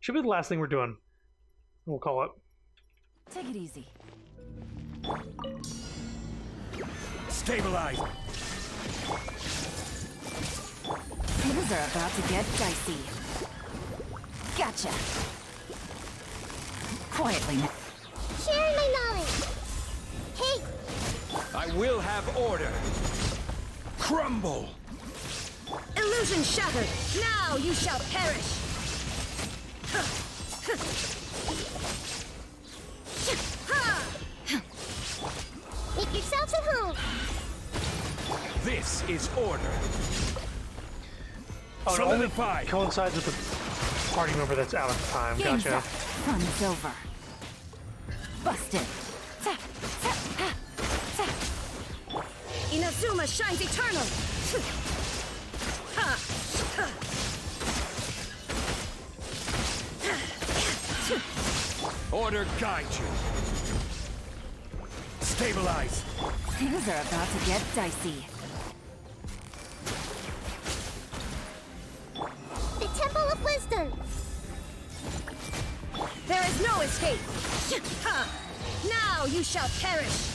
Should be the last thing we're doing. We'll call it. Take it easy. Stabilize! Things are about to get dicey. Gotcha. Quietly now. Sharing my knowledge. Hey, I will have order. Crumble! Illusion shattered! Now you shall perish! make yourselves at home. This is order. Oh, it only Solidify. coincides with the party member that's out of time. Game's Gotcha. up. Fun's over. Busted. Inazuma shines eternal! Order guide you. Stabilize. Things are about to get dicey. The Temple of Wisdom. There is no escape! Now you shall perish!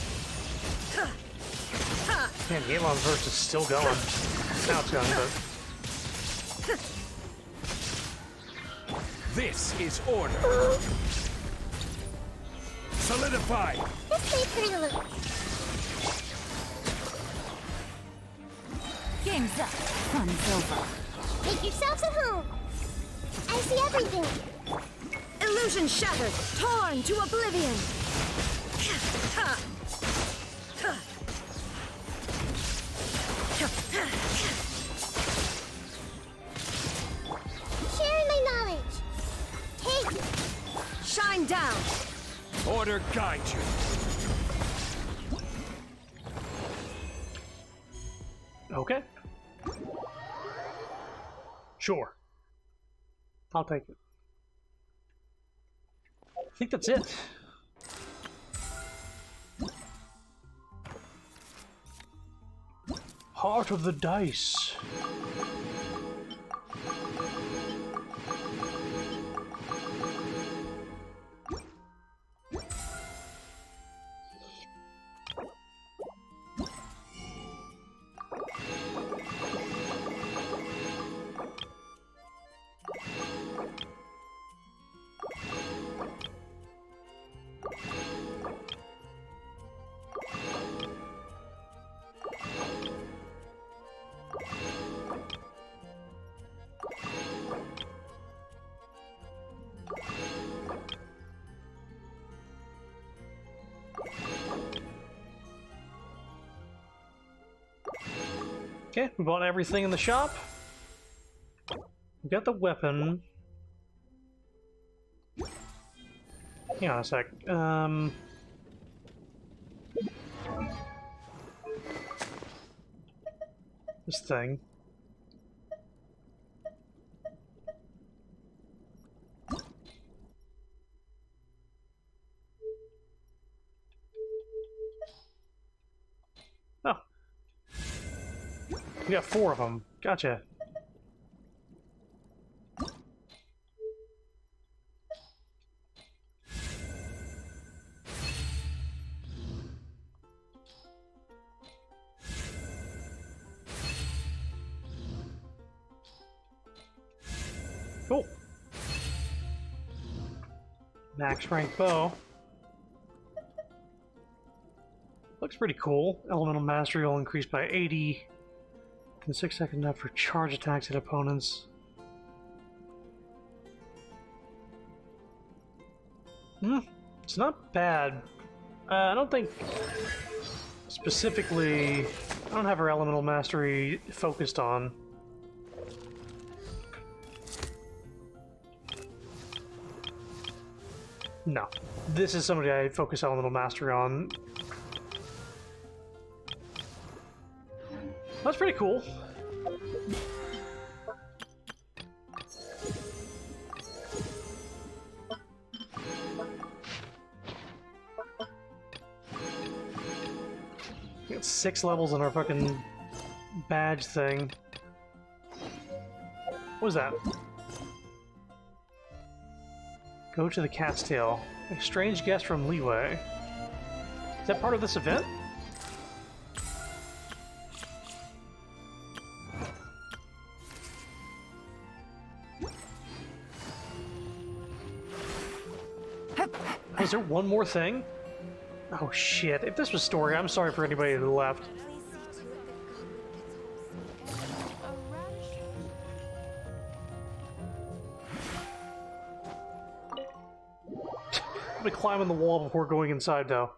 Man, Yelan's verse is still going. Now it's going, but This is order. Solidify. This way, Curly. Game's up. Fun's over. Make yourselves at home. I see everything. Illusion shattered! Torn to oblivion! Sharing my knowledge. Hey, Shine down! Order guide you. okay. Sure. I'll take it. I think that's it. Heart of the Dice. Okay, we bought everything in the shop. We got the weapon. Hang on a sec. This thing. Oh. We got 4 of them. Gotcha. Cool. Max rank bow. Looks pretty cool. Elemental mastery will increase by 80. In 6 seconds up for charge attacks at opponents. It's not bad. I don't think specifically. I don't have her elemental mastery focused on. No, this is somebody I focus elemental mastery on. That's pretty cool. We got 6 levels in our fucking badge thing. What was that? Go to the Cat's Tail. A strange guest from Leeway. that part of this event? Was there one more thing? Oh shit, if this was story, I'm sorry for anybody who left. Let me climb on the wall before going inside, though.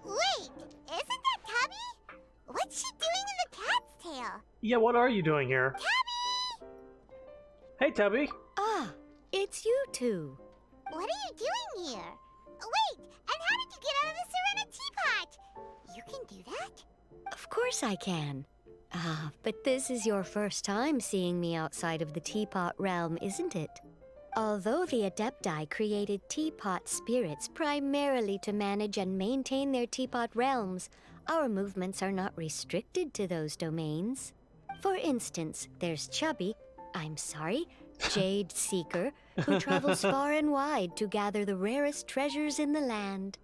Wait, isn't that Tubby? What's she doing in the cat's tail? Yeah, what are you doing here? Tubby! Hey, Tubby. Ah, it's you two. What are you doing here? Wait, and how did you get out of the Serena teapot? You can do that? Of course I can. Ah, but this is your first time seeing me outside of the teapot realm, isn't it? Although the Adepti created teapot spirits primarily to manage and maintain their teapot realms, our movements are not restricted to those domains. For instance, there's Jade Seeker, who travels far and wide to gather the rarest treasures in the land.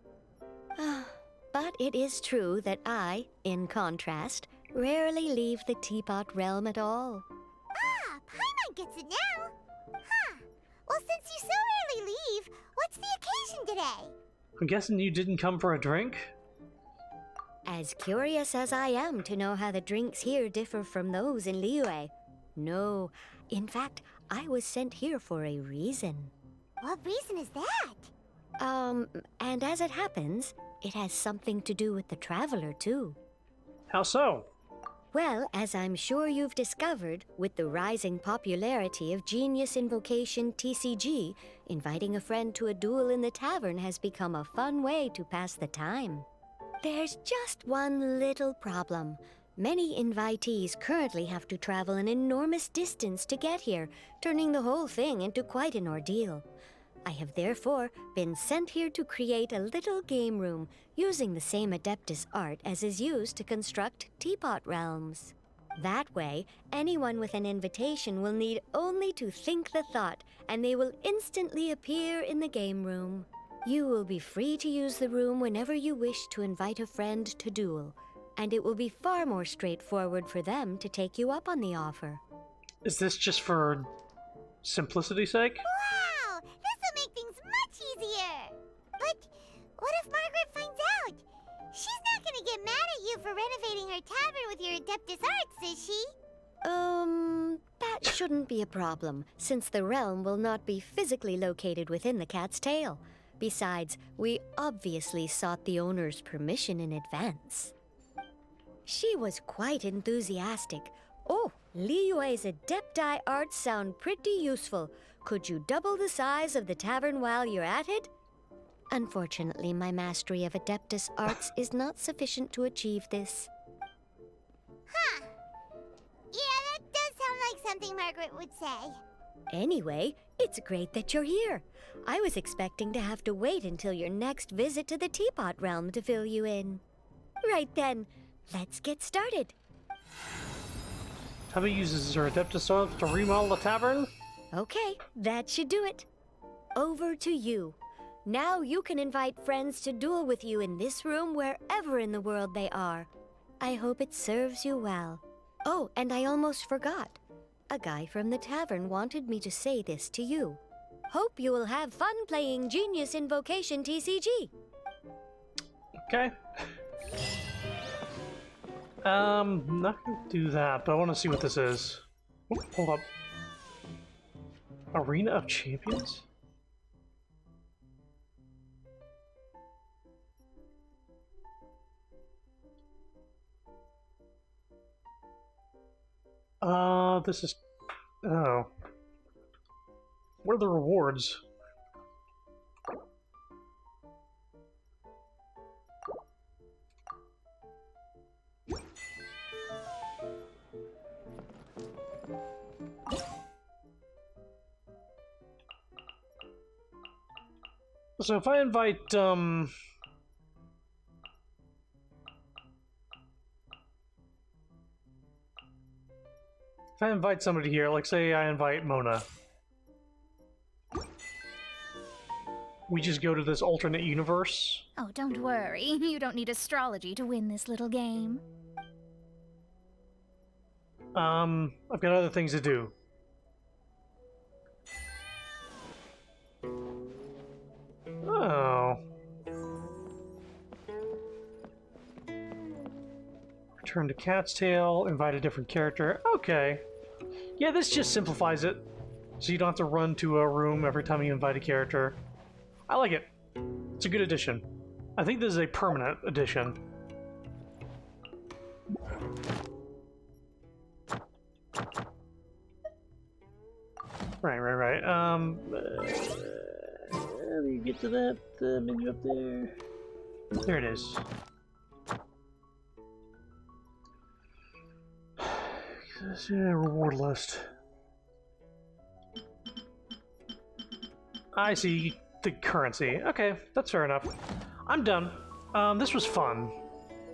But it is true that I, in contrast, rarely leave the teapot realm at all. Ah, Paimon gets it now. Huh. Well, since you so rarely leave, what's the occasion today? I'm guessing you didn't come for a drink? As curious as I am to know how the drinks here differ from those in Liyue. No, in fact, I was sent here for a reason. What reason is that? And as it happens, it has something to do with the Traveler, too. How so? Well, as I'm sure you've discovered, with the rising popularity of Genius Invocation TCG, inviting a friend to a duel in the tavern has become a fun way to pass the time. There's just one little problem. Many invitees currently have to travel an enormous distance to get here, turning the whole thing into quite an ordeal. I have therefore been sent here to create a little game room using the same Adeptus art as is used to construct teapot realms. That way, anyone with an invitation will need only to think the thought, and they will instantly appear in the game room. You will be free to use the room whenever you wish to invite a friend to duel, and it will be far more straightforward for them to take you up on the offer. Is this just for simplicity's sake? Wow, this will make things much easier. But what if Margaret finds out? She's not gonna get mad at you for renovating her tavern with your Adeptus arts, is she? That shouldn't be a problem, since the realm will not be physically located within the cat's tail. Besides, we obviously sought the owner's permission in advance. She was quite enthusiastic. Oh, Liyue's Adepti arts sound pretty useful. Could you double the size of the tavern while you're at it? Unfortunately, my mastery of Adeptus arts is not sufficient to achieve this. Huh. Yeah, that does sound like something Margaret would say. Anyway, it's great that you're here. I was expecting to have to wait until your next visit to the Teapot Realm to fill you in. Right then, let's get started. Tubby uses her Adeptus arts to remodel the tavern? Okay, that should do it. Over to you. Now you can invite friends to duel with you in this room wherever in the world they are. I hope it serves you well. Oh, and I almost forgot. A guy from the tavern wanted me to say this to you. Hope you will have fun playing Genius Invocation TCG. Okay. Not gonna do that, but I want to see what this is. Oh, hold up. Arena of Champions? This is... Oh. What are the rewards? So if I invite, If I invite somebody here, like say I invite Mona, we just go to this alternate universe. Oh, don't worry. You don't need astrology to win this little game. I've got other things to do. Oh. Return to Cat's Tail, invite a different character. Okay. Yeah, this just simplifies it. So you don't have to run to a room every time you invite a character. I like it. It's a good addition. I think this is a permanent addition. Right. Let me get to that menu up there. There it is. Reward list. I see the currency. Okay, that's fair enough. I'm done. This was fun.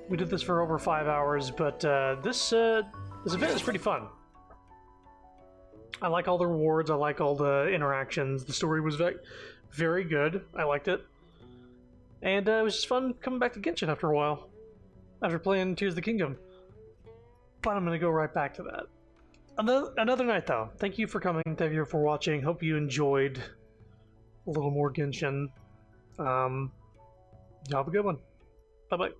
We did this for over 5 hours, but this event is pretty fun. I like all the rewards. I like all the interactions. The story was very good. I liked it. And it was just fun coming back to Genshin after a while. After playing Tears of the Kingdom. But I'm going to go right back to that. Another night, though. Thank you for coming. Thank you for watching. Hope you enjoyed a little more Genshin. Y'all have a good one. Bye-bye.